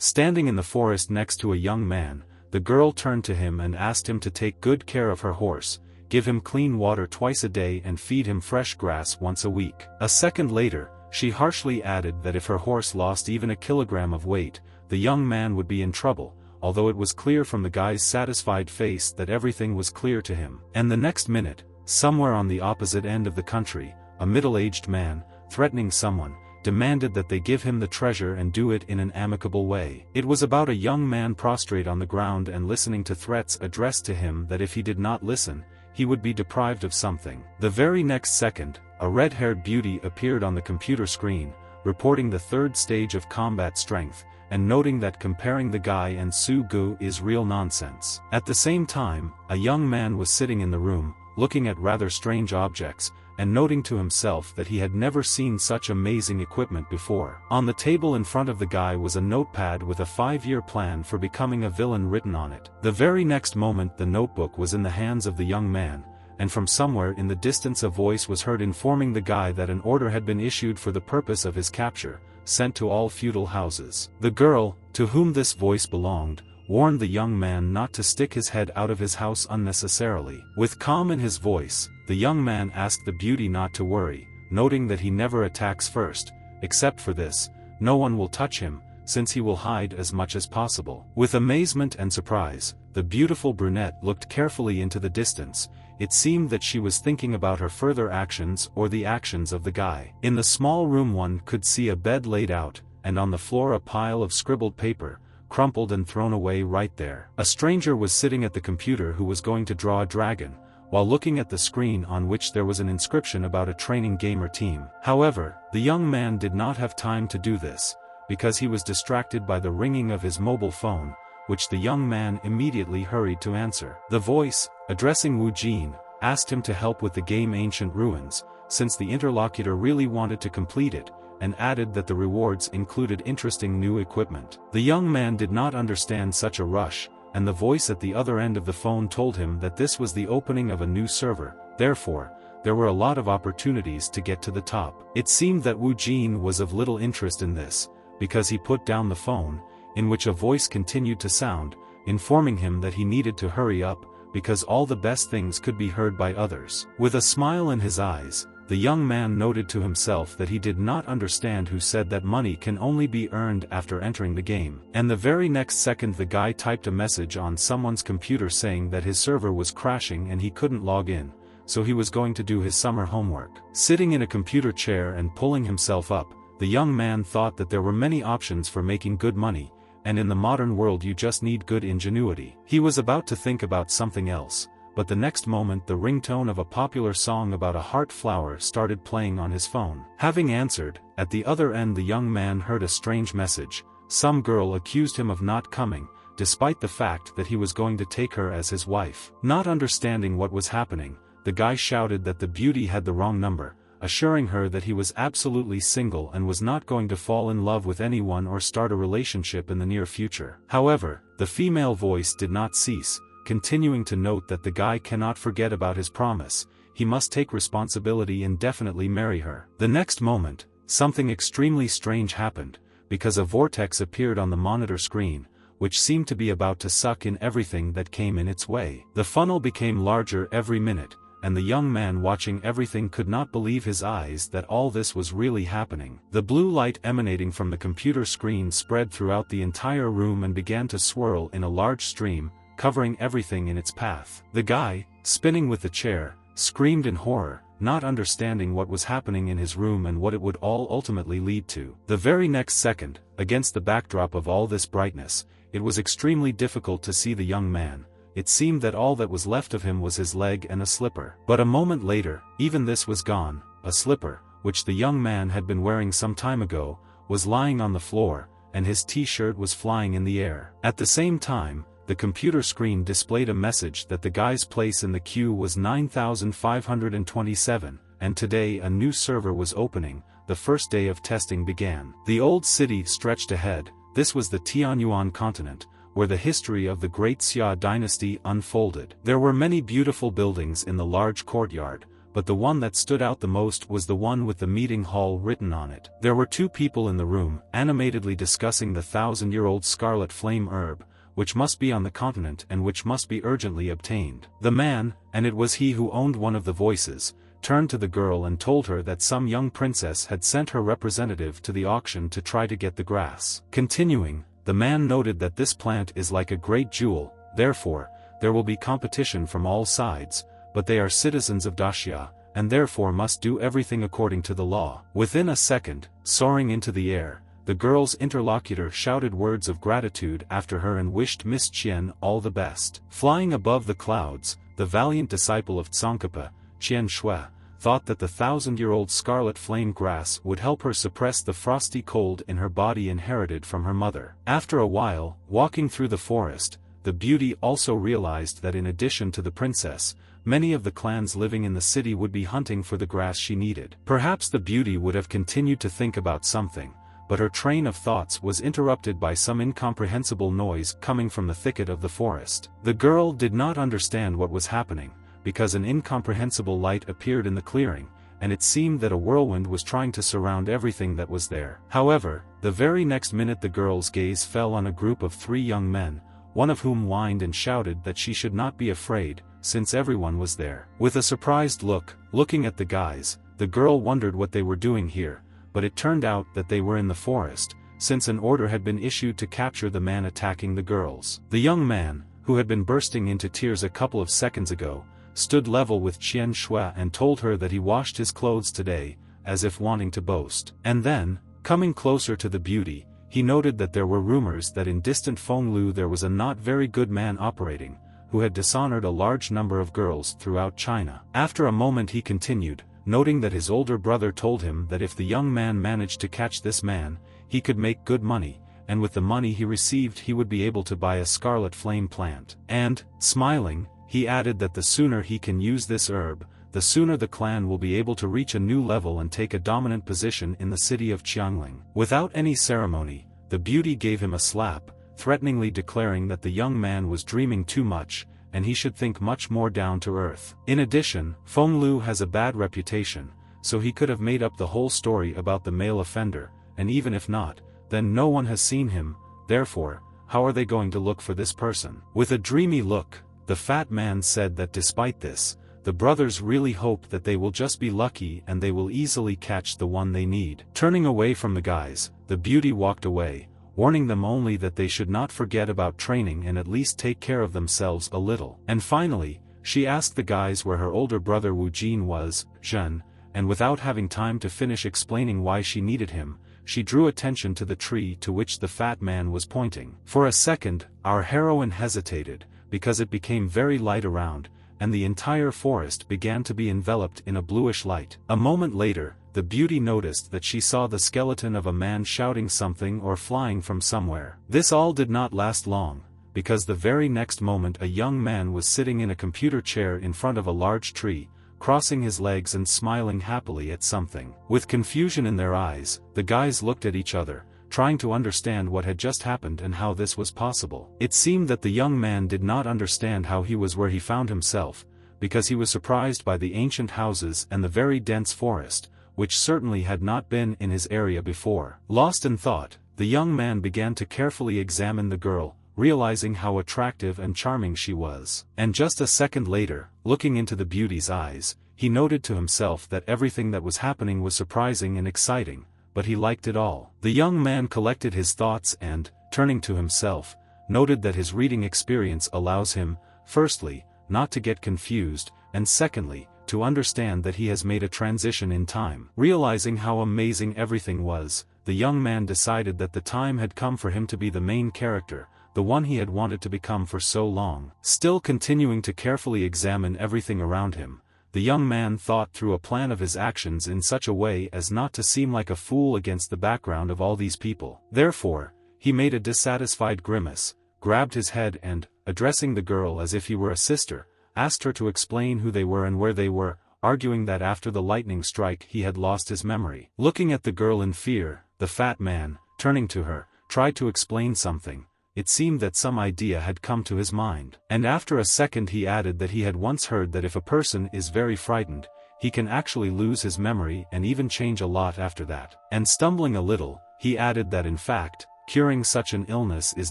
Standing in the forest next to a young man, the girl turned to him and asked him to take good care of her horse, give him clean water twice a day and feed him fresh grass once a week. A second later, she harshly added that if her horse lost even a kilogram of weight, the young man would be in trouble, although it was clear from the guy's satisfied face that everything was clear to him. And the next minute, somewhere on the opposite end of the country, a middle-aged man, threatening someone, demanded that they give him the treasure and do it in an amicable way. It was about a young man prostrate on the ground and listening to threats addressed to him that if he did not listen, he would be deprived of something. The very next second, a red-haired beauty appeared on the computer screen, reporting the third stage of combat strength, and noting that comparing the guy and Su Gu is real nonsense. At the same time, a young man was sitting in the room, looking at rather strange objects, and noting to himself that he had never seen such amazing equipment before. On the table in front of the guy was a notepad with a 5-year plan for becoming a villain written on it. The very next moment the notebook was in the hands of the young man, and from somewhere in the distance a voice was heard informing the guy that an order had been issued for the purpose of his capture, sent to all feudal houses. The girl, to whom this voice belonged, warned the young man not to stick his head out of his house unnecessarily. With calm in his voice, the young man asked the beauty not to worry, noting that he never attacks first. Except for this, no one will touch him, since he will hide as much as possible. With amazement and surprise, the beautiful brunette looked carefully into the distance. It seemed that she was thinking about her further actions or the actions of the guy. In the small room one could see a bed laid out, and on the floor a pile of scribbled paper, crumpled and thrown away right there. A stranger was sitting at the computer who was going to draw a dragon, while looking at the screen on which there was an inscription about a training gamer team. However, the young man did not have time to do this, because he was distracted by the ringing of his mobile phone, which the young man immediately hurried to answer. The voice, addressing Wu Jin, asked him to help with the game Ancient Ruins, since the interlocutor really wanted to complete it, and added that the rewards included interesting new equipment. The young man did not understand such a rush, and the voice at the other end of the phone told him that this was the opening of a new server. Therefore, there were a lot of opportunities to get to the top. It seemed that Wu Jin was of little interest in this, because he put down the phone, in which a voice continued to sound, informing him that he needed to hurry up, because all the best things could be heard by others. With a smile in his eyes, the young man noted to himself that he did not understand who said that money can only be earned after entering the game. And the very next second the guy typed a message on someone's computer saying that his server was crashing and he couldn't log in, so he was going to do his summer homework. Sitting in a computer chair and pulling himself up, the young man thought that there were many options for making good money, and in the modern world you just need good ingenuity. He was about to think about something else, but the next moment the ringtone of a popular song about a heart flower started playing on his phone. Having answered, at the other end the young man heard a strange message. Some girl accused him of not coming, despite the fact that he was going to take her as his wife. Not understanding what was happening, the guy shouted that the beauty had the wrong number, assuring her that he was absolutely single and was not going to fall in love with anyone or start a relationship in the near future. However, the female voice did not cease, continuing to note that the guy cannot forget about his promise. He must take responsibility and definitely marry her. The next moment, something extremely strange happened, because a vortex appeared on the monitor screen, which seemed to be about to suck in everything that came in its way. The funnel became larger every minute, and the young man watching everything could not believe his eyes that all this was really happening. The blue light emanating from the computer screen spread throughout the entire room and began to swirl in a large stream, covering everything in its path. The guy, spinning with the chair, screamed in horror, not understanding what was happening in his room and what it would all ultimately lead to. The very next second, against the backdrop of all this brightness, it was extremely difficult to see the young man. It seemed that all that was left of him was his leg and a slipper. But a moment later, even this was gone. A slipper, which the young man had been wearing some time ago, was lying on the floor, and his t-shirt was flying in the air. At the same time, the computer screen displayed a message that the guy's place in the queue was 9,527, and today a new server was opening. The first day of testing began. The old city stretched ahead. This was the Tianyuan continent, where the history of the Great Xia dynasty unfolded. There were many beautiful buildings in the large courtyard, but the one that stood out the most was the one with the meeting hall written on it. There were two people in the room, animatedly discussing the 1,000-year-old scarlet flame herb, which must be on the continent and which must be urgently obtained. The man, and it was he who owned one of the voices, turned to the girl and told her that some young princess had sent her representative to the auction to try to get the grass. Continuing, the man noted that this plant is like a great jewel, therefore, there will be competition from all sides, but they are citizens of Daxia, and therefore must do everything according to the law. Within a second, soaring into the air, the girl's interlocutor shouted words of gratitude after her and wished Miss Qian all the best. Flying above the clouds, the valiant disciple of Tsongkhapa, Qian Shui, thought that the 1,000-year-old scarlet flame grass would help her suppress the frosty cold in her body inherited from her mother. After a while, walking through the forest, the beauty also realized that in addition to the princess, many of the clans living in the city would be hunting for the grass she needed. Perhaps the beauty would have continued to think about something, but her train of thoughts was interrupted by some incomprehensible noise coming from the thicket of the forest. The girl did not understand what was happening, because an incomprehensible light appeared in the clearing, and it seemed that a whirlwind was trying to surround everything that was there. However, the very next minute the girl's gaze fell on a group of 3 young men, one of whom whined and shouted that she should not be afraid, since everyone was there. With a surprised look, looking at the guys, the girl wondered what they were doing here, but it turned out that they were in the forest, since an order had been issued to capture the man attacking the girls. The young man, who had been bursting into tears a couple of seconds ago, stood level with Qian Shui and told her that he washed his clothes today, as if wanting to boast. And then, coming closer to the beauty, he noted that there were rumors that in distant Fenglu there was a not very good man operating, who had dishonored a large number of girls throughout China. After a moment he continued, noting that his older brother told him that if the young man managed to catch this man, he could make good money, and with the money he received he would be able to buy a scarlet flame plant. And, smiling, he added that the sooner he can use this herb, the sooner the clan will be able to reach a new level and take a dominant position in the city of Qiangling. Without any ceremony, the beauty gave him a slap, threateningly declaring that the young man was dreaming too much, and he should think much more down to earth. In addition, Fenglu has a bad reputation, so he could have made up the whole story about the male offender, and even if not, then no one has seen him, therefore, how are they going to look for this person? With a dreamy look, the fat man said that despite this, the brothers really hope that they will just be lucky and they will easily catch the one they need. Turning away from the guys, the beauty walked away, warning them only that they should not forget about training and at least take care of themselves a little. And finally, she asked the guys where her older brother Wu Jin was, Zhen, and without having time to finish explaining why she needed him, she drew attention to the tree to which the fat man was pointing. For a second, our heroine hesitated, because it became very light around, and the entire forest began to be enveloped in a bluish light. A moment later, the beauty noticed that she saw the skeleton of a man shouting something or flying from somewhere. This all did not last long, because the very next moment a young man was sitting in a computer chair in front of a large tree, crossing his legs and smiling happily at something. With confusion in their eyes, the guys looked at each other, trying to understand what had just happened and how this was possible. It seemed that the young man did not understand how he was where he found himself, because he was surprised by the ancient houses and the very dense forest, which certainly had not been in his area before. Lost in thought, the young man began to carefully examine the girl, realizing how attractive and charming she was. And just a second later, looking into the beauty's eyes, he noted to himself that everything that was happening was surprising and exciting, but he liked it all. The young man collected his thoughts and, turning to himself, noted that his reading experience allows him, firstly, not to get confused, and secondly, to understand that he has made a transition in time. Realizing how amazing everything was, the young man decided that the time had come for him to be the main character, the one he had wanted to become for so long. Still continuing to carefully examine everything around him, the young man thought through a plan of his actions in such a way as not to seem like a fool against the background of all these people. Therefore, he made a dissatisfied grimace, grabbed his head and, addressing the girl as if he were a sister, asked her to explain who they were and where they were, arguing that after the lightning strike he had lost his memory. Looking at the girl in fear, the fat man, turning to her, tried to explain something. It seemed that some idea had come to his mind. And after a second he added that he had once heard that if a person is very frightened, he can actually lose his memory and even change a lot after that. And stumbling a little, he added that in fact, curing such an illness is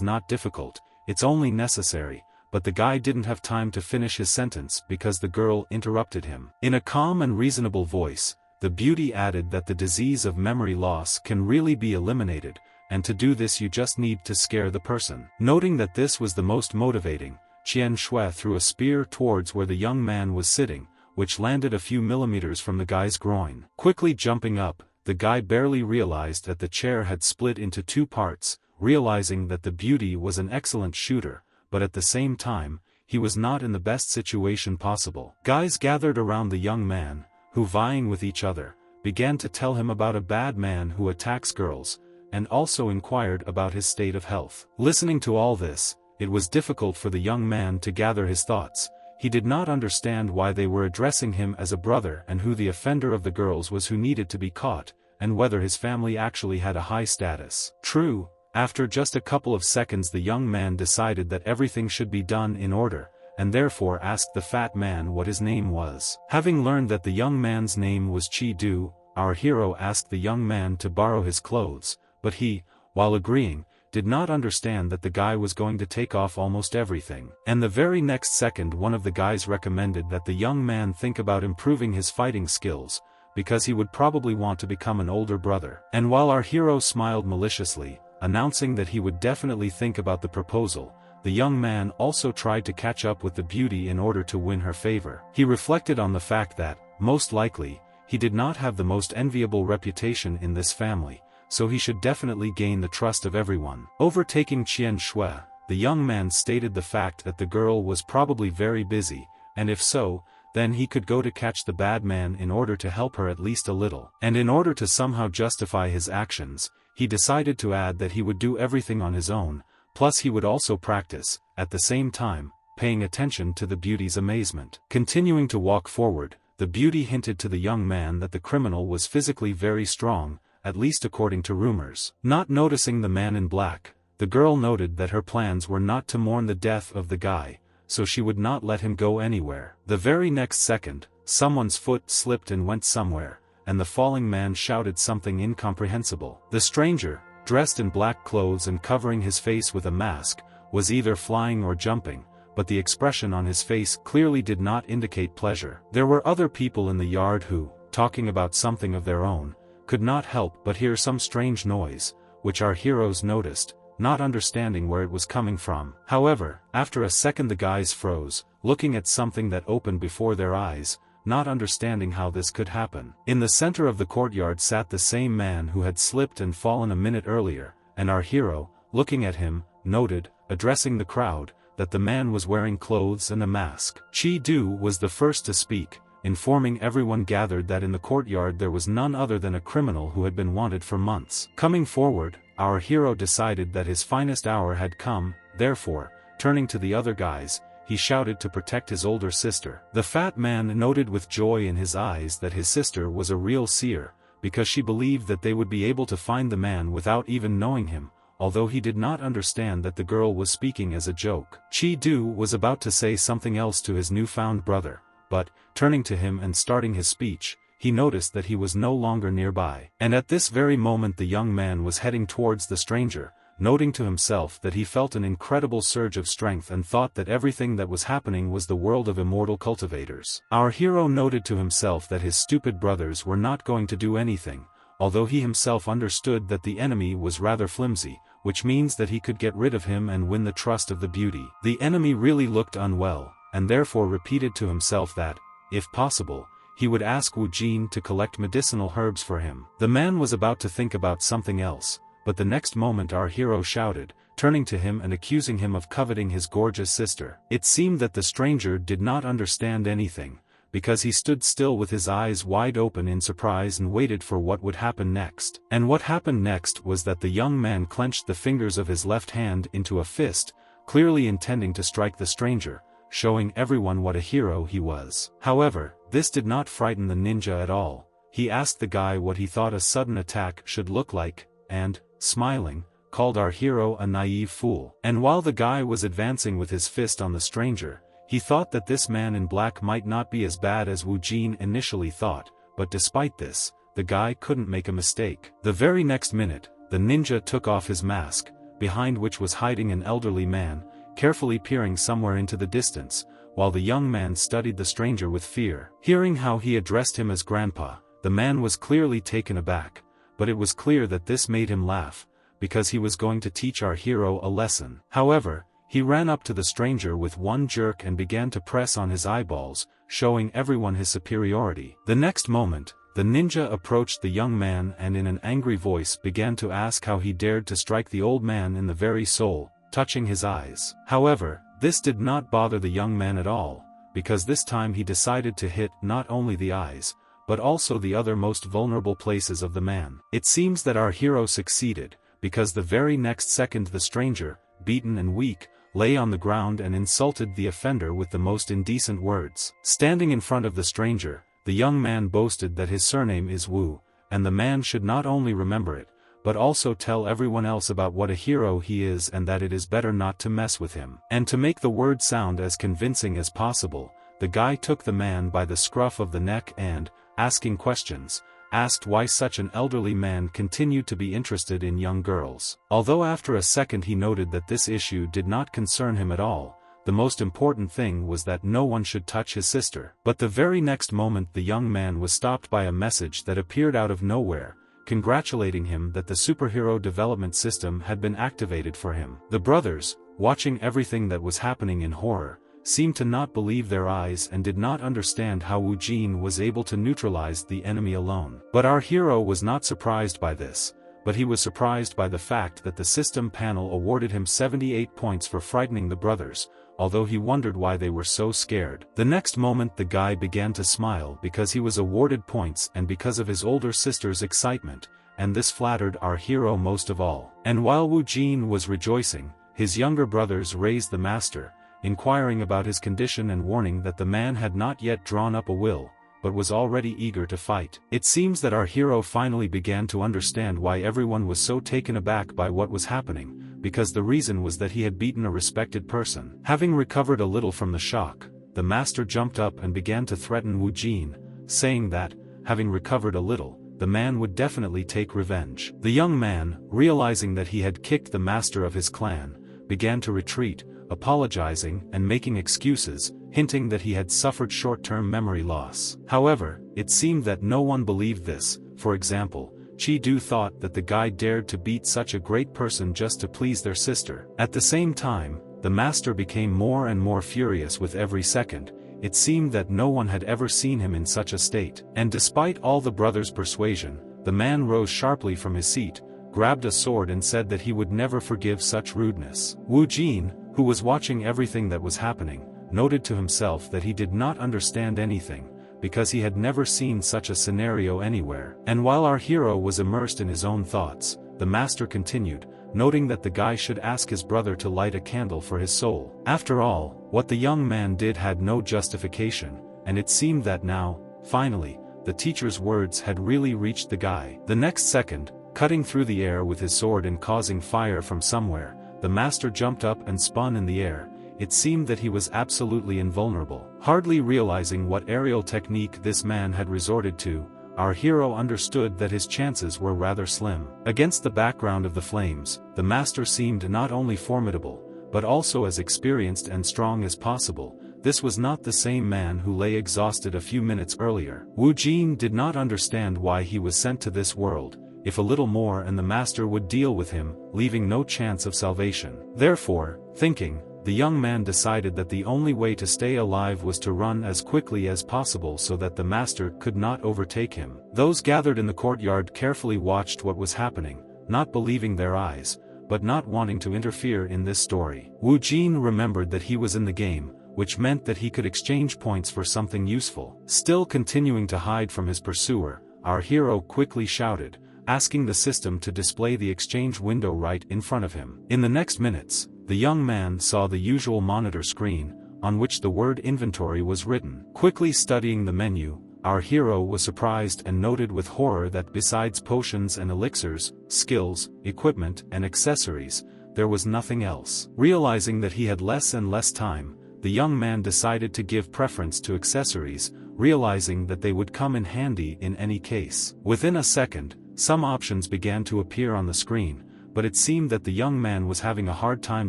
not difficult, it's only necessary, but the guy didn't have time to finish his sentence because the girl interrupted him. In a calm and reasonable voice, the beauty added that the disease of memory loss can really be eliminated, and to do this you just need to scare the person. Noting that this was the most motivating, Qian Shui threw a spear towards where the young man was sitting, which landed a few millimeters from the guy's groin. Quickly jumping up, the guy barely realized that the chair had split into two parts, realizing that the beauty was an excellent shooter, but at the same time, he was not in the best situation possible. Guys gathered around the young man, who vying with each other, began to tell him about a bad man who attacks girls, and also inquired about his state of health. Listening to all this, it was difficult for the young man to gather his thoughts. He did not understand why they were addressing him as a brother and who the offender of the girls was who needed to be caught, and whether his family actually had a high status. True, after just a couple of seconds the young man decided that everything should be done in order, and therefore asked the fat man what his name was. Having learned that the young man's name was Chi Du, our hero asked the young man to borrow his clothes, but he, while agreeing, did not understand that the guy was going to take off almost everything. And the very next second one of the guys recommended that the young man think about improving his fighting skills, because he would probably want to become an older brother. And while our hero smiled maliciously, announcing that he would definitely think about the proposal, the young man also tried to catch up with the beauty in order to win her favor. He reflected on the fact that, most likely, he did not have the most enviable reputation in this family, so he should definitely gain the trust of everyone. Overtaking Qian Shui, the young man stated the fact that the girl was probably very busy, and if so, then he could go to catch the bad man in order to help her at least a little. And in order to somehow justify his actions, he decided to add that he would do everything on his own, plus he would also practice, at the same time, paying attention to the beauty's amazement. Continuing to walk forward, the beauty hinted to the young man that the criminal was physically very strong, at least according to rumors. Not noticing the man in black, the girl noted that her plans were not to mourn the death of the guy, so she would not let him go anywhere. The very next second, someone's foot slipped and went somewhere, and the falling man shouted something incomprehensible. The stranger, dressed in black clothes and covering his face with a mask, was either flying or jumping, but the expression on his face clearly did not indicate pleasure. There were other people in the yard who, talking about something of their own, could not help but hear some strange noise, which our heroes noticed, not understanding where it was coming from. However, after a second the guys froze, looking at something that opened before their eyes, not understanding how this could happen. In the center of the courtyard sat the same man who had slipped and fallen a minute earlier, and our hero, looking at him, noted, addressing the crowd, that the man was wearing clothes and a mask. Chi Du was the first to speak, informing everyone gathered that in the courtyard there was none other than a criminal who had been wanted for months. Coming forward, our hero decided that his finest hour had come, therefore, turning to the other guys, he shouted to protect his older sister. The fat man noted with joy in his eyes that his sister was a real seer, because she believed that they would be able to find the man without even knowing him, although he did not understand that the girl was speaking as a joke. Chi Du was about to say something else to his newfound brother, but, turning to him and starting his speech, he noticed that he was no longer nearby. And at this very moment the young man was heading towards the stranger, noting to himself that he felt an incredible surge of strength and thought that everything that was happening was the world of immortal cultivators. Our hero noted to himself that his stupid brothers were not going to do anything, although he himself understood that the enemy was rather flimsy, which means that he could get rid of him and win the trust of the beauty. The enemy really looked unwell, and therefore repeated to himself that, if possible, he would ask Wu Jin to collect medicinal herbs for him. The man was about to think about something else, but the next moment our hero shouted, turning to him and accusing him of coveting his gorgeous sister. It seemed that the stranger did not understand anything, because he stood still with his eyes wide open in surprise and waited for what would happen next. And what happened next was that the young man clenched the fingers of his left hand into a fist, clearly intending to strike the stranger, showing everyone what a hero he was. However, this did not frighten the ninja at all. He asked the guy what he thought a sudden attack should look like, and, smiling, called our hero a naive fool. And while the guy was advancing with his fist on the stranger, He thought that this man in black might not be as bad as Wu Jin initially thought, but despite this, the guy couldn't make a mistake. The very next minute, the ninja took off his mask, behind which was hiding an elderly man, carefully peering somewhere into the distance, while the young man studied the stranger with fear. Hearing how he addressed him as grandpa, the man was clearly taken aback, but it was clear that this made him laugh, because he was going to teach our hero a lesson. However, he ran up to the stranger with one jerk and began to press on his eyeballs, showing everyone his superiority. The next moment, the ninja approached the young man and in an angry voice began to ask how he dared to strike the old man in the very soul, touching his eyes. However, this did not bother the young man at all, because this time he decided to hit not only the eyes, but also the other most vulnerable places of the man. It seems that our hero succeeded, because the very next second the stranger, beaten and weak, lay on the ground and insulted the offender with the most indecent words. Standing in front of the stranger, the young man boasted that his surname is Wu, and the man should not only remember it, but also tell everyone else about what a hero he is and that it is better not to mess with him. And to make the word sound as convincing as possible, the guy took the man by the scruff of the neck and, asking questions, asked why such an elderly man continued to be interested in young girls. Although after a second he noted that this issue did not concern him at all, the most important thing was that no one should touch his sister. But the very next moment the young man was stopped by a message that appeared out of nowhere, congratulating him that the superhero development system had been activated for him. The brothers, watching everything that was happening in horror, seemed to not believe their eyes and did not understand how Wu Jin was able to neutralize the enemy alone. But our hero was not surprised by this, but he was surprised by the fact that the system panel awarded him 78 points for frightening the brothers, although he wondered why they were so scared. The next moment the guy began to smile because he was awarded points and because of his older sister's excitement, and this flattered our hero most of all. And while Wu Jin was rejoicing, his younger brothers raised the master, inquiring about his condition and warning that the man had not yet drawn up a will, but was already eager to fight. It seems that our hero finally began to understand why everyone was so taken aback by what was happening, because the reason was that he had beaten a respected person. Having recovered a little from the shock, the master jumped up and began to threaten Wu Jin, saying that, having recovered a little, the man would definitely take revenge. The young man, realizing that he had kicked the master of his clan, began to retreat, apologizing and making excuses, hinting that he had suffered short-term memory loss. However, it seemed that no one believed this. For example, Chi-Du thought that the guy dared to beat such a great person just to please their sister. At the same time, the master became more and more furious with every second. It seemed that no one had ever seen him in such a state. And despite all the brothers' persuasion, the man rose sharply from his seat, grabbed a sword and said that he would never forgive such rudeness. Wu Jin, who was watching everything that was happening, noted to himself that he did not understand anything, because he had never seen such a scenario anywhere. And while our hero was immersed in his own thoughts, the master continued, noting that the guy should ask his brother to light a candle for his soul. After all, what the young man did had no justification, and it seemed that now, finally, the teacher's words had really reached the guy. The next second, cutting through the air with his sword and causing fire from somewhere, the master jumped up and spun in the air. It seemed that he was absolutely invulnerable. Hardly realizing what aerial technique this man had resorted to, our hero understood that his chances were rather slim. Against the background of the flames, the master seemed not only formidable, but also as experienced and strong as possible. This was not the same man who lay exhausted a few minutes earlier. Wu Jin did not understand why he was sent to this world. If a little more and the master would deal with him, leaving no chance of salvation. Therefore, thinking, the young man decided that the only way to stay alive was to run as quickly as possible so that the master could not overtake him. Those gathered in the courtyard carefully watched what was happening, not believing their eyes, but not wanting to interfere in this story. Wu Jin remembered that he was in the game, which meant that he could exchange points for something useful. Still continuing to hide from his pursuer, our hero quickly shouted, asking the system to display the exchange window right in front of him. In the next minutes, the young man saw the usual monitor screen, on which the word inventory was written. Quickly studying the menu, our hero was surprised and noted with horror that besides potions and elixirs, skills, equipment and accessories, there was nothing else. Realizing that he had less and less time, the young man decided to give preference to accessories, realizing that they would come in handy in any case. Within a second, some options began to appear on the screen, but it seemed that the young man was having a hard time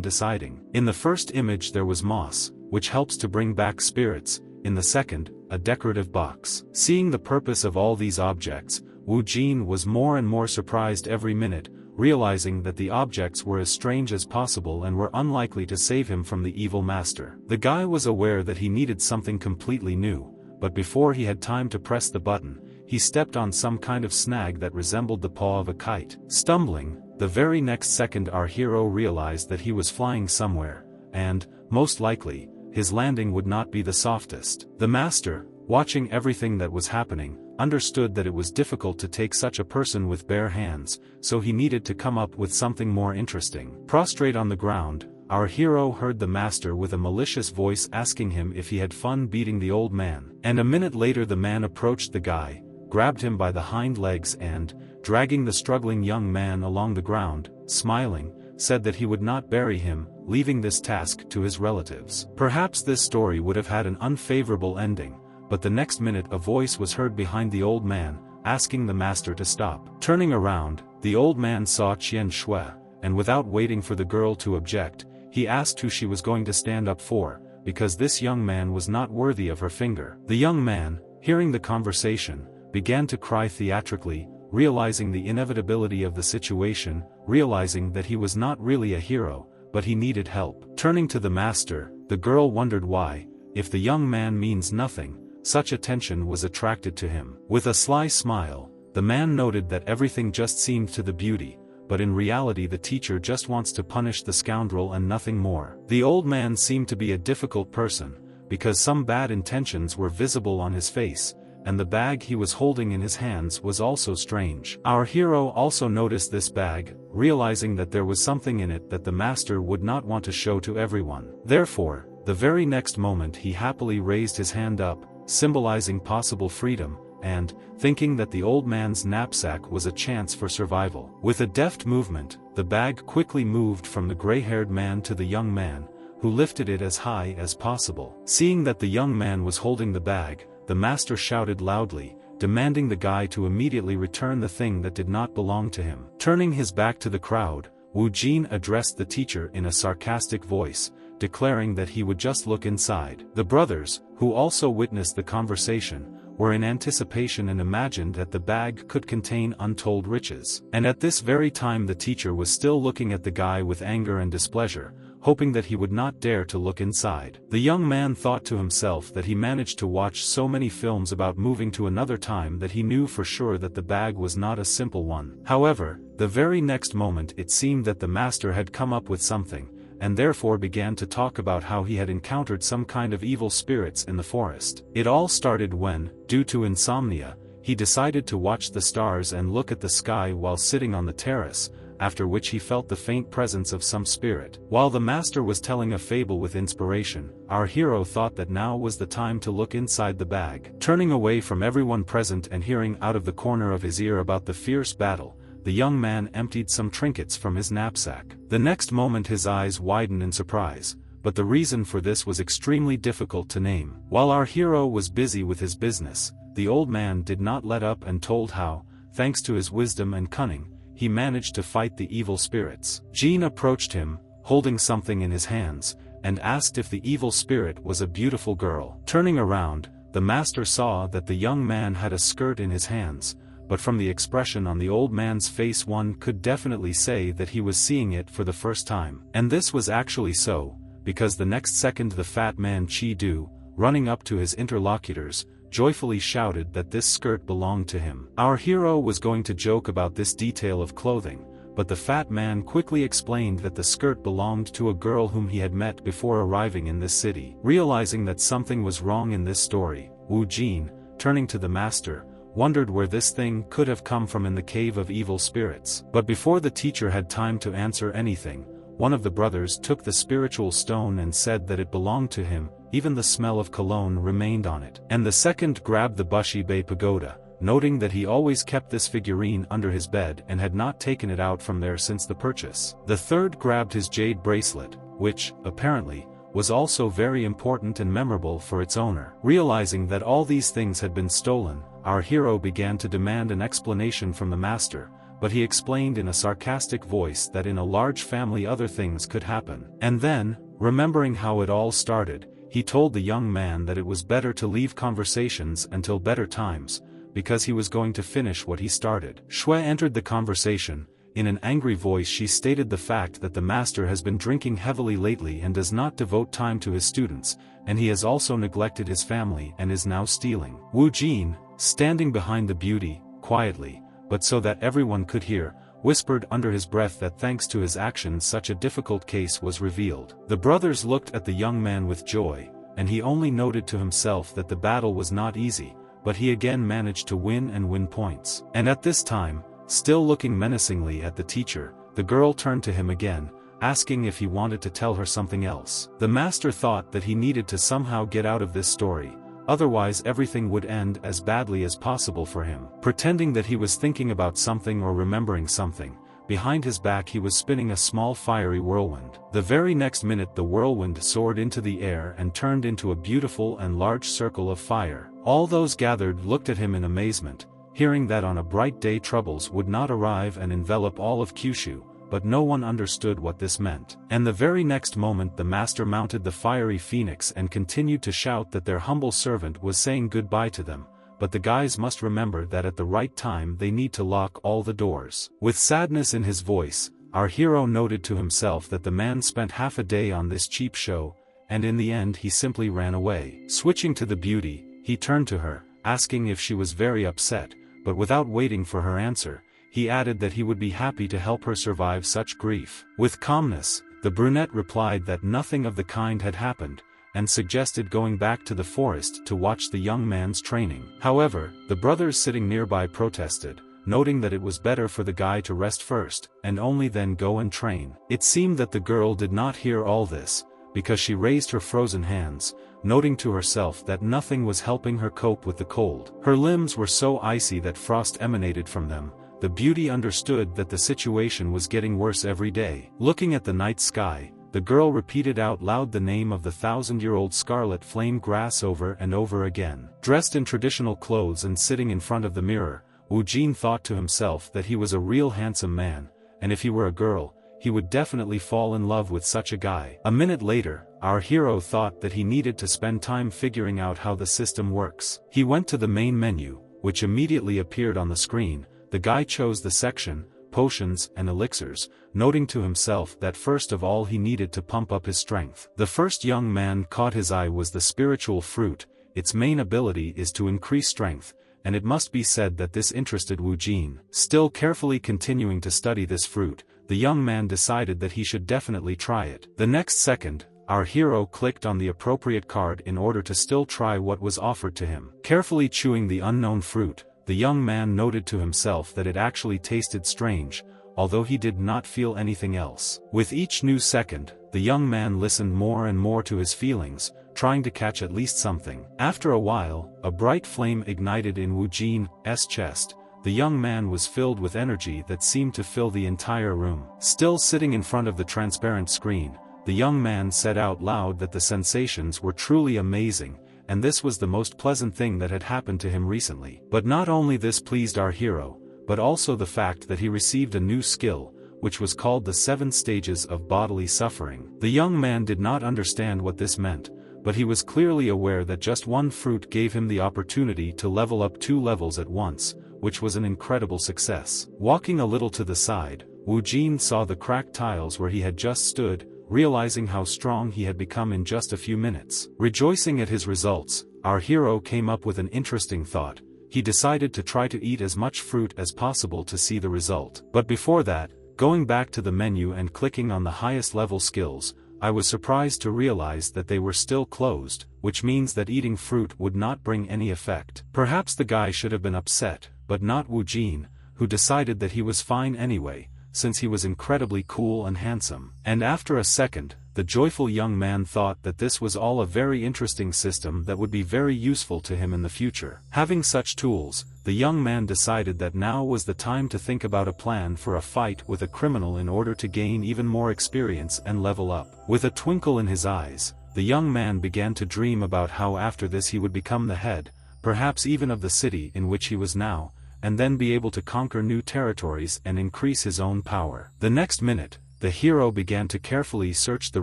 deciding. In the first image there was moss, which helps to bring back spirits, in the second, a decorative box. Seeing the purpose of all these objects, Wu Jin was more and more surprised every minute, realizing that the objects were as strange as possible and were unlikely to save him from the evil master. The guy was aware that he needed something completely new, but before he had time to press the button, he stepped on some kind of snag that resembled the paw of a kite. Stumbling, the very next second our hero realized that he was flying somewhere, and, most likely, his landing would not be the softest. The master, watching everything that was happening, understood that it was difficult to take such a person with bare hands, so he needed to come up with something more interesting. Prostrate on the ground, our hero heard the master with a malicious voice asking him if he had fun beating the old man. And a minute later the man approached the guy, grabbed him by the hind legs and, dragging the struggling young man along the ground, smiling, said that he would not bury him, leaving this task to his relatives. Perhaps this story would have had an unfavorable ending, but the next minute a voice was heard behind the old man, asking the master to stop. Turning around, the old man saw Qian Shui, and without waiting for the girl to object, he asked who she was going to stand up for, because this young man was not worthy of her finger. The young man, hearing the conversation, began to cry theatrically, realizing the inevitability of the situation, realizing that he was not really a hero, but he needed help. Turning to the master, the girl wondered why, if the young man means nothing, such attention was attracted to him. With a sly smile, the man noted that everything just seemed to the beauty, but in reality the teacher just wants to punish the scoundrel and nothing more. The old man seemed to be a difficult person, because some bad intentions were visible on his face, and the bag he was holding in his hands was also strange. Our hero also noticed this bag, realizing that there was something in it that the master would not want to show to everyone. Therefore, the very next moment he happily raised his hand up, symbolizing possible freedom, and, thinking that the old man's knapsack was a chance for survival. With a deft movement, the bag quickly moved from the gray-haired man to the young man, who lifted it as high as possible. Seeing that the young man was holding the bag, the master shouted loudly, demanding the guy to immediately return the thing that did not belong to him. Turning his back to the crowd, Wu Jin addressed the teacher in a sarcastic voice, declaring that he would just look inside. The brothers, who also witnessed the conversation, were in anticipation and imagined that the bag could contain untold riches. And at this very time the teacher was still looking at the guy with anger and displeasure, hoping that he would not dare to look inside. The young man thought to himself that he managed to watch so many films about moving to another time that he knew for sure that the bag was not a simple one. However, the very next moment it seemed that the master had come up with something, and therefore began to talk about how he had encountered some kind of evil spirits in the forest. It all started when, due to insomnia, he decided to watch the stars and look at the sky while sitting on the terrace, after which he felt the faint presence of some spirit. While the master was telling a fable with inspiration, our hero thought that now was the time to look inside the bag. Turning away from everyone present and hearing out of the corner of his ear about the fierce battle, the young man emptied some trinkets from his knapsack. The next moment his eyes widened in surprise, but the reason for this was extremely difficult to name. While our hero was busy with his business, the old man did not let up and told how, thanks to his wisdom and cunning, he managed to fight the evil spirits. Jean approached him, holding something in his hands, and asked if the evil spirit was a beautiful girl. Turning around, the master saw that the young man had a skirt in his hands, but from the expression on the old man's face one could definitely say that he was seeing it for the first time. And this was actually so, because the next second the fat man Chi Du, running up to his interlocutors, joyfully shouted that this skirt belonged to him. Our hero was going to joke about this detail of clothing, but the fat man quickly explained that the skirt belonged to a girl whom he had met before arriving in this city. Realizing that something was wrong in this story, Wu Jin, turning to the master, wondered where this thing could have come from in the cave of evil spirits. But before the teacher had time to answer anything, one of the brothers took the spiritual stone and said that it belonged to him, even the smell of cologne remained on it. And the second grabbed the Bushi Bay pagoda, noting that he always kept this figurine under his bed and had not taken it out from there since the purchase. The third grabbed his jade bracelet, which, apparently, was also very important and memorable for its owner. Realizing that all these things had been stolen, our hero began to demand an explanation from the master, but he explained in a sarcastic voice that in a large family other things could happen. And then, remembering how it all started, he told the young man that it was better to leave conversations until better times, because he was going to finish what he started. Shui entered the conversation. In an angry voice she stated the fact that the master has been drinking heavily lately and does not devote time to his students, and he has also neglected his family and is now stealing. Wu Jin, standing behind the beauty, quietly, but so that everyone could hear, whispered under his breath that thanks to his actions such a difficult case was revealed. The brothers looked at the young man with joy, and he only noted to himself that the battle was not easy, but he again managed to win points. And at this time, still looking menacingly at the teacher, the girl turned to him again, asking if he wanted to tell her something else. The master thought that he needed to somehow get out of this story, otherwise everything would end as badly as possible for him. Pretending that he was thinking about something or remembering something, behind his back he was spinning a small fiery whirlwind. The very next minute the whirlwind soared into the air and turned into a beautiful and large circle of fire. All those gathered looked at him in amazement, hearing that on a bright day troubles would not arrive and envelop all of Kyushu, but no one understood what this meant. And the very next moment the master mounted the fiery phoenix and continued to shout that their humble servant was saying goodbye to them, but the guys must remember that at the right time they need to lock all the doors. With sadness in his voice, our hero noted to himself that the man spent half a day on this cheap show, and in the end he simply ran away. Switching to the beauty, he turned to her, asking if she was very upset, but without waiting for her answer, he added that he would be happy to help her survive such grief. With calmness, the brunette replied that nothing of the kind had happened, and suggested going back to the forest to watch the young man's training. However, the brothers sitting nearby protested, noting that it was better for the guy to rest first, and only then go and train. It seemed that the girl did not hear all this, because she raised her frozen hands, noting to herself that nothing was helping her cope with the cold. Her limbs were so icy that frost emanated from them. The beauty understood that the situation was getting worse every day. Looking at the night sky, the girl repeated out loud the name of the 1,000-year-old scarlet flame grass over and over again. Dressed in traditional clothes and sitting in front of the mirror, Wu Jin thought to himself that he was a real handsome man, and if he were a girl, he would definitely fall in love with such a guy. A minute later, our hero thought that he needed to spend time figuring out how the system works. He went to the main menu, which immediately appeared on the screen. The guy chose the section, potions and elixirs, noting to himself that first of all he needed to pump up his strength. The first young man caught his eye was the spiritual fruit. Its main ability is to increase strength, and it must be said that this interested Wu Jin. Still carefully continuing to study this fruit, the young man decided that he should definitely try it. The next second, our hero clicked on the appropriate card in order to still try what was offered to him. Carefully chewing the unknown fruit, the young man noted to himself that it actually tasted strange, although he did not feel anything else. With each new second, the young man listened more and more to his feelings, trying to catch at least something. After a while, a bright flame ignited in Wu Jin's chest. The young man was filled with energy that seemed to fill the entire room. Still sitting in front of the transparent screen, the young man said out loud that the sensations were truly amazing, and this was the most pleasant thing that had happened to him recently. But not only this pleased our hero, but also the fact that he received a new skill, which was called the 7 stages of bodily suffering. The young man did not understand what this meant, but he was clearly aware that just one fruit gave him the opportunity to level up 2 levels at once, which was an incredible success. Walking a little to the side, Wu Jin saw the cracked tiles where he had just stood, realizing how strong he had become in just a few minutes. Rejoicing at his results, our hero came up with an interesting thought. He decided to try to eat as much fruit as possible to see the result. But before that, going back to the menu and clicking on the highest level skills, I was surprised to realize that they were still closed, which means that eating fruit would not bring any effect. Perhaps the guy should have been upset, but not Wu Jin, who decided that he was fine anyway, since he was incredibly cool and handsome. And after a second, the joyful young man thought that this was all a very interesting system that would be very useful to him in the future. Having such tools, the young man decided that now was the time to think about a plan for a fight with a criminal in order to gain even more experience and level up. With a twinkle in his eyes, the young man began to dream about how after this he would become the head, perhaps even of the city in which he was now, and then be able to conquer new territories and increase his own power. The next minute, the hero began to carefully search the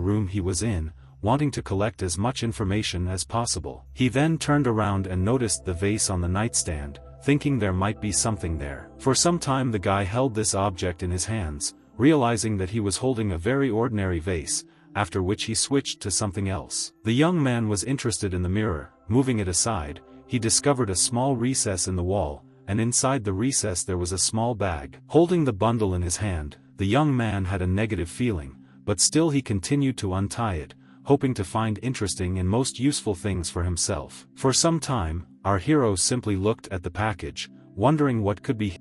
room he was in, wanting to collect as much information as possible. He then turned around and noticed the vase on the nightstand, thinking there might be something there. For some time the guy held this object in his hands, realizing that he was holding a very ordinary vase, after which he switched to something else. The young man was interested in the mirror. Moving it aside, he discovered a small recess in the wall, and inside the recess there was a small bag. Holding the bundle in his hand, the young man had a negative feeling, but still he continued to untie it, hoping to find interesting and most useful things for himself. For some time, our hero simply looked at the package, wondering what could be.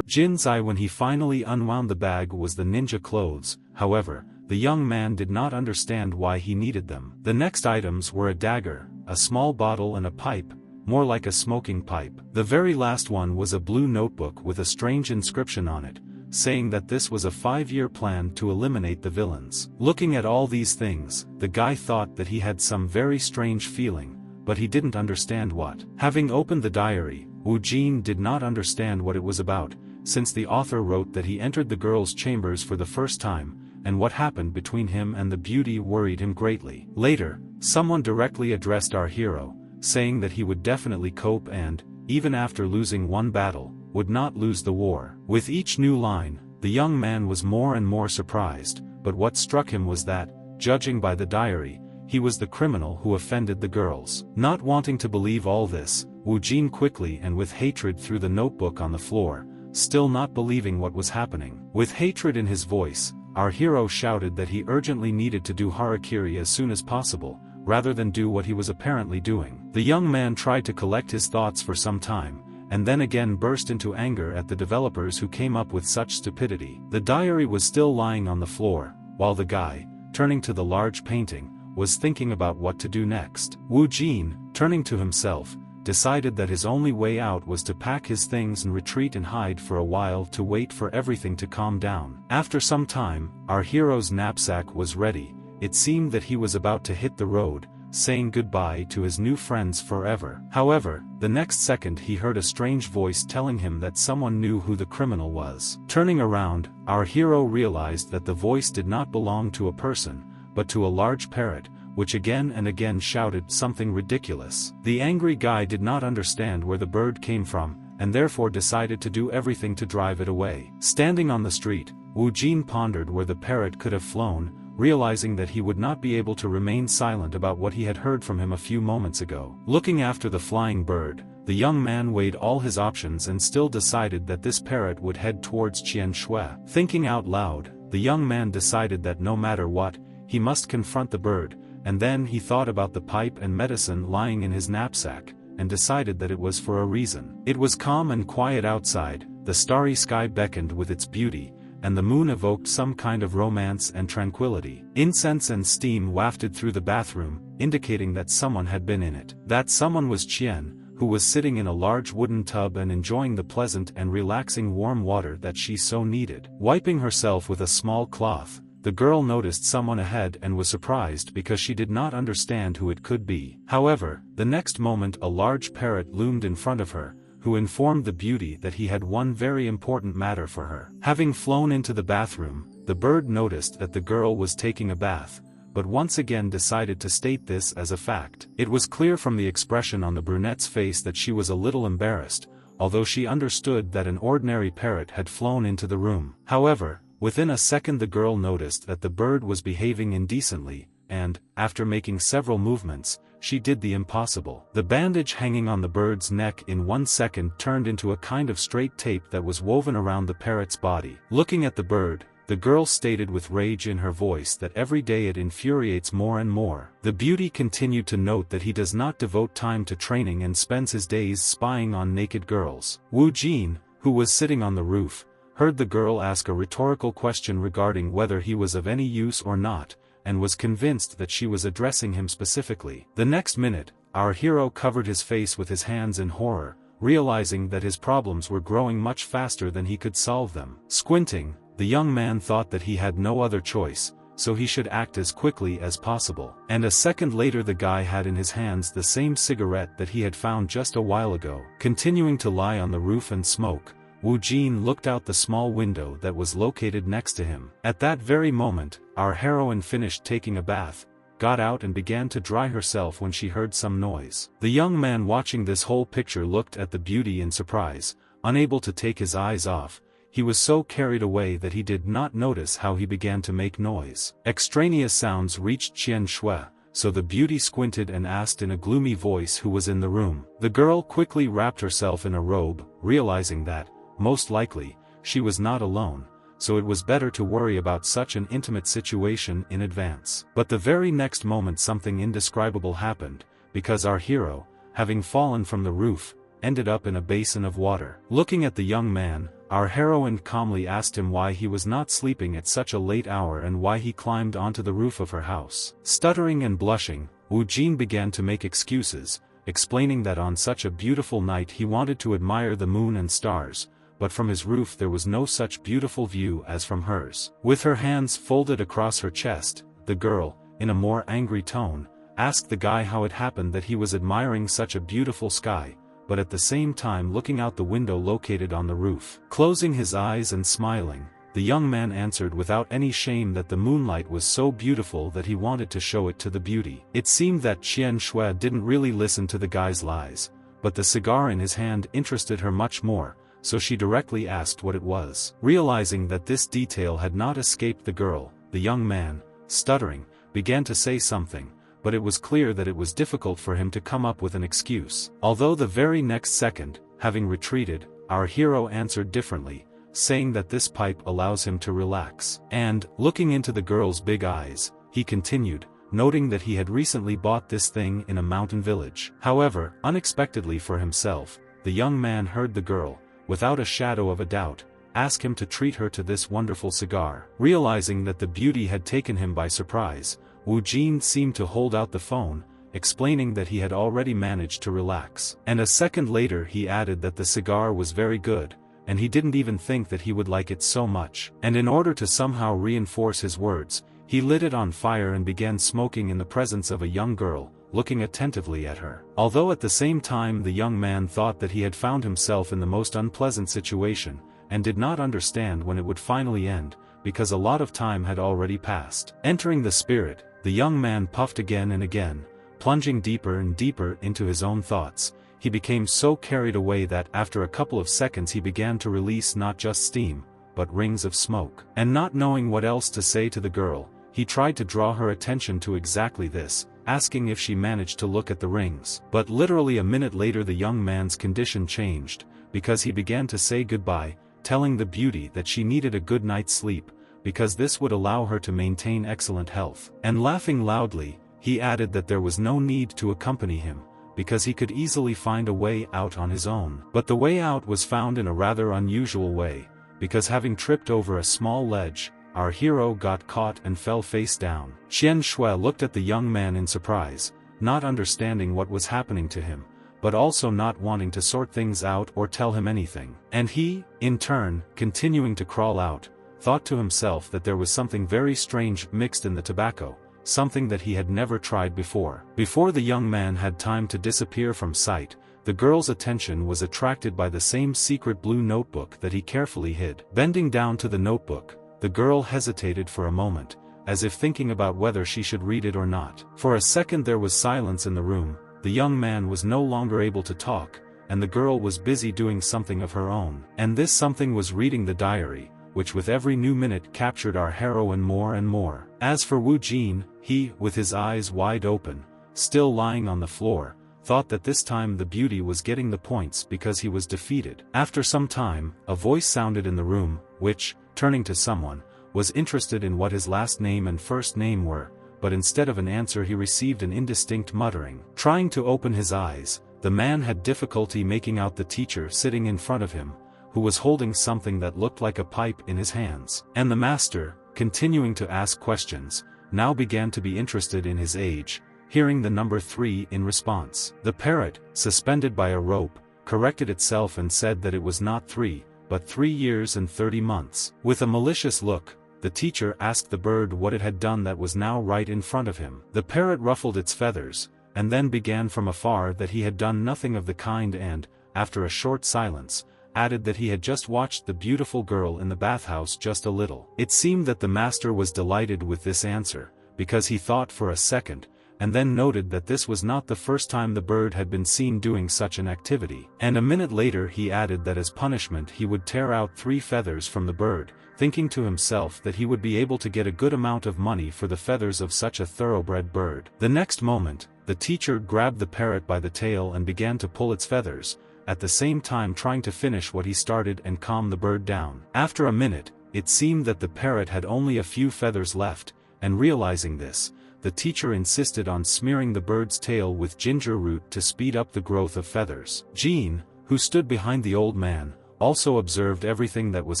Jin's eye when he finally unwound the bag was the ninja clothes. However, the young man did not understand why he needed them. The next items were a dagger, a small bottle and a pipe, more like a smoking pipe. The very last one was a blue notebook with a strange inscription on it, saying that this was a 5-year plan to eliminate the villains. Looking at all these things, the guy thought that he had some very strange feeling, but he didn't understand what. Having opened the diary, Wu Jin did not understand what it was about, since the author wrote that he entered the girl's chambers for the first time, and what happened between him and the beauty worried him greatly. Later, someone directly addressed our hero, saying that he would definitely cope and, even after losing one battle, would not lose the war. With each new line, the young man was more and more surprised, but what struck him was that, judging by the diary, he was the criminal who offended the girls. Not wanting to believe all this, Wu Jin quickly and with hatred threw the notebook on the floor, still not believing what was happening. With hatred in his voice, our hero shouted that he urgently needed to do harakiri as soon as possible, rather than do what he was apparently doing. The young man tried to collect his thoughts for some time, and then again burst into anger at the developers who came up with such stupidity. The diary was still lying on the floor, while the guy, turning to the large painting, was thinking about what to do next. Wu Jin, turning to himself, decided that his only way out was to pack his things and retreat and hide for a while to wait for everything to calm down. After some time, our hero's knapsack was ready. It seemed that he was about to hit the road, saying goodbye to his new friends forever. However, the next second he heard a strange voice telling him that someone knew who the criminal was. Turning around, our hero realized that the voice did not belong to a person, but to a large parrot, which again and again shouted something ridiculous. The angry guy did not understand where the bird came from, and therefore decided to do everything to drive it away. Standing on the street, Wu Jin pondered where the parrot could have flown, realizing that he would not be able to remain silent about what he had heard from him a few moments ago. Looking after the flying bird, the young man weighed all his options and still decided that this parrot would head towards Qian Shui. Thinking out loud, the young man decided that no matter what, he must confront the bird, and then he thought about the pipe and medicine lying in his knapsack, and decided that it was for a reason. It was calm and quiet outside, the starry sky beckoned with its beauty, and the moon evoked some kind of romance and tranquility. Incense and steam wafted through the bathroom, indicating that someone had been in it. That someone was Qian, who was sitting in a large wooden tub and enjoying the pleasant and relaxing warm water that she so needed. Wiping herself with a small cloth, the girl noticed someone ahead and was surprised because she did not understand who it could be. However, the next moment a large parrot loomed in front of her, who informed the beauty that he had one very important matter for her. Having flown into the bathroom, the bird noticed that the girl was taking a bath, but once again decided to state this as a fact. It was clear from the expression on the brunette's face that she was a little embarrassed, although she understood that an ordinary parrot had flown into the room. However, within a second the girl noticed that the bird was behaving indecently, and, after making several movements, she did the impossible. The bandage hanging on the bird's neck in 1 second turned into a kind of straight tape that was woven around the parrot's body. Looking at the bird, the girl stated with rage in her voice that every day it infuriates more and more. The beauty continued to note that he does not devote time to training and spends his days spying on naked girls. Wu Jin, who was sitting on the roof, heard the girl ask a rhetorical question regarding whether he was of any use or not, and was convinced that she was addressing him specifically. The next minute, our hero covered his face with his hands in horror, realizing that his problems were growing much faster than he could solve them. Squinting, the young man thought that he had no other choice, so he should act as quickly as possible. And a second later the guy had in his hands the same cigarette that he had found just a while ago. Continuing to lie on the roof and smoke, Wu Jin looked out the small window that was located next to him. At that very moment, our heroine finished taking a bath, got out and began to dry herself when she heard some noise. The young man watching this whole picture looked at the beauty in surprise, unable to take his eyes off. He was so carried away that he did not notice how he began to make noise. Extraneous sounds reached Qian Shui, so the beauty squinted and asked in a gloomy voice who was in the room. The girl quickly wrapped herself in a robe, realizing that, most likely, she was not alone, so it was better to worry about such an intimate situation in advance. But the very next moment something indescribable happened, because our hero, having fallen from the roof, ended up in a basin of water. Looking at the young man, our heroine calmly asked him why he was not sleeping at such a late hour and why he climbed onto the roof of her house. Stuttering and blushing, Wu Jin began to make excuses, explaining that on such a beautiful night he wanted to admire the moon and stars, but from his roof there was no such beautiful view as from hers. With her hands folded across her chest, the girl, in a more angry tone, asked the guy how it happened that he was admiring such a beautiful sky, but at the same time looking out the window located on the roof. Closing his eyes and smiling, the young man answered without any shame that the moonlight was so beautiful that he wanted to show it to the beauty. It seemed that Qian Shui didn't really listen to the guy's lies, but the cigar in his hand interested her much more, so she directly asked what it was. Realizing that this detail had not escaped the girl, the young man, stuttering, began to say something, but it was clear that it was difficult for him to come up with an excuse. Although the very next second, having retreated, our hero answered differently, saying that this pipe allows him to relax. And, looking into the girl's big eyes, he continued, noting that he had recently bought this thing in a mountain village. However, unexpectedly for himself, the young man heard the girl, without a shadow of a doubt, ask him to treat her to this wonderful cigar. Realizing that the beauty had taken him by surprise, Wu Jin seemed to hold out the phone, explaining that he had already managed to relax. And a second later he added that the cigar was very good, and he didn't even think that he would like it so much. And in order to somehow reinforce his words, he lit it on fire and began smoking in the presence of a young girl, looking attentively at her. Although at the same time the young man thought that he had found himself in the most unpleasant situation, and did not understand when it would finally end, because a lot of time had already passed. Entering the spirit, the young man puffed again and again, plunging deeper and deeper into his own thoughts. He became so carried away that after a couple of seconds he began to release not just steam, but rings of smoke. And not knowing what else to say to the girl, he tried to draw her attention to exactly this, asking if she managed to look at the rings. But literally a minute later the young man's condition changed, because he began to say goodbye, telling the beauty that she needed a good night's sleep, because this would allow her to maintain excellent health. And laughing loudly, he added that there was no need to accompany him, because he could easily find a way out on his own. But the way out was found in a rather unusual way, because having tripped over a small ledge, our hero got caught and fell face down. Qian Shui looked at the young man in surprise, not understanding what was happening to him, but also not wanting to sort things out or tell him anything. And he, in turn, continuing to crawl out, thought to himself that there was something very strange mixed in the tobacco, something that he had never tried before. Before the young man had time to disappear from sight, the girl's attention was attracted by the same secret blue notebook that he carefully hid. Bending down to the notebook, the girl hesitated for a moment, as if thinking about whether she should read it or not. For a second there was silence in the room, the young man was no longer able to talk, and the girl was busy doing something of her own. And this something was reading the diary, which with every new minute captured our heroine more and more. As for Wu Jin, he, with his eyes wide open, still lying on the floor, thought that this time the beauty was getting the points because he was defeated. After some time, a voice sounded in the room, which, turning to someone, was interested in what his last name and first name were, but instead of an answer he received an indistinct muttering. Trying to open his eyes, the man had difficulty making out the teacher sitting in front of him, who was holding something that looked like a pipe in his hands. And the master, continuing to ask questions, now began to be interested in his age, hearing the number 3 in response. The parrot, suspended by a rope, corrected itself and said that it was not 3, but 3 years and 30 months. With a malicious look, the teacher asked the bird what it had done that was now right in front of him. The parrot ruffled its feathers, and then began from afar that he had done nothing of the kind and, after a short silence, added that he had just watched the beautiful girl in the bathhouse just a little. It seemed that the master was delighted with this answer, because he thought for a second, and then noted that this was not the first time the bird had been seen doing such an activity. And a minute later he added that as punishment he would tear out 3 feathers from the bird, thinking to himself that he would be able to get a good amount of money for the feathers of such a thoroughbred bird. The next moment, the teacher grabbed the parrot by the tail and began to pull its feathers, at the same time trying to finish what he started and calm the bird down. After a minute, it seemed that the parrot had only a few feathers left, and realizing this, the teacher insisted on smearing the bird's tail with ginger root to speed up the growth of feathers. Jean, who stood behind the old man, also observed everything that was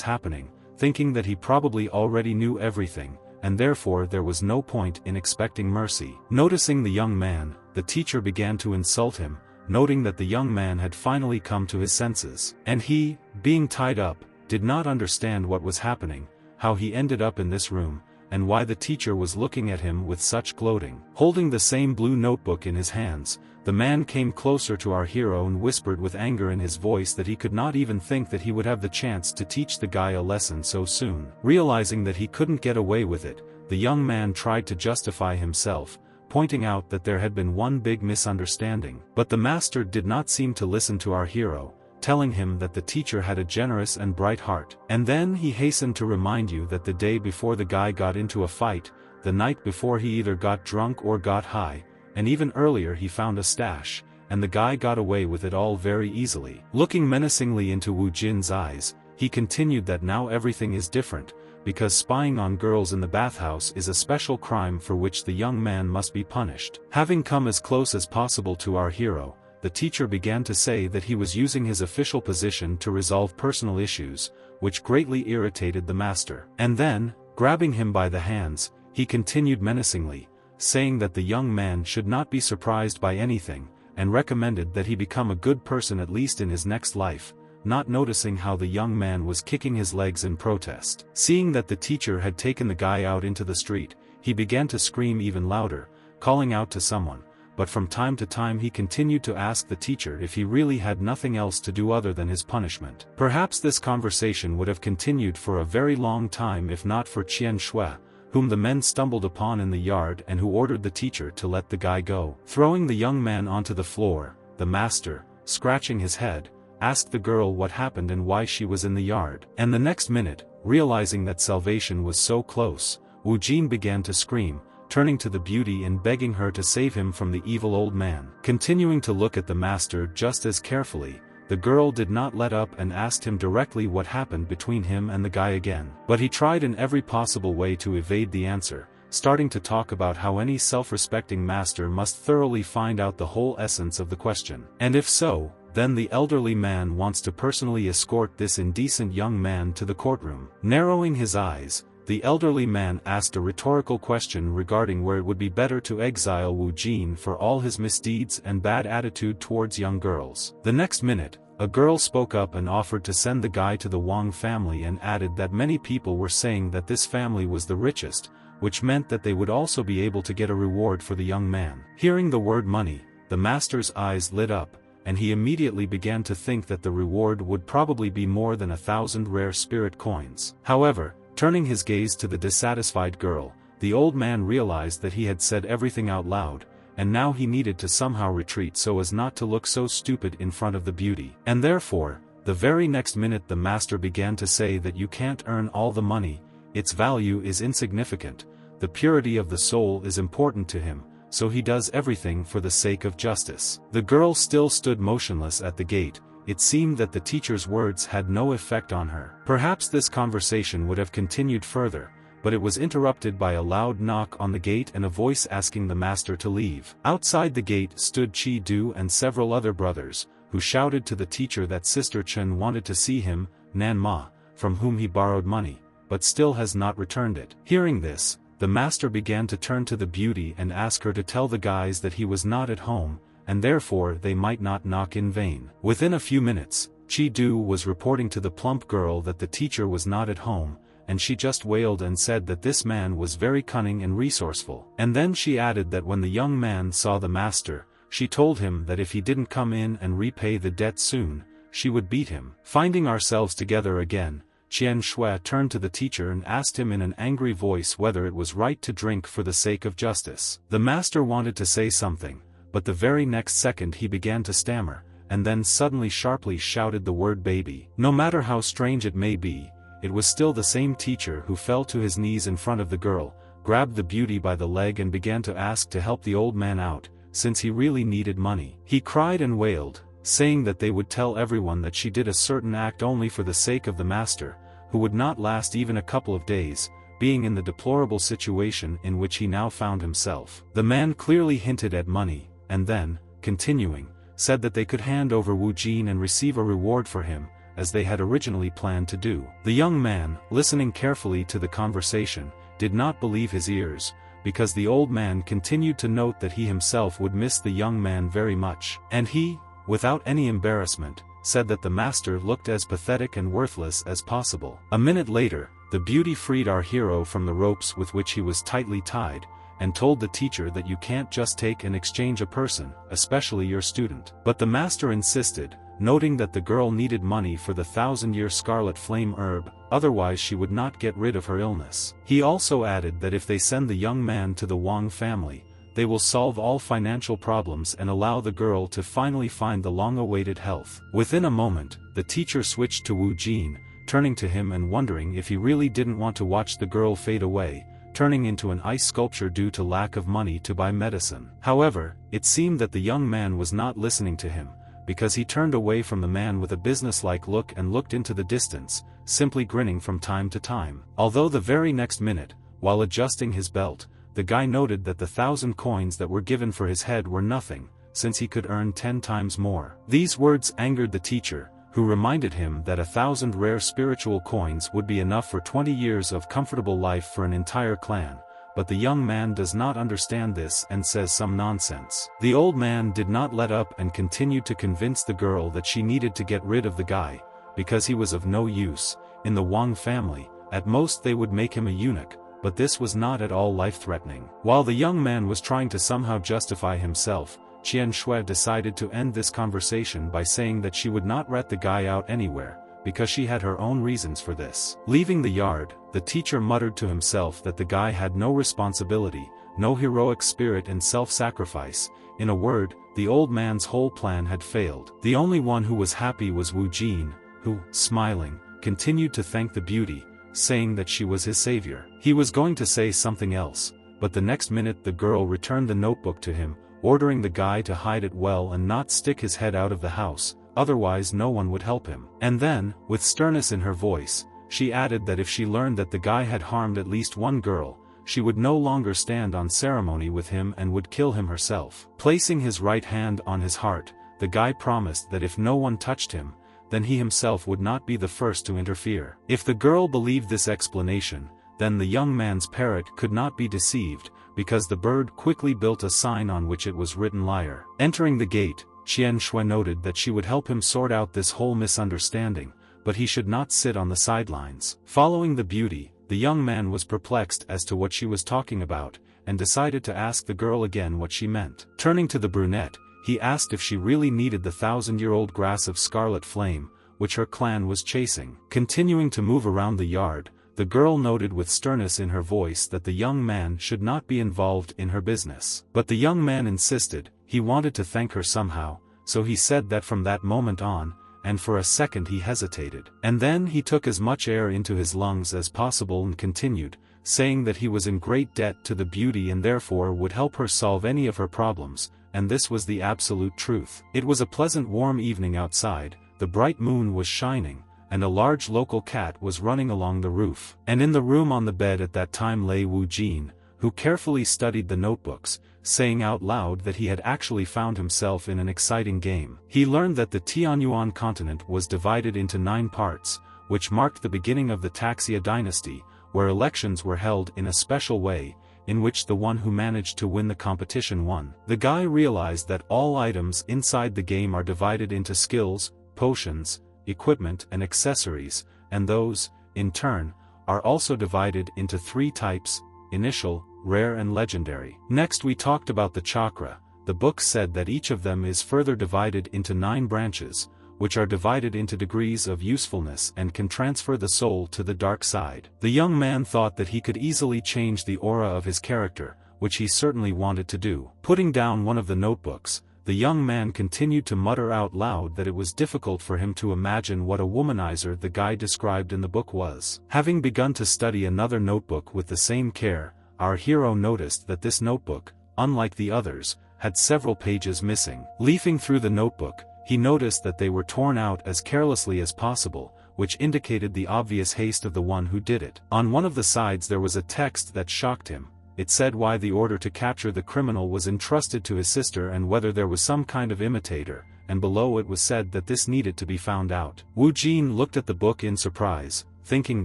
happening, thinking that he probably already knew everything, and therefore there was no point in expecting mercy. Noticing the young man, the teacher began to insult him, noting that the young man had finally come to his senses. And he, being tied up, did not understand what was happening, how he ended up in this room, and why the teacher was looking at him with such gloating. Holding the same blue notebook in his hands, the man came closer to our hero and whispered with anger in his voice that he could not even think that he would have the chance to teach the guy a lesson so soon. Realizing that he couldn't get away with it, the young man tried to justify himself, pointing out that there had been one big misunderstanding. But the master did not seem to listen to our hero, telling him that the teacher had a generous and bright heart. And then he hastened to remind you that the day before the guy got into a fight, the night before he either got drunk or got high, and even earlier he found a stash, and the guy got away with it all very easily. Looking menacingly into Wu Jin's eyes, he continued that now everything is different, because spying on girls in the bathhouse is a special crime for which the young man must be punished. Having come as close as possible to our hero, the teacher began to say that he was using his official position to resolve personal issues, which greatly irritated the master. And then, grabbing him by the hands, he continued menacingly, saying that the young man should not be surprised by anything, and recommended that he become a good person at least in his next life, not noticing how the young man was kicking his legs in protest. Seeing that the teacher had taken the guy out into the street, he began to scream even louder, calling out to someone, but from time to time he continued to ask the teacher if he really had nothing else to do other than his punishment. Perhaps this conversation would have continued for a very long time if not for Qian Shui, whom the men stumbled upon in the yard and who ordered the teacher to let the guy go. Throwing the young man onto the floor, the master, scratching his head, asked the girl what happened and why she was in the yard. And the next minute, realizing that salvation was so close, Wu Jin began to scream, turning to the beauty and begging her to save him from the evil old man. Continuing to look at the master just as carefully, the girl did not let up and asked him directly what happened between him and the guy again. But he tried in every possible way to evade the answer, starting to talk about how any self-respecting master must thoroughly find out the whole essence of the question. And if so, then the elderly man wants to personally escort this indecent young man to the courtroom. Narrowing his eyes, the elderly man asked a rhetorical question regarding where it would be better to exile Wu Jin for all his misdeeds and bad attitude towards young girls. The next minute, a girl spoke up and offered to send the guy to the Wang family and added that many people were saying that this family was the richest, which meant that they would also be able to get a reward for the young man. Hearing the word money, the master's eyes lit up, and he immediately began to think that the reward would probably be more than 1,000 rare spirit coins. However, turning his gaze to the dissatisfied girl, the old man realized that he had said everything out loud, and now he needed to somehow retreat so as not to look so stupid in front of the beauty. And therefore, the very next minute the master began to say that you can't earn all the money, its value is insignificant, the purity of the soul is important to him, so he does everything for the sake of justice. The girl still stood motionless at the gate. It seemed that the teacher's words had no effect on her. Perhaps this conversation would have continued further, but it was interrupted by a loud knock on the gate and a voice asking the master to leave. Outside the gate stood Chi Du and several other brothers, who shouted to the teacher that Sister Chen wanted to see him, Nan Ma, from whom he borrowed money, but still has not returned it. Hearing this, the master began to turn to the beauty and ask her to tell the guys that he was not at home, and therefore they might not knock in vain. Within a few minutes, Chi Du was reporting to the plump girl that the teacher was not at home, and she just wailed and said that this man was very cunning and resourceful. And then she added that when the young man saw the master, she told him that if he didn't come in and repay the debt soon, she would beat him. Finding ourselves together again, Qian Shui turned to the teacher and asked him in an angry voice whether it was right to drink for the sake of justice. The master wanted to say something, but the very next second he began to stammer, and then suddenly sharply shouted the word baby. No matter how strange it may be, it was still the same teacher who fell to his knees in front of the girl, grabbed the beauty by the leg and began to ask to help the old man out, since he really needed money. He cried and wailed, saying that they would tell everyone that she did a certain act only for the sake of the master, who would not last even a couple of days, being in the deplorable situation in which he now found himself. The man clearly hinted at money, and then, continuing, said that they could hand over Wu Jin and receive a reward for him, as they had originally planned to do. The young man, listening carefully to the conversation, did not believe his ears, because the old man continued to note that he himself would miss the young man very much. And he, without any embarrassment, said that the master looked as pathetic and worthless as possible. A minute later, the beauty freed our hero from the ropes with which he was tightly tied, and told the teacher that you can't just take and exchange a person, especially your student. But the master insisted, noting that the girl needed money for the 1,000-year scarlet flame herb, otherwise she would not get rid of her illness. He also added that if they send the young man to the Wang family, they will solve all financial problems and allow the girl to finally find the long-awaited health. Within a moment, the teacher switched to Wu Jin, turning to him and wondering if he really didn't want to watch the girl fade away, turning into an ice sculpture due to lack of money to buy medicine. However, it seemed that the young man was not listening to him, because he turned away from the man with a businesslike look and looked into the distance, simply grinning from time to time. Although the very next minute, while adjusting his belt, the guy noted that the 1,000 coins that were given for his head were nothing, since he could earn 10 times more. These words angered the teacher, who reminded him that 1,000 rare spiritual coins would be enough for 20 years of comfortable life for an entire clan. But the young man does not understand this and says some nonsense. The old man did not let up and continued to convince the girl that she needed to get rid of the guy, because he was of no use. In the Wang family, at most they would make him a eunuch, but this was not at all life-threatening. While the young man was trying to somehow justify himself, Qian Shui decided to end this conversation by saying that she would not rat the guy out anywhere, because she had her own reasons for this. Leaving the yard, the teacher muttered to himself that the guy had no responsibility, no heroic spirit and self-sacrifice. In a word, the old man's whole plan had failed. The only one who was happy was Wu Jin, who, smiling, continued to thank the beauty, saying that she was his savior. He was going to say something else, but the next minute the girl returned the notebook to him, ordering the guy to hide it well and not stick his head out of the house, otherwise no one would help him. And then, with sternness in her voice, she added that if she learned that the guy had harmed at least one girl, she would no longer stand on ceremony with him and would kill him herself. Placing his right hand on his heart, the guy promised that if no one touched him, then he himself would not be the first to interfere. If the girl believed this explanation, then the young man's parrot could not be deceived, because the bird quickly built a sign on which it was written liar. Entering the gate, Qian Shui noted that she would help him sort out this whole misunderstanding, but he should not sit on the sidelines. Following the beauty, the young man was perplexed as to what she was talking about, and decided to ask the girl again what she meant. Turning to the brunette, he asked if she really needed the 1,000-year-old grass of scarlet flame, which her clan was chasing. Continuing to move around the yard, the girl noted with sternness in her voice that the young man should not be involved in her business. But the young man insisted, he wanted to thank her somehow, so he said that from that moment on, and for a second he hesitated. And then he took as much air into his lungs as possible and continued, saying that he was in great debt to the beauty and therefore would help her solve any of her problems, and this was the absolute truth. It was a pleasant warm evening outside, the bright moon was shining, and a large local cat was running along the roof. And in the room on the bed at that time lay Wu Jin, who carefully studied the notebooks, saying out loud that he had actually found himself in an exciting game. He learned that the Tianyuan continent was divided into 9 parts, which marked the beginning of the Taxia dynasty, where elections were held in a special way, in which the one who managed to win the competition won. The guy realized that all items inside the game are divided into skills, potions, equipment and accessories, and those, in turn, are also divided into 3 types: initial, rare and legendary. Next we talked about the chakra. The book said that each of them is further divided into 9 branches, which are divided into degrees of usefulness and can transfer the soul to the dark side. The young man thought that he could easily change the aura of his character, which he certainly wanted to do. Putting down one of the notebooks, the young man continued to mutter out loud that it was difficult for him to imagine what a womanizer the guy described in the book was. Having begun to study another notebook with the same care, our hero noticed that this notebook, unlike the others, had several pages missing. Leafing through the notebook, he noticed that they were torn out as carelessly as possible, which indicated the obvious haste of the one who did it. On one of the sides there was a text that shocked him. It said why the order to capture the criminal was entrusted to his sister and whether there was some kind of imitator, and below it was said that this needed to be found out. Wu Jin looked at the book in surprise, thinking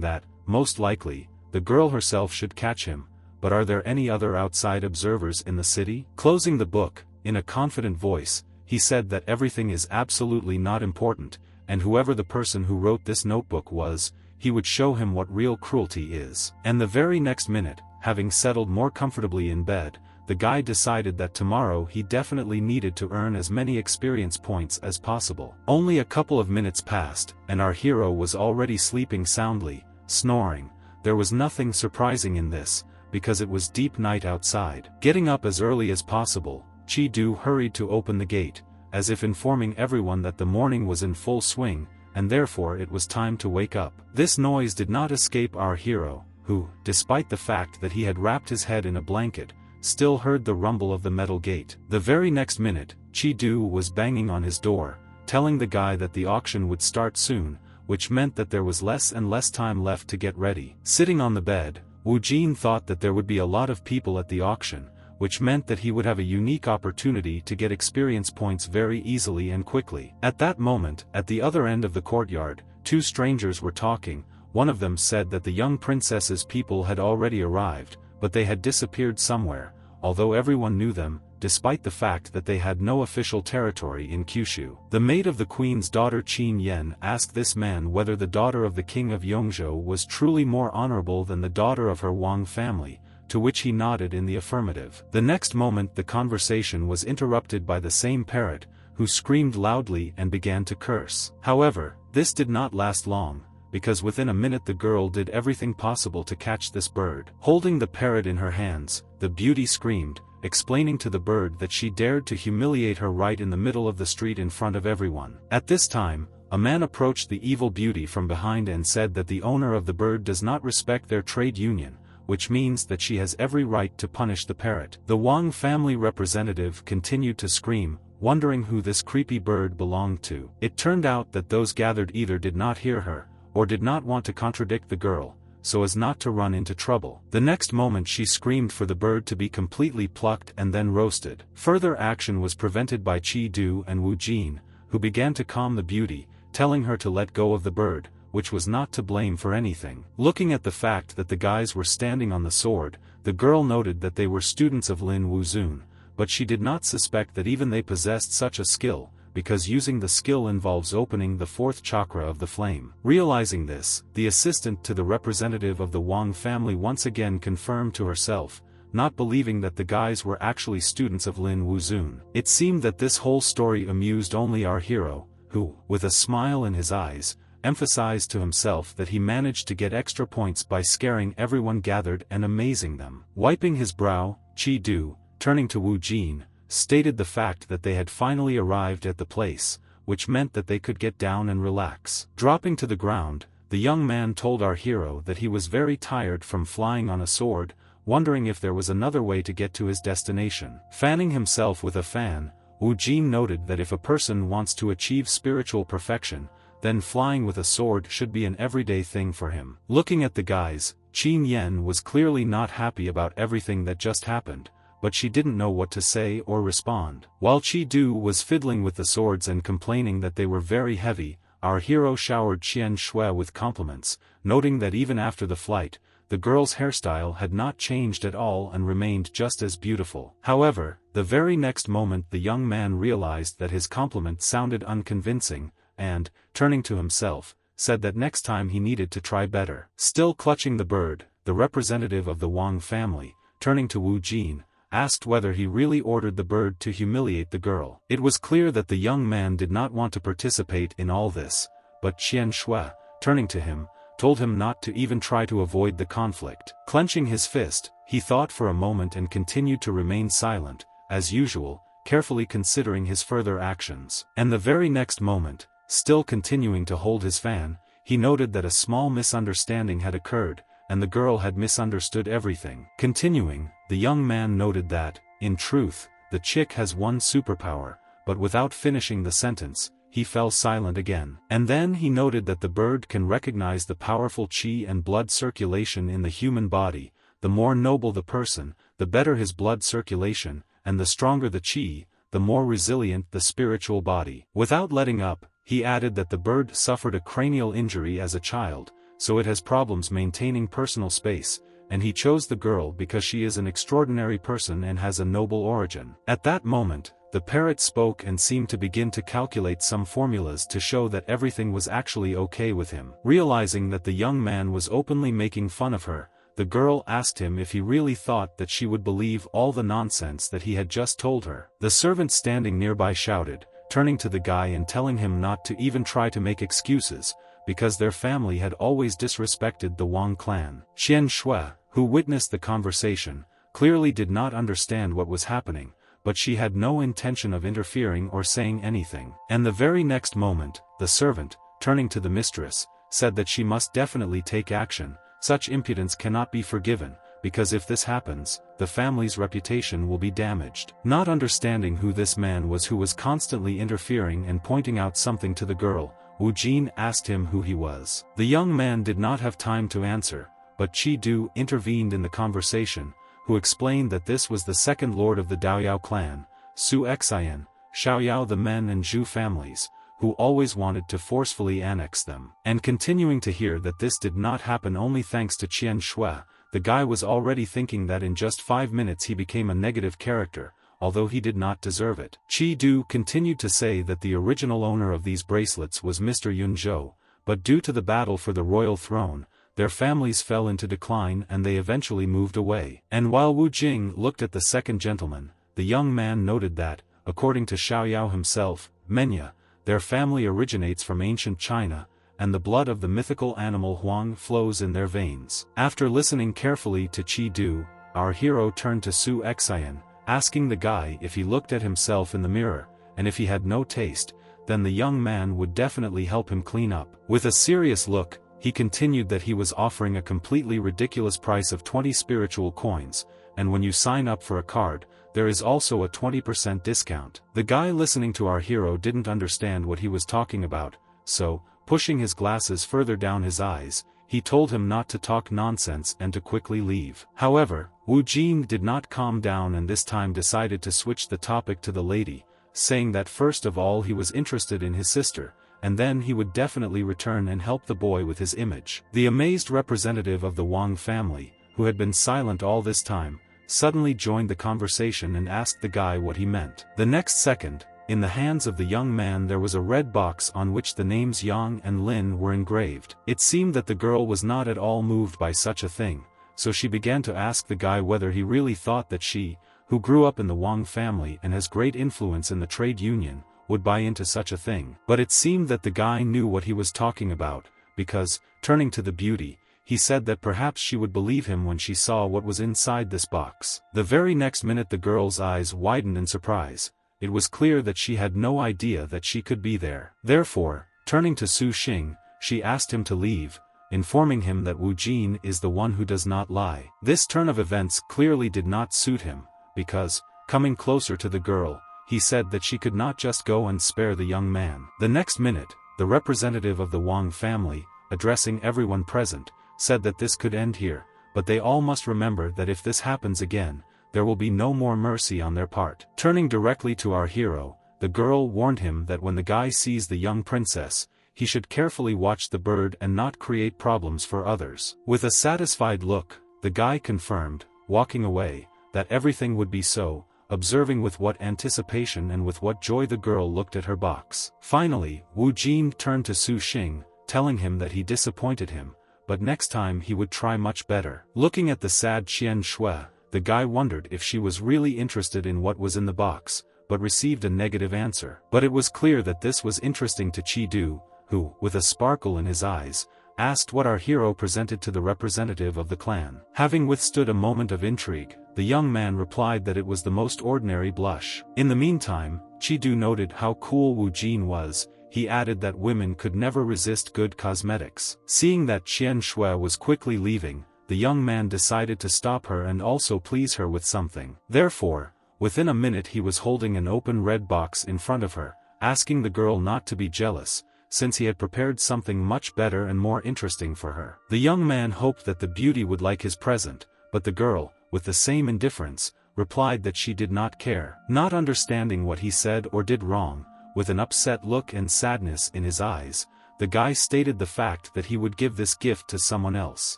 that, most likely, the girl herself should catch him, but are there any other outside observers in the city? Closing the book, in a confident voice, he said that everything is absolutely not important, and whoever the person who wrote this notebook was, he would show him what real cruelty is. And the very next minute, having settled more comfortably in bed, the guy decided that tomorrow he definitely needed to earn as many experience points as possible. Only a couple of minutes passed, and our hero was already sleeping soundly, snoring. There was nothing surprising in this, because it was deep night outside. Getting up as early as possible, Chi-do hurried to open the gate, as if informing everyone that the morning was in full swing, and therefore it was time to wake up. This noise did not escape our hero, who, despite the fact that he had wrapped his head in a blanket, still heard the rumble of the metal gate. The very next minute, Chi-do was banging on his door, telling the guy that the auction would start soon, which meant that there was less and less time left to get ready. Sitting on the bed, Wu Jin thought that there would be a lot of people at the auction, which meant that he would have a unique opportunity to get experience points very easily and quickly. At that moment, at the other end of the courtyard, 2 strangers were talking. One of them said that the young princess's people had already arrived, but they had disappeared somewhere, although everyone knew them, despite the fact that they had no official territory in Kyushu. The maid of the queen's daughter Qin Yen asked this man whether the daughter of the king of Yongzhou was truly more honorable than the daughter of her Wang family, to which he nodded in the affirmative. The next moment the conversation was interrupted by the same parrot, who screamed loudly and began to curse. However, this did not last long, because within a minute the girl did everything possible to catch this bird. Holding the parrot in her hands, the beauty screamed, explaining to the bird that she dared to humiliate her right in the middle of the street in front of everyone. At this time, a man approached the evil beauty from behind and said that the owner of the bird does not respect their trade union, which means that she has every right to punish the parrot. The Wang family representative continued to scream, wondering who this creepy bird belonged to. It turned out that those gathered either did not hear her, or did not want to contradict the girl, so as not to run into trouble. The next moment she screamed for the bird to be completely plucked and then roasted. Further action was prevented by Chi-do and Wu Jin, who began to calm the beauty, telling her to let go of the bird, which was not to blame for anything. Looking at the fact that the guys were standing on the sword, the girl noted that they were students of Lin Wuzun, but she did not suspect that even they possessed such a skill, because using the skill involves opening the 4th chakra of the flame. Realizing this, the assistant to the representative of the Wang family once again confirmed to herself, not believing that the guys were actually students of Lin Wuzun. It seemed that this whole story amused only our hero, who, with a smile in his eyes, emphasized to himself that he managed to get extra points by scaring everyone gathered and amazing them. Wiping his brow, Chi-do, turning to Wu Jin, stated the fact that they had finally arrived at the place, which meant that they could get down and relax. Dropping to the ground, the young man told our hero that he was very tired from flying on a sword, wondering if there was another way to get to his destination. Fanning himself with a fan, Wu Jin noted that if a person wants to achieve spiritual perfection, then flying with a sword should be an everyday thing for him. Looking at the guys, Qin Yen was clearly not happy about everything that just happened, but she didn't know what to say or respond. While Chi-do was fiddling with the swords and complaining that they were very heavy, our hero showered Qian Shui with compliments, noting that even after the flight, the girl's hairstyle had not changed at all and remained just as beautiful. However, the very next moment the young man realized that his compliment sounded unconvincing, and, turning to himself, said that next time he needed to try better. Still clutching the bird, the representative of the Wang family, turning to Wu Jin, asked whether he really ordered the bird to humiliate the girl. It was clear that the young man did not want to participate in all this, but Qian Shui, turning to him, told him not to even try to avoid the conflict. Clenching his fist, he thought for a moment and continued to remain silent, as usual, carefully considering his further actions. And the very next moment, still continuing to hold his fan, he noted that a small misunderstanding had occurred, and the girl had misunderstood everything. Continuing, the young man noted that, in truth, the chick has one superpower, but without finishing the sentence, he fell silent again. And then he noted that the bird can recognize the powerful qi and blood circulation in the human body. The more noble the person, the better his blood circulation, and the stronger the qi, the more resilient the spiritual body. Without letting up, he added that the bird suffered a cranial injury as a child, so it has problems maintaining personal space, and he chose the girl because she is an extraordinary person and has a noble origin. At that moment, the parrot spoke and seemed to begin to calculate some formulas to show that everything was actually okay with him. Realizing that the young man was openly making fun of her, the girl asked him if he really thought that she would believe all the nonsense that he had just told her. The servant standing nearby shouted, turning to the guy and telling him not to even try to make excuses, because their family had always disrespected the Wang clan. Qian Shui, who witnessed the conversation, clearly did not understand what was happening, but she had no intention of interfering or saying anything. And the very next moment, the servant, turning to the mistress, said that she must definitely take action. Such impudence cannot be forgiven, because if this happens, the family's reputation will be damaged. Not understanding who this man was who was constantly interfering and pointing out something to the girl, Wu Jin asked him who he was. The young man did not have time to answer, but Qi Du intervened in the conversation, who explained that this was the second lord of the Daoyao clan, Su Xian, Xiaoyao the Men and Zhu families, who always wanted to forcefully annex them. And continuing to hear that this did not happen only thanks to Qian Shui, the guy was already thinking that in just 5 minutes he became a negative character, although he did not deserve it. Qi Du continued to say that the original owner of these bracelets was Mr. Yunzhou, but due to the battle for the royal throne, their families fell into decline and they eventually moved away. And while Wu Jing looked at the second gentleman, the young man noted that, according to Xiaoyao himself, Manhwa, their family originates from ancient China, and the blood of the mythical animal Huang flows in their veins. After listening carefully to Qi Du, our hero turned to Su Xian, asking the guy if he looked at himself in the mirror, and if he had no taste, then the young man would definitely help him clean up. With a serious look, he continued that he was offering a completely ridiculous price of 20 spiritual coins, and when you sign up for a card, there is also a 20% discount. The guy listening to our hero didn't understand what he was talking about, so, pushing his glasses further down his eyes, he told him not to talk nonsense and to quickly leave. However, Wu Jing did not calm down and this time decided to switch the topic to the lady, saying that first of all he was interested in his sister, and then he would definitely return and help the boy with his image. The amazed representative of the Wang family, who had been silent all this time, suddenly joined the conversation and asked the guy what he meant. The next second, in the hands of the young man there was a red box on which the names Yang and Lin were engraved. It seemed that the girl was not at all moved by such a thing, so she began to ask the guy whether he really thought that she, who grew up in the Wang family and has great influence in the trade union, would buy into such a thing. But it seemed that the guy knew what he was talking about, because, turning to the beauty, he said that perhaps she would believe him when she saw what was inside this box. The very next minute the girl's eyes widened in surprise. It was clear that she had no idea that she could be there. Therefore, turning to Su Xing, she asked him to leave, informing him that Wu Jin is the one who does not lie. This turn of events clearly did not suit him, because, coming closer to the girl, he said that she could not just go and spare the young man. The next minute, the representative of the Wang family, addressing everyone present, said that this could end here, but they all must remember that if this happens again, there will be no more mercy on their part. Turning directly to our hero, the girl warned him that when the guy sees the young princess, he should carefully watch the bird and not create problems for others. With a satisfied look, the guy confirmed, walking away, that everything would be so, observing with what anticipation and with what joy the girl looked at her box. Finally, Wu Jin turned to Su Xing, telling him that he disappointed him, but next time he would try much better. Looking at the sad Qian Shui, the guy wondered if she was really interested in what was in the box, but received a negative answer. But it was clear that this was interesting to Chi Du, who, with a sparkle in his eyes, asked what our hero presented to the representative of the clan. Having withstood a moment of intrigue, the young man replied that it was the most ordinary blush. In the meantime, Chi Du noted how cool Wu Jin was. He added that women could never resist good cosmetics. Seeing that Qian Shui was quickly leaving, the young man decided to stop her and also please her with something. Therefore, within a minute he was holding an open red box in front of her, asking the girl not to be jealous, since he had prepared something much better and more interesting for her. The young man hoped that the beauty would like his present, but the girl, with the same indifference, replied that she did not care. Not understanding what he said or did wrong, with an upset look and sadness in his eyes, the guy stated the fact that he would give this gift to someone else.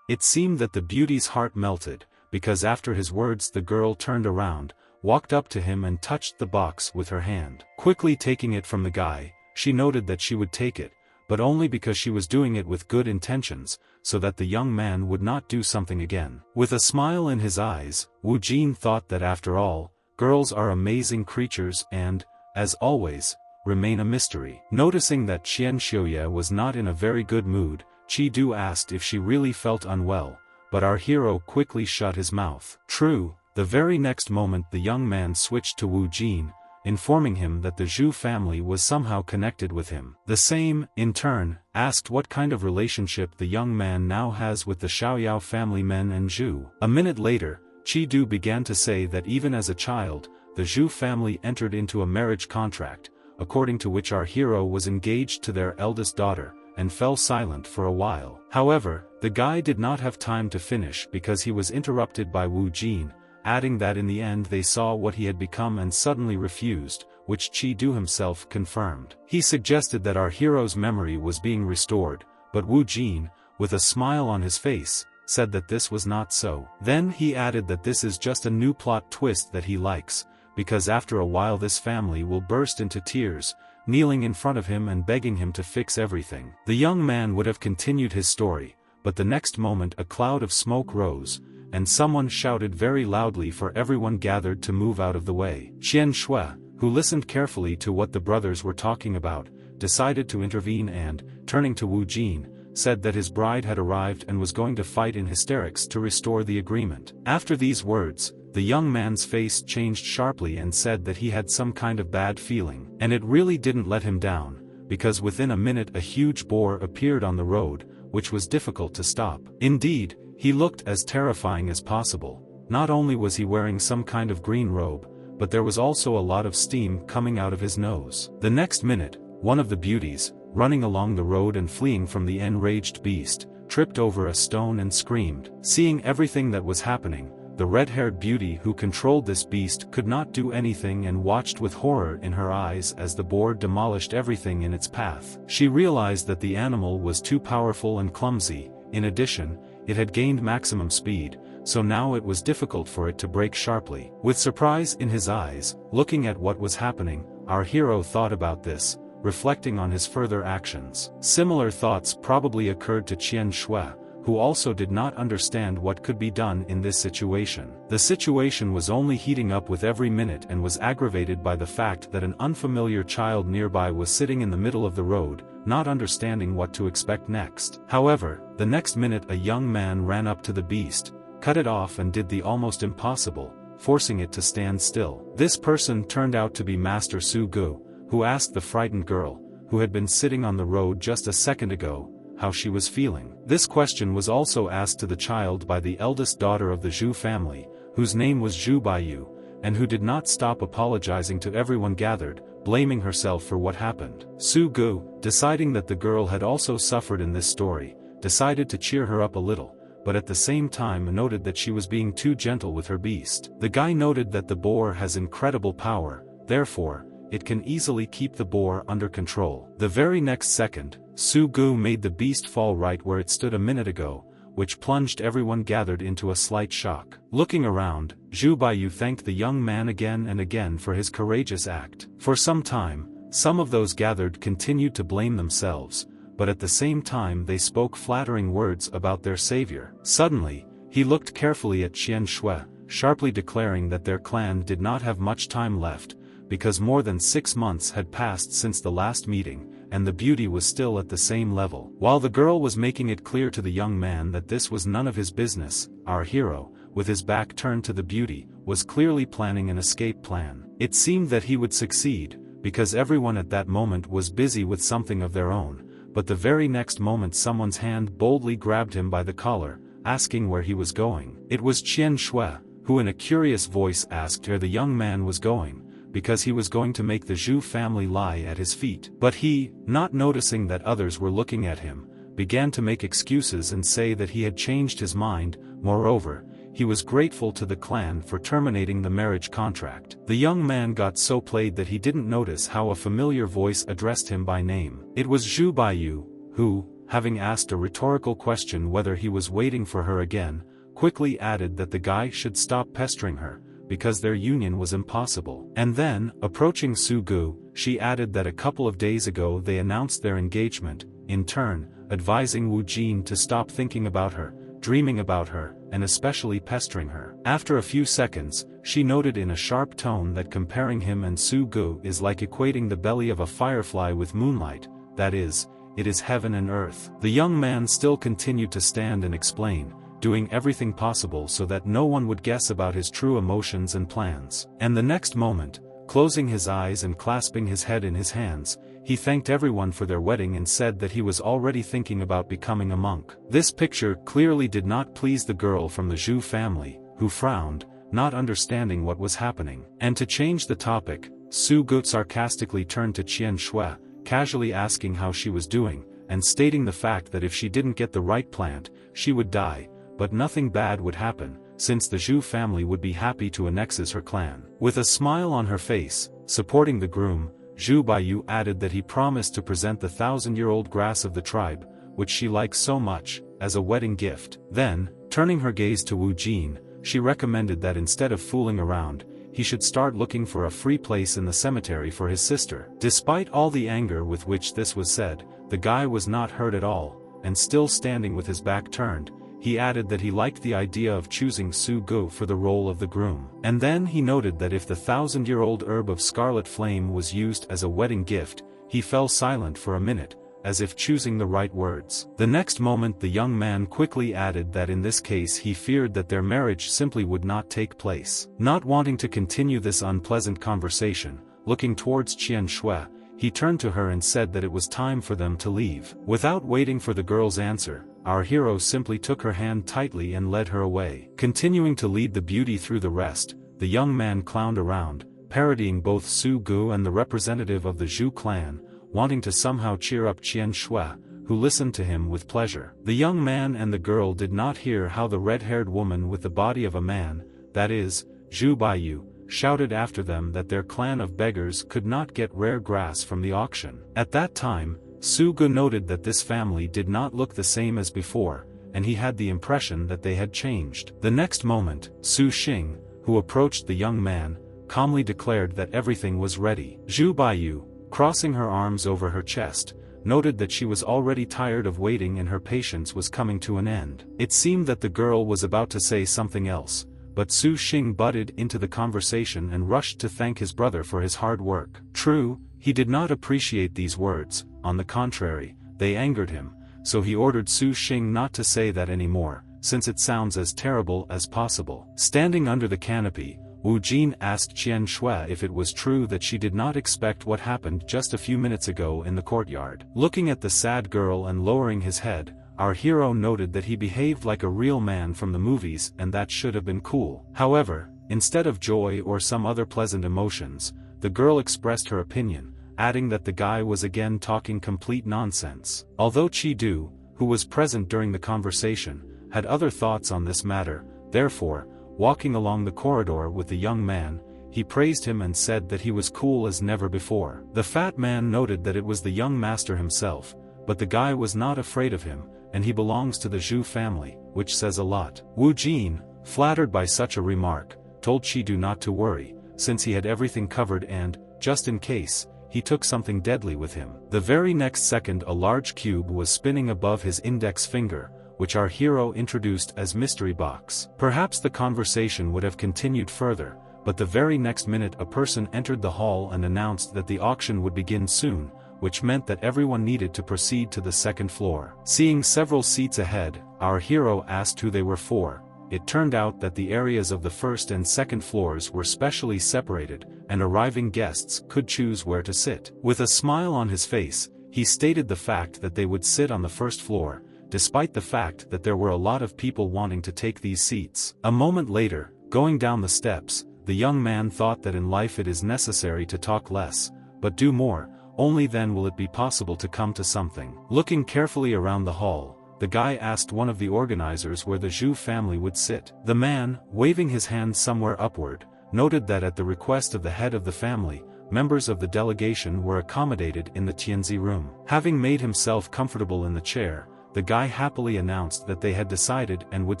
It seemed that the beauty's heart melted, because after his words the girl turned around, walked up to him and touched the box with her hand. Quickly taking it from the guy, she noted that she would take it, but only because she was doing it with good intentions, so that the young man would not do something again. With a smile in his eyes, Wu Jin thought that after all, girls are amazing creatures and, as always, remain a mystery. Noticing that Qian Xiuye was not in a very good mood, Chi Du asked if she really felt unwell, but our hero quickly shut his mouth. True, the very next moment the young man switched to Wu Jin, informing him that the Zhu family was somehow connected with him. The same, in turn, asked what kind of relationship the young man now has with the Xiaoyao family men and Zhu. A minute later, Chi Du began to say that even as a child, the Zhu family entered into a marriage contract, according to which our hero was engaged to their eldest daughter, and fell silent for a while. However, the guy did not have time to finish because he was interrupted by Wu Jin, adding that in the end they saw what he had become and suddenly refused, which Chi Du himself confirmed. He suggested that our hero's memory was being restored, but Wu Jin, with a smile on his face, said that this was not so. Then he added that this is just a new plot twist that he likes, because after a while this family will burst into tears, kneeling in front of him and begging him to fix everything. The young man would have continued his story, but the next moment a cloud of smoke rose, and someone shouted very loudly for everyone gathered to move out of the way. Qian Shui, who listened carefully to what the brothers were talking about, decided to intervene and, turning to Wu Jin, said that his bride had arrived and was going to fight in hysterics to restore the agreement. After these words, the young man's face changed sharply and said that he had some kind of bad feeling. And it really didn't let him down, because within a minute a huge boar appeared on the road, which was difficult to stop. Indeed, he looked as terrifying as possible. Not only was he wearing some kind of green robe, but there was also a lot of steam coming out of his nose. The next minute, one of the beauties, running along the road and fleeing from the enraged beast, tripped over a stone and screamed. Seeing everything that was happening, the red-haired beauty who controlled this beast could not do anything and watched with horror in her eyes as the boar demolished everything in its path. She realized that the animal was too powerful and clumsy. In addition, it had gained maximum speed, so now it was difficult for it to brake sharply. With surprise in his eyes, looking at what was happening, our hero thought about this, reflecting on his further actions. Similar thoughts probably occurred to Qian Shui, who also did not understand what could be done in this situation. The situation was only heating up with every minute and was aggravated by the fact that an unfamiliar child nearby was sitting in the middle of the road, not understanding what to expect next. However, the next minute a young man ran up to the beast, cut it off and did the almost impossible, forcing it to stand still. This person turned out to be Master Su Gu, who asked the frightened girl, who had been sitting on the road just a second ago, how she was feeling. This question was also asked to the child by the eldest daughter of the Zhu family, whose name was Zhu Baiyu, and who did not stop apologizing to everyone gathered, blaming herself for what happened. Su Gu, deciding that the girl had also suffered in this story, decided to cheer her up a little, but at the same time noted that she was being too gentle with her beast. The guy noted that the boar has incredible power, therefore, it can easily keep the boar under control. The very next second, Su Gu made the beast fall right where it stood a minute ago, which plunged everyone gathered into a slight shock. Looking around, Zhu Baiyu thanked the young man again and again for his courageous act. For some time, some of those gathered continued to blame themselves, but at the same time they spoke flattering words about their savior. Suddenly, he looked carefully at Qian Shui, sharply declaring that their clan did not have much time left, because more than 6 months had passed since the last meeting, and the beauty was still at the same level. While the girl was making it clear to the young man that this was none of his business, our hero, with his back turned to the beauty, was clearly planning an escape plan. It seemed that he would succeed, because everyone at that moment was busy with something of their own, but the very next moment someone's hand boldly grabbed him by the collar, asking where he was going. It was Qian Shui, who in a curious voice asked where the young man was going, because he was going to make the Zhu family lie at his feet. But he, not noticing that others were looking at him, began to make excuses and say that he had changed his mind. Moreover, he was grateful to the clan for terminating the marriage contract. The young man got so played that he didn't notice how a familiar voice addressed him by name. It was Zhu Baiyu, who, having asked a rhetorical question whether he was waiting for her again, quickly added that the guy should stop pestering her, because their union was impossible. And then, approaching Su Gu, she added that a couple of days ago they announced their engagement, in turn, advising Wu Jin to stop thinking about her, dreaming about her, and especially pestering her. After a few seconds, she noted in a sharp tone that comparing him and Su Gu is like equating the belly of a firefly with moonlight, that is, it is heaven and earth. The young man still continued to stand and explain, doing everything possible so that no one would guess about his true emotions and plans. And the next moment, closing his eyes and clasping his head in his hands, he thanked everyone for their wedding and said that he was already thinking about becoming a monk. This picture clearly did not please the girl from the Zhu family, who frowned, not understanding what was happening. And to change the topic, Su Gu sarcastically turned to Qian Shui, casually asking how she was doing, and stating the fact that if she didn't get the right plant, she would die, but nothing bad would happen, since the Zhu family would be happy to annex her clan. With a smile on her face, supporting the groom, Zhu Baiyu added that he promised to present the 1,000-year-old grass of the tribe, which she likes so much, as a wedding gift. Then, turning her gaze to Wu Jin, she recommended that instead of fooling around, he should start looking for a free place in the cemetery for his sister. Despite all the anger with which this was said, the guy was not hurt at all, and still standing with his back turned, he added that he liked the idea of choosing Su Gu for the role of the groom. And then he noted that if the 1,000-year-old herb of scarlet flame was used as a wedding gift, he fell silent for a minute, as if choosing the right words. The next moment the young man quickly added that in this case he feared that their marriage simply would not take place. Not wanting to continue this unpleasant conversation, looking towards Qian Shui, he turned to her and said that it was time for them to leave. Without waiting for the girl's answer, our hero simply took her hand tightly and led her away. Continuing to lead the beauty through the rest, the young man clowned around, parodying both Su Gu and the representative of the Zhu clan, wanting to somehow cheer up Qian Shui, who listened to him with pleasure. The young man and the girl did not hear how the red-haired woman with the body of a man, that is, Zhu Baiyu, shouted after them that their clan of beggars could not get rare grass from the auction. At that time, Su Gu noted that this family did not look the same as before, and he had the impression that they had changed. The next moment, Su Xing, who approached the young man, calmly declared that everything was ready. Zhu Baiyu, crossing her arms over her chest, noted that she was already tired of waiting and her patience was coming to an end. It seemed that the girl was about to say something else, but Su Xing butted into the conversation and rushed to thank his brother for his hard work. True, he did not appreciate these words, on the contrary, they angered him, so he ordered Su Xing not to say that anymore, since it sounds as terrible as possible. Standing under the canopy, Wu Jin asked Qian Shui if it was true that she did not expect what happened just a few minutes ago in the courtyard. Looking at the sad girl and lowering his head, our hero noted that he behaved like a real man from the movies and that should have been cool. However, instead of joy or some other pleasant emotions, the girl expressed her opinion, adding that the guy was again talking complete nonsense. Although Chi-Du, who was present during the conversation, had other thoughts on this matter, therefore, walking along the corridor with the young man, he praised him and said that he was cool as never before. The fat man noted that it was the young master himself, but the guy was not afraid of him, and he belongs to the Zhu family, which says a lot. Wu Jin, flattered by such a remark, told Chi-Du not to worry, since he had everything covered and, just in case, he took something deadly with him. The very next second a large cube was spinning above his index finger, which our hero introduced as mystery box. Perhaps the conversation would have continued further, but the very next minute a person entered the hall and announced that the auction would begin soon, which meant that everyone needed to proceed to the second floor. Seeing several seats ahead, our hero asked who they were for. It turned out that the areas of the first and second floors were specially separated, and arriving guests could choose where to sit. With a smile on his face, he stated the fact that they would sit on the first floor, despite the fact that there were a lot of people wanting to take these seats. A moment later, going down the steps, the young man thought that in life it is necessary to talk less, but do more, only then will it be possible to come to something. Looking carefully around the hall, the guy asked one of the organizers where the Zhu family would sit. The man, waving his hand somewhere upward, noted that at the request of the head of the family, members of the delegation were accommodated in the Tianzi room. Having made himself comfortable in the chair, the guy happily announced that they had decided and would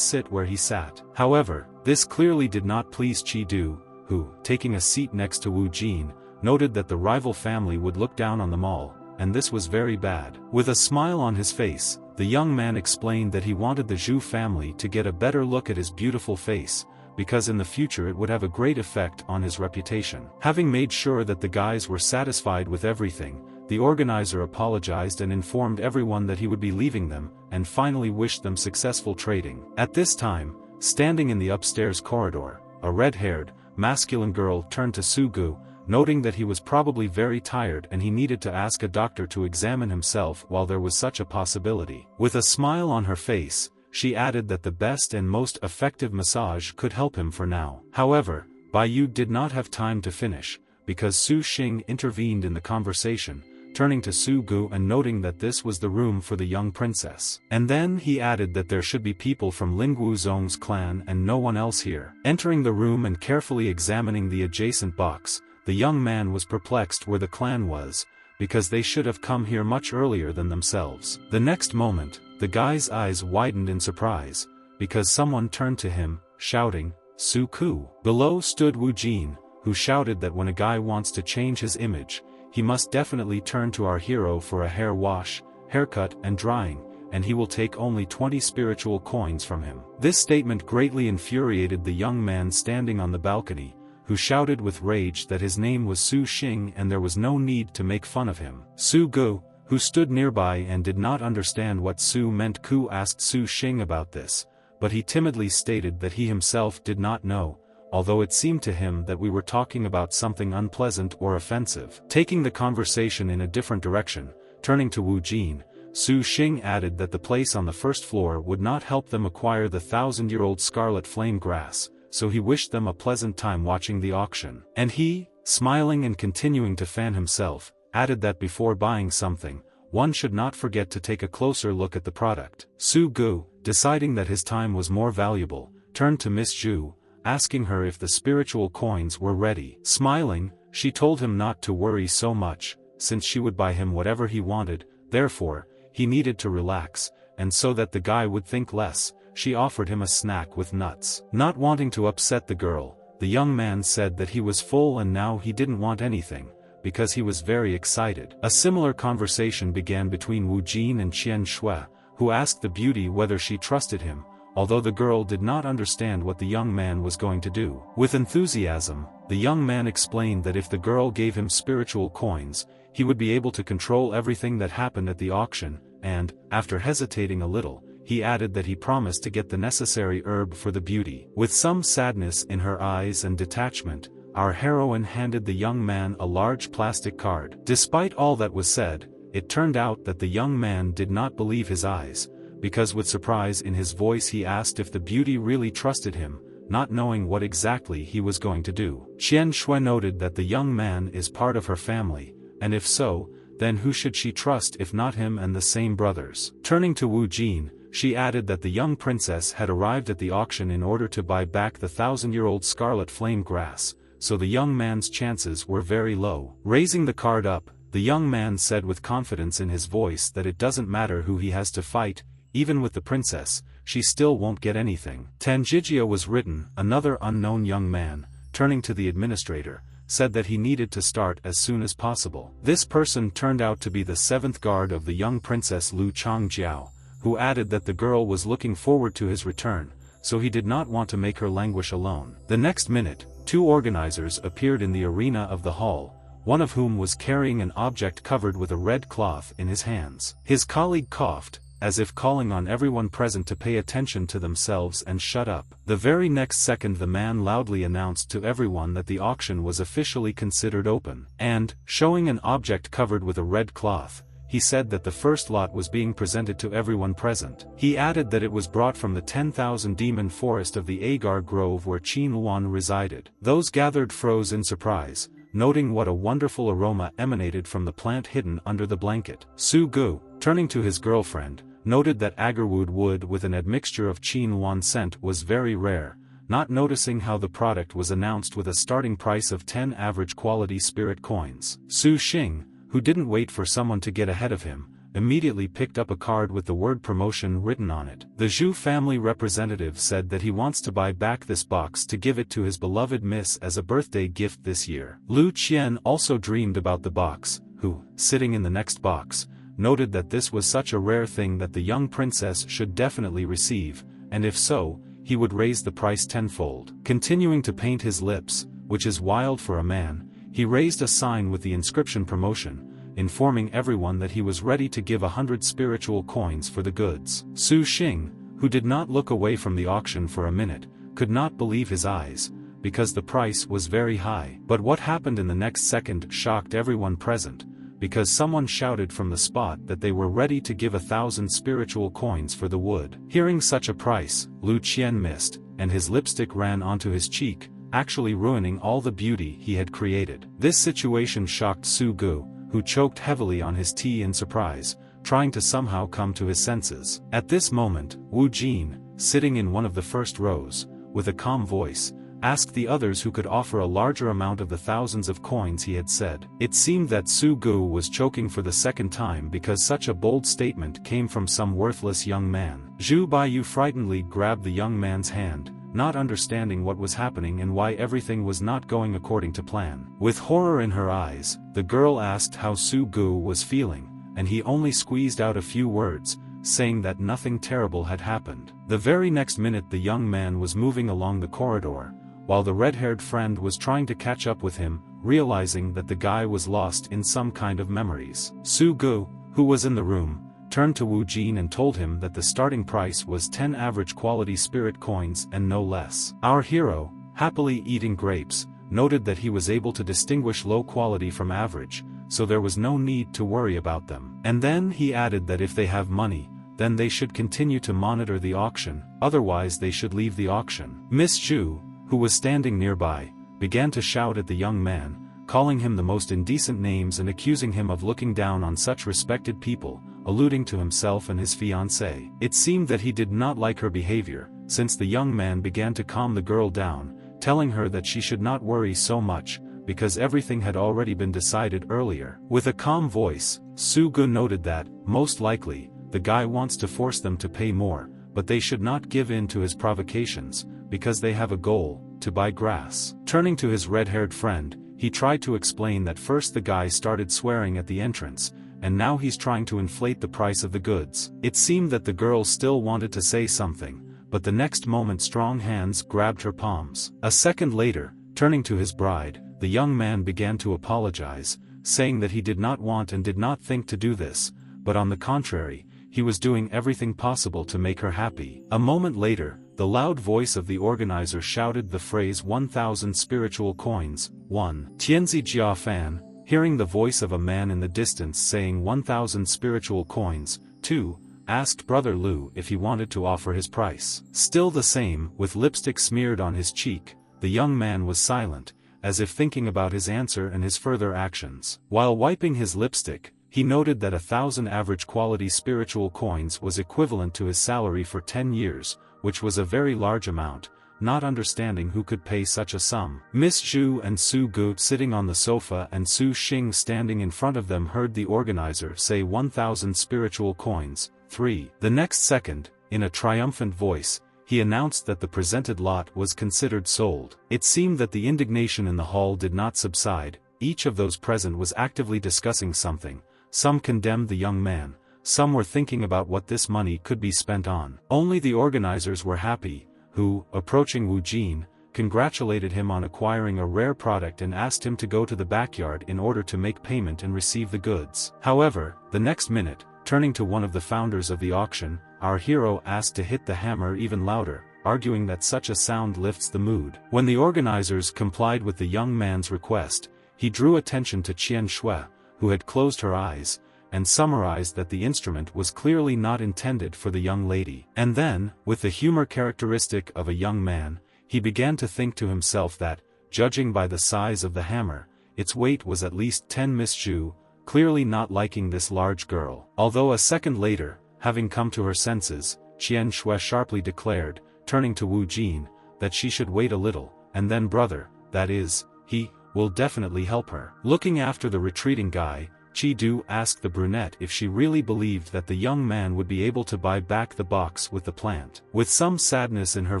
sit where he sat. However, this clearly did not please Qi Du, who, taking a seat next to Wu Jin, noted that the rival family would look down on them all, and this was very bad. With a smile on his face, the young man explained that he wanted the Zhu family to get a better look at his beautiful face, because in the future it would have a great effect on his reputation. Having made sure that the guys were satisfied with everything, the organizer apologized and informed everyone that he would be leaving them, and finally wished them successful trading. At this time, standing in the upstairs corridor, a red-haired, masculine girl turned to Su Gu, noting that he was probably very tired and he needed to ask a doctor to examine himself while there was such a possibility. With a smile on her face, she added that the best and most effective massage could help him for now. However, Bai Yu did not have time to finish, because Su Xing intervened in the conversation, turning to Su Gu and noting that this was the room for the young princess. And then he added that there should be people from Lin Guozong's clan and no one else here. Entering the room and carefully examining the adjacent box, the young man was perplexed where the clan was, because they should have come here much earlier than themselves. The next moment, the guy's eyes widened in surprise, because someone turned to him, shouting, "Su Ku!" Below stood Wu Jin, who shouted that when a guy wants to change his image, he must definitely turn to our hero for a hair wash, haircut and drying, and he will take only 20 spiritual coins from him. This statement greatly infuriated the young man standing on the balcony, who shouted with rage that his name was Su Xing and there was no need to make fun of him. Su Gu, who stood nearby and did not understand what Su meant, Ku asked Su Xing about this, but he timidly stated that he himself did not know, although it seemed to him that we were talking about something unpleasant or offensive. Taking the conversation in a different direction, turning to Wu Jin, Su Xing added that the place on the first floor would not help them acquire the 1,000-year-old scarlet flame grass, so he wished them a pleasant time watching the auction. And he, smiling and continuing to fan himself, added that before buying something, one should not forget to take a closer look at the product. Su Gu, deciding that his time was more valuable, turned to Miss Zhu, asking her if the spiritual coins were ready. Smiling, she told him not to worry so much, since she would buy him whatever he wanted, therefore, he needed to relax, and so that the guy would think less, she offered him a snack with nuts. Not wanting to upset the girl, the young man said that he was full and now he didn't want anything, because he was very excited. A similar conversation began between Wu Jin and Qian Shui, who asked the beauty whether she trusted him, although the girl did not understand what the young man was going to do. With enthusiasm, the young man explained that if the girl gave him spiritual coins, he would be able to control everything that happened at the auction, and, after hesitating a little, he added that he promised to get the necessary herb for the beauty. With some sadness in her eyes and detachment, our heroine handed the young man a large plastic card. Despite all that was said, it turned out that the young man did not believe his eyes, because with surprise in his voice he asked if the beauty really trusted him, not knowing what exactly he was going to do. Qian Shui noted that the young man is part of her family, and if so, then who should she trust if not him and the same brothers? Turning to Wu Jin, she added that the young princess had arrived at the auction in order to buy back the 1,000-year-old scarlet flame grass, so the young man's chances were very low. Raising the card up, the young man said with confidence in his voice that it doesn't matter who he has to fight, even with the princess, she still won't get anything. Tanjijia was written, another unknown young man, turning to the administrator, said that he needed to start as soon as possible. This person turned out to be the 7th guard of the young princess Lu Changjiao, who added that the girl was looking forward to his return, so he did not want to make her languish alone. The next minute, 2 organizers appeared in the arena of the hall, one of whom was carrying an object covered with a red cloth in his hands. His colleague coughed, as if calling on everyone present to pay attention to themselves and shut up. The very next second the man loudly announced to everyone that the auction was officially considered open, and, showing an object covered with a red cloth, he said that the first lot was being presented to everyone present. He added that it was brought from the 10,000 demon forest of the Agar Grove where Qin Luan resided. Those gathered froze in surprise, noting what a wonderful aroma emanated from the plant hidden under the blanket. Su Gu, turning to his girlfriend, noted that agarwood wood with an admixture of Qin Luan scent was very rare, not noticing how the product was announced with a starting price of 10 average quality spirit coins. Su Xing, who didn't wait for someone to get ahead of him, immediately picked up a card with the word promotion written on it. The Zhu family representative said that he wants to buy back this box to give it to his beloved miss as a birthday gift this year. Lu Qian also dreamed about the box, who, sitting in the next box, noted that this was such a rare thing that the young princess should definitely receive, and if so, he would raise the price tenfold. Continuing to paint his lips, which is wild for a man, he raised a sign with the inscription promotion, informing everyone that he was ready to give 100 spiritual coins for the goods. Su Xing, who did not look away from the auction for a minute, could not believe his eyes, because the price was very high. But what happened in the next second shocked everyone present, because someone shouted from the spot that they were ready to give 1,000 spiritual coins for the wood. Hearing such a price, Lu Qian missed, and his lipstick ran onto his cheek, actually ruining all the beauty he had created. This situation shocked Su Gu, who choked heavily on his tea in surprise, trying to somehow come to his senses. At this moment, Wu Jin, sitting in one of the first rows, with a calm voice, asked the others who could offer a larger amount of the thousands of coins he had said. It seemed that Su Gu was choking for the second time because such a bold statement came from some worthless young man. Zhu Baiyu frightenedly grabbed the young man's hand, not understanding what was happening and why everything was not going according to plan. With horror in her eyes, the girl asked how Su Gu was feeling, and he only squeezed out a few words, saying that nothing terrible had happened. The very next minute the young man was moving along the corridor, while the red-haired friend was trying to catch up with him, realizing that the guy was lost in some kind of memories. Su Gu, who was in the room, turned to Wu Jin and told him that the starting price was 10 average quality spirit coins and no less. Our hero, happily eating grapes, noted that he was able to distinguish low quality from average, so there was no need to worry about them. And then he added that if they have money, then they should continue to monitor the auction, otherwise they should leave the auction. Miss Zhu, who was standing nearby, began to shout at the young man, calling him the most indecent names and accusing him of looking down on such respected people, alluding to himself and his fiancée. It seemed that he did not like her behavior, since the young man began to calm the girl down, telling her that she should not worry so much, because everything had already been decided earlier. With a calm voice, Su Gu noted that, most likely, the guy wants to force them to pay more, but they should not give in to his provocations, because they have a goal, to buy grass. Turning to his red-haired friend, he tried to explain that first the guy started swearing at the entrance, and now he's trying to inflate the price of the goods. It seemed that the girl still wanted to say something, but the next moment strong hands grabbed her palms. A second later, turning to his bride, the young man began to apologize, saying that he did not want and did not think to do this, but on the contrary, he was doing everything possible to make her happy. A moment later, the loud voice of the organizer shouted the phrase 1,000 spiritual coins. 1. Tianzi Jiafan, hearing the voice of a man in the distance saying 1,000 spiritual coins. 2. Asked Brother Lu if he wanted to offer his price. Still the same, with lipstick smeared on his cheek, the young man was silent, as if thinking about his answer and his further actions. While wiping his lipstick, he noted that 1,000 average quality spiritual coins was equivalent to his salary for 10 years, which was a very large amount, not understanding who could pay such a sum. Miss Zhu and Su Gu sitting on the sofa and Su Xing standing in front of them heard the organizer say 1,000 spiritual coins. 3. The next second, in a triumphant voice, he announced that the presented lot was considered sold. It seemed that the indignation in the hall did not subside. Each of those present was actively discussing something. Some condemned the young man, some were thinking about what this money could be spent on. Only the organizers were happy, who, approaching Wu Jin, congratulated him on acquiring a rare product and asked him to go to the backyard in order to make payment and receive the goods. However, the next minute, turning to one of the founders of the auction, our hero asked to hit the hammer even louder, arguing that such a sound lifts the mood. When the organizers complied with the young man's request, he drew attention to Qian Shui, who had closed her eyes, and summarized that the instrument was clearly not intended for the young lady. And then, with the humor characteristic of a young man, he began to think to himself that, judging by the size of the hammer, its weight was at least 10 misju, clearly not liking this large girl. Although a second later, having come to her senses, Qian Shui sharply declared, turning to Wu Jin, that she should wait a little, and then brother, that is, he, will definitely help her. Looking after the retreating guy, Qi Du asked the brunette if she really believed that the young man would be able to buy back the box with the plant. With some sadness in her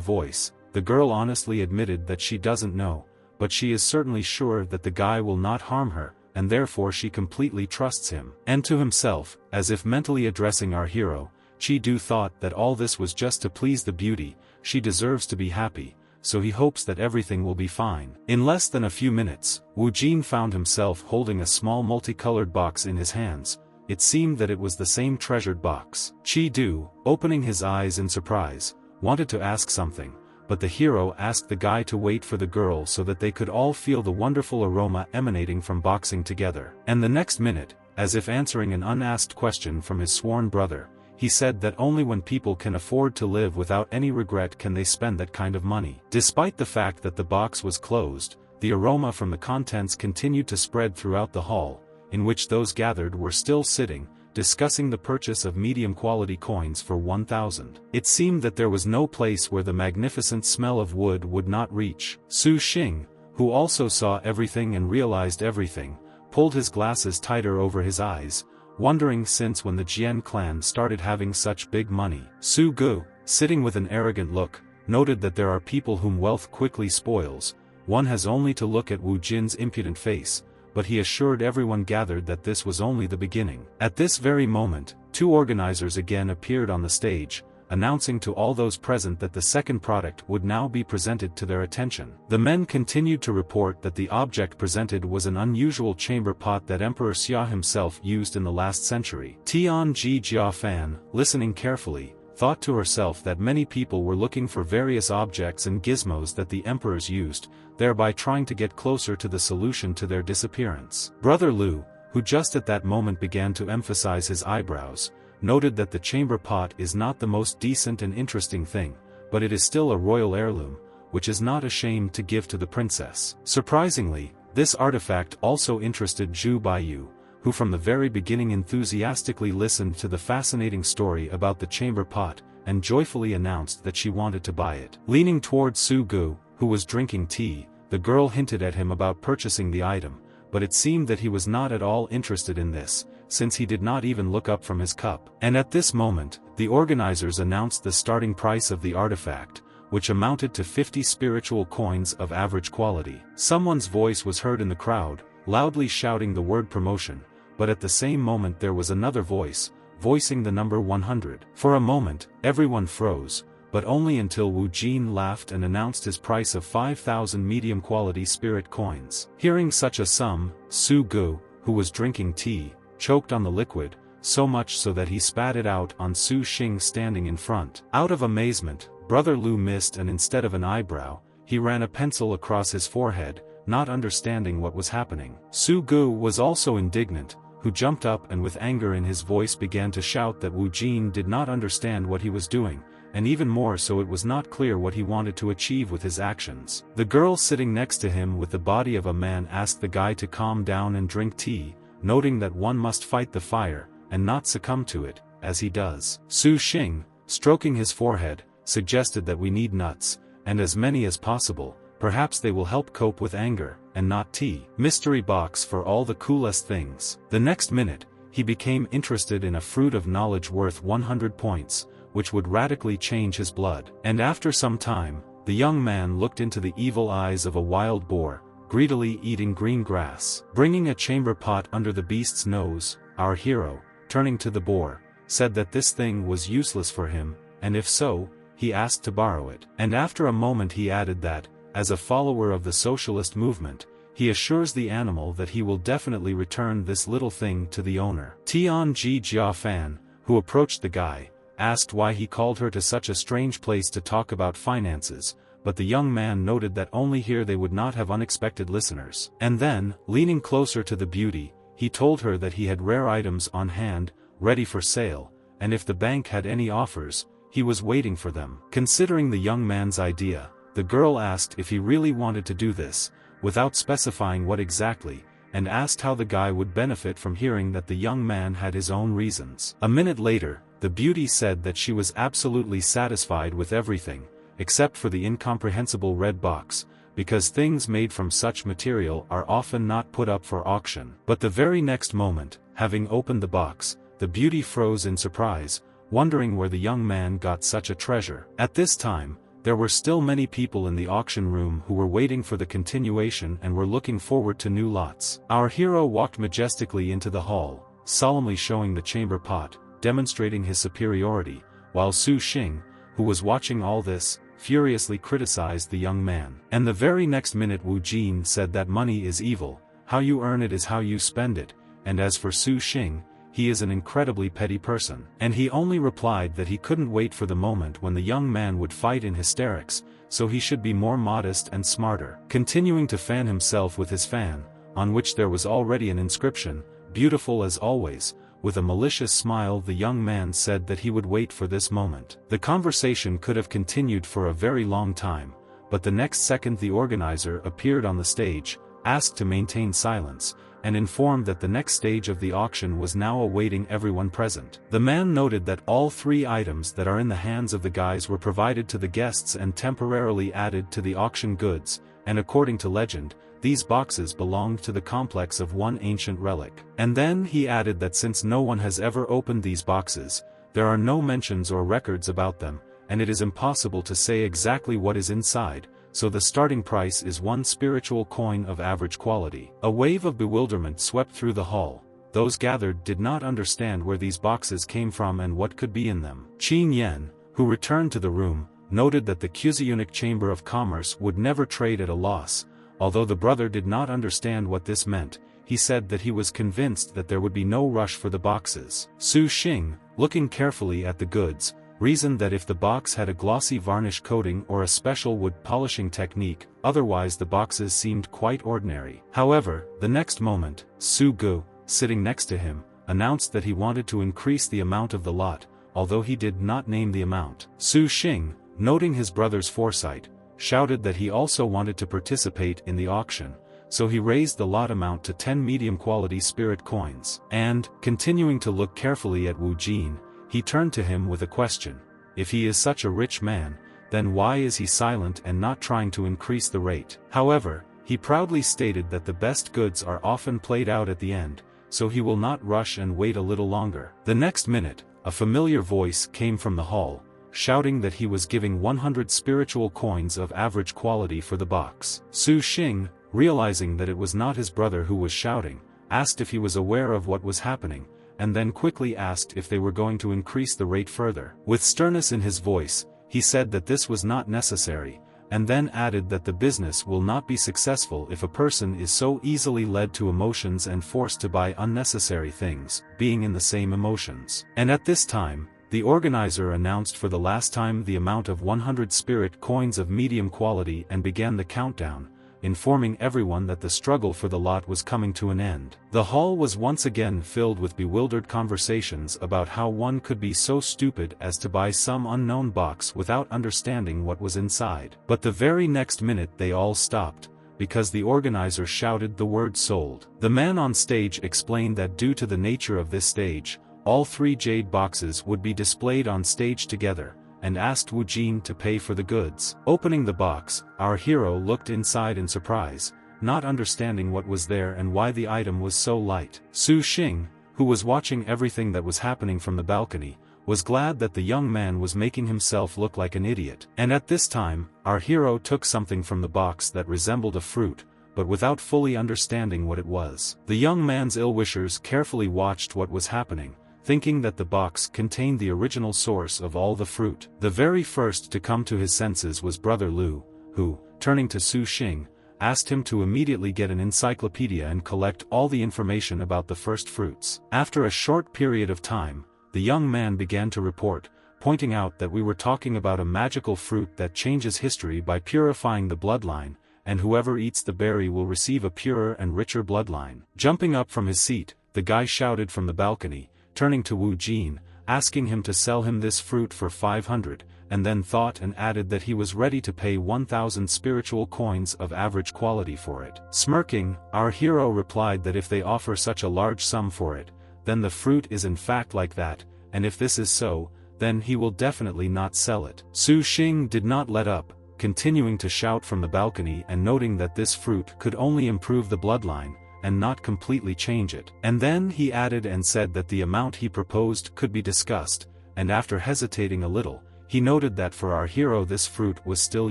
voice, the girl honestly admitted that she doesn't know, but she is certainly sure that the guy will not harm her, and therefore she completely trusts him. And to himself, as if mentally addressing our hero, Qi Du thought that all this was just to please the beauty. She deserves to be happy, so he hopes that everything will be fine. In less than a few minutes, Wu Jin found himself holding a small multicolored box in his hands. It seemed that it was the same treasured box. Qi Du, opening his eyes in surprise, wanted to ask something, but the hero asked the guy to wait for the girl so that they could all feel the wonderful aroma emanating from boxing together. And the next minute, as if answering an unasked question from his sworn brother, he said that only when people can afford to live without any regret can they spend that kind of money. Despite the fact that the box was closed, the aroma from the contents continued to spread throughout the hall, in which those gathered were still sitting, discussing the purchase of medium-quality coins for 1,000. It seemed that there was no place where the magnificent smell of wood would not reach. Su Xing, who also saw everything and realized everything, pulled his glasses tighter over his eyes, wondering since when the Jian clan started having such big money. Su Gu, sitting with an arrogant look, noted that there are people whom wealth quickly spoils. One has only to look at Wu Jin's impudent face, but he assured everyone gathered that this was only the beginning. At this very moment, two organizers again appeared on the stage, announcing to all those present that the second product would now be presented to their attention. The men continued to report that the object presented was an unusual chamber pot that Emperor Xia himself used in the last century. Tianji Jiafan, listening carefully, thought to herself that many people were looking for various objects and gizmos that the emperors used, thereby trying to get closer to the solution to their disappearance. Brother Lu, who just at that moment began to emphasize his eyebrows, noted that the chamber pot is not the most decent and interesting thing, but it is still a royal heirloom, which is not ashamed to give to the princess. Surprisingly, this artifact also interested Zhu Baiyu, who from the very beginning enthusiastically listened to the fascinating story about the chamber pot, and joyfully announced that she wanted to buy it. Leaning towards Su Gu, who was drinking tea, the girl hinted at him about purchasing the item, but it seemed that he was not at all interested in this, since he did not even look up from his cup. And at this moment, the organizers announced the starting price of the artifact, which amounted to 50 spiritual coins of average quality. Someone's voice was heard in the crowd, loudly shouting the word promotion, but at the same moment there was another voice, voicing the number 100. For a moment, everyone froze, but only until Wu Jin laughed and announced his price of 5,000 medium-quality spirit coins. Hearing such a sum, Su Gu, who was drinking tea, choked on the liquid, so much so that he spat it out on Su Xing standing in front. Out of amazement, Brother Lu missed, and instead of an eyebrow, he ran a pencil across his forehead, not understanding what was happening. Su Gu was also indignant, who jumped up and with anger in his voice began to shout that Wu Jin did not understand what he was doing, and even more so it was not clear what he wanted to achieve with his actions. The girl sitting next to him with the body of a man asked the guy to calm down and drink tea, noting that one must fight the fire, and not succumb to it, as he does. Su Xing, stroking his forehead, suggested that we need nuts, and as many as possible, perhaps they will help cope with anger, and not tea. Mystery box for all the coolest things. The next minute, he became interested in a fruit of knowledge worth 100 points, which would radically change his blood. And after some time, the young man looked into the evil eyes of a wild boar, greedily eating green grass. Bringing a chamber pot under the beast's nose, our hero, turning to the boar, said that this thing was useless for him, and if so, he asked to borrow it. And after a moment he added that, as a follower of the socialist movement, he assures the animal that he will definitely return this little thing to the owner. Tian Ji Jia Fan, who approached the guy, asked why he called her to such a strange place to talk about finances, but the young man noted that only here they would not have unexpected listeners. And then, leaning closer to the beauty, he told her that he had rare items on hand, ready for sale, and if the bank had any offers, he was waiting for them. Considering the young man's idea, the girl asked if he really wanted to do this, without specifying what exactly, and asked how the guy would benefit from hearing that the young man had his own reasons. A minute later, the beauty said that she was absolutely satisfied with everything, except for the incomprehensible red box, because things made from such material are often not put up for auction. But the very next moment, having opened the box, the beauty froze in surprise, wondering where the young man got such a treasure. At this time, there were still many people in the auction room who were waiting for the continuation and were looking forward to new lots. Our hero walked majestically into the hall, solemnly showing the chamber pot, demonstrating his superiority, while Su Xing, who was watching all this, furiously criticized the young man. And the very next minute Wu Jin said that money is evil, how you earn it is how you spend it, and as for Su Xing, he is an incredibly petty person. And he only replied that he couldn't wait for the moment when the young man would fight in hysterics, so he should be more modest and smarter. Continuing to fan himself with his fan, on which there was already an inscription, "Beautiful as always," with a malicious smile the young man said that he would wait for this moment. The conversation could have continued for a very long time, but the next second the organizer appeared on the stage, asked to maintain silence, and informed that the next stage of the auction was now awaiting everyone present. The man noted that all three items that are in the hands of the guys were provided to the guests and temporarily added to the auction goods, and according to legend, these boxes belonged to the complex of one ancient relic. And then he added that since no one has ever opened these boxes, there are no mentions or records about them, and it is impossible to say exactly what is inside, so the starting price is one spiritual coin of average quality. A wave of bewilderment swept through the hall. Those gathered did not understand where these boxes came from and what could be in them. Qin Yen, who returned to the room, noted that the Cusionic Chamber of Commerce would never trade at a loss. Although the brother did not understand what this meant, he said that he was convinced that there would be no rush for the boxes. Su Xing, looking carefully at the goods, reasoned that if the box had a glossy varnish coating or a special wood polishing technique, otherwise the boxes seemed quite ordinary. However, the next moment, Su Gu, sitting next to him, announced that he wanted to increase the amount of the lot, although he did not name the amount. Su Xing, noting his brother's foresight, shouted that he also wanted to participate in the auction, so he raised the lot amount to 10 medium-quality spirit coins. And, continuing to look carefully at Wu Jin, he turned to him with a question. If he is such a rich man, then why is he silent and not trying to increase the rate? However, he proudly stated that the best goods are often played out at the end, so he will not rush and wait a little longer. The next minute, a familiar voice came from the hall, shouting that he was giving 100 spiritual coins of average quality for the box. Su Xing, realizing that it was not his brother who was shouting, asked if he was aware of what was happening, and then quickly asked if they were going to increase the rate further. With sternness in his voice, he said that this was not necessary, and then added that the business will not be successful if a person is so easily led to emotions and forced to buy unnecessary things, being in the same emotions. And at this time, the organizer announced for the last time the amount of 100 spirit coins of medium quality and began the countdown, informing everyone that the struggle for the lot was coming to an end. The hall was once again filled with bewildered conversations about how one could be so stupid as to buy some unknown box without understanding what was inside. But the very next minute they all stopped, because the organizer shouted the word sold. The man on stage explained that due to the nature of this stage, all three jade boxes would be displayed on stage together, and asked Wu Jin to pay for the goods. Opening the box, our hero looked inside in surprise, not understanding what was there and why the item was so light. Su Xing, who was watching everything that was happening from the balcony, was glad that the young man was making himself look like an idiot. And at this time, our hero took something from the box that resembled a fruit, but without fully understanding what it was. The young man's ill-wishers carefully watched what was happening, thinking that the box contained the original source of all the fruit. The very first to come to his senses was Brother Lu, who, turning to Su Xing, asked him to immediately get an encyclopedia and collect all the information about the first fruits. After a short period of time, the young man began to report, pointing out that we were talking about a magical fruit that changes history by purifying the bloodline, and whoever eats the berry will receive a purer and richer bloodline. Jumping up from his seat, the guy shouted from the balcony, turning to Wu Jin, asking him to sell him this fruit for 500, and then thought and added that he was ready to pay 1,000 spiritual coins of average quality for it. Smirking, our hero replied that if they offer such a large sum for it, then the fruit is in fact like that, and if this is so, then he will definitely not sell it. Su Xing did not let up, continuing to shout from the balcony and noting that this fruit could only improve the bloodline, and not completely change it. And then he added and said that the amount he proposed could be discussed, and after hesitating a little, he noted that for our hero this fruit was still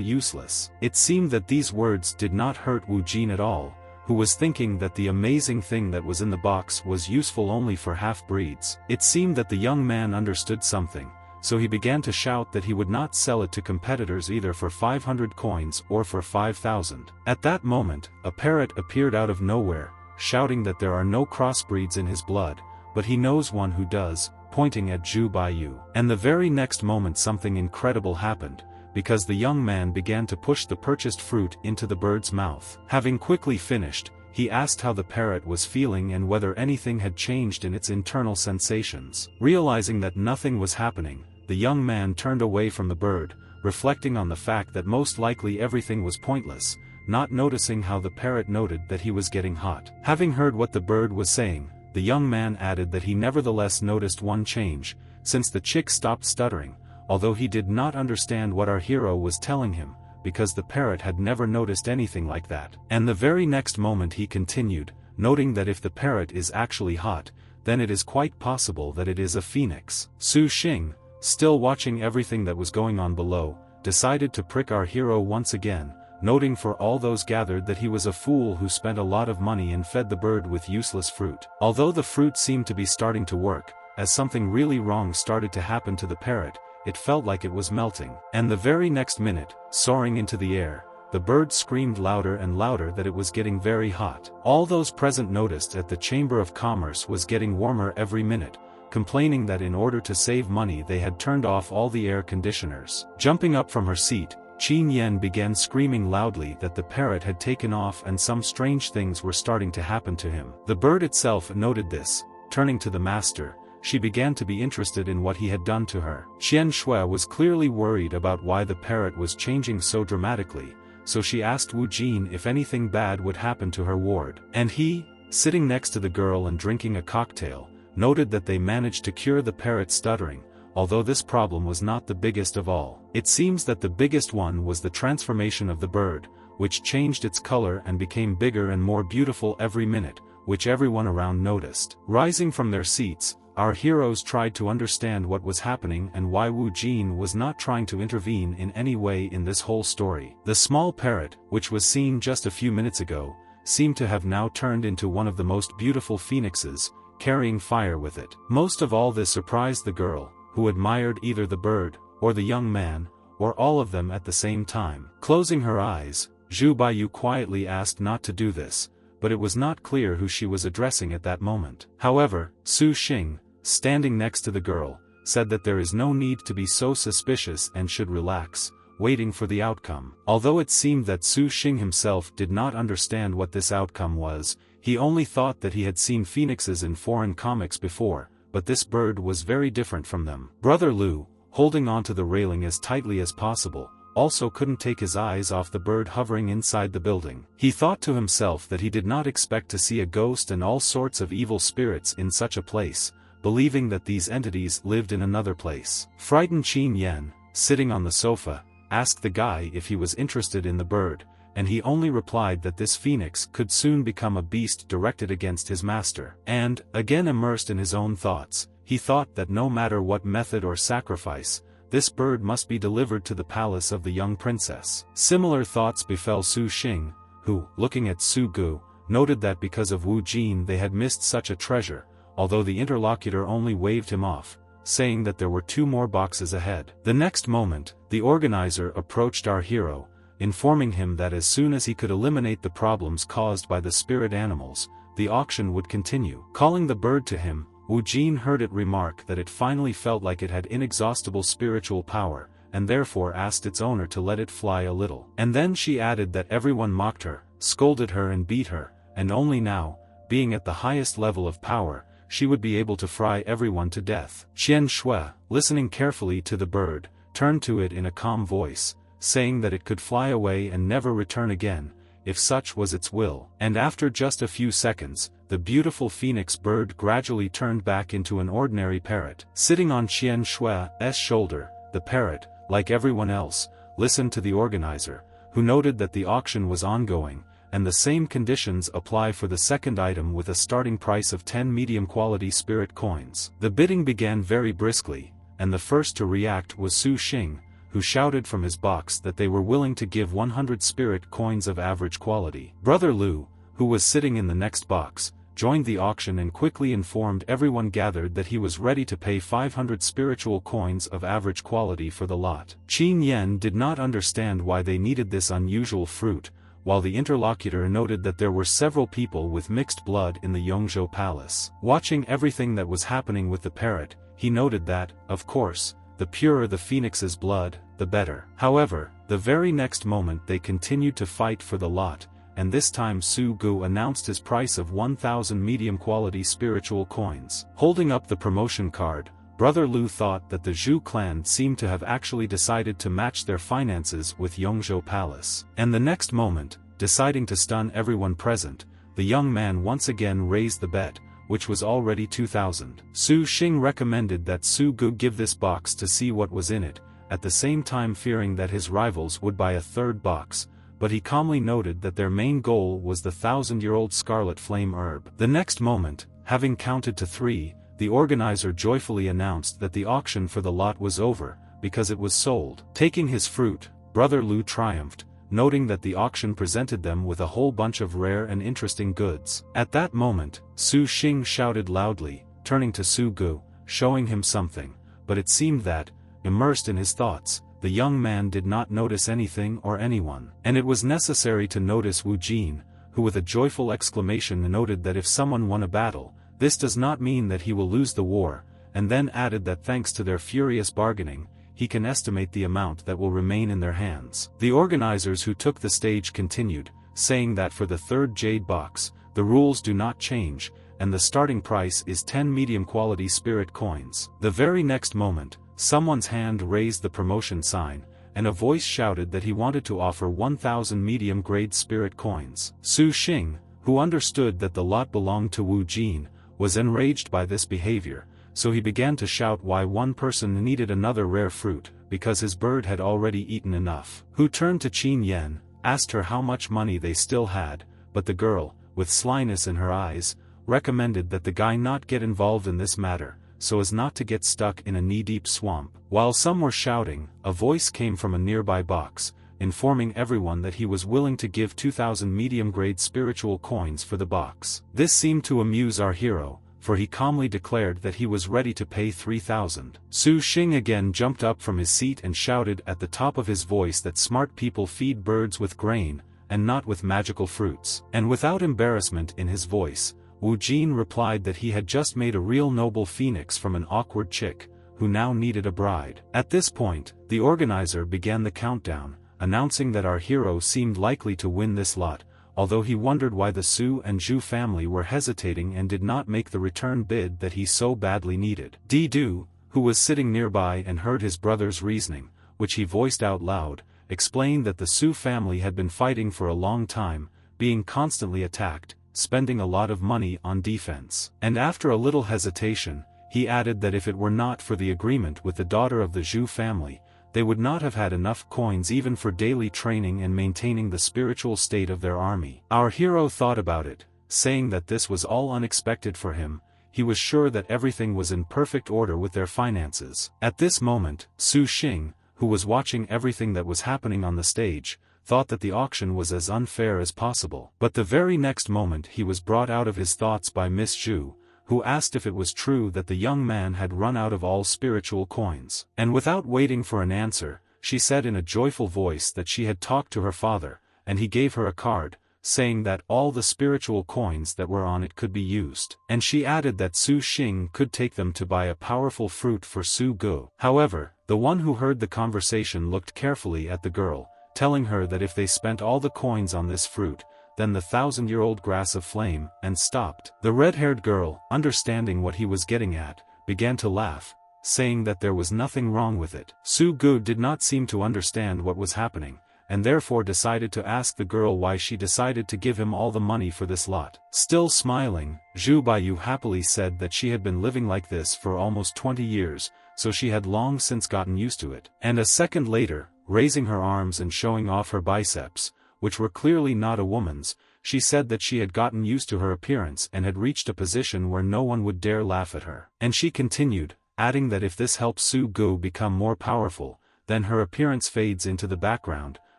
useless. It seemed that these words did not hurt Wu Jin at all, who was thinking that the amazing thing that was in the box was useful only for half-breeds. It seemed that the young man understood something, so he began to shout that he would not sell it to competitors either for 500 coins or for 5,000. At that moment, a parrot appeared out of nowhere, shouting that there are no crossbreeds in his blood, but he knows one who does, pointing at Zhu Baiyu. And the very next moment something incredible happened, because the young man began to push the purchased fruit into the bird's mouth. Having quickly finished, he asked how the parrot was feeling and whether anything had changed in its internal sensations. Realizing that nothing was happening, the young man turned away from the bird, reflecting on the fact that most likely everything was pointless, not noticing how the parrot noted that he was getting hot. Having heard what the bird was saying, the young man added that he nevertheless noticed one change, since the chick stopped stuttering, although he did not understand what our hero was telling him, because the parrot had never noticed anything like that. And the very next moment he continued, noting that if the parrot is actually hot, then it is quite possible that it is a phoenix. Su Xing, still watching everything that was going on below, decided to prick our hero once again, noting for all those gathered that he was a fool who spent a lot of money and fed the bird with useless fruit. Although the fruit seemed to be starting to work, as something really wrong started to happen to the parrot, it felt like it was melting. And the very next minute, soaring into the air, the bird screamed louder and louder that it was getting very hot. All those present noticed that the Chamber of Commerce was getting warmer every minute, complaining that in order to save money they had turned off all the air conditioners. Jumping up from her seat, Qin Yen began screaming loudly that the parrot had taken off and some strange things were starting to happen to him. The bird itself noted this, turning to the master. She began to be interested in what he had done to her. Qian Shui was clearly worried about why the parrot was changing so dramatically, so she asked Wu Jin if anything bad would happen to her ward. And he, sitting next to the girl and drinking a cocktail, noted that they managed to cure the parrot's stuttering, although this problem was not the biggest of all. It seems that the biggest one was the transformation of the bird, which changed its color and became bigger and more beautiful every minute, which everyone around noticed. Rising from their seats, our heroes tried to understand what was happening and why Wu Jin was not trying to intervene in any way in this whole story. The small parrot, which was seen just a few minutes ago, seemed to have now turned into one of the most beautiful phoenixes, carrying fire with it. Most of all this surprised the girl, who admired either the bird, or the young man, or all of them at the same time. Closing her eyes, Zhu Baiyu quietly asked not to do this, but it was not clear who she was addressing at that moment. However, Su Xing, standing next to the girl, said that there is no need to be so suspicious and should relax, waiting for the outcome. Although it seemed that Su Xing himself did not understand what this outcome was, he only thought that he had seen phoenixes in foreign comics before, but this bird was very different from them. Brother Lu, holding onto the railing as tightly as possible, also couldn't take his eyes off the bird hovering inside the building. He thought to himself that he did not expect to see a ghost and all sorts of evil spirits in such a place, believing that these entities lived in another place. Frightened Qin Yen, sitting on the sofa, asked the guy if he was interested in the bird, and he only replied that this phoenix could soon become a beast directed against his master. And, again immersed in his own thoughts, he thought that no matter what method or sacrifice, this bird must be delivered to the palace of the young princess. Similar thoughts befell Su Xing, who, looking at Su Gu, noted that because of Wu Jin they had missed such a treasure, although the interlocutor only waved him off, saying that there were 2 more boxes ahead. The next moment, the organizer approached our hero, informing him that as soon as he could eliminate the problems caused by the spirit animals, the auction would continue. Calling the bird to him, Wu Jin heard it remark that it finally felt like it had inexhaustible spiritual power, and therefore asked its owner to let it fly a little. And then she added that everyone mocked her, scolded her and beat her, and only now, being at the highest level of power, she would be able to fry everyone to death. Qian Shui, listening carefully to the bird, turned to it in a calm voice, saying that it could fly away and never return again, if such was its will. And after just a few seconds, the beautiful phoenix bird gradually turned back into an ordinary parrot. Sitting on Qian Shui's shoulder, the parrot, like everyone else, listened to the organizer, who noted that the auction was ongoing, and the same conditions apply for the second item with a starting price of 10 medium-quality spirit coins. The bidding began very briskly, and the first to react was Su Xing, who shouted from his box that they were willing to give 100 spirit coins of average quality. Brother Lu, who was sitting in the next box, joined the auction and quickly informed everyone gathered that he was ready to pay 500 spiritual coins of average quality for the lot. Qin Yen did not understand why they needed this unusual fruit, while the interlocutor noted that there were several people with mixed blood in the Yongzhou palace. Watching everything that was happening with the parrot, he noted that, of course, the purer the phoenix's blood, the better. However, the very next moment they continued to fight for the lot, and this time Su Gu announced his price of 1,000 medium-quality spiritual coins. Holding up the promotion card, Brother Lu thought that the Zhu clan seemed to have actually decided to match their finances with Yongzhou Palace. And the next moment, deciding to stun everyone present, the young man once again raised the bet, which was already 2,000. Su Xing recommended that Su Gu give this box to see what was in it, at the same time fearing that his rivals would buy a third box, but he calmly noted that their main goal was the 1,000-year-old scarlet flame herb. The next moment, having counted to 3, the organizer joyfully announced that the auction for the lot was over, because it was sold. Taking his fruit, Brother Lu triumphed, noting that the auction presented them with a whole bunch of rare and interesting goods. At that moment, Su Xing shouted loudly, turning to Su Gu, showing him something, but it seemed that, immersed in his thoughts, the young man did not notice anything or anyone. And it was necessary to notice Wu Jin, who with a joyful exclamation noted that if someone won a battle, this does not mean that he will lose the war, and then added that thanks to their furious bargaining, he can estimate the amount that will remain in their hands. The organizers who took the stage continued, saying that for the third jade box, the rules do not change, and the starting price is 10 medium-quality spirit coins. The very next moment, someone's hand raised the promotion sign, and a voice shouted that he wanted to offer 1,000 medium-grade spirit coins. Su Xing, who understood that the lot belonged to Wu Jin, was enraged by this behavior, so he began to shout why one person needed another rare fruit, because his bird had already eaten enough. Who turned to Qin Yen, asked her how much money they still had, but the girl, with slyness in her eyes, recommended that the guy not get involved in this matter, so as not to get stuck in a knee-deep swamp. While some were shouting, a voice came from a nearby box, informing everyone that he was willing to give 2,000 medium-grade spiritual coins for the box. This seemed to amuse our hero, for he calmly declared that he was ready to pay 3,000. Su Xing again jumped up from his seat and shouted at the top of his voice that smart people feed birds with grain, and not with magical fruits. And without embarrassment in his voice, Wu Jin replied that he had just made a real noble phoenix from an awkward chick, who now needed a bride. At this point, the organizer began the countdown, announcing that our hero seemed likely to win this lot, although he wondered why the Su and Zhu family were hesitating and did not make the return bid that he so badly needed. Di Du, who was sitting nearby and heard his brother's reasoning, which he voiced out loud, explained that the Su family had been fighting for a long time, being constantly attacked, spending a lot of money on defense. And after a little hesitation, he added that if it were not for the agreement with the daughter of the Zhu family, they would not have had enough coins even for daily training and maintaining the spiritual state of their army. Our hero thought about it, saying that this was all unexpected for him. he was sure that everything was in perfect order with their finances. At this moment, Su Xing, who was watching everything that was happening on the stage, thought that the auction was as unfair as possible. But the very next moment he was brought out of his thoughts by Miss Zhu, who asked if it was true that the young man had run out of all spiritual coins. And without waiting for an answer, she said in a joyful voice that she had talked to her father, and he gave her a card, saying that all the spiritual coins that were on it could be used. And she added that Su Xing could take them to buy a powerful fruit for Su Gu. However, the one who heard the conversation looked carefully at the girl, telling her that if they spent all the coins on this fruit, then the 1,000-year-old grass of flame, and stopped. The red-haired girl, understanding what he was getting at, began to laugh, saying that there was nothing wrong with it. Su Gu did not seem to understand what was happening, and therefore decided to ask the girl why she decided to give him all the money for this lot. Still smiling, Zhu Baiyu happily said that she had been living like this for almost 20 years, so she had long since gotten used to it. And a second later, raising her arms and showing off her biceps, which were clearly not a woman's, she said that she had gotten used to her appearance and had reached a position where no one would dare laugh at her. And she continued, adding that if this helps Su Gu become more powerful, then her appearance fades into the background.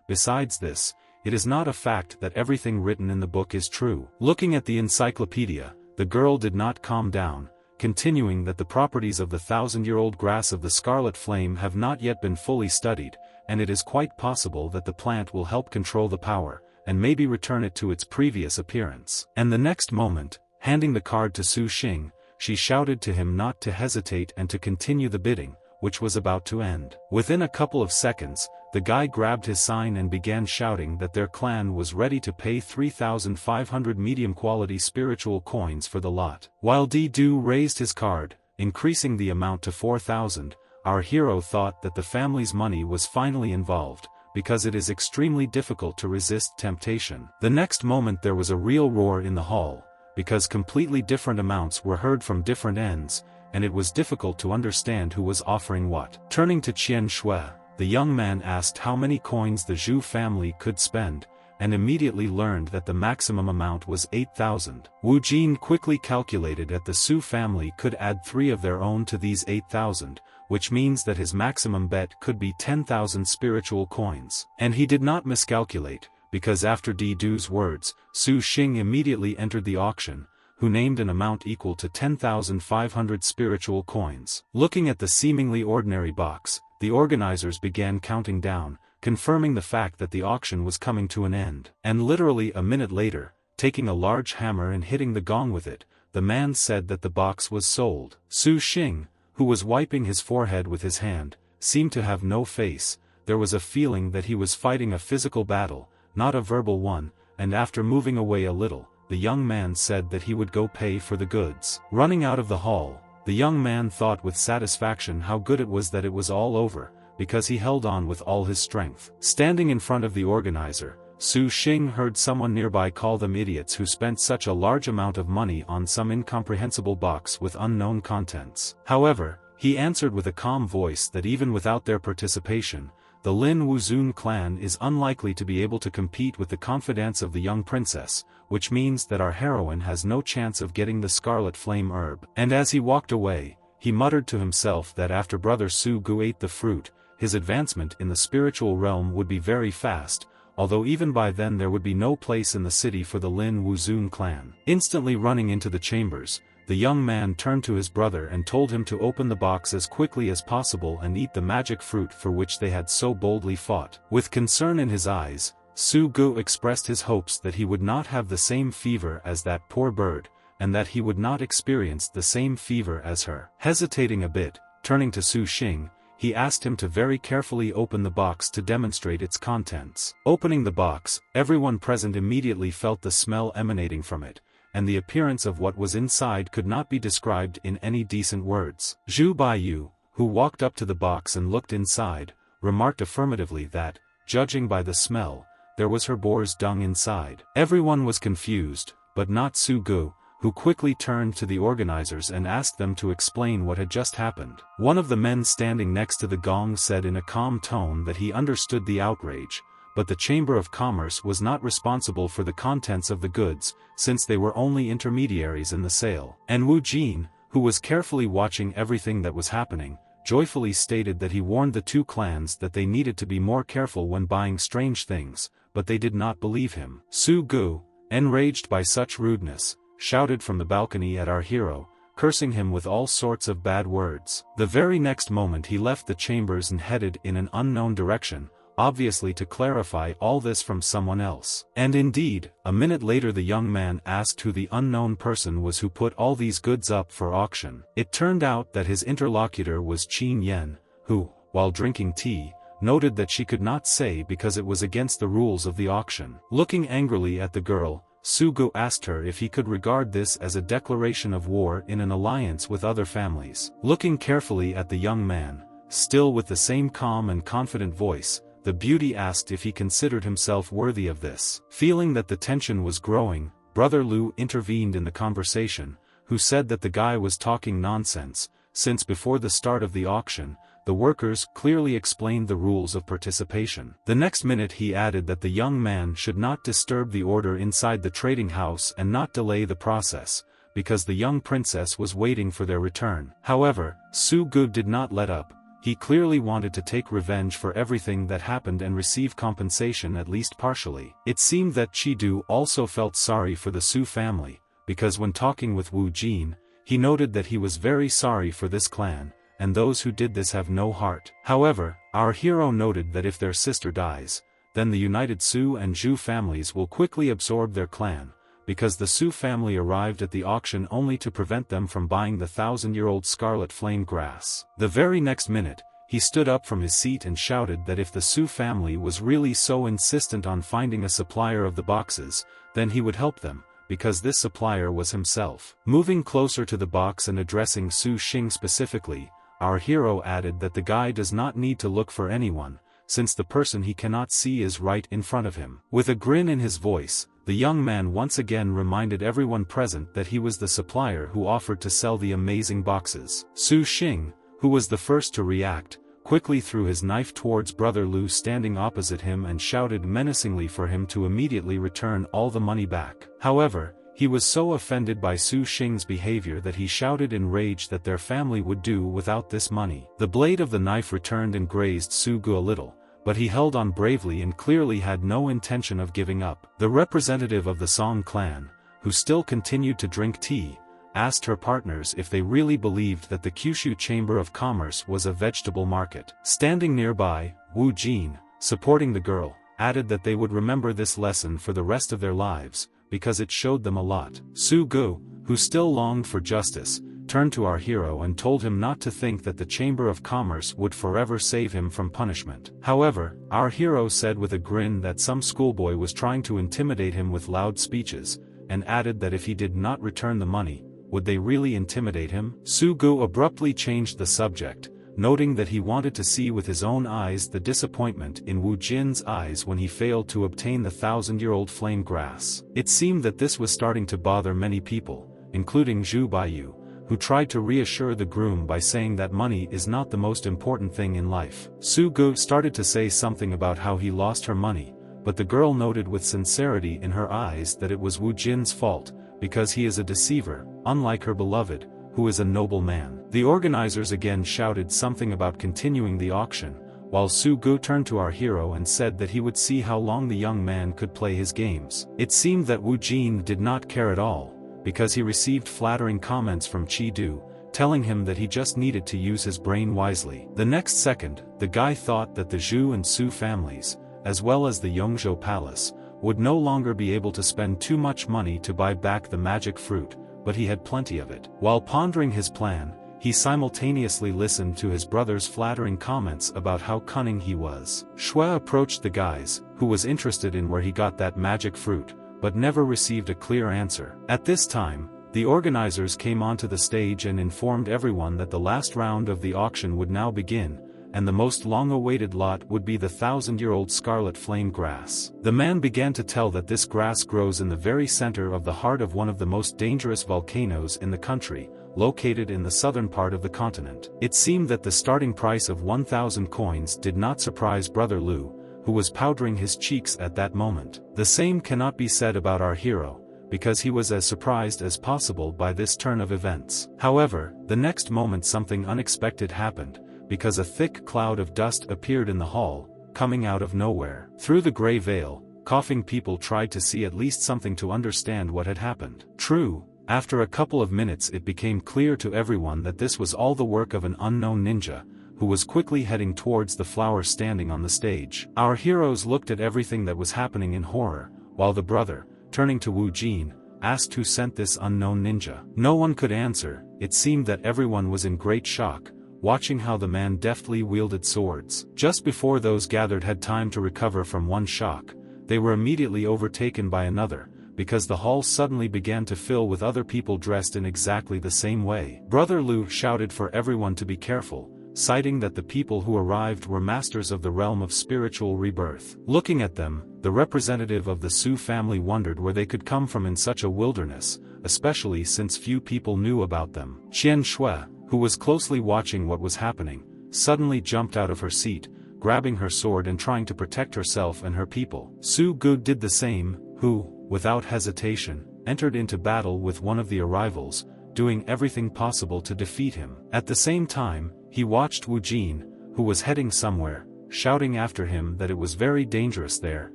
Besides this, it is not a fact that everything written in the book is true. Looking at the encyclopedia, the girl did not calm down, continuing that the properties of the 1,000-year-old grass of the scarlet flame have not yet been fully studied, and it is quite possible that the plant will help control the power, and maybe return it to its previous appearance. And the next moment, handing the card to Su Xing, she shouted to him not to hesitate and to continue the bidding, which was about to end. Within a couple of seconds, the guy grabbed his sign and began shouting that their clan was ready to pay 3,500 medium-quality spiritual coins for the lot. While Di Du raised his card, increasing the amount to 4,000, our hero thought that the family's money was finally involved, because it is extremely difficult to resist temptation. The next moment there was a real roar in the hall, because completely different amounts were heard from different ends, and it was difficult to understand who was offering what. Turning to Qian Shui, the young man asked how many coins the Zhu family could spend, and immediately learned that the maximum amount was 8,000. Wu Jin quickly calculated that the Su family could add 3 of their own to these 8,000, which means that his maximum bet could be 10,000 spiritual coins. And he did not miscalculate, because after Di Du's words, Su Xing immediately entered the auction, who named an amount equal to 10,500 spiritual coins. Looking at the seemingly ordinary box, the organizers began counting down, confirming the fact that the auction was coming to an end. And literally a minute later, taking a large hammer and hitting the gong with it, the man said that the box was sold. Su Xing, who was wiping his forehead with his hand, seemed to have no face. There was a feeling that he was fighting a physical battle, not a verbal one, and after moving away a little, the young man said that he would go pay for the goods. Running out of the hall, the young man thought with satisfaction how good it was that it was all over, because he held on with all his strength. Standing in front of the organizer, Su Xing heard someone nearby call them idiots who spent such a large amount of money on some incomprehensible box with unknown contents. However, he answered with a calm voice that even without their participation, the Lin Wuzun clan is unlikely to be able to compete with the confidence of the young princess, which means that our heroine has no chance of getting the scarlet flame herb. And as he walked away, he muttered to himself that after brother Su Gu ate the fruit, his advancement in the spiritual realm would be very fast, although even by then there would be no place in the city for the Lin Wuzun clan. Instantly running into the chambers, the young man turned to his brother and told him to open the box as quickly as possible and eat the magic fruit for which they had so boldly fought. With concern in his eyes, Su Gu expressed his hopes that he would not have the same fever as that poor bird, and that he would not experience the same fever as her. Hesitating a bit, turning to Su Xing, he asked him to very carefully open the box to demonstrate its contents. Opening the box, everyone present immediately felt the smell emanating from it, and the appearance of what was inside could not be described in any decent words. Zhu Baiyu, who walked up to the box and looked inside, remarked affirmatively that, judging by the smell, there was her boar's dung inside. Everyone was confused, but not Su Gu, who quickly turned to the organizers and asked them to explain what had just happened. One of the men standing next to the gong said in a calm tone that he understood the outrage, but the Chamber of Commerce was not responsible for the contents of the goods, since they were only intermediaries in the sale. And Wu Jin, who was carefully watching everything that was happening, joyfully stated that he warned the two clans that they needed to be more careful when buying strange things, but they did not believe him. Su Gu, enraged by such rudeness, shouted from the balcony at our hero, cursing him with all sorts of bad words. The very next moment he left the chambers and headed in an unknown direction, obviously to clarify all this from someone else. And indeed, a minute later the young man asked who the unknown person was who put all these goods up for auction. It turned out that his interlocutor was Qin Yen, who, while drinking tea, noted that she could not say because it was against the rules of the auction. Looking angrily at the girl, Su Gu asked her if he could regard this as a declaration of war in an alliance with other families. Looking carefully at the young man, still with the same calm and confident voice, the beauty asked if he considered himself worthy of this. Feeling that the tension was growing, Brother Lu intervened in the conversation, who said that the guy was talking nonsense, since before the start of the auction, the workers clearly explained the rules of participation. The next minute he added that the young man should not disturb the order inside the trading house and not delay the process, because the young princess was waiting for their return. However, Su Gu did not let up. He clearly wanted to take revenge for everything that happened and receive compensation at least partially. It seemed that Chidu also felt sorry for the Su family, because when talking with Wu Jin, he noted that he was very sorry for this clan, and those who did this have no heart. However, our hero noted that if their sister dies, then the united Su and Zhu families will quickly absorb their clan, because the Su family arrived at the auction only to prevent them from buying the 1,000-year-old scarlet flame grass. The very next minute, he stood up from his seat and shouted that if the Su family was really so insistent on finding a supplier of the boxes, then he would help them, because this supplier was himself. Moving closer to the box and addressing Su Xing specifically, our hero added that the guy does not need to look for anyone, since the person he cannot see is right in front of him. With a grin in his voice, the young man once again reminded everyone present that he was the supplier who offered to sell the amazing boxes. Su Xing, who was the first to react, quickly threw his knife towards Brother Lu standing opposite him and shouted menacingly for him to immediately return all the money back. However, he was so offended by Su Xing's behavior that he shouted in rage that their family would do without this money. The blade of the knife returned and grazed Su Gu a little, but he held on bravely and clearly had no intention of giving up. The representative of the Song clan, who still continued to drink tea, asked her partners if they really believed that the Kyushu Chamber of Commerce was a vegetable market. Standing nearby, Wu Jin, supporting the girl, added that they would remember this lesson for the rest of their lives, because it showed them a lot. Su Gu, who still longed for justice, turned to our hero and told him not to think that the Chamber of Commerce would forever save him from punishment. However, our hero said with a grin that some schoolboy was trying to intimidate him with loud speeches, and added that if he did not return the money, would they really intimidate him? Su Gu abruptly changed the subject, noting that he wanted to see with his own eyes the disappointment in Wu Jin's eyes when he failed to obtain the 1,000-year-old flame grass. It seemed that this was starting to bother many people, including Zhu Baiyu, who tried to reassure the groom by saying that money is not the most important thing in life. Su Gu started to say something about how he lost her money, but the girl noted with sincerity in her eyes that it was Wu Jin's fault, because he is a deceiver, unlike her beloved, who is a noble man. The organizers again shouted something about continuing the auction, while Su Gu turned to our hero and said that he would see how long the young man could play his games. It seemed that Wu Jin did not care at all, because he received flattering comments from Chi Du, telling him that he just needed to use his brain wisely. The next second, the guy thought that the Zhu and Su families, as well as the Yongzhou Palace, would no longer be able to spend too much money to buy back the magic fruit, but he had plenty of it. While pondering his plan, he simultaneously listened to his brother's flattering comments about how cunning he was. Shui approached the guys, who was interested in where he got that magic fruit, but never received a clear answer. At this time, the organizers came onto the stage and informed everyone that the last round of the auction would now begin, and the most long-awaited lot would be the 1,000-year-old scarlet flame grass. The man began to tell that this grass grows in the very center of the heart of one of the most dangerous volcanoes in the country, located in the southern part of the continent. It seemed that the starting price of 1,000 coins did not surprise Brother Lu, who was powdering his cheeks at that moment. The same cannot be said about our hero, because he was as surprised as possible by this turn of events. However, the next moment something unexpected happened, because a thick cloud of dust appeared in the hall, coming out of nowhere. Through the gray veil, coughing people tried to see at least something to understand what had happened. True, after a couple of minutes it became clear to everyone that this was all the work of an unknown ninja, who was quickly heading towards the flower standing on the stage. Our heroes looked at everything that was happening in horror, while the brother, turning to Wu Jin, asked who sent this unknown ninja. No one could answer. It seemed that everyone was in great shock, watching how the man deftly wielded swords. Just before those gathered had time to recover from one shock, they were immediately overtaken by another, because the hall suddenly began to fill with other people dressed in exactly the same way. Brother Liu shouted for everyone to be careful, citing that the people who arrived were masters of the realm of spiritual rebirth. Looking at them, the representative of the Su family wondered where they could come from in such a wilderness, especially since few people knew about them. Qian Shui, who was closely watching what was happening, suddenly jumped out of her seat, grabbing her sword and trying to protect herself and her people. Su Gu did the same, who, without hesitation, entered into battle with one of the arrivals, doing everything possible to defeat him. At the same time, he watched Wu Jin, who was heading somewhere, shouting after him that it was very dangerous there,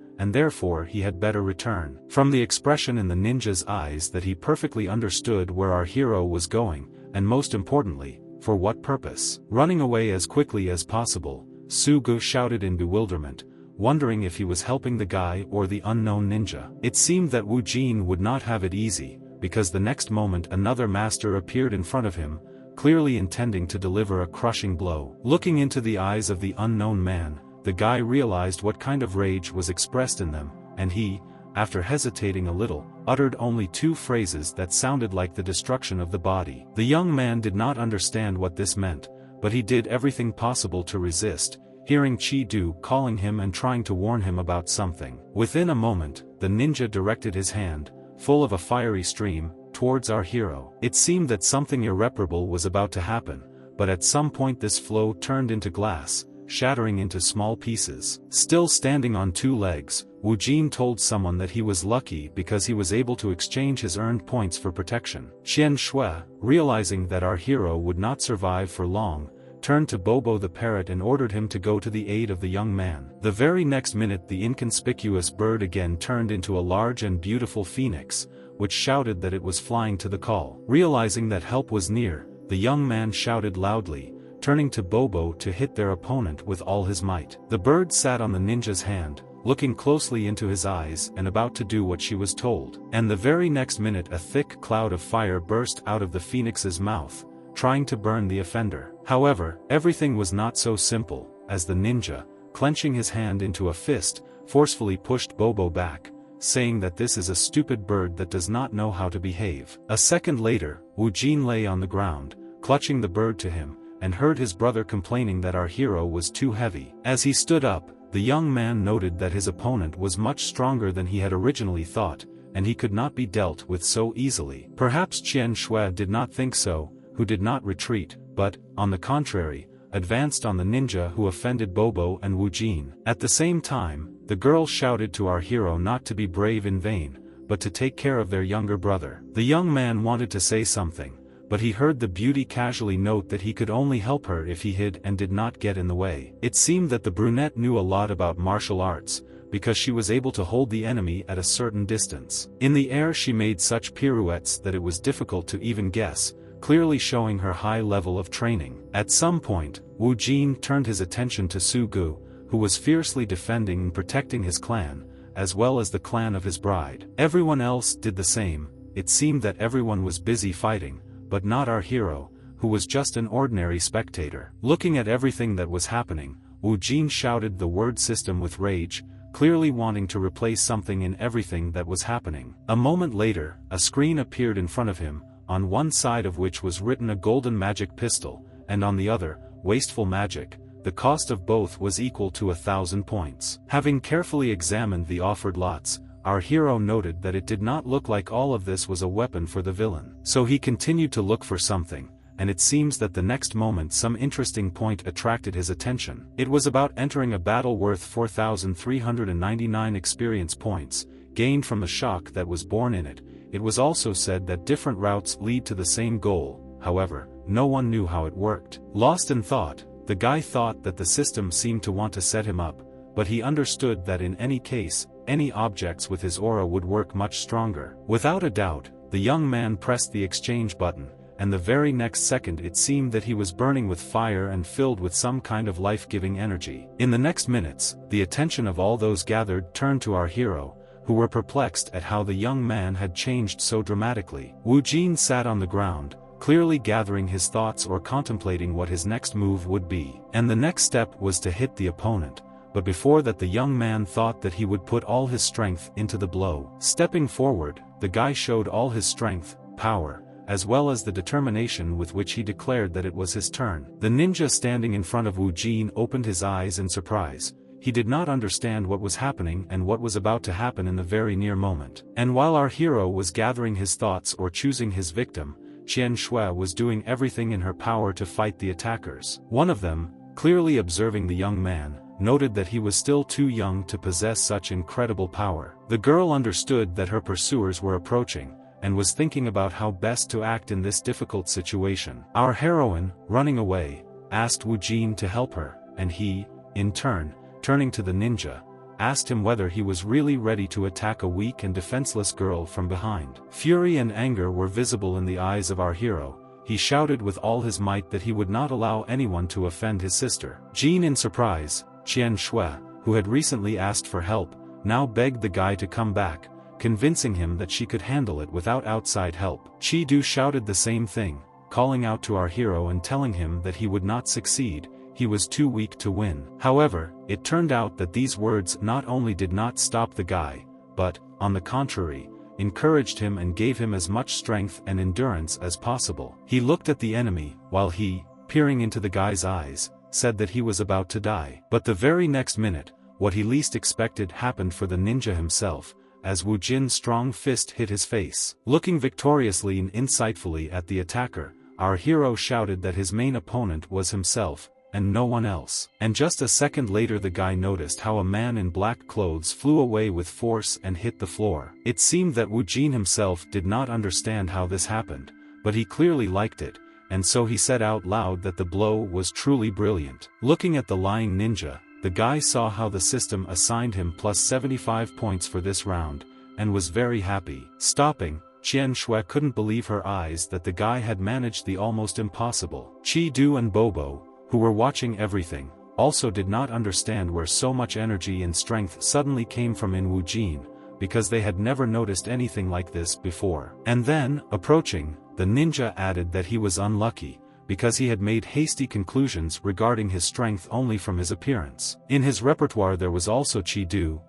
and therefore he had better return. From the expression in the ninja's eyes that he perfectly understood where our hero was going, and most importantly, for what purpose. Running away as quickly as possible, Su Gu shouted in bewilderment, wondering if he was helping the guy or the unknown ninja. It seemed that Wu Jin would not have it easy, because the next moment another master appeared in front of him, clearly intending to deliver a crushing blow. Looking into the eyes of the unknown man, the guy realized what kind of rage was expressed in them, and he, after hesitating a little, uttered only two phrases that sounded like the destruction of the body. The young man did not understand what this meant, but he did everything possible to resist, hearing Chi Du calling him and trying to warn him about something. Within a moment, the ninja directed his hand, full of a fiery stream, towards our hero. It seemed that something irreparable was about to happen, but at some point this flow turned into glass, shattering into small pieces. Still standing on two legs, Wu Jin told someone that he was lucky because he was able to exchange his earned points for protection. Qian Shui, realizing that our hero would not survive for long, turned to Bobo the parrot and ordered him to go to the aid of the young man. The very next minute the inconspicuous bird again turned into a large and beautiful phoenix, which shouted that it was flying to the call. Realizing that help was near, the young man shouted loudly, turning to Bobo to hit their opponent with all his might. The bird sat on the ninja's hand, looking closely into his eyes and about to do what she was told. And the very next minute a thick cloud of fire burst out of the phoenix's mouth, trying to burn the offender. However, everything was not so simple, as the ninja, clenching his hand into a fist, forcefully pushed Bobo back, saying that this is a stupid bird that does not know how to behave. A second later, Wu Jin lay on the ground, clutching the bird to him, and heard his brother complaining that our hero was too heavy. As he stood up, the young man noted that his opponent was much stronger than he had originally thought, and he could not be dealt with so easily. Perhaps Qian Shui did not think so, who did not retreat, but, on the contrary, advanced on the ninja who offended Bobo and Wu Jin. At the same time, the girl shouted to our hero not to be brave in vain, but to take care of their younger brother. The young man wanted to say something, but he heard the beauty casually note that he could only help her if he hid and did not get in the way. It seemed that the brunette knew a lot about martial arts, because she was able to hold the enemy at a certain distance. In the air she made such pirouettes that it was difficult to even guess, clearly showing her high level of training. At some point, Wu Jin turned his attention to Su Gu, who was fiercely defending and protecting his clan, as well as the clan of his bride. Everyone else did the same. It seemed that everyone was busy fighting, but not our hero, who was just an ordinary spectator. Looking at everything that was happening, Wu Jin shouted the word system with rage, clearly wanting to replace something in everything that was happening. A moment later, a screen appeared in front of him, on one side of which was written a golden magic pistol, and on the other, wasteful magic. The cost of both was equal to 1,000 points. Having carefully examined the offered lots, our hero noted that it did not look like all of this was a weapon for the villain. So he continued to look for something, and it seems that the next moment some interesting point attracted his attention. It was about entering a battle worth 4,399 experience points, gained from the shock that was born in it. It was also said that different routes lead to the same goal, however, no one knew how it worked. Lost in thought, the guy thought that the system seemed to want to set him up, but he understood that in any case, any objects with his aura would work much stronger. Without a doubt, the young man pressed the exchange button, and the very next second it seemed that he was burning with fire and filled with some kind of life-giving energy. In the next minutes, the attention of all those gathered turned to our hero, who were perplexed at how the young man had changed so dramatically. Wu Jin sat on the ground, clearly gathering his thoughts or contemplating what his next move would be. And the next step was to hit the opponent, but before that the young man thought that he would put all his strength into the blow. Stepping forward, the guy showed all his strength, power, as well as the determination with which he declared that it was his turn. The ninja standing in front of Wu Jin opened his eyes in surprise. He did not understand what was happening and what was about to happen in the very near moment. And while our hero was gathering his thoughts or choosing his victim, Qian Shui was doing everything in her power to fight the attackers. One of them, clearly observing the young man, noted that he was still too young to possess such incredible power. The girl understood that her pursuers were approaching, and was thinking about how best to act in this difficult situation. Our heroine, running away, asked Wu Jin to help her, and he, in turn, turning to the ninja, asked him whether he was really ready to attack a weak and defenseless girl from behind. Fury and anger were visible in the eyes of our hero. He shouted with all his might that he would not allow anyone to offend his sister. Jin, in surprise, Qian Shui, who had recently asked for help, now begged the guy to come back, convincing him that she could handle it without outside help. Chi Du shouted the same thing, calling out to our hero and telling him that he would not succeed, he was too weak to win. However, it turned out that these words not only did not stop the guy, but, on the contrary, encouraged him and gave him as much strength and endurance as possible. He looked at the enemy, while he, peering into the guy's eyes, said that he was about to die. But the very next minute, what he least expected happened for the ninja himself, as Wu Jin's strong fist hit his face. Looking victoriously and insightfully at the attacker, our hero shouted that his main opponent was himself, and no one else. And just a second later the guy noticed how a man in black clothes flew away with force and hit the floor. It seemed that Wu Jin himself did not understand how this happened, but he clearly liked it, and so he said out loud that the blow was truly brilliant. Looking at the lying ninja, the guy saw how the system assigned him plus 75 points for this round, and was very happy. Stopping, Qian Shui couldn't believe her eyes that the guy had managed the almost impossible. Chi Du and Bobo, who were watching everything, also did not understand where so much energy and strength suddenly came from in Wu Jin, because they had never noticed anything like this before. And then, approaching, the ninja added that he was unlucky, because he had made hasty conclusions regarding his strength only from his appearance. In his repertoire there was also Chi Du,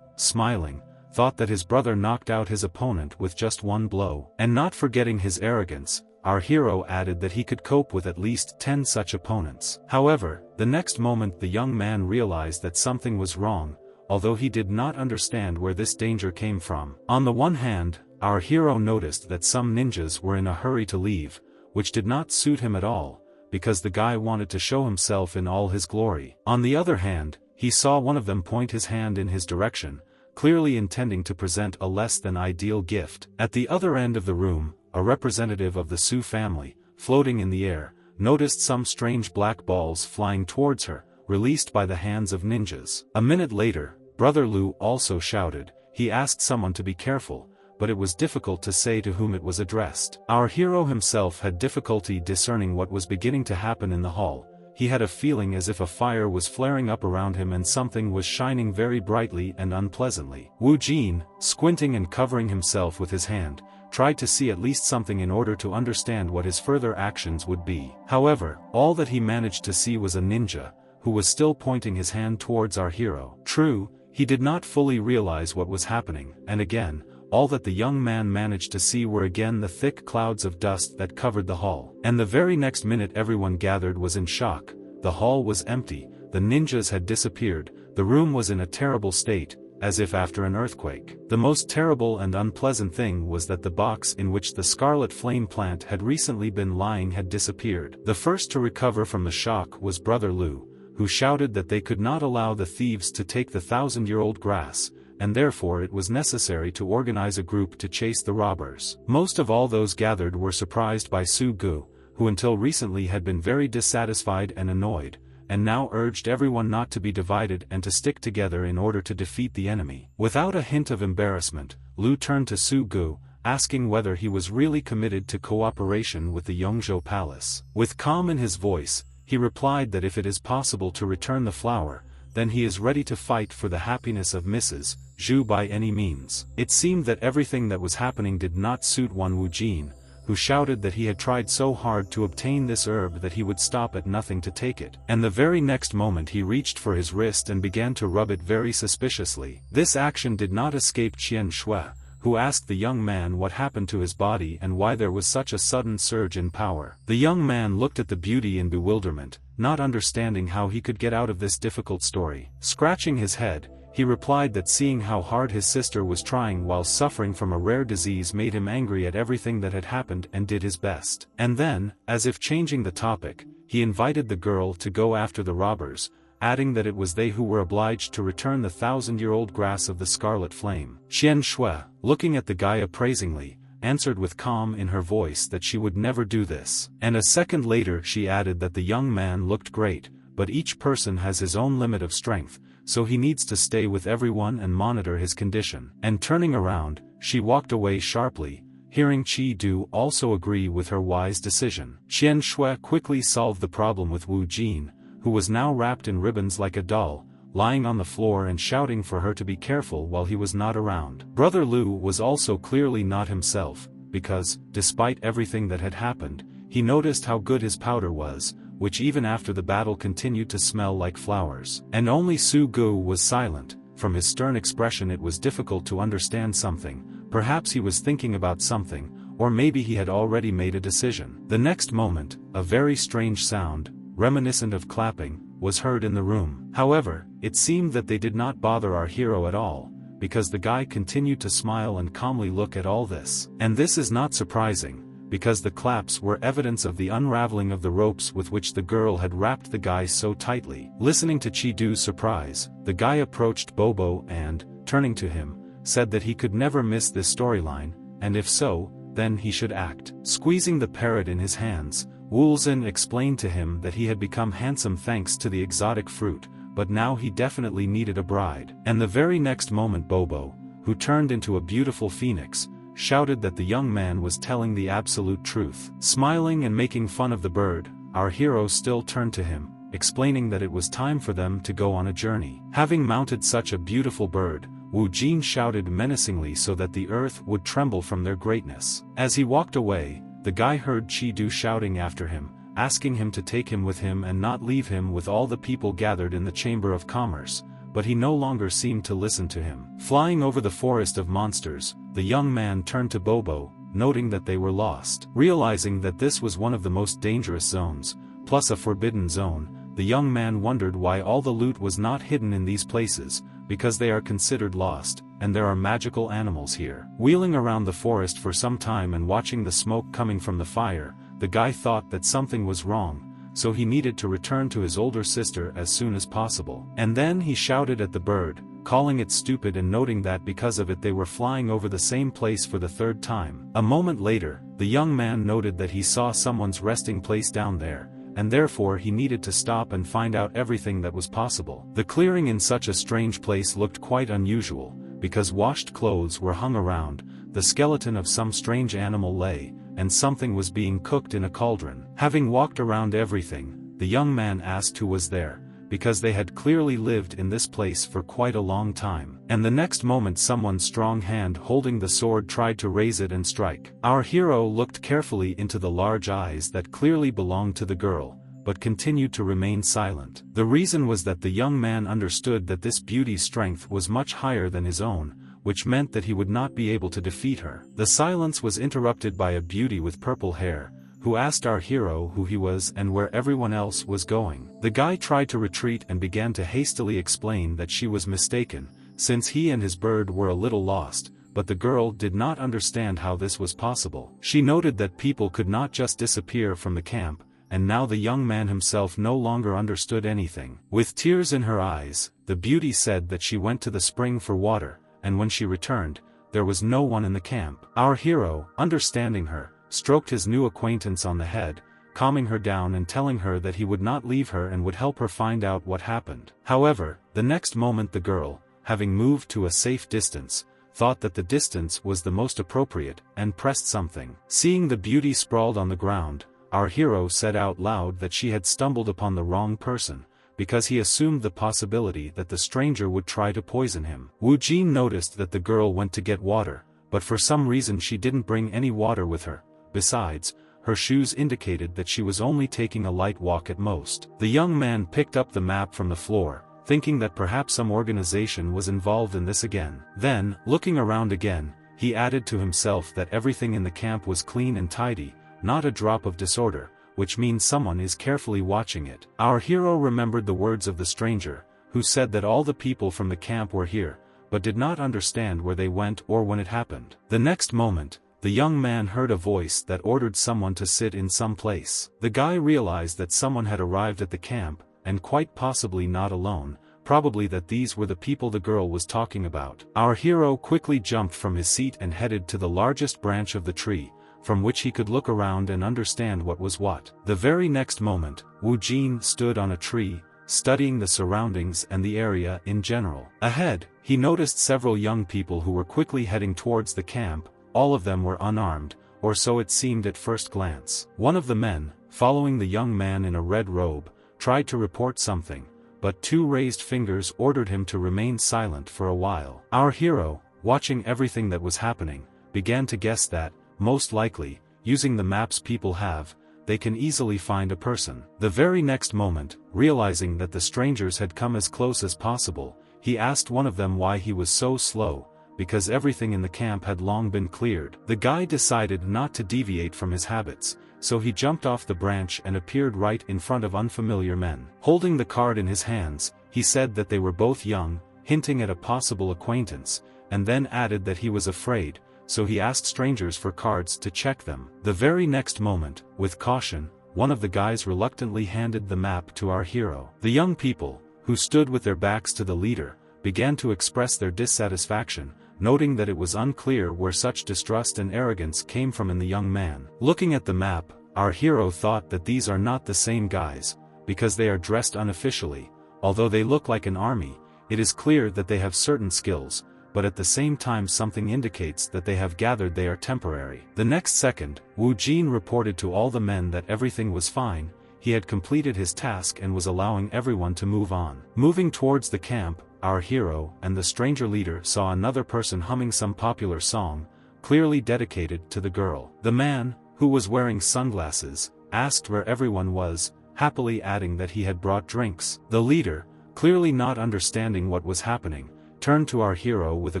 smiling, thought that his brother knocked out his opponent with just one blow. And not forgetting his arrogance, our hero added that he could cope with at least 10 such opponents. However, the next moment the young man realized that something was wrong, although he did not understand where this danger came from. On the one hand, our hero noticed that some ninjas were in a hurry to leave, which did not suit him at all, because the guy wanted to show himself in all his glory. On the other hand, he saw one of them point his hand in his direction, clearly intending to present a less than ideal gift. At the other end of the room, a representative of the Su family, floating in the air, noticed some strange black balls flying towards her, released by the hands of ninjas. A minute later, Brother Lu also shouted. He asked someone to be careful, but it was difficult to say to whom it was addressed. Our hero himself had difficulty discerning what was beginning to happen in the hall. He had a feeling as if a fire was flaring up around him and something was shining very brightly and unpleasantly. Wu Jin, squinting and covering himself with his hand, tried to see at least something in order to understand what his further actions would be. However, all that he managed to see was a ninja, who was still pointing his hand towards our hero. True, he did not fully realize what was happening, and again, all that the young man managed to see were again the thick clouds of dust that covered the hall. And the very next minute everyone gathered was in shock. The hall was empty, the ninjas had disappeared, the room was in a terrible state, as if after an earthquake. The most terrible and unpleasant thing was that the box in which the scarlet flame plant had recently been lying had disappeared. The first to recover from the shock was Brother Lu, who shouted that they could not allow the thieves to take the 1,000-year-old grass, and therefore it was necessary to organize a group to chase the robbers. Most of all those gathered were surprised by Su Gu, who until recently had been very dissatisfied and annoyed, and now urged everyone not to be divided and to stick together in order to defeat the enemy. Without a hint of embarrassment, Lu turned to Su Gu, asking whether he was really committed to cooperation with the Yongzhou Palace. With calm in his voice, he replied that if it is possible to return the flower, then he is ready to fight for the happiness of Mrs. Zhu by any means. It seemed that everything that was happening did not suit Wan Wujin, who shouted that he had tried so hard to obtain this herb that he would stop at nothing to take it. And the very next moment he reached for his wrist and began to rub it very suspiciously. This action did not escape Qian Shui, who asked the young man what happened to his body and why there was such a sudden surge in power. The young man looked at the beauty in bewilderment, not understanding how he could get out of this difficult story. Scratching his head, he replied that seeing how hard his sister was trying while suffering from a rare disease made him angry at everything that had happened and did his best. And then, as if changing the topic, he invited the girl to go after the robbers, adding that it was they who were obliged to return the 1,000-year-old grass of the scarlet flame. Qian Shui, looking at the guy appraisingly, answered with calm in her voice that she would never do this. And a second later she added that the young man looked great, but each person has his own limit of strength, so he needs to stay with everyone and monitor his condition. And turning around, she walked away sharply, hearing Qi Du also agree with her wise decision. Qian Shui quickly solved the problem with Wu Jin, who was now wrapped in ribbons like a doll, lying on the floor and shouting for her to be careful while he was not around. Brother Lu was also clearly not himself, because, despite everything that had happened, he noticed how good his powder was, which even after the battle continued to smell like flowers. And only Su Gu was silent. From his stern expression it was difficult to understand something. Perhaps he was thinking about something, or maybe he had already made a decision. The next moment, a very strange sound, reminiscent of clapping, was heard in the room. However, it seemed that they did not bother our hero at all, because the guy continued to smile and calmly look at all this. And this is not surprising, because the claps were evidence of the unraveling of the ropes with which the girl had wrapped the guy so tightly. Listening to Chi-Du's surprise, the guy approached Bobo and, turning to him, said that he could never miss this storyline, and if so, then he should act. Squeezing the parrot in his hands, Wulzhen explained to him that he had become handsome thanks to the exotic fruit, but now he definitely needed a bride. And the very next moment Bobo, who turned into a beautiful phoenix, shouted that the young man was telling the absolute truth. Smiling and making fun of the bird, our hero still turned to him, explaining that it was time for them to go on a journey. Having mounted such a beautiful bird, Wu Jin shouted menacingly so that the earth would tremble from their greatness. As he walked away, the guy heard Chi-Du shouting after him, asking him to take him with him and not leave him with all the people gathered in the Chamber of Commerce, but he no longer seemed to listen to him. Flying over the forest of monsters, the young man turned to Bobo, noting that they were lost. Realizing that this was one of the most dangerous zones, plus a forbidden zone, the young man wondered why all the loot was not hidden in these places, because they are considered lost, and there are magical animals here. Wheeling around the forest for some time and watching the smoke coming from the fire, the guy thought that something was wrong, so he needed to return to his older sister as soon as possible. And then he shouted at the bird, calling it stupid and noting that because of it they were flying over the same place for the third time. A moment later, the young man noted that he saw someone's resting place down there, and therefore he needed to stop and find out everything that was possible. The clearing in such a strange place looked quite unusual, because washed clothes were hung around, the skeleton of some strange animal lay, and something was being cooked in a cauldron. Having walked around everything, the young man asked who was there, because they had clearly lived in this place for quite a long time. And the next moment someone's strong hand holding the sword tried to raise it and strike. Our hero looked carefully into the large eyes that clearly belonged to the girl, but continued to remain silent. The reason was that the young man understood that this beauty's strength was much higher than his own, which meant that he would not be able to defeat her. The silence was interrupted by a beauty with purple hair, who asked our hero who he was and where everyone else was going. The guy tried to retreat and began to hastily explain that she was mistaken, since he and his bird were a little lost, but the girl did not understand how this was possible. She noted that people could not just disappear from the camp, and now the young man himself no longer understood anything. With tears in her eyes, the beauty said that she went to the spring for water, and when she returned, there was no one in the camp. Our hero, understanding her, stroked his new acquaintance on the head, calming her down and telling her that he would not leave her and would help her find out what happened. However, the next moment the girl, having moved to a safe distance, thought that the distance was the most appropriate, and pressed something. Seeing the beauty sprawled on the ground, our hero said out loud that she had stumbled upon the wrong person, because he assumed the possibility that the stranger would try to poison him. Wu Jin noticed that the girl went to get water, but for some reason she didn't bring any water with her. Besides, her shoes indicated that she was only taking a light walk at most. The young man picked up the map from the floor, thinking that perhaps some organization was involved in this again. Then, looking around again, he added to himself that everything in the camp was clean and tidy, not a drop of disorder, which means someone is carefully watching it. Our hero remembered the words of the stranger, who said that all the people from the camp were here, but did not understand where they went or when it happened. The next moment, the young man heard a voice that ordered someone to sit in some place. The guy realized that someone had arrived at the camp, and quite possibly not alone, probably that these were the people the girl was talking about. Our hero quickly jumped from his seat and headed to the largest branch of the tree, from which he could look around and understand what was what. The very next moment, Wu Jin stood on a tree, studying the surroundings and the area in general. Ahead, he noticed several young people who were quickly heading towards the camp. All of them were unarmed, or so it seemed at first glance. One of the men, following the young man in a red robe, tried to report something, but two raised fingers ordered him to remain silent for a while. Our hero, watching everything that was happening, began to guess that, most likely, using the maps people have, they can easily find a person. The very next moment, realizing that the strangers had come as close as possible, he asked one of them why he was so slow, because everything in the camp had long been cleared. The guy decided not to deviate from his habits, so he jumped off the branch and appeared right in front of unfamiliar men. Holding the card in his hands, he said that they were both young, hinting at a possible acquaintance, and then added that he was afraid, so he asked strangers for cards to check them. The very next moment, with caution, one of the guys reluctantly handed the map to our hero. The young people, who stood with their backs to the leader, began to express their dissatisfaction, noting that it was unclear where such distrust and arrogance came from in the young man. Looking at the map, our hero thought that these are not the same guys, because they are dressed unofficially. Although they look like an army, it is clear that they have certain skills, but at the same time something indicates that they have gathered they are temporary. The next second, Wu Jin reported to all the men that everything was fine, he had completed his task and was allowing everyone to move on. Moving towards the camp, our hero and the stranger leader saw another person humming some popular song, clearly dedicated to the girl. The man, who was wearing sunglasses, asked where everyone was, happily adding that he had brought drinks. The leader, clearly not understanding what was happening, turned to our hero with a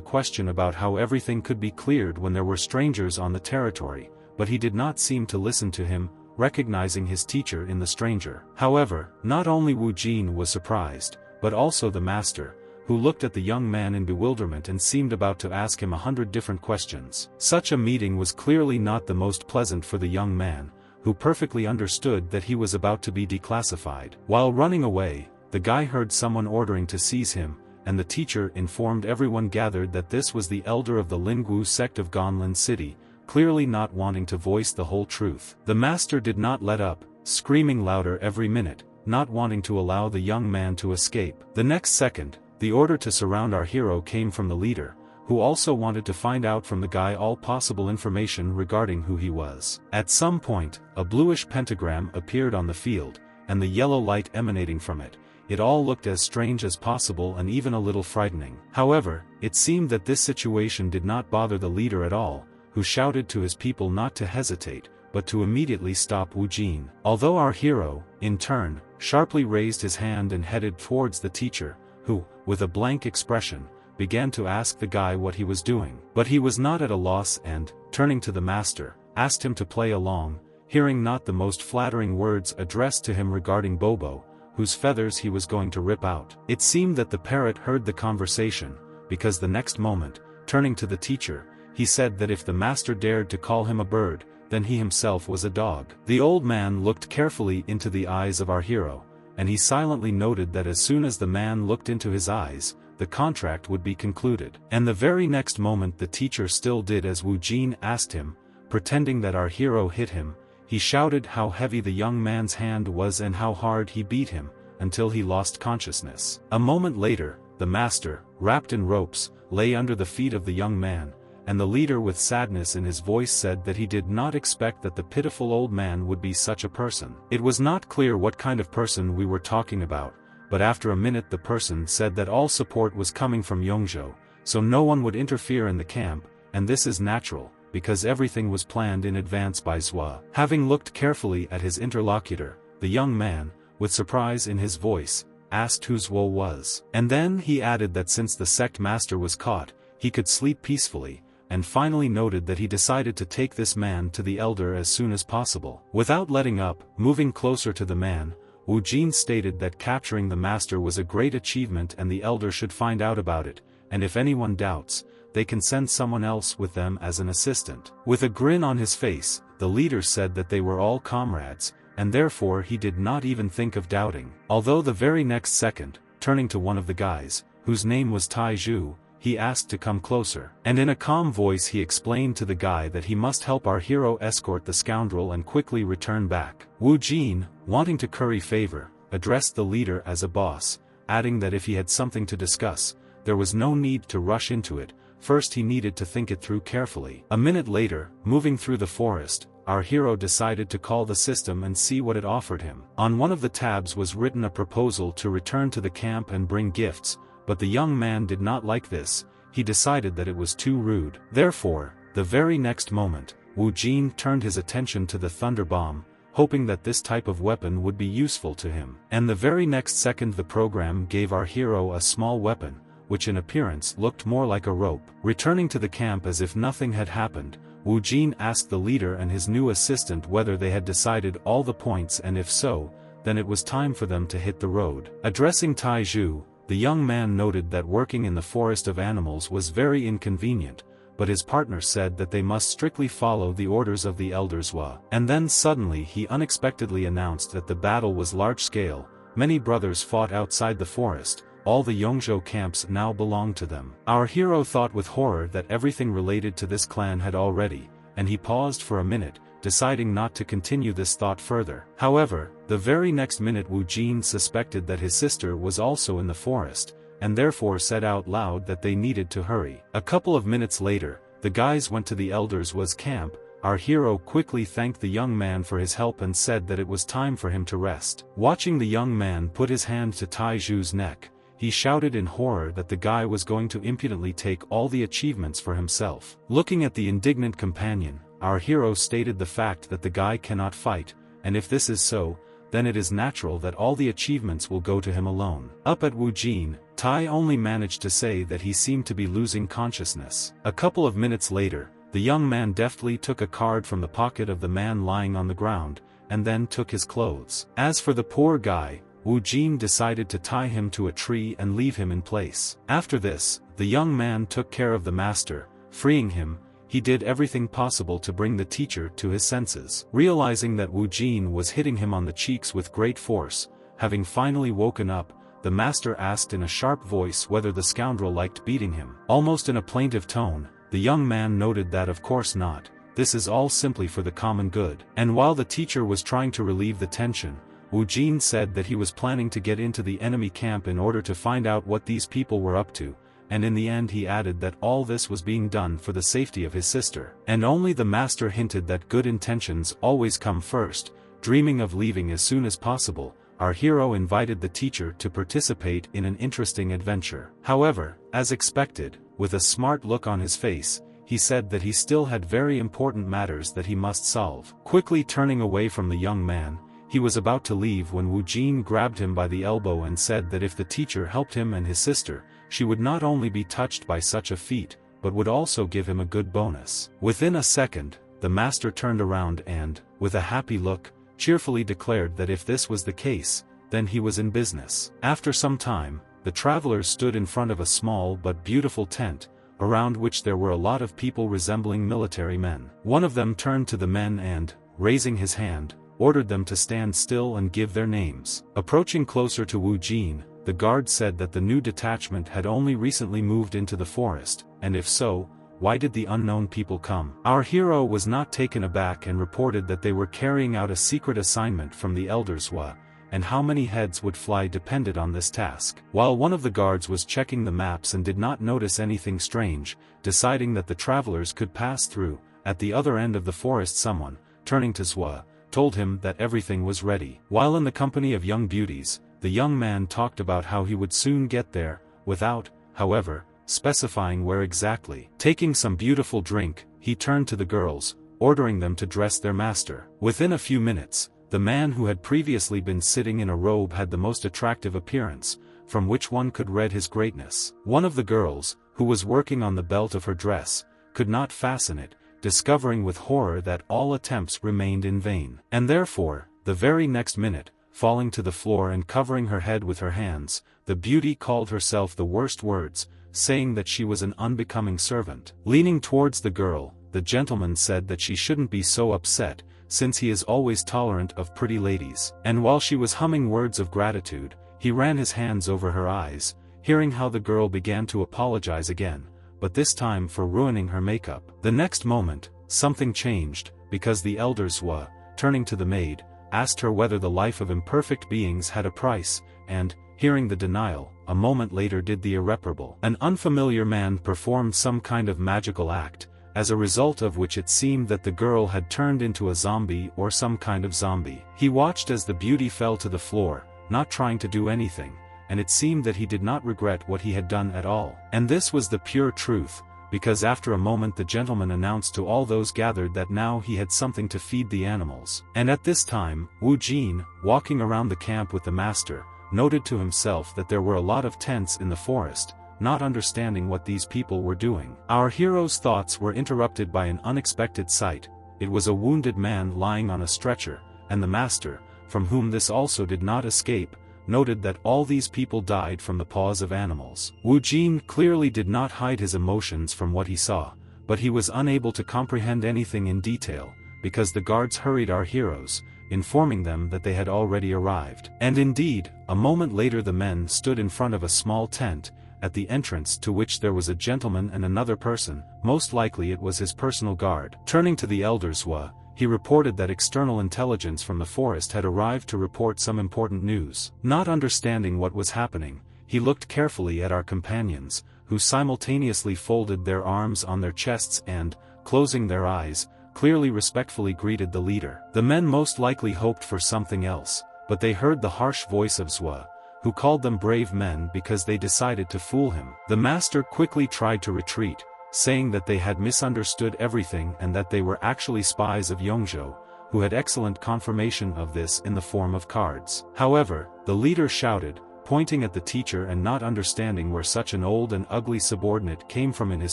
question about how everything could be cleared when there were strangers on the territory, but he did not seem to listen to him, recognizing his teacher in the stranger. However, not only Wu Jin was surprised, but also the master, who looked at the young man in bewilderment and seemed about to ask him 100 different questions. Such a meeting was clearly not the most pleasant for the young man, who perfectly understood that he was about to be declassified. While running away, the guy heard someone ordering to seize him, and the teacher informed everyone gathered that this was the elder of the Lingwu sect of Gonlin City, clearly not wanting to voice the whole truth. The master did not let up, screaming louder every minute, not wanting to allow the young man to escape. The next second, the order to surround our hero came from the leader, who also wanted to find out from the guy all possible information regarding who he was. At some point, a bluish pentagram appeared on the field, and the yellow light emanating from it. It all looked as strange as possible and even a little frightening. However, it seemed that this situation did not bother the leader at all, who shouted to his people not to hesitate, but to immediately stop Wu Jin. Although our hero, in turn, sharply raised his hand and headed towards the teacher, who, with a blank expression, began to ask the guy what he was doing. But he was not at a loss and, turning to the master, asked him to play along, hearing not the most flattering words addressed to him regarding Bobo, whose feathers he was going to rip out. It seemed that the parrot heard the conversation, because the next moment, turning to the teacher, he said that if the master dared to call him a bird, then he himself was a dog. The old man looked carefully into the eyes of our hero, and he silently noted that as soon as the man looked into his eyes, the contract would be concluded. And the very next moment the teacher still did as Wu Jin asked him, pretending that our hero hit him. He shouted how heavy the young man's hand was and how hard he beat him, until he lost consciousness. A moment later, the master, wrapped in ropes, lay under the feet of the young man, and the leader with sadness in his voice said that he did not expect that the pitiful old man would be such a person. It was not clear what kind of person we were talking about, but after a minute the person said that all support was coming from Yongzhou, so no one would interfere in the camp, and this is natural, because everything was planned in advance by Zhua. Having looked carefully at his interlocutor, the young man, with surprise in his voice, asked who Zhua was. And then he added that since the sect master was caught, he could sleep peacefully, and finally noted that he decided to take this man to the elder as soon as possible. Without letting up, moving closer to the man, Wu Jin stated that capturing the master was a great achievement and the elder should find out about it, and if anyone doubts, they can send someone else with them as an assistant. With a grin on his face, the leader said that they were all comrades, and therefore he did not even think of doubting. Although the very next second, turning to one of the guys, whose name was Tai Zhu, he asked to come closer. And in a calm voice he explained to the guy that he must help our hero escort the scoundrel and quickly return back. Wu Jin, wanting to curry favor, addressed the leader as a boss, adding that if he had something to discuss, there was no need to rush into it. First he needed to think it through carefully. A minute later, moving through the forest, our hero decided to call the system and see what it offered him. On one of the tabs was written a proposal to return to the camp and bring gifts, but the young man did not like this. He decided that it was too rude. Therefore, the very next moment, Wu Jin turned his attention to the thunder bomb, hoping that this type of weapon would be useful to him. And the very next second the program gave our hero a small weapon, which in appearance looked more like a rope. Returning to the camp as if nothing had happened, Wu Jin asked the leader and his new assistant whether they had decided all the points, and if so, then it was time for them to hit the road. Addressing Tai Zhu, the young man noted that working in the forest of animals was very inconvenient, but his partner said that they must strictly follow the orders of the Elder Zhua. And then suddenly he unexpectedly announced that the battle was large-scale. Many brothers fought outside the forest. All the Yongzhou camps now belonged to them. Our hero thought with horror that everything related to this clan had already, and he paused for a minute, deciding not to continue this thought further. However, the very next minute Wu Jin suspected that his sister was also in the forest, and therefore said out loud that they needed to hurry. A couple of minutes later, the guys went to the Elder Zhua's camp. Our hero quickly thanked the young man for his help and said that it was time for him to rest. Watching the young man put his hand to Tai Zhu's neck, he shouted in horror that the guy was going to impudently take all the achievements for himself. Looking at the indignant companion, our hero stated the fact that the guy cannot fight, and if this is so, then it is natural that all the achievements will go to him alone. Up at Wu Jin, Tai only managed to say that he seemed to be losing consciousness. A couple of minutes later, the young man deftly took a card from the pocket of the man lying on the ground, and then took his clothes. As for the poor guy, Wu Jin decided to tie him to a tree and leave him in place. After this, the young man took care of the master, freeing him. He did everything possible to bring the teacher to his senses. Realizing that Wu Jin was hitting him on the cheeks with great force, having finally woken up, the master asked in a sharp voice whether the scoundrel liked beating him. Almost in a plaintive tone, the young man noted that of course not, this is all simply for the common good. And while the teacher was trying to relieve the tension, Wu Jin said that he was planning to get into the enemy camp in order to find out what these people were up to, and in the end he added that all this was being done for the safety of his sister. And only the master hinted that good intentions always come first. Dreaming of leaving as soon as possible, our hero invited the teacher to participate in an interesting adventure. However, as expected, with a smart look on his face, he said that he still had very important matters that he must solve. Quickly turning away from the young man, he was about to leave when Wu Jin grabbed him by the elbow and said that if the teacher helped him and his sister, she would not only be touched by such a feat, but would also give him a good bonus. Within a second, the master turned around and, with a happy look, cheerfully declared that if this was the case, then he was in business. After some time, the travelers stood in front of a small but beautiful tent, around which there were a lot of people resembling military men. One of them turned to the men and, raising his hand, ordered them to stand still and give their names. Approaching closer to Wu Jin, the guard said that the new detachment had only recently moved into the forest, and if so, why did the unknown people come? Our hero was not taken aback and reported that they were carrying out a secret assignment from the elders Hua, and how many heads would fly depended on this task. While one of the guards was checking the maps and did not notice anything strange, deciding that the travelers could pass through, at the other end of the forest someone, turning to Zhua, told him that everything was ready. While in the company of young beauties, the young man talked about how he would soon get there, without, however, specifying where exactly. Taking some beautiful drink, he turned to the girls, ordering them to dress their master. Within a few minutes, the man who had previously been sitting in a robe had the most attractive appearance, from which one could read his greatness. One of the girls, who was working on the belt of her dress, could not fasten it, discovering with horror that all attempts remained in vain. And therefore, the very next minute, falling to the floor and covering her head with her hands, the beauty called herself the worst words, saying that she was an unbecoming servant. Leaning towards the girl, the gentleman said that she shouldn't be so upset, since he is always tolerant of pretty ladies. And while she was humming words of gratitude, he ran his hands over her eyes, hearing how the girl began to apologize again, but this time for ruining her makeup. The next moment, something changed, because the elders Hua, turning to the maid, asked her whether the life of imperfect beings had a price, and, hearing the denial, a moment later did the irreparable. An unfamiliar man performed some kind of magical act, as a result of which it seemed that the girl had turned into a zombie or some kind of zombie. He watched as the beauty fell to the floor, not trying to do anything, and it seemed that he did not regret what he had done at all. And this was the pure truth, because after a moment the gentleman announced to all those gathered that now he had something to feed the animals. And at this time, Wu Jin, walking around the camp with the master, noted to himself that there were a lot of tents in the forest, not understanding what these people were doing. Our hero's thoughts were interrupted by an unexpected sight. It was a wounded man lying on a stretcher, and the master, from whom this also did not escape, noted that all these people died from the paws of animals. Wu Jin clearly did not hide his emotions from what he saw, but he was unable to comprehend anything in detail, because the guards hurried our heroes, informing them that they had already arrived. And indeed, a moment later the men stood in front of a small tent, at the entrance to which there was a gentleman and another person, most likely it was his personal guard. Turning to the elders Hua, he reported that external intelligence from the forest had arrived to report some important news. Not understanding what was happening, he looked carefully at our companions, who simultaneously folded their arms on their chests and, closing their eyes, clearly respectfully greeted the leader. The men most likely hoped for something else, but they heard the harsh voice of Zhua, who called them brave men because they decided to fool him. The master quickly tried to retreat, saying that they had misunderstood everything and that they were actually spies of Yongzhou, who had excellent confirmation of this in the form of cards. However, the leader shouted, pointing at the teacher and not understanding where such an old and ugly subordinate came from in his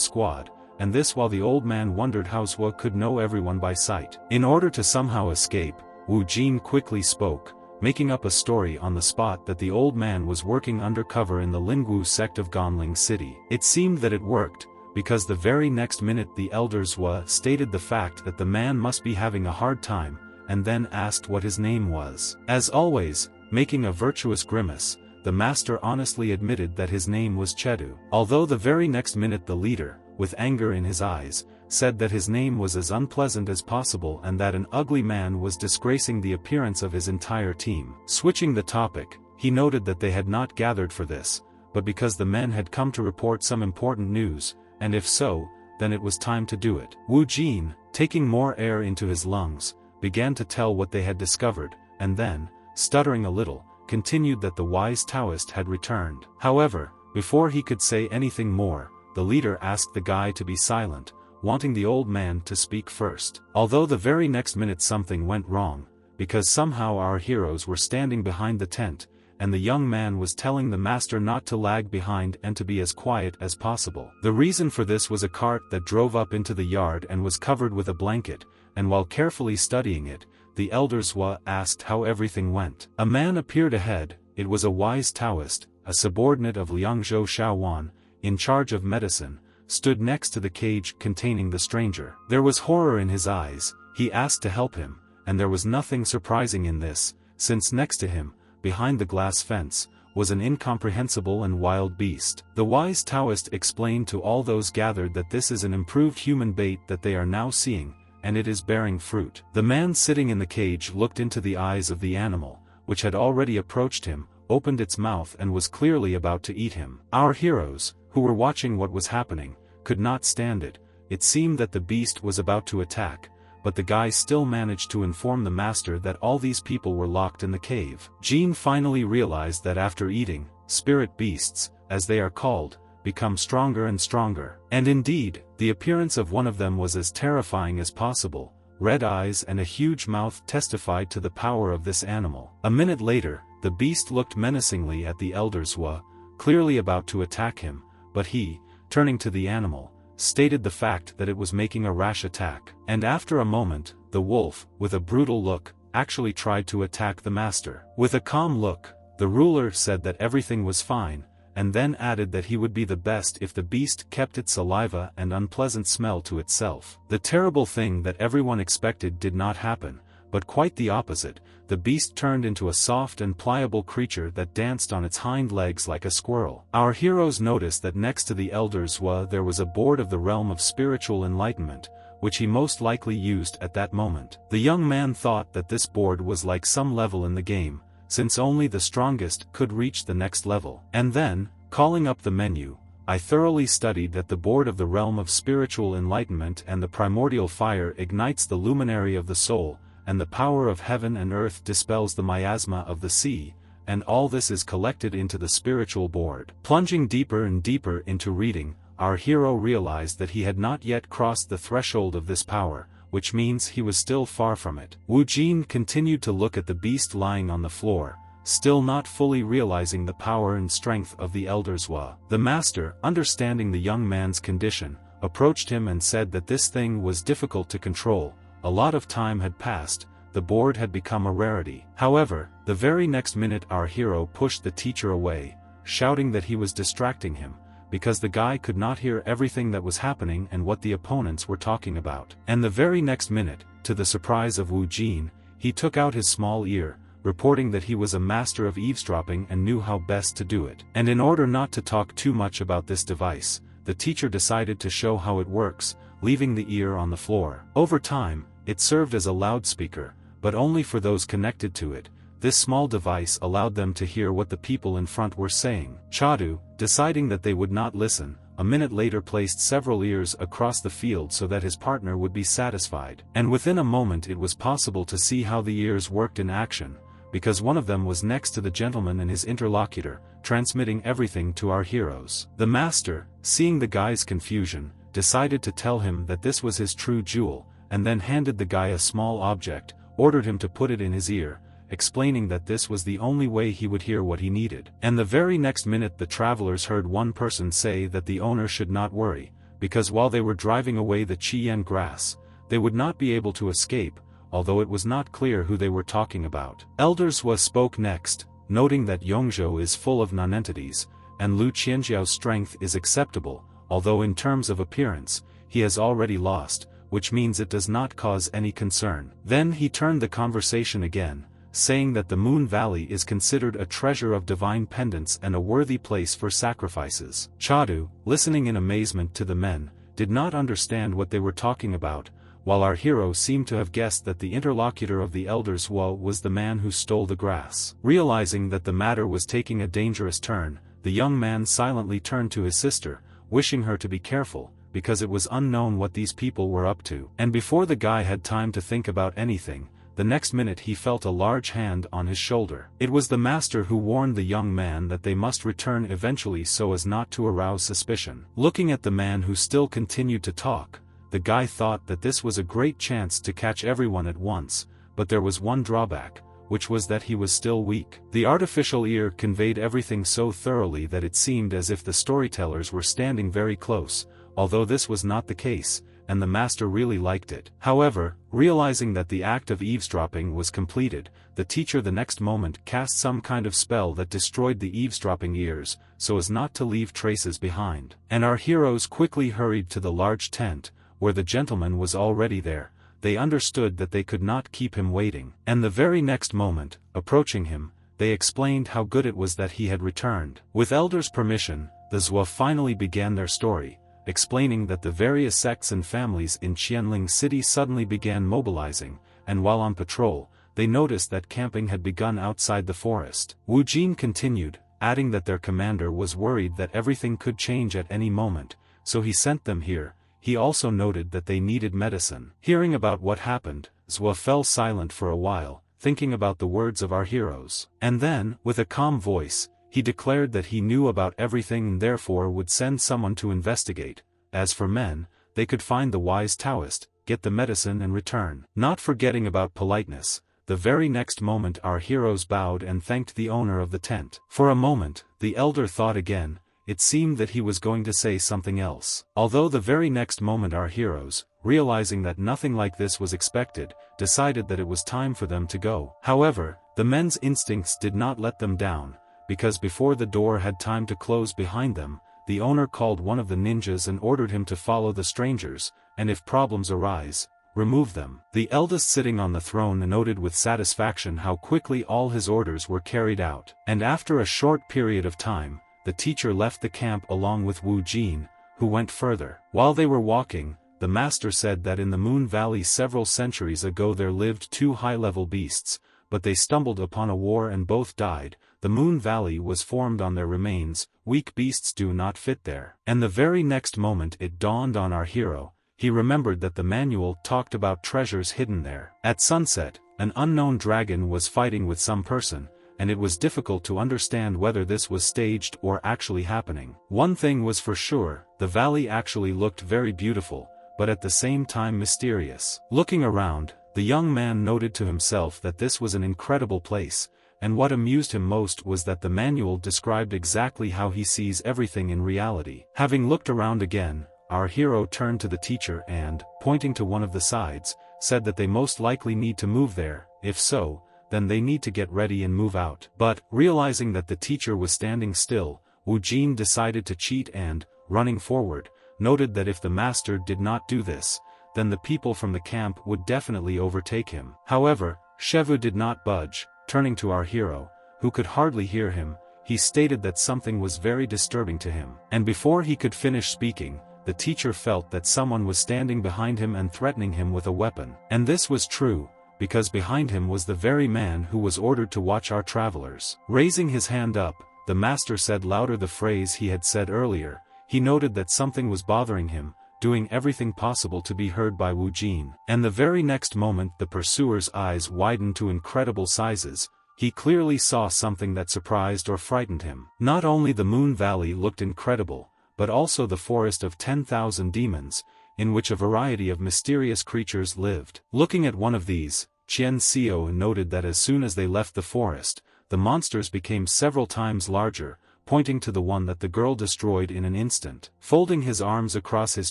squad, and this while the old man wondered how Zhua could know everyone by sight. In order to somehow escape, Wu Jin quickly spoke, making up a story on the spot that the old man was working undercover in the Lingwu sect of Ganling City. It seemed that it worked, because the very next minute the elders Hua stated the fact that the man must be having a hard time, and then asked what his name was. As always, making a virtuous grimace, the master honestly admitted that his name was Chedu. Although the very next minute the leader, with anger in his eyes, said that his name was as unpleasant as possible and that an ugly man was disgracing the appearance of his entire team. Switching the topic, he noted that they had not gathered for this, but because the men had come to report some important news, and if so, then it was time to do it. Wu Jin, taking more air into his lungs, began to tell what they had discovered, and then, stuttering a little, continued that the wise Taoist had returned. However, before he could say anything more, the leader asked the guy to be silent, wanting the old man to speak first. Although the very next minute something went wrong, because somehow our heroes were standing behind the tent, and the young man was telling the master not to lag behind and to be as quiet as possible. The reason for this was a cart that drove up into the yard and was covered with a blanket, and while carefully studying it, the elders Hua asked how everything went. A man appeared ahead. It was a wise Taoist, a subordinate of Liangzhou Shaowan, in charge of medicine, stood next to the cage containing the stranger. There was horror in his eyes. He asked to help him, and there was nothing surprising in this, since next to him, behind the glass fence, was an incomprehensible and wild beast. The wise Taoist explained to all those gathered that this is an improved human bait that they are now seeing, and it is bearing fruit. The man sitting in the cage looked into the eyes of the animal, which had already approached him, opened its mouth and was clearly about to eat him. Our heroes, who were watching what was happening, could not stand it. It seemed that the beast was about to attack, but the guy still managed to inform the master that all these people were locked in the cave. Jean finally realized that after eating, spirit beasts, as they are called, become stronger and stronger. And indeed, the appearance of one of them was as terrifying as possible. Red eyes and a huge mouth testified to the power of this animal. A minute later, the beast looked menacingly at the elder Zhua, clearly about to attack him, but he, turning to the animal, stated the fact that it was making a rash attack. And after a moment, the wolf, with a brutal look, actually tried to attack the master. With a calm look, the ruler said that everything was fine, and then added that he would be the best if the beast kept its saliva and unpleasant smell to itself. The terrible thing that everyone expected did not happen, but quite the opposite. The beast turned into a soft and pliable creature that danced on its hind legs like a squirrel. Our heroes noticed that next to the elder Zhua there was a board of the realm of spiritual enlightenment, which he most likely used at that moment. The young man thought that this board was like some level in the game, since only the strongest could reach the next level. And then, calling up the menu, I thoroughly studied that the board of the realm of spiritual enlightenment and the primordial fire ignites the luminary of the soul, and the power of heaven and earth dispels the miasma of the sea, and all this is collected into the spiritual board. Plunging deeper and deeper into reading, our hero realized that he had not yet crossed the threshold of this power, which means he was still far from it. Wu Jin continued to look at the beast lying on the floor, still not fully realizing the power and strength of the elder Zhua. The master, understanding the young man's condition, approached him and said that this thing was difficult to control. A lot of time had passed, the board had become a rarity. However, the very next minute our hero pushed the teacher away, shouting that he was distracting him, because the guy could not hear everything that was happening and what the opponents were talking about. And the very next minute, to the surprise of Wu Jin, he took out his small ear, reporting that he was a master of eavesdropping and knew how best to do it. And in order not to talk too much about this device, the teacher decided to show how it works, leaving the ear on the floor. Over time, it served as a loudspeaker, but only for those connected to it. This small device allowed them to hear what the people in front were saying. Chadu, deciding that they would not listen, a minute later placed several ears across the field so that his partner would be satisfied. And within a moment it was possible to see how the ears worked in action, because one of them was next to the gentleman and his interlocutor, transmitting everything to our heroes. The master, seeing the guy's confusion, decided to tell him that this was his true jewel, and then handed the guy a small object, ordered him to put it in his ear, explaining that this was the only way he would hear what he needed. And the very next minute the travelers heard one person say that the owner should not worry, because while they were driving away the Chiyuan grass, they would not be able to escape, although it was not clear who they were talking about. Elder Zhua spoke next, noting that Yongzhou is full of nonentities, and Lu Qianjiao's strength is acceptable, although in terms of appearance, he has already lost, which means it does not cause any concern. Then he turned the conversation again, saying that the Moon Valley is considered a treasure of divine pendants and a worthy place for sacrifices. Chadu, listening in amazement to the men, did not understand what they were talking about, while our hero seemed to have guessed that the interlocutor of the elder Zhua was the man who stole the grass. Realizing that the matter was taking a dangerous turn, the young man silently turned to his sister, wishing her to be careful, because it was unknown what these people were up to. And before the guy had time to think about anything, the next minute he felt a large hand on his shoulder. It was the master who warned the young man that they must return eventually so as not to arouse suspicion. Looking at the man who still continued to talk, the guy thought that this was a great chance to catch everyone at once, but there was one drawback, which was that he was still weak. The artificial ear conveyed everything so thoroughly that it seemed as if the storytellers were standing very close, although this was not the case, and the master really liked it. However, realizing that the act of eavesdropping was completed, the teacher the next moment cast some kind of spell that destroyed the eavesdropping ears, so as not to leave traces behind. And our heroes quickly hurried to the large tent, where the gentleman was already there. They understood that they could not keep him waiting. And the very next moment, approaching him, they explained how good it was that he had returned. With elders' permission, the Zhua finally began their story, explaining that the various sects and families in Qianling City suddenly began mobilizing, and while on patrol, they noticed that camping had begun outside the forest. Wu Jin continued, adding that their commander was worried that everything could change at any moment, so he sent them here. He also noted that they needed medicine. Hearing about what happened, Zhua fell silent for a while, thinking about the words of our heroes. And then, with a calm voice, he declared that he knew about everything and therefore would send someone to investigate. As for men, they could find the wise Taoist, get the medicine and return. Not forgetting about politeness, the very next moment our heroes bowed and thanked the owner of the tent. For a moment, the elder thought again. It seemed that he was going to say something else. Although the very next moment our heroes, realizing that nothing like this was expected, decided that it was time for them to go. However, the men's instincts did not let them down, because before the door had time to close behind them, the owner called one of the ninjas and ordered him to follow the strangers, and if problems arise, remove them. The eldest sitting on the throne noted with satisfaction how quickly all his orders were carried out. And after a short period of time, the teacher left the camp along with Wu Jin, who went further. While they were walking, the master said that in the Moon Valley several centuries ago there lived two high-level beasts, but they stumbled upon a war and both died. The Moon Valley was formed on their remains. Weak beasts do not fit there. And the very next moment it dawned on our hero. He remembered that the manual talked about treasures hidden there. At sunset, an unknown dragon was fighting with some person, and it was difficult to understand whether this was staged or actually happening. One thing was for sure, the valley actually looked very beautiful, but at the same time mysterious. Looking around, the young man noted to himself that this was an incredible place, and what amused him most was that the manual described exactly how he sees everything in reality. Having looked around again, our hero turned to the teacher and, pointing to one of the sides, said that they most likely need to move there. If so, then they need to get ready and move out. But, realizing that the teacher was standing still, Wu Jin decided to cheat and, running forward, noted that if the master did not do this, then the people from the camp would definitely overtake him. However, Shevu did not budge. Turning to our hero, who could hardly hear him, he stated that something was very disturbing to him. And before he could finish speaking, the teacher felt that someone was standing behind him and threatening him with a weapon. And this was true, because behind him was the very man who was ordered to watch our travelers. Raising his hand up, the master said louder the phrase he had said earlier. He noted that something was bothering him, doing everything possible to be heard by Wu Jin. And the very next moment the pursuer's eyes widened to incredible sizes. He clearly saw something that surprised or frightened him. Not only the Moon Valley looked incredible, but also the forest of 10,000 demons, in which a variety of mysterious creatures lived. Looking at one of these, Qian Xiao noted that as soon as they left the forest, the monsters became several times larger, pointing to the one that the girl destroyed in an instant. Folding his arms across his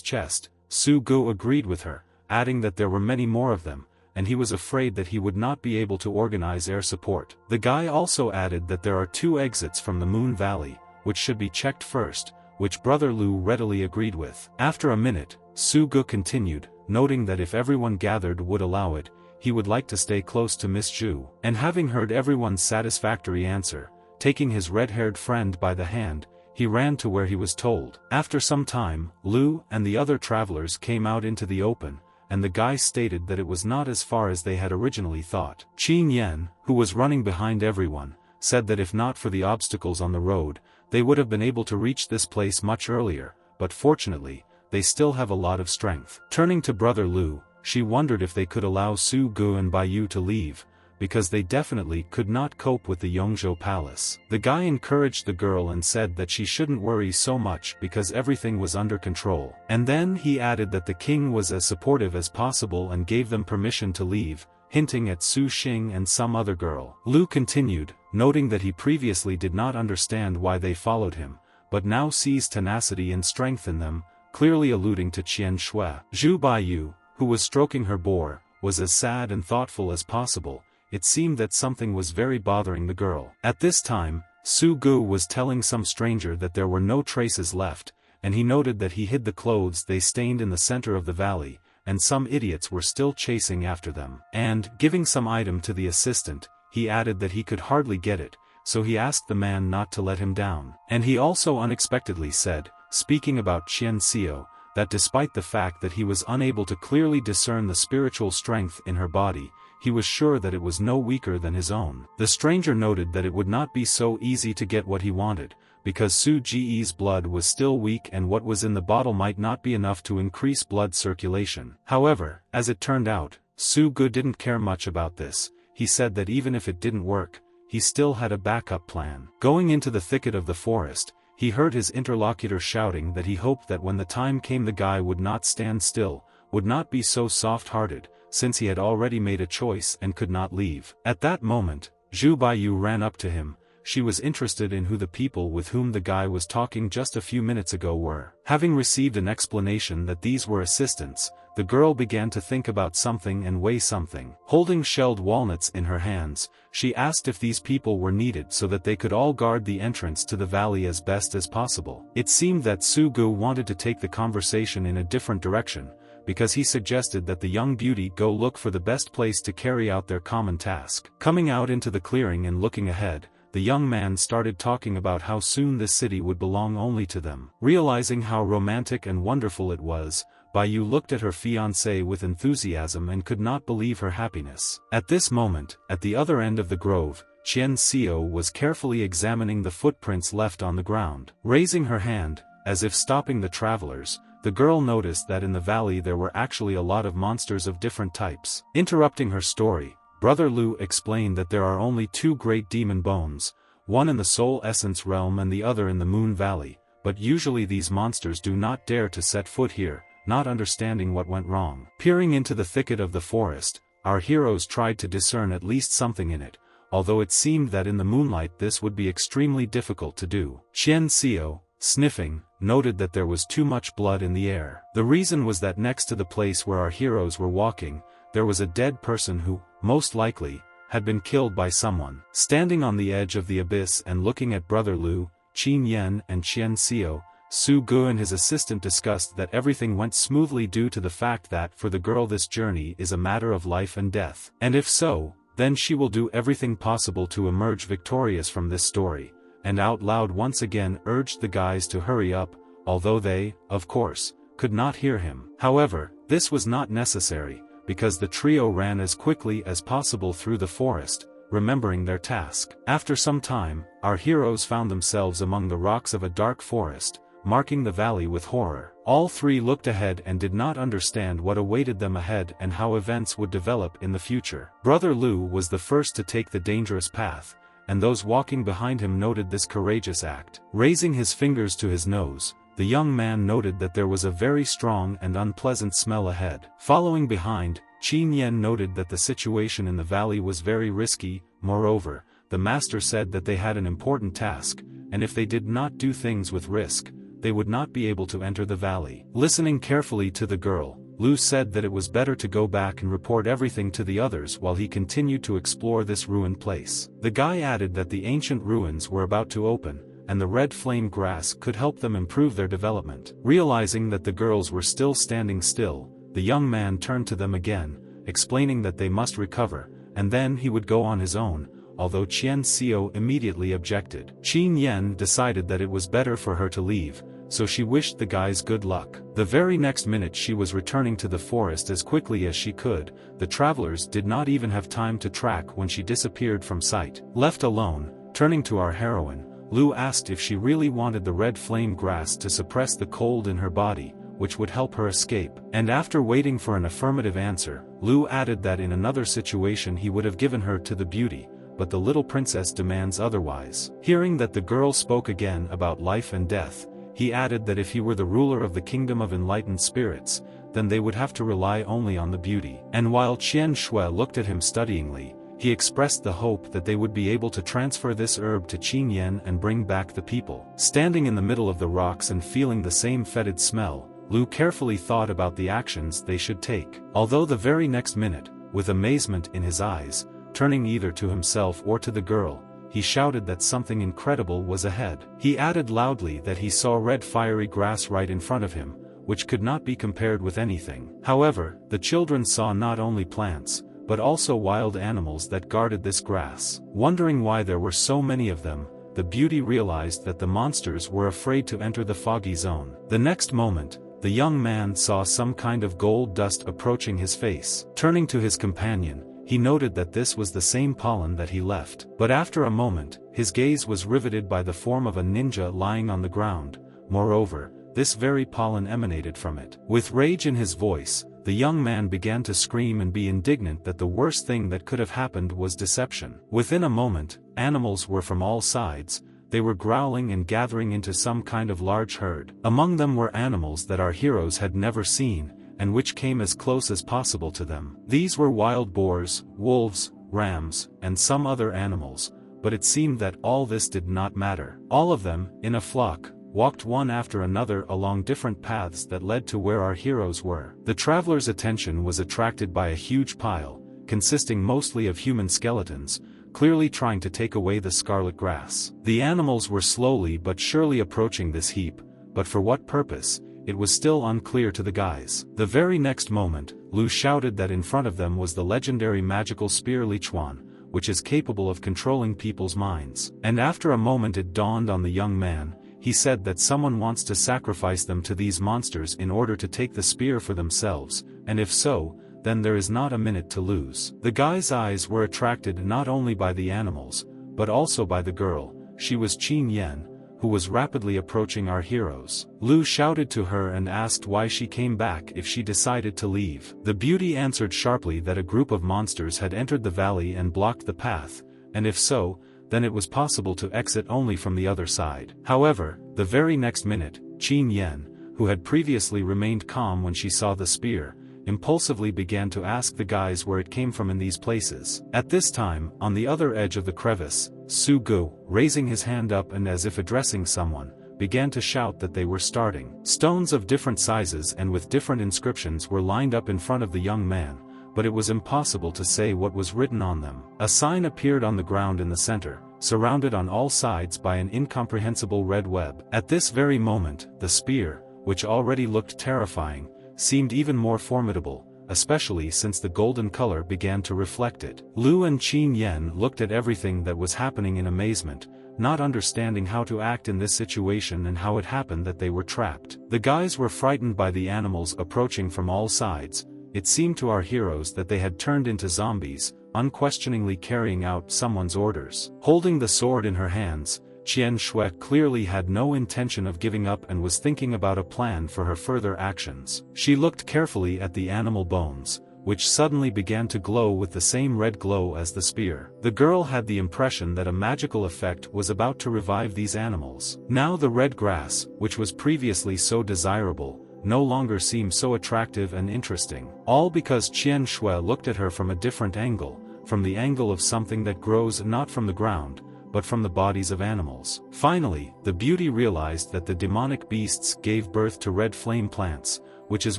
chest, Su Gu agreed with her, adding that there were many more of them, and he was afraid that he would not be able to organize air support. The guy also added that there are 2 exits from the Moon Valley, which should be checked first, which Brother Lu readily agreed with. After a minute, Su Gu continued, noting that if everyone gathered would allow it, he would like to stay close to Miss Zhu. And having heard everyone's satisfactory answer, taking his red-haired friend by the hand, he ran to where he was told. After some time, Lu and the other travelers came out into the open, and the guy stated that it was not as far as they had originally thought. Qin Yan, who was running behind everyone, said that if not for the obstacles on the road, they would have been able to reach this place much earlier, but fortunately, they still have a lot of strength. Turning to Brother Lu, she wondered if they could allow Su Gu and Baiyu to leave, because they definitely could not cope with the Yongzhou Palace. The guy encouraged the girl and said that she shouldn't worry so much because everything was under control. And then he added that the king was as supportive as possible and gave them permission to leave, hinting at Su Xing and some other girl. Lu continued, noting that he previously did not understand why they followed him, but now sees tenacity and strength in them. clearly alluding to Qian Shui. Zhu Baiyu, who was stroking her boar, was as sad and thoughtful as possible. It seemed that something was very bothering the girl. At this time, Su Gu was telling some stranger that there were no traces left, and he noted that he hid the clothes they stained in the center of the valley, and some idiots were still chasing after them. And, giving some item to the assistant, he added that he could hardly get it, so he asked the man not to let him down. And he also unexpectedly said, speaking about Qian Xiao, that despite the fact that he was unable to clearly discern the spiritual strength in her body, he was sure that it was no weaker than his own. The stranger noted that it would not be so easy to get what he wanted, because Su Ji's blood was still weak and what was in the bottle might not be enough to increase blood circulation. However, as it turned out, Su Gu didn't care much about this. He said that even if it didn't work, he still had a backup plan. Going into the thicket of the forest, he heard his interlocutor shouting that he hoped that when the time came the guy would not stand still, would not be so soft-hearted, since he had already made a choice and could not leave. At that moment, Zhu Baiyu ran up to him. She was interested in who the people with whom the guy was talking just a few minutes ago were. Having received an explanation that these were assistants, the girl began to think about something and weigh something. Holding shelled walnuts in her hands, she asked if these people were needed so that they could all guard the entrance to the valley as best as possible. It seemed that Su Gu wanted to take the conversation in a different direction, because he suggested that the young beauty go look for the best place to carry out their common task. Coming out into the clearing and looking ahead, the young man started talking about how soon this city would belong only to them. Realizing how romantic and wonderful it was, Baiyu looked at her fiancé with enthusiasm and could not believe her happiness. At this moment, at the other end of the grove, Qian Xiao was carefully examining the footprints left on the ground. Raising her hand, as if stopping the travelers, the girl noticed that in the valley there were actually a lot of monsters of different types. Interrupting her story, Brother Lu explained that there are only two great demon bones, one in the Soul Essence realm and the other in the Moon Valley, but usually these monsters do not dare to set foot here, not understanding what went wrong. Peering into the thicket of the forest, our heroes tried to discern at least something in it, although it seemed that in the moonlight this would be extremely difficult to do. Qian Xiao, sniffing, noted that there was too much blood in the air. The reason was that next to the place where our heroes were walking, there was a dead person who, most likely, had been killed by someone. Standing on the edge of the abyss and looking at Brother Lu, Qin Yan and Qian Xiao, Su Gu and his assistant discussed that everything went smoothly due to the fact that for the girl this journey is a matter of life and death. And if so, then she will do everything possible to emerge victorious from this story, and out loud once again urged the guys to hurry up, although they, of course, could not hear him. However, this was not necessary, because the trio ran as quickly as possible through the forest, remembering their task. After some time, our heroes found themselves among the rocks of a dark forest, marking the valley with horror. All three looked ahead and did not understand what awaited them ahead and how events would develop in the future. Brother Lu was the first to take the dangerous path, and those walking behind him noted this courageous act. Raising his fingers to his nose, the young man noted that there was a very strong and unpleasant smell ahead. Following behind, Qin Yan noted that the situation in the valley was very risky. Moreover, the master said that they had an important task, and if they did not do things with risk, they would not be able to enter the valley. Listening carefully to the girl, Lu said that it was better to go back and report everything to the others while he continued to explore this ruined place. The guy added that the ancient ruins were about to open, and the red flame grass could help them improve their development. Realizing that the girls were still standing still, the young man turned to them again, explaining that they must recover, and then he would go on his own, although Qian Xiao immediately objected. Qin Yan decided that it was better for her to leave, so she wished the guys good luck. The very next minute she was returning to the forest as quickly as she could. The travelers did not even have time to track when she disappeared from sight. Left alone, turning to our heroine, Lu asked if she really wanted the red flame grass to suppress the cold in her body, which would help her escape. And after waiting for an affirmative answer, Lu added that in another situation he would have given her to the beauty, but the little princess demands otherwise. Hearing that the girl spoke again about life and death, he added that if he were the ruler of the kingdom of enlightened spirits, then they would have to rely only on the beauty. And while Qian Shui looked at him studyingly, he expressed the hope that they would be able to transfer this herb to Qin Yan and bring back the people. Standing in the middle of the rocks and feeling the same fetid smell, Lu carefully thought about the actions they should take. Although the very next minute, with amazement in his eyes, turning either to himself or to the girl, he shouted that something incredible was ahead. He added loudly that he saw red fiery grass right in front of him, which could not be compared with anything. However, the children saw not only plants, but also wild animals that guarded this grass. Wondering why there were so many of them, the beauty realized that the monsters were afraid to enter the foggy zone. The next moment, the young man saw some kind of gold dust approaching his face. Turning to his companion, he noted that this was the same pollen that he left. But after a moment, his gaze was riveted by the form of a ninja lying on the ground. Moreover, this very pollen emanated from it. With rage in his voice, the young man began to scream and be indignant that the worst thing that could have happened was deception. Within a moment, animals were from all sides. They were growling and gathering into some kind of large herd. Among them were animals that our heroes had never seen, and which came as close as possible to them. These were wild boars, wolves, rams, and some other animals, but it seemed that all this did not matter. All of them, in a flock, walked one after another along different paths that led to where our heroes were. The traveler's attention was attracted by a huge pile, consisting mostly of human skeletons, clearly trying to take away the scarlet grass. The animals were slowly but surely approaching this heap, but for what purpose? It was still unclear to the guys. The very next moment, Lu shouted that in front of them was the legendary magical spear Lichuan, which is capable of controlling people's minds. And after a moment it dawned on the young man. He said that someone wants to sacrifice them to these monsters in order to take the spear for themselves, and if so, then there is not a minute to lose. The guy's eyes were attracted not only by the animals, but also by the girl. She was Qin Yan, who was rapidly approaching our heroes. Lu shouted to her and asked why she came back if she decided to leave. The beauty answered sharply that a group of monsters had entered the valley and blocked the path, and if so, then it was possible to exit only from the other side. However, the very next minute, Qin Yan, who had previously remained calm when she saw the spear, impulsively began to ask the guys where it came from in these places. At this time, on the other edge of the crevice, Su Gu, raising his hand up and as if addressing someone, began to shout that they were starting. Stones of different sizes and with different inscriptions were lined up in front of the young man, but it was impossible to say what was written on them. A sign appeared on the ground in the center, surrounded on all sides by an incomprehensible red web. At this very moment, the spear, which already looked terrifying, seemed even more formidable, especially since the golden color began to reflect it. Lu and Qin Yan looked at everything that was happening in amazement, not understanding how to act in this situation and how it happened that they were trapped. The guys were frightened by the animals approaching from all sides. It seemed to our heroes that they had turned into zombies, unquestioningly carrying out someone's orders. Holding the sword in her hands, Qian Shui clearly had no intention of giving up and was thinking about a plan for her further actions. She looked carefully at the animal bones, which suddenly began to glow with the same red glow as the spear. The girl had the impression that a magical effect was about to revive these animals. Now the red grass, which was previously so desirable, no longer seemed so attractive and interesting. All because Qian Shui looked at her from a different angle, from the angle of something that grows not from the ground, but from the bodies of animals. Finally, the beauty realized that the demonic beasts gave birth to red flame plants, which is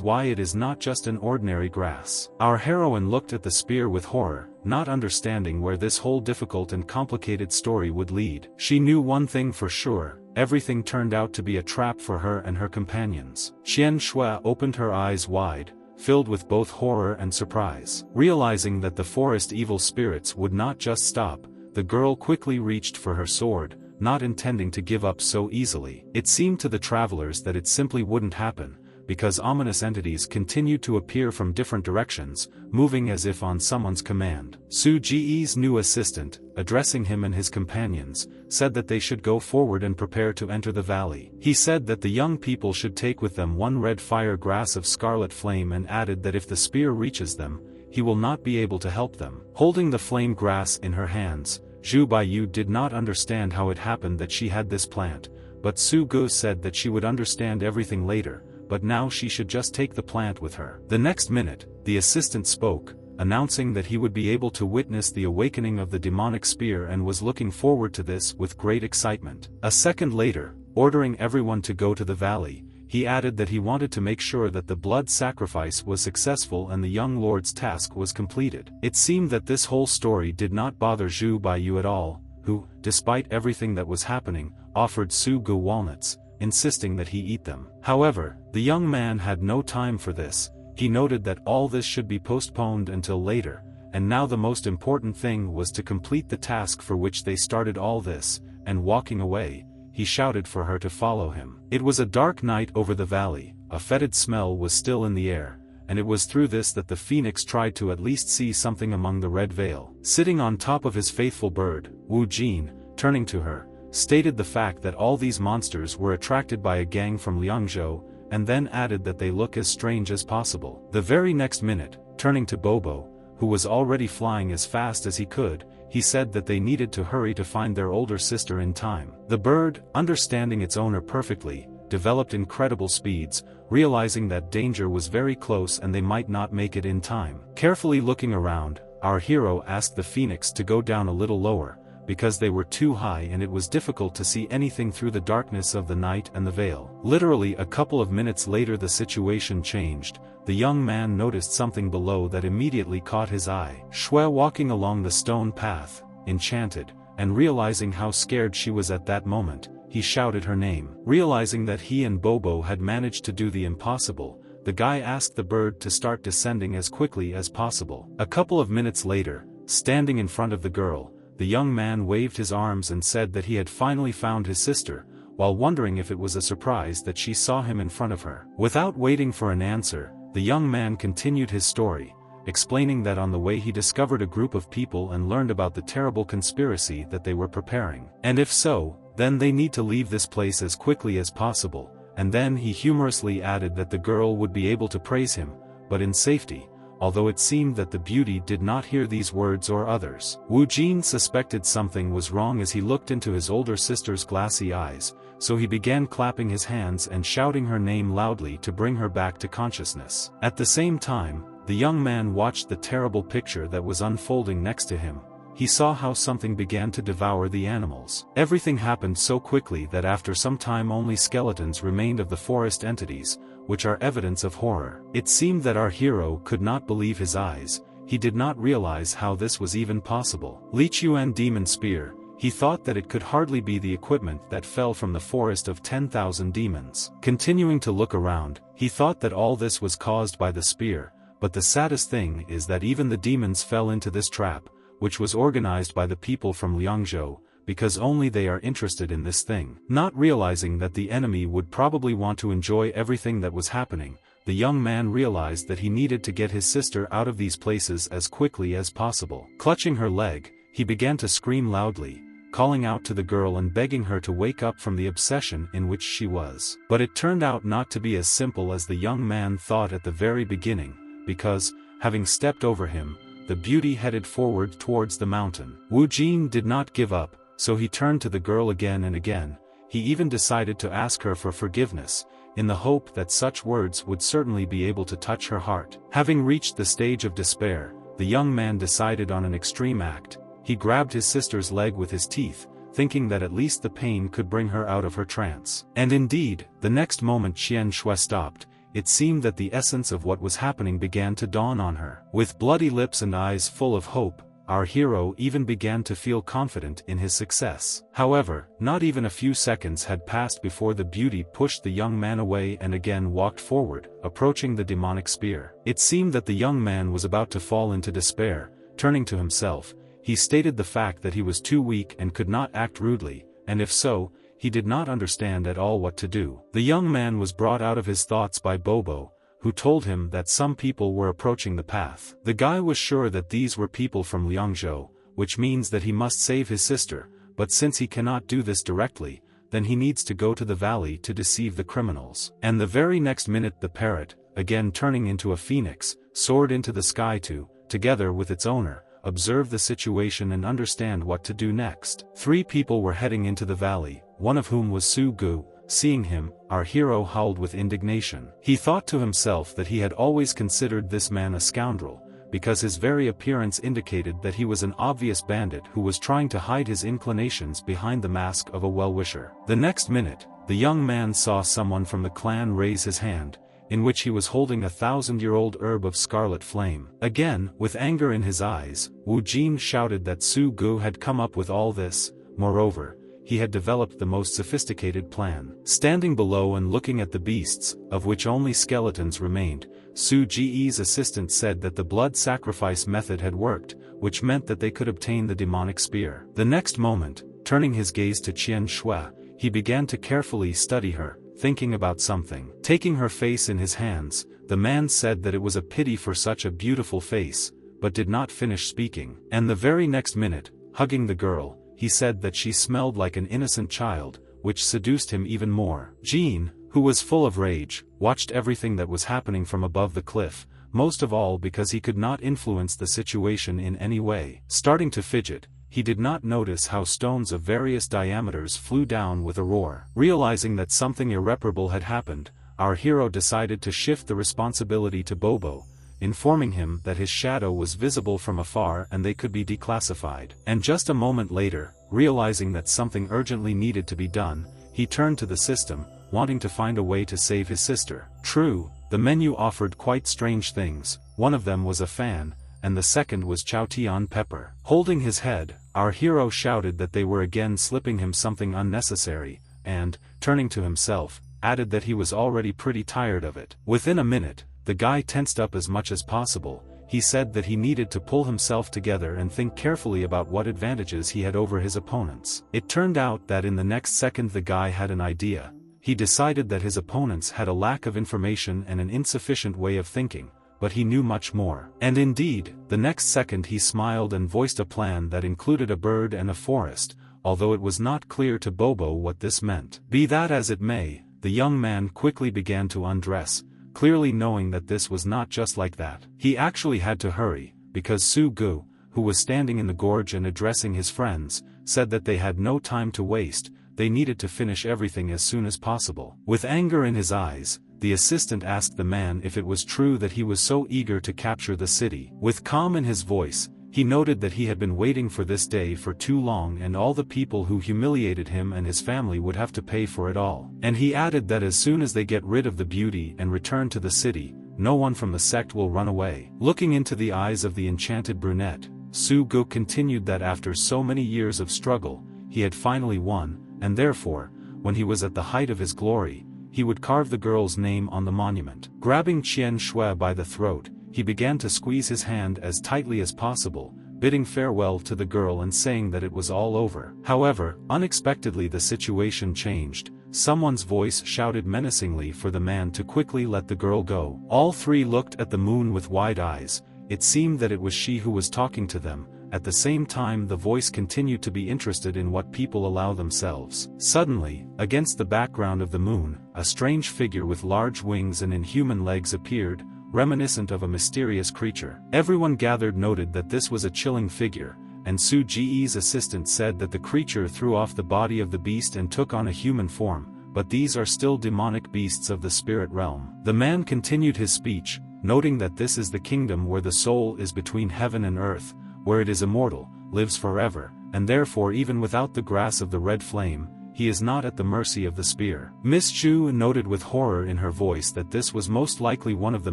why it is not just an ordinary grass. Our heroine looked at the spear with horror, not understanding where this whole difficult and complicated story would lead. She knew one thing for sure: everything turned out to be a trap for her and her companions. Qian Shui opened her eyes wide, filled with both horror and surprise. Realizing that the forest evil spirits would not just stop, the girl quickly reached for her sword, not intending to give up so easily. It seemed to the travelers that it simply wouldn't happen, because ominous entities continued to appear from different directions, moving as if on someone's command. Su Ji's new assistant, addressing him and his companions, said that they should go forward and prepare to enter the valley. He said that the young people should take with them one red fire grass of scarlet flame and added that if the spear reaches them, he will not be able to help them. Holding the flame grass in her hands, Zhu Baiyu did not understand how it happened that she had this plant, but Su Gu said that she would understand everything later, but now she should just take the plant with her. The next minute, the assistant spoke, announcing that he would be able to witness the awakening of the demonic spear and was looking forward to this with great excitement. A second later, ordering everyone to go to the valley, he added that he wanted to make sure that the blood sacrifice was successful and the young lord's task was completed. It seemed that this whole story did not bother Zhu Baiyu at all, who, despite everything that was happening, offered Su Gu walnuts, insisting that he eat them. However, the young man had no time for this. He noted that all this should be postponed until later, and now the most important thing was to complete the task for which they started all this, and walking away, he shouted for her to follow him. It was a dark night over the valley, a fetid smell was still in the air, and it was through this that the phoenix tried to at least see something among the red veil. Sitting on top of his faithful bird, Wu Jin, turning to her, stated the fact that all these monsters were attracted by a gang from Liangzhou, and then added that they look as strange as possible. The very next minute, turning to Bobo, who was already flying as fast as he could, he said that they needed to hurry to find their older sister in time. The bird, understanding its owner perfectly, developed incredible speeds, realizing that danger was very close and they might not make it in time. Carefully looking around, our hero asked the phoenix to go down a little lower, because they were too high and it was difficult to see anything through the darkness of the night and the veil. Literally a couple of minutes later the situation changed. The young man noticed something below that immediately caught his eye. Shui walking along the stone path, enchanted, and realizing how scared she was at that moment, he shouted her name. Realizing that he and Bobo had managed to do the impossible, the guy asked the bird to start descending as quickly as possible. A couple of minutes later, standing in front of the girl, the young man waved his arms and said that he had finally found his sister, while wondering if it was a surprise that she saw him in front of her. Without waiting for an answer, the young man continued his story, explaining that on the way he discovered a group of people and learned about the terrible conspiracy that they were preparing. And if so, then they need to leave this place as quickly as possible, and then he humorously added that the girl would be able to praise him, but in safety, although it seemed that the beauty did not hear these words or others. Wu Jin suspected something was wrong as he looked into his older sister's glassy eyes, so he began clapping his hands and shouting her name loudly to bring her back to consciousness. At the same time, the young man watched the terrible picture that was unfolding next to him. He saw how something began to devour the animals. Everything happened so quickly that after some time only skeletons remained of the forest entities, which are evidence of horror. It seemed that our hero could not believe his eyes. He did not realize how this was even possible. Li Chuan demon spear, he thought that it could hardly be the equipment that fell from the forest of 10,000 demons. Continuing to look around, he thought that all this was caused by the spear, but the saddest thing is that even the demons fell into this trap, which was organized by the people from Liangzhou, because only they are interested in this thing. Not realizing that the enemy would probably want to enjoy everything that was happening, the young man realized that he needed to get his sister out of these places as quickly as possible. Clutching her leg, he began to scream loudly, calling out to the girl and begging her to wake up from the obsession in which she was. But it turned out not to be as simple as the young man thought at the very beginning, because, having stepped over him, the beauty headed forward towards the mountain. Wu Jin did not give up, so he turned to the girl again and again. He even decided to ask her for forgiveness, in the hope that such words would certainly be able to touch her heart. Having reached the stage of despair, the young man decided on an extreme act. He grabbed his sister's leg with his teeth, thinking that at least the pain could bring her out of her trance. And indeed, the next moment Qian Shui stopped, it seemed that the essence of what was happening began to dawn on her. With bloody lips and eyes full of hope, our hero even began to feel confident in his success. However, not even a few seconds had passed before the beauty pushed the young man away and again walked forward, approaching the demonic spear. It seemed that the young man was about to fall into despair. Turning to himself, he stated the fact that he was too weak and could not act rudely, and if so, he did not understand at all what to do. The young man was brought out of his thoughts by Bobo, who told him that some people were approaching the path. The guy was sure that these were people from Liangzhou, which means that he must save his sister, but since he cannot do this directly, then he needs to go to the valley to deceive the criminals. And the very next minute the parrot, again turning into a phoenix, soared into the sky to, together with its owner, observe the situation and understand what to do next. 3 people were heading into the valley, one of whom was Su Gu. Seeing him, our hero howled with indignation. He thought to himself that he had always considered this man a scoundrel, because his very appearance indicated that he was an obvious bandit who was trying to hide his inclinations behind the mask of a well-wisher. The next minute, the young man saw someone from the clan raise his hand, in which he was holding a 1,000-year-old herb of scarlet flame. Again, with anger in his eyes, Wu Jin shouted that Su Gu had come up with all this. Moreover, he had developed the most sophisticated plan. Standing below and looking at the beasts, of which only skeletons remained, Su Ji's assistant said that the blood sacrifice method had worked, which meant that they could obtain the demonic spear. The next moment, turning his gaze to Qian Shui, he began to carefully study her, thinking about something. Taking her face in his hands, the man said that it was a pity for such a beautiful face, but did not finish speaking. And the very next minute, hugging the girl, he said that she smelled like an innocent child, which seduced him even more. Jean, who was full of rage, watched everything that was happening from above the cliff, most of all because he could not influence the situation in any way. Starting to fidget, he did not notice how stones of various diameters flew down with a roar. Realizing that something irreparable had happened, our hero decided to shift the responsibility to Bobo, informing him that his shadow was visible from afar and they could be declassified. And just a moment later, realizing that something urgently needed to be done, he turned to the system, wanting to find a way to save his sister. True, the menu offered quite strange things. One of them was a fan, and the second was chow tian pepper. Holding his head, our hero shouted that they were again slipping him something unnecessary, and, turning to himself, added that he was already pretty tired of it. Within a minute, the guy tensed up as much as possible. He said that he needed to pull himself together and think carefully about what advantages he had over his opponents. It turned out that in the next second the guy had an idea. He decided that his opponents had a lack of information and an insufficient way of thinking, but he knew much more. And indeed, the next second he smiled and voiced a plan that included a bird and a forest, although it was not clear to Bobo what this meant. Be that as it may, the young man quickly began to undress, clearly knowing that this was not just like that. He actually had to hurry, because Su Gu, who was standing in the gorge and addressing his friends, said that they had no time to waste, they needed to finish everything as soon as possible. With anger in his eyes, the assistant asked the man if it was true that he was so eager to capture the city. With calm in his voice, he noted that he had been waiting for this day for too long and all the people who humiliated him and his family would have to pay for it all. And he added that as soon as they get rid of the beauty and return to the city, no one from the sect will run away. Looking into the eyes of the enchanted brunette, Su Gu continued that after so many years of struggle, he had finally won, and therefore, when he was at the height of his glory, he would carve the girl's name on the monument. Grabbing Qian Shui by the throat, he began to squeeze his hand as tightly as possible, bidding farewell to the girl and saying that it was all over. However, unexpectedly the situation changed. Someone's voice shouted menacingly for the man to quickly let the girl go. All three looked at the moon with wide eyes. It seemed that it was she who was talking to them. At the same time the voice continued to be interested in what people allow themselves. Suddenly, against the background of the moon, a strange figure with large wings and inhuman legs appeared, reminiscent of a mysterious creature. Everyone gathered noted that this was a chilling figure, and Su Ji's assistant said that the creature threw off the body of the beast and took on a human form, but these are still demonic beasts of the spirit realm. The man continued his speech, noting that this is the kingdom where the soul is between heaven and earth, where it is immortal, lives forever, and therefore even without the grass of the red flame, he is not at the mercy of the spear. Miss Chu noted with horror in her voice that this was most likely one of the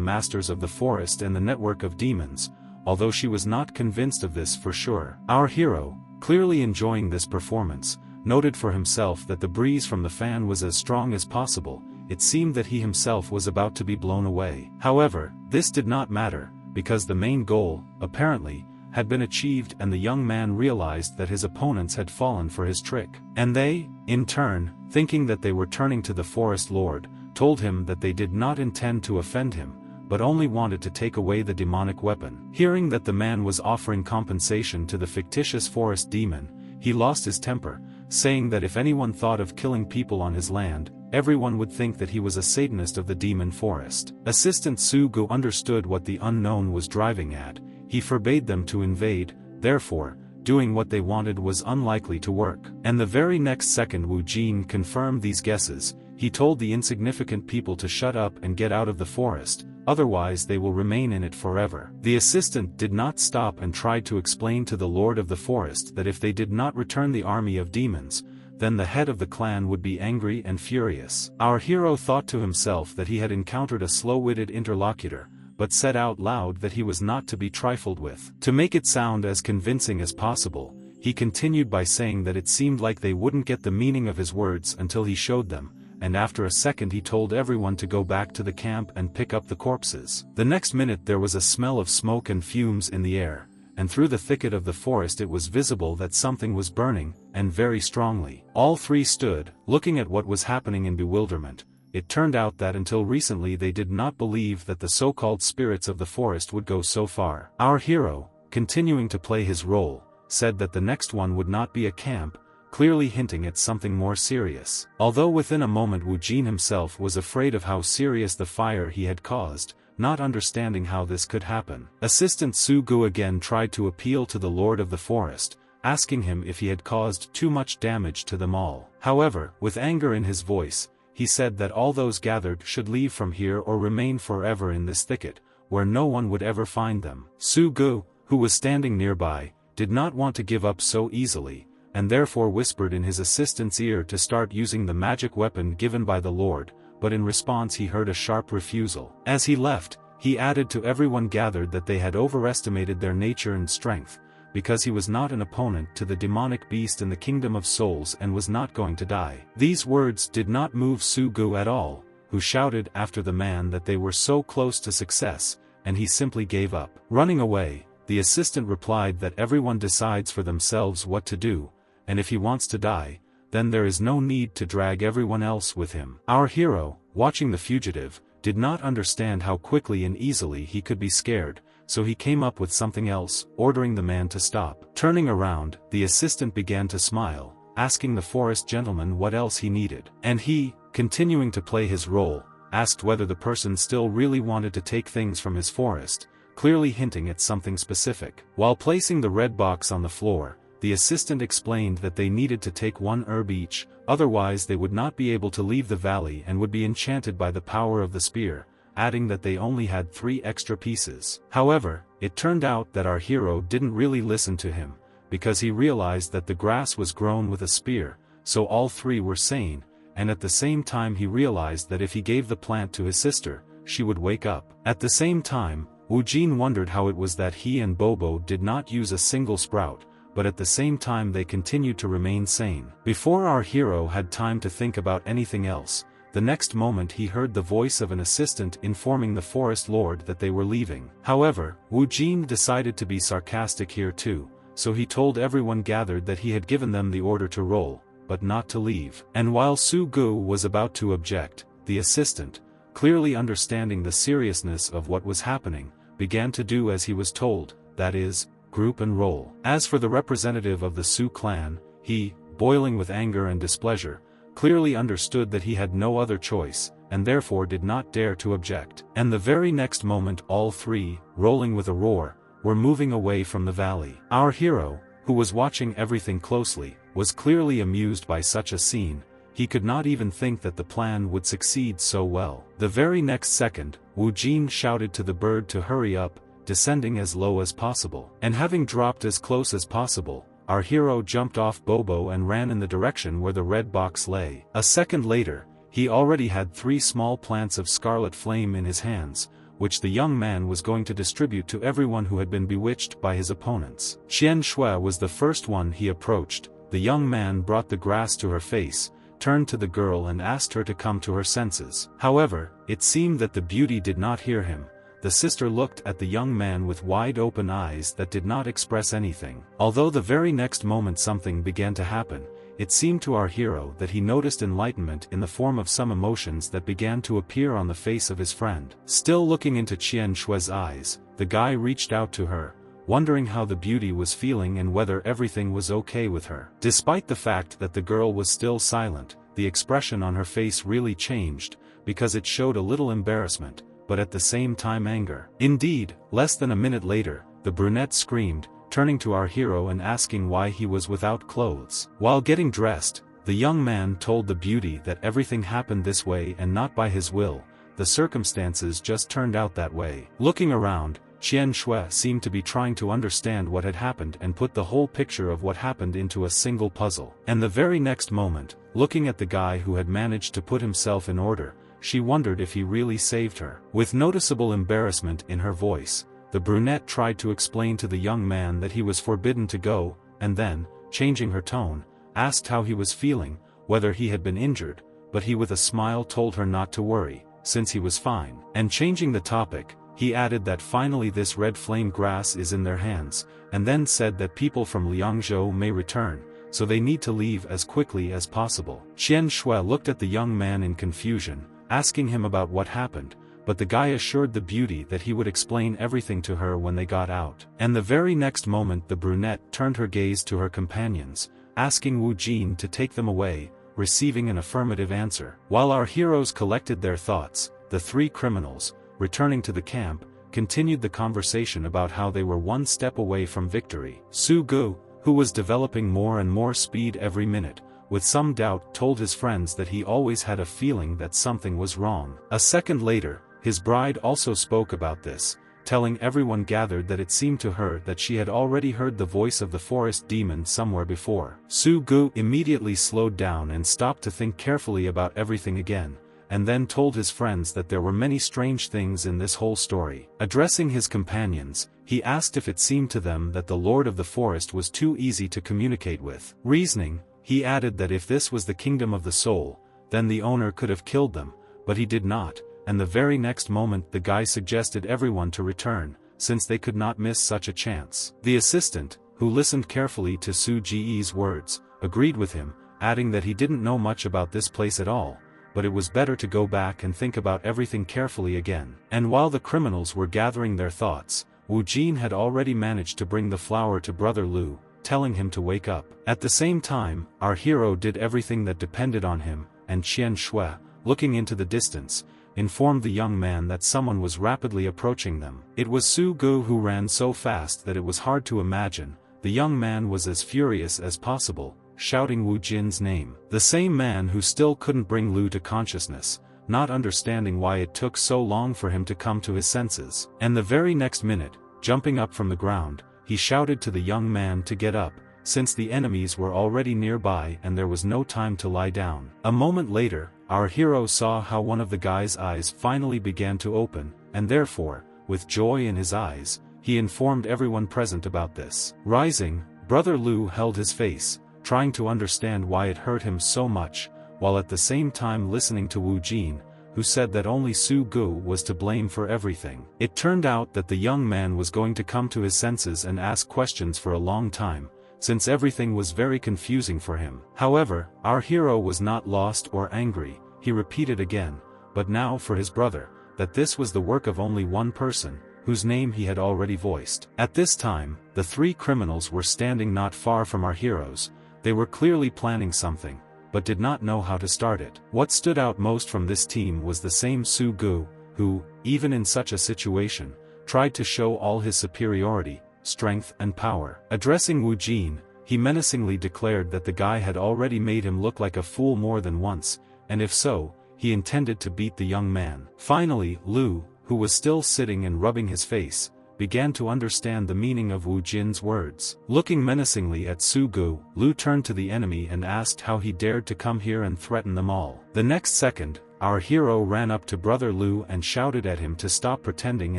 masters of the forest and the network of demons, although she was not convinced of this for sure. Our hero, clearly enjoying this performance, noted for himself that the breeze from the fan was as strong as possible. It seemed that he himself was about to be blown away. However, this did not matter, because the main goal, apparently, had been achieved and the young man realized that his opponents had fallen for his trick. And they, in turn, thinking that they were turning to the forest lord, told him that they did not intend to offend him, but only wanted to take away the demonic weapon. Hearing that the man was offering compensation to the fictitious forest demon, he lost his temper, saying that if anyone thought of killing people on his land, everyone would think that he was a Satanist of the demon forest. Assistant Su Gu understood what the unknown was driving at. He forbade them to invade, therefore, doing what they wanted was unlikely to work. And the very next second Wu Jin confirmed these guesses. He told the insignificant people to shut up and get out of the forest, otherwise they will remain in it forever. The assistant did not stop and tried to explain to the lord of the forest that if they did not return the army of demons, then the head of the clan would be angry and furious. Our hero thought to himself that he had encountered a slow-witted interlocutor, but said out loud that he was not to be trifled with. To make it sound as convincing as possible, he continued by saying that it seemed like they wouldn't get the meaning of his words until he showed them, and after a second he told everyone to go back to the camp and pick up the corpses. The next minute there was a smell of smoke and fumes in the air, and through the thicket of the forest it was visible that something was burning, and very strongly. All three stood, looking at what was happening in bewilderment. It turned out that until recently they did not believe that the so-called spirits of the forest would go so far. Our hero, continuing to play his role, said that the next one would not be a camp, clearly hinting at something more serious. Although within a moment Wu Jin himself was afraid of how serious the fire he had caused, not understanding how this could happen. Assistant Su Gu again tried to appeal to the Lord of the Forest, asking him if he had caused too much damage to them all. However, with anger in his voice, he said that all those gathered should leave from here or remain forever in this thicket, where no one would ever find them. Su Gu, who was standing nearby, did not want to give up so easily, and therefore whispered in his assistant's ear to start using the magic weapon given by the Lord, but in response he heard a sharp refusal. As he left, he added to everyone gathered that they had overestimated their nature and strength, because he was not an opponent to the demonic beast in the kingdom of souls and was not going to die. These words did not move Su Gu at all, who shouted after the man that they were so close to success, and he simply gave up. Running away, the assistant replied that everyone decides for themselves what to do, and if he wants to die, then there is no need to drag everyone else with him. Our hero, watching the fugitive, did not understand how quickly and easily he could be scared, so he came up with something else, ordering the man to stop. Turning around, the assistant began to smile, asking the forest gentleman what else he needed. And he, continuing to play his role, asked whether the person still really wanted to take things from his forest, clearly hinting at something specific. While placing the red box on the floor, the assistant explained that they needed to take one herb each, otherwise they would not be able to leave the valley and would be enchanted by the power of the spear, adding that they only had 3 extra pieces. However, it turned out that our hero didn't really listen to him, because he realized that the grass was grown with a spear, so all 3 were sane, and at the same time he realized that if he gave the plant to his sister, she would wake up. At the same time, Wu Jin wondered how it was that he and Bobo did not use a single sprout, but at the same time they continued to remain sane. Before our hero had time to think about anything else, the next moment he heard the voice of an assistant informing the forest lord that they were leaving. However, Wu Jin decided to be sarcastic here too, so he told everyone gathered that he had given them the order to roll, but not to leave. And while Su Gu was about to object, the assistant, clearly understanding the seriousness of what was happening, began to do as he was told, that is, group and roll. As for the representative of the Su clan, he, boiling with anger and displeasure, clearly understood that he had no other choice, and therefore did not dare to object. And the very next moment all 3, rolling with a roar, were moving away from the valley. Our hero, who was watching everything closely, was clearly amused by such a scene. He could not even think that the plan would succeed so well. The very next second, Wu Jin shouted to the bird to hurry up, descending as low as possible. And having dropped as close as possible, our hero jumped off Bobo and ran in the direction where the red box lay. A second later, he already had 3 small plants of scarlet flame in his hands, which the young man was going to distribute to everyone who had been bewitched by his opponents. Qian Shui was the first one he approached. The young man brought the grass to her face, turned to the girl and asked her to come to her senses. However, it seemed that the beauty did not hear him. The sister looked at the young man with wide-open eyes that did not express anything. Although the very next moment something began to happen, it seemed to our hero that he noticed enlightenment in the form of some emotions that began to appear on the face of his friend. Still looking into Qian Shui's eyes, the guy reached out to her, wondering how the beauty was feeling and whether everything was okay with her. Despite the fact that the girl was still silent, the expression on her face really changed, because it showed a little embarrassment, but at the same time anger. Indeed, less than a minute later, the brunette screamed, turning to our hero and asking why he was without clothes. While getting dressed, the young man told the beauty that everything happened this way and not by his will. The circumstances just turned out that way. Looking around, Qian Shui seemed to be trying to understand what had happened and put the whole picture of what happened into a single puzzle. And the very next moment, looking at the guy who had managed to put himself in order, she wondered if he really saved her. With noticeable embarrassment in her voice, the brunette tried to explain to the young man that he was forbidden to go, and then, changing her tone, asked how he was feeling, whether he had been injured, but he with a smile told her not to worry, since he was fine. And changing the topic, he added that finally this red flame grass is in their hands, and then said that people from Liangzhou may return, so they need to leave as quickly as possible. Qian Shui looked at the young man in confusion, asking him about what happened, but the guy assured the beauty that he would explain everything to her when they got out. And the very next moment the brunette turned her gaze to her companions, asking Wu Jin to take them away, receiving an affirmative answer. While our heroes collected their thoughts, the three criminals, returning to the camp, continued the conversation about how they were one step away from victory. Su Gu, who was developing more and more speed every minute, with some doubt told his friends that he always had a feeling that something was wrong. A second later, his bride also spoke about this, telling everyone gathered that it seemed to her that she had already heard the voice of the forest demon somewhere before. Su Gu immediately slowed down and stopped to think carefully about everything again, and then told his friends that there were many strange things in this whole story. Addressing his companions, he asked if it seemed to them that the Lord of the Forest was too easy to communicate with. Reasoning, he added that if this was the kingdom of the soul, then the owner could have killed them, but he did not, and the very next moment the guy suggested everyone to return, since they could not miss such a chance. The assistant, who listened carefully to Su Ji's words, agreed with him, adding that he didn't know much about this place at all, but it was better to go back and think about everything carefully again. And while the criminals were gathering their thoughts, Wu Jin had already managed to bring the flower to Brother Lu, telling him to wake up. At the same time, our hero did everything that depended on him, and Qian Shui, looking into the distance, informed the young man that someone was rapidly approaching them. It was Su Gu who ran so fast that it was hard to imagine. The young man was as furious as possible, shouting Wu Jin's name. The same man who still couldn't bring Lu to consciousness, not understanding why it took so long for him to come to his senses. And the very next minute, jumping up from the ground, he shouted to the young man to get up, since the enemies were already nearby and there was no time to lie down. A moment later, our hero saw how one of the guy's eyes finally began to open, and therefore, with joy in his eyes, he informed everyone present about this. Rising, Brother Lu held his face, trying to understand why it hurt him so much, while at the same time listening to Wu Jin, who said that only Su Gu was to blame for everything. It turned out that the young man was going to come to his senses and ask questions for a long time, since everything was very confusing for him. However, our hero was not lost or angry. He repeated again, but now for his brother, that this was the work of only one person, whose name he had already voiced. At this time, the three criminals were standing not far from our heroes. They were clearly planning something, but did not know how to start it. What stood out most from this team was the same Su Gu, who, even in such a situation, tried to show all his superiority, strength and power. Addressing Wu Jin, he menacingly declared that the guy had already made him look like a fool more than once, and if so, he intended to beat the young man. Finally, Lu, who was still sitting and rubbing his face, began to understand the meaning of Wu Jin's words. Looking menacingly at Su Gu, Lu turned to the enemy and asked how he dared to come here and threaten them all. The next second, our hero ran up to Brother Lu and shouted at him to stop pretending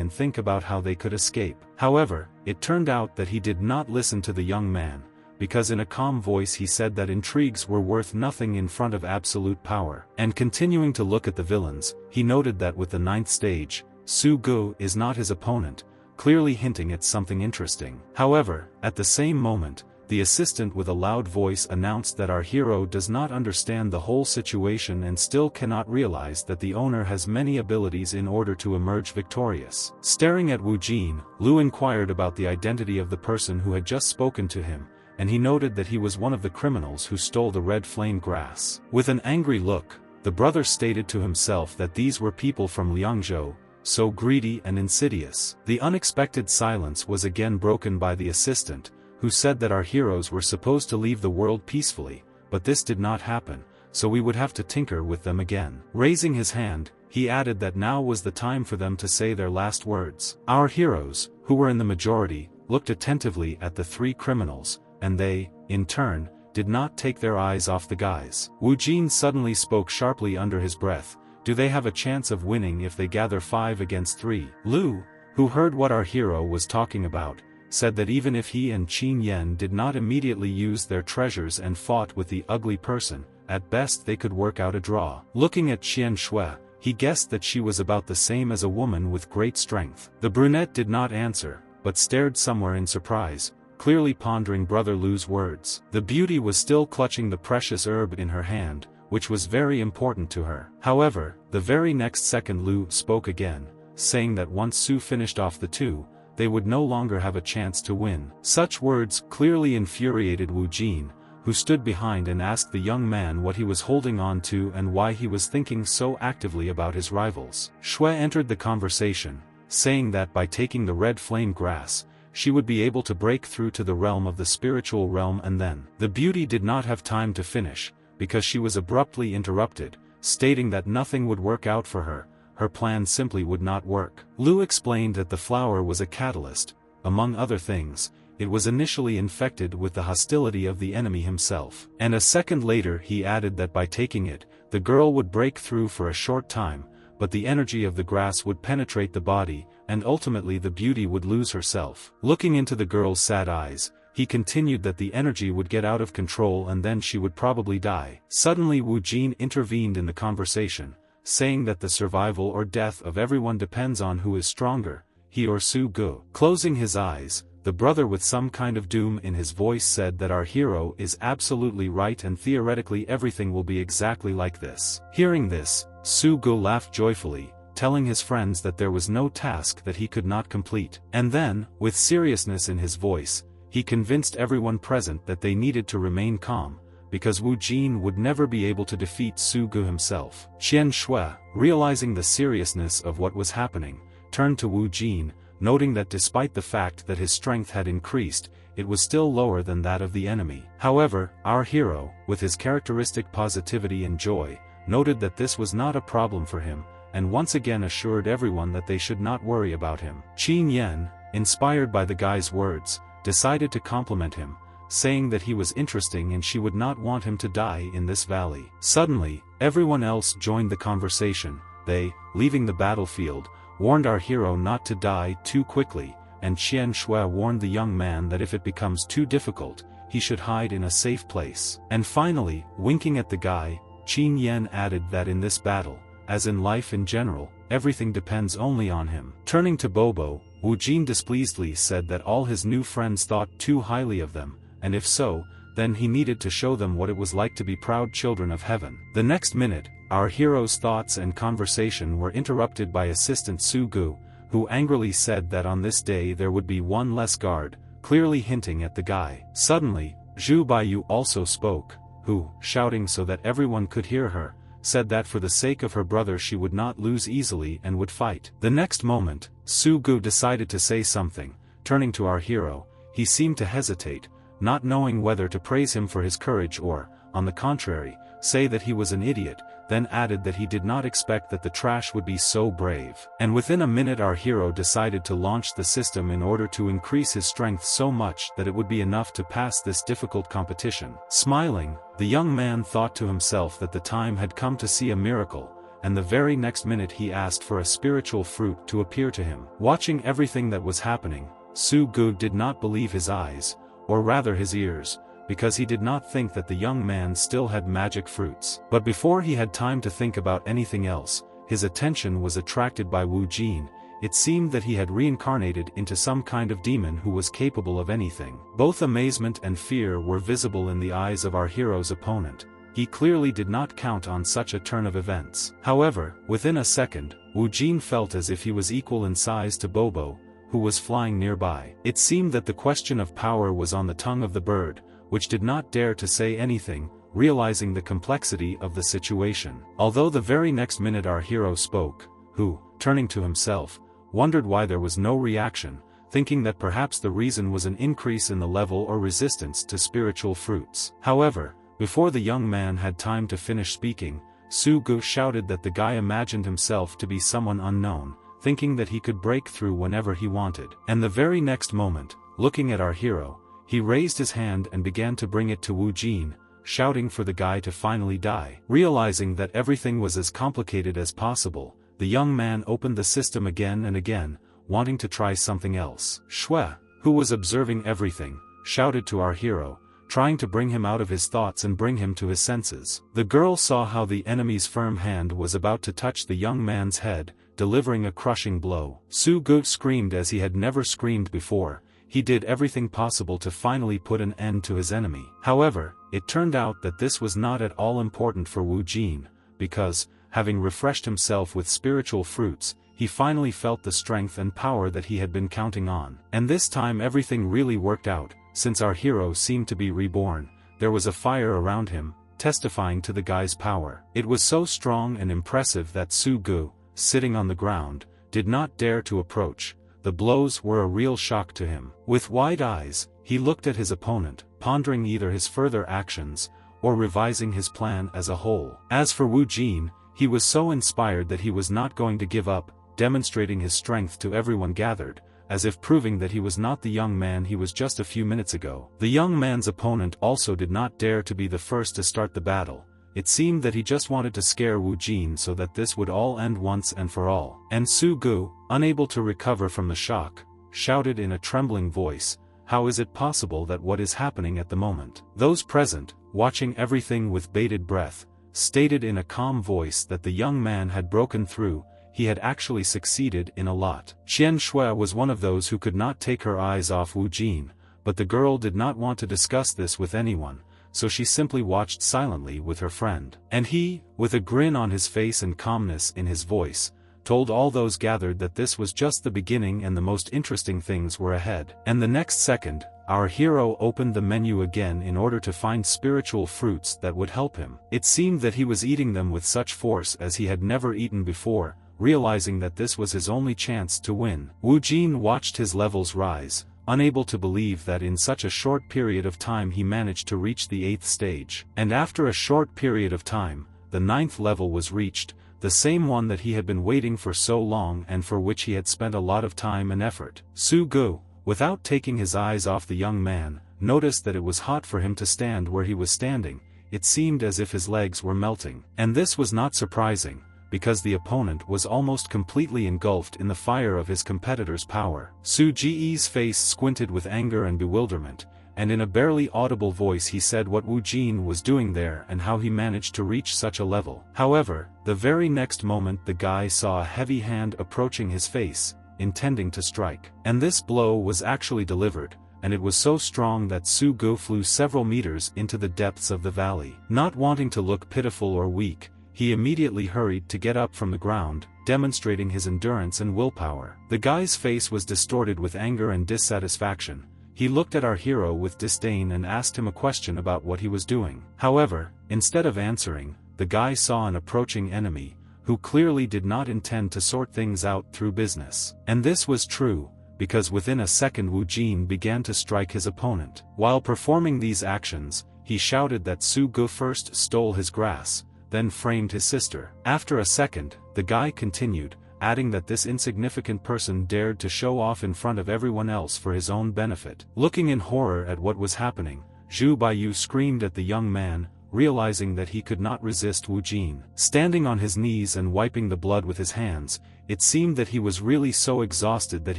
and think about how they could escape. However, it turned out that he did not listen to the young man, because in a calm voice he said that intrigues were worth nothing in front of absolute power. And continuing to look at the villains, he noted that with the 9th stage, Su Gu is not his opponent, clearly hinting at something interesting. However, at the same moment, the assistant with a loud voice announced that our hero does not understand the whole situation and still cannot realize that the owner has many abilities in order to emerge victorious. Staring at Wu Jin, Lu inquired about the identity of the person who had just spoken to him, and he noted that he was one of the criminals who stole the red flame grass. With an angry look, the brother stated to himself that these were people from Liangzhou, so greedy and insidious. The unexpected silence was again broken by the assistant, who said that our heroes were supposed to leave the world peacefully, but this did not happen, so we would have to tinker with them again. Raising his hand, he added that now was the time for them to say their last words. Our heroes, who were in the majority, looked attentively at the three criminals, and they, in turn, did not take their eyes off the guys. Wu Jin suddenly spoke sharply under his breath, "Do they have a chance of winning if they gather 5 against 3? Lu, who heard what our hero was talking about, said that even if he and Qin Yan did not immediately use their treasures and fought with the ugly person, at best they could work out a draw. Looking at Qian Shui, he guessed that she was about the same as a woman with great strength. The brunette did not answer, but stared somewhere in surprise, clearly pondering Brother Lu's words. The beauty was still clutching the precious herb in her hand, which was very important to her. However, the very next second Lu spoke again, saying that once Su finished off the two, they would no longer have a chance to win. Such words clearly infuriated Wu Jin, who stood behind and asked the young man what he was holding on to and why he was thinking so actively about his rivals. Shui entered the conversation, saying that by taking the red flame grass, she would be able to break through to the realm of the spiritual realm, and then. The beauty did not have time to finish, because she was abruptly interrupted, stating that nothing would work out for her. Her plan simply would not work. Lu explained that the flower was a catalyst. Among other things, it was initially infected with the hostility of the enemy himself. And a second later he added that by taking it, the girl would break through for a short time, but the energy of the grass would penetrate the body, and ultimately the beauty would lose herself. Looking into the girl's sad eyes, he continued that the energy would get out of control and then she would probably die. Suddenly Wu Jin intervened in the conversation, saying that the survival or death of everyone depends on who is stronger, he or Su Gu. Closing his eyes, the brother with some kind of doom in his voice said that our hero is absolutely right and theoretically everything will be exactly like this. Hearing this, Su Gu laughed joyfully, telling his friends that there was no task that he could not complete. And then, with seriousness in his voice, he convinced everyone present that they needed to remain calm, because Wu Jin would never be able to defeat Su Gu himself. Qian Shui, realizing the seriousness of what was happening, turned to Wu Jin, noting that despite the fact that his strength had increased, it was still lower than that of the enemy. However, our hero, with his characteristic positivity and joy, noted that this was not a problem for him, and once again assured everyone that they should not worry about him. Qin Yan, inspired by the guy's words, decided to compliment him, saying that he was interesting and she would not want him to die in this valley. Suddenly, everyone else joined the conversation. They, leaving the battlefield, warned our hero not to die too quickly, and Qian Shui warned the young man that if it becomes too difficult, he should hide in a safe place. And finally, winking at the guy, Qin Yan added that in this battle, as in life in general, everything depends only on him. Turning to Bobo, Wu Jin displeasedly said that all his new friends thought too highly of them, and if so, then he needed to show them what it was like to be proud children of heaven. The next minute, our hero's thoughts and conversation were interrupted by assistant Su Gu, who angrily said that on this day there would be one less guard, clearly hinting at the guy. Suddenly, Zhu Baiyu also spoke, who, shouting so that everyone could hear her, said that for the sake of her brother she would not lose easily and would fight. The next moment, Su Gu decided to say something. Turning to our hero, he seemed to hesitate, not knowing whether to praise him for his courage or, on the contrary, say that he was an idiot, then added that he did not expect that the trash would be so brave. And within a minute our hero decided to launch the system in order to increase his strength so much that it would be enough to pass this difficult competition. Smiling, the young man thought to himself that the time had come to see a miracle, and the very next minute he asked for a spiritual fruit to appear to him. Watching everything that was happening, Su Gu did not believe his eyes, or rather his ears, because he did not think that the young man still had magic fruits. But before he had time to think about anything else, his attention was attracted by Wu Jin. It seemed that he had reincarnated into some kind of demon who was capable of anything. Both amazement and fear were visible in the eyes of our hero's opponent. He clearly did not count on such a turn of events. However, within a second, Wu Jin felt as if he was equal in size to Bobo, who was flying nearby. It seemed that the question of power was on the tongue of the bird, which did not dare to say anything, realizing the complexity of the situation. Although the very next minute our hero spoke, who, turning to himself, wondered why there was no reaction, thinking that perhaps the reason was an increase in the level or resistance to spiritual fruits. However, before the young man had time to finish speaking, Su-gu shouted that the guy imagined himself to be someone unknown, thinking that he could break through whenever he wanted. And the very next moment, looking at our hero, he raised his hand and began to bring it to Wu Jin, shouting for the guy to finally die. Realizing that everything was as complicated as possible, the young man opened the system again and again, wanting to try something else. Shui, who was observing everything, shouted to our hero, trying to bring him out of his thoughts and bring him to his senses. The girl saw how the enemy's firm hand was about to touch the young man's head, delivering a crushing blow. Su-gu screamed as he had never screamed before. He did everything possible to finally put an end to his enemy. However, it turned out that this was not at all important for Wu Jin, because, having refreshed himself with spiritual fruits, he finally felt the strength and power that he had been counting on. And this time everything really worked out. Since our hero seemed to be reborn, there was a fire around him, testifying to the guy's power. It was so strong and impressive that Su-gu, sitting on the ground, did not dare to approach. The blows were a real shock to him. With wide eyes, he looked at his opponent, pondering either his further actions, or revising his plan as a whole. As for Wu Jin, he was so inspired that he was not going to give up, demonstrating his strength to everyone gathered, as if proving that he was not the young man he was just a few minutes ago. The young man's opponent also did not dare to be the first to start the battle. It seemed that he just wanted to scare Wu Jin so that this would all end once and for all. And Su-gu, unable to recover from the shock, shouted in a trembling voice, "How is it possible that what is happening at the moment?" Those present, watching everything with bated breath, stated in a calm voice that the young man had broken through. He had actually succeeded in a lot. Qian Shui was one of those who could not take her eyes off Wu Jin, but the girl did not want to discuss this with anyone, so she simply watched silently with her friend. And he, with a grin on his face and calmness in his voice, told all those gathered that this was just the beginning and the most interesting things were ahead. And the next second, our hero opened the menu again in order to find spiritual fruits that would help him. It seemed that he was eating them with such force as he had never eaten before, realizing that this was his only chance to win. Wu Jin watched his levels rise, unable to believe that in such a short period of time he managed to reach the 8th stage. And after a short period of time, the 9th level was reached, the same one that he had been waiting for so long and for which he had spent a lot of time and effort. Su-gu, without taking his eyes off the young man, noticed that it was hot for him to stand where he was standing. It seemed as if his legs were melting. And this was not surprising, because the opponent was almost completely engulfed in the fire of his competitor's power. Su-ji's face squinted with anger and bewilderment, and in a barely audible voice he said what Wu Jin was doing there and how he managed to reach such a level. However, the very next moment the guy saw a heavy hand approaching his face, intending to strike. And this blow was actually delivered, and it was so strong that Su-gu flew several meters into the depths of the valley. Not wanting to look pitiful or weak, he immediately hurried to get up from the ground, demonstrating his endurance and willpower. The guy's face was distorted with anger and dissatisfaction. He looked at our hero with disdain and asked him a question about what he was doing. However, instead of answering, the guy saw an approaching enemy, who clearly did not intend to sort things out through business. And this was true, because within a second Wu Jin began to strike his opponent. While performing these actions, he shouted that Su-gu first stole his grass, then framed his sister. After a second, the guy continued, adding that this insignificant person dared to show off in front of everyone else for his own benefit. Looking in horror at what was happening, Zhu Baiyu screamed at the young man, realizing that he could not resist Wu Jin. Standing on his knees and wiping the blood with his hands, it seemed that he was really so exhausted that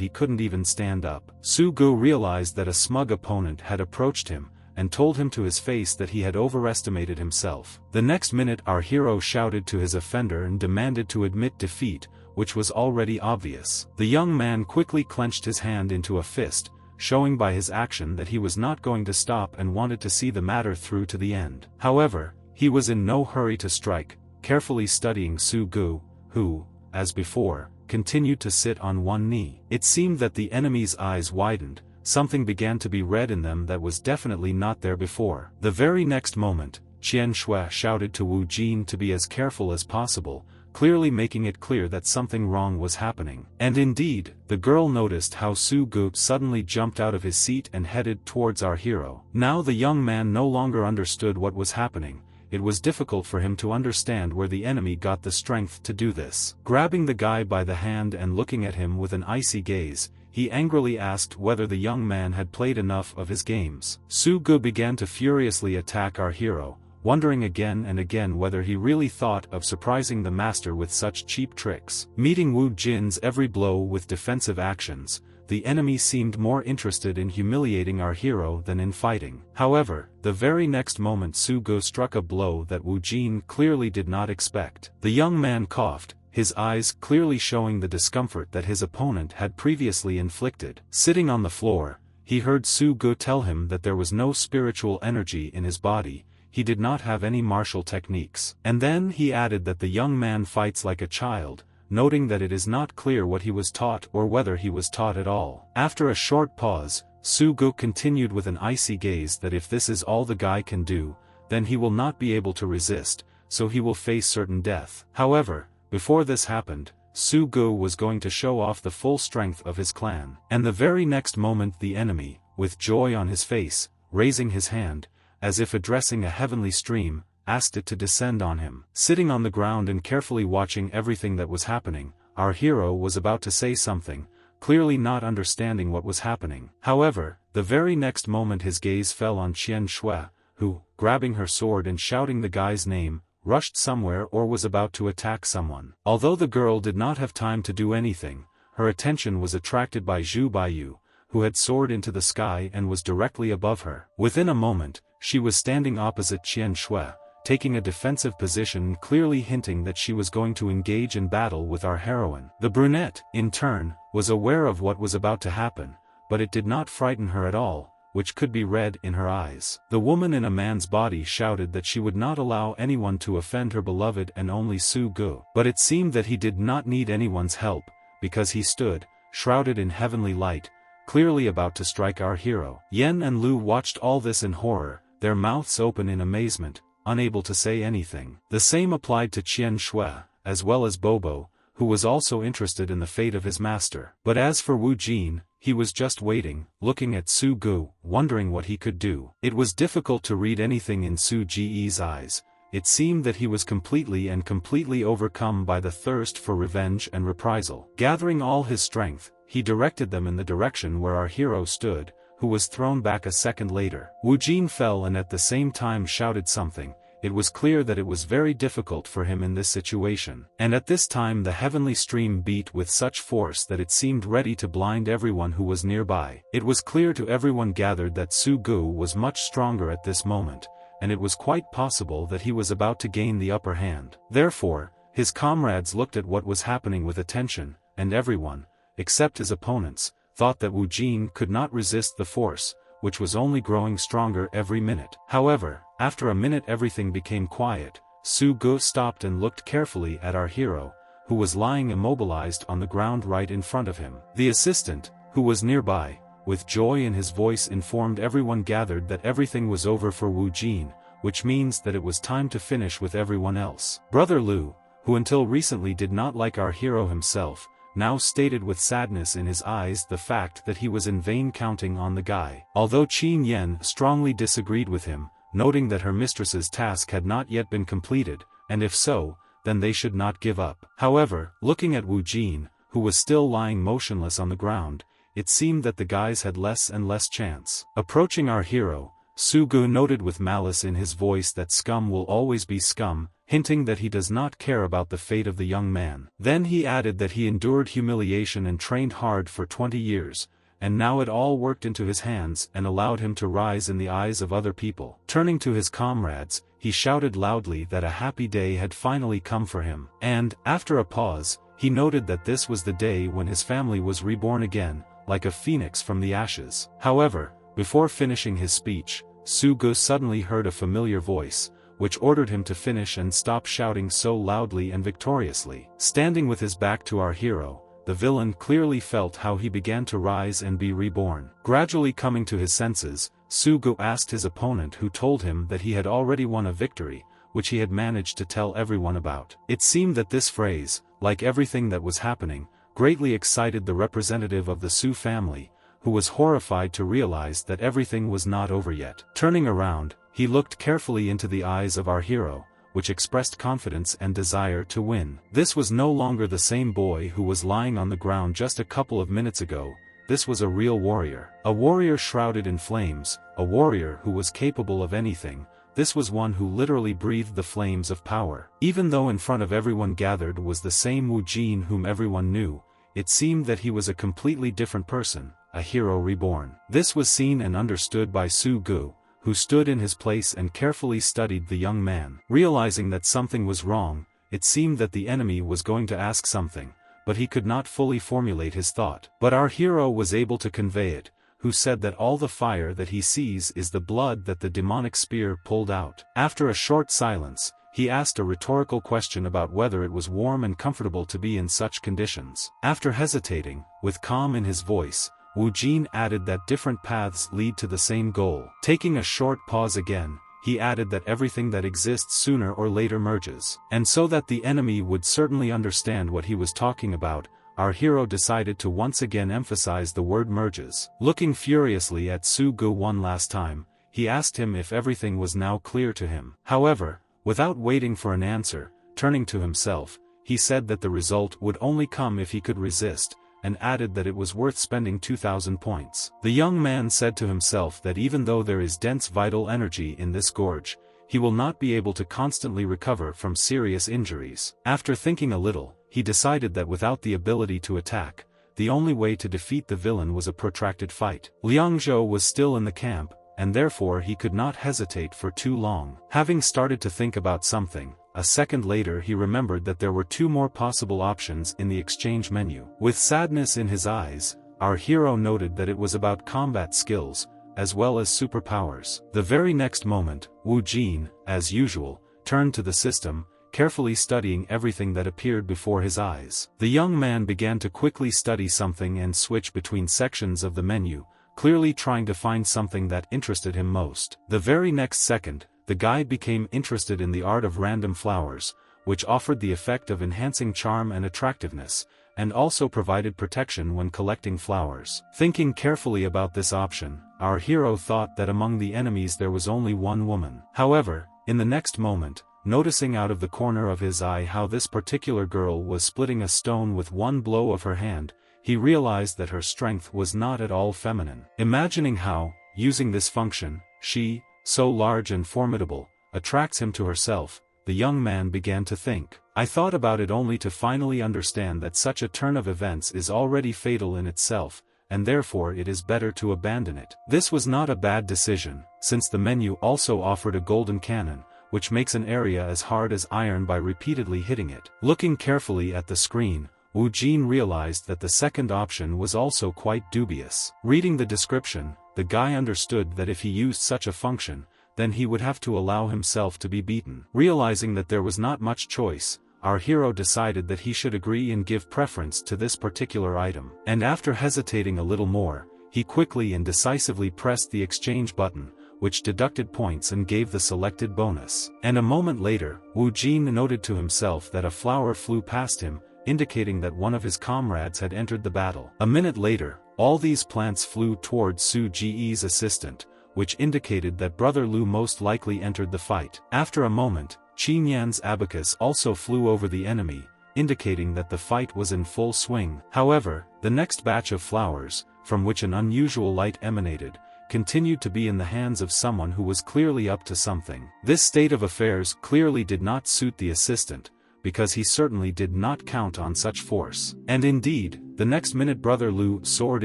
he couldn't even stand up. Su-gu realized that a smug opponent had approached him, and told him to his face that he had overestimated himself. The next minute our hero shouted to his offender and demanded to admit defeat, which was already obvious. The young man quickly clenched his hand into a fist, showing by his action that he was not going to stop and wanted to see the matter through to the end. However, he was in no hurry to strike, carefully studying Su-gu, who, as before, continued to sit on one knee. It seemed that the enemy's eyes widened. Something began to be read in them that was definitely not there before. The very next moment, Qian Shui shouted to Wu Jin to be as careful as possible, clearly making it clear that something wrong was happening. And indeed, the girl noticed how Su-gu suddenly jumped out of his seat and headed towards our hero. Now the young man no longer understood what was happening. it was difficult for him to understand where the enemy got the strength to do this. Grabbing the guy by the hand and looking at him with an icy gaze, he angrily asked whether the young man had played enough of his games. Su-gu began to furiously attack our hero, wondering again and again whether he really thought of surprising the master with such cheap tricks. Meeting Wu Jin's every blow with defensive actions, the enemy seemed more interested in humiliating our hero than in fighting. However, the very next moment Su-gu struck a blow that Wu Jin clearly did not expect. The young man coughed, his eyes clearly showing the discomfort that his opponent had previously inflicted. Sitting on the floor, he heard Su-gu tell him that there was no spiritual energy in his body, he did not have any martial techniques. And then he added that the young man fights like a child, noting that it is not clear what he was taught or whether he was taught at all. After a short pause, Su-gu continued with an icy gaze that if this is all the guy can do, then he will not be able to resist, so he will face certain death. However, before this happened, Su-gu was going to show off the full strength of his clan. And the very next moment the enemy, with joy on his face, raising his hand, as if addressing a heavenly stream, asked it to descend on him. Sitting on the ground and carefully watching everything that was happening, our hero was about to say something, clearly not understanding what was happening. However, the very next moment his gaze fell on Qian Shui, who, grabbing her sword and shouting the guy's name, rushed somewhere or was about to attack someone. Although the girl did not have time to do anything, her attention was attracted by Zhu Baiyu, who had soared into the sky and was directly above her. Within a moment, she was standing opposite Qian Shui, taking a defensive position and clearly hinting that she was going to engage in battle with our heroine. The brunette, in turn, was aware of what was about to happen, but it did not frighten her at all, which could be read in her eyes. The woman in a man's body shouted that she would not allow anyone to offend her beloved and only Su-gu. But it seemed that he did not need anyone's help, because he stood, shrouded in heavenly light, clearly about to strike our hero. Yen and Lu watched all this in horror, their mouths open in amazement, unable to say anything. The same applied to Qian Shui, as well as Bobo, who was also interested in the fate of his master. But as for Wu Jin, he was just waiting, looking at Su-gu, wondering what he could do. It was difficult to read anything in Su-ji's eyes. It seemed that he was completely overcome by the thirst for revenge and reprisal. Gathering all his strength, he directed them in the direction where our hero stood, who was thrown back a second later. Wu Jin fell and at the same time shouted something. It was clear that it was very difficult for him in this situation. And at this time the heavenly stream beat with such force that it seemed ready to blind everyone who was nearby. It was clear to everyone gathered that Su-gu was much stronger at this moment, and it was quite possible that he was about to gain the upper hand. Therefore, his comrades looked at what was happening with attention, and everyone, except his opponents, thought that Wu Jin could not resist the force, which was only growing stronger every minute. However, after a minute everything became quiet. Su-gu stopped and looked carefully at our hero, who was lying immobilized on the ground right in front of him. The assistant, who was nearby, with joy in his voice informed everyone gathered that everything was over for Wu Jin, which means that it was time to finish with everyone else. Brother Lu, who until recently did not like our hero himself, now stated with sadness in his eyes the fact that he was in vain counting on the guy. Although Qin Yen strongly disagreed with him, noting that her mistress's task had not yet been completed, and if so, then they should not give up. However, looking at Wu Jin, who was still lying motionless on the ground, it seemed that the guys had less and less chance. Approaching our hero, Su-gu noted with malice in his voice that scum will always be scum, hinting that he does not care about the fate of the young man. Then he added that he endured humiliation and trained hard for 20 years, and now it all worked into his hands and allowed him to rise in the eyes of other people. Turning to his comrades, he shouted loudly that a happy day had finally come for him. And, after a pause, he noted that this was the day when his family was reborn again, like a phoenix from the ashes. However, before finishing his speech, Su-gu suddenly heard a familiar voice, which ordered him to finish and stop shouting so loudly and victoriously. Standing with his back to our hero, the villain clearly felt how he began to rise and be reborn. Gradually coming to his senses, Su-gu asked his opponent, who told him that he had already won a victory, which he had managed to tell everyone about. It seemed that this phrase, like everything that was happening, greatly excited the representative of the Su family, who was horrified to realize that everything was not over yet. Turning around, he looked carefully into the eyes of our hero, which expressed confidence and desire to win. This was no longer the same boy who was lying on the ground just a couple of minutes ago. This was a real warrior. A warrior shrouded in flames, a warrior who was capable of anything. This was one who literally breathed the flames of power. Even though in front of everyone gathered was the same Wu Jin whom everyone knew, it seemed that he was a completely different person, a hero reborn. This was seen and understood by Su Gu, who stood in his place and carefully studied the young man. Realizing that something was wrong, it seemed that the enemy was going to ask something, but he could not fully formulate his thought. But our hero was able to convey it, who said that all the fire that he sees is the blood that the demonic spear pulled out. After a short silence, he asked a rhetorical question about whether it was warm and comfortable to be in such conditions. After hesitating, with calm in his voice, Wu Jin added that different paths lead to the same goal. Taking a short pause again, he added that everything that exists sooner or later merges. And so that the enemy would certainly understand what he was talking about, our hero decided to once again emphasize the word merges. Looking furiously at Su Gu one last time, he asked him if everything was now clear to him. However, without waiting for an answer, turning to himself, he said that the result would only come if he could resist, and added that it was worth spending 2,000 points. The young man said to himself that even though there is dense vital energy in this gorge, he will not be able to constantly recover from serious injuries. After thinking a little, he decided that without the ability to attack, the only way to defeat the villain was a protracted fight. Liang Zhou was still in the camp, and therefore he could not hesitate for too long. Having started to think about something, a second later he remembered that there were two more possible options in the exchange menu. With sadness in his eyes, our hero noted that it was about combat skills, as well as superpowers. The very next moment, Wu Jin, as usual, turned to the system, carefully studying everything that appeared before his eyes. The young man began to quickly study something and switch between sections of the menu, clearly trying to find something that interested him most. The very next second, the guy became interested in the art of random flowers, which offered the effect of enhancing charm and attractiveness, and also provided protection when collecting flowers. Thinking carefully about this option, our hero thought that among the enemies there was only one woman. However, in the next moment, noticing out of the corner of his eye how this particular girl was splitting a stone with one blow of her hand, he realized that her strength was not at all feminine. Imagining how, using this function, she, so large and formidable, attracts him to herself, the young man began to think. I thought about it only to finally understand that such a turn of events is already fatal in itself, and therefore it is better to abandon it. This was not a bad decision, since the menu also offered a golden cannon, which makes an area as hard as iron by repeatedly hitting it. Looking carefully at the screen, Wu Jin realized that the second option was also quite dubious. Reading the description, the guy understood that if he used such a function, then he would have to allow himself to be beaten. Realizing that there was not much choice, our hero decided that he should agree and give preference to this particular item. And after hesitating a little more, he quickly and decisively pressed the exchange button, which deducted points and gave the selected bonus. And a moment later, Wu Jin noted to himself that a flower flew past him, indicating that one of his comrades had entered the battle. A minute later, all these plants flew towards Su Ji's assistant, which indicated that Brother Lu most likely entered the fight. After a moment, Qin Yan's abacus also flew over the enemy, indicating that the fight was in full swing. However, the next batch of flowers, from which an unusual light emanated, continued to be in the hands of someone who was clearly up to something. This state of affairs clearly did not suit the assistant, because he certainly did not count on such force. And indeed, the next minute Brother Lu soared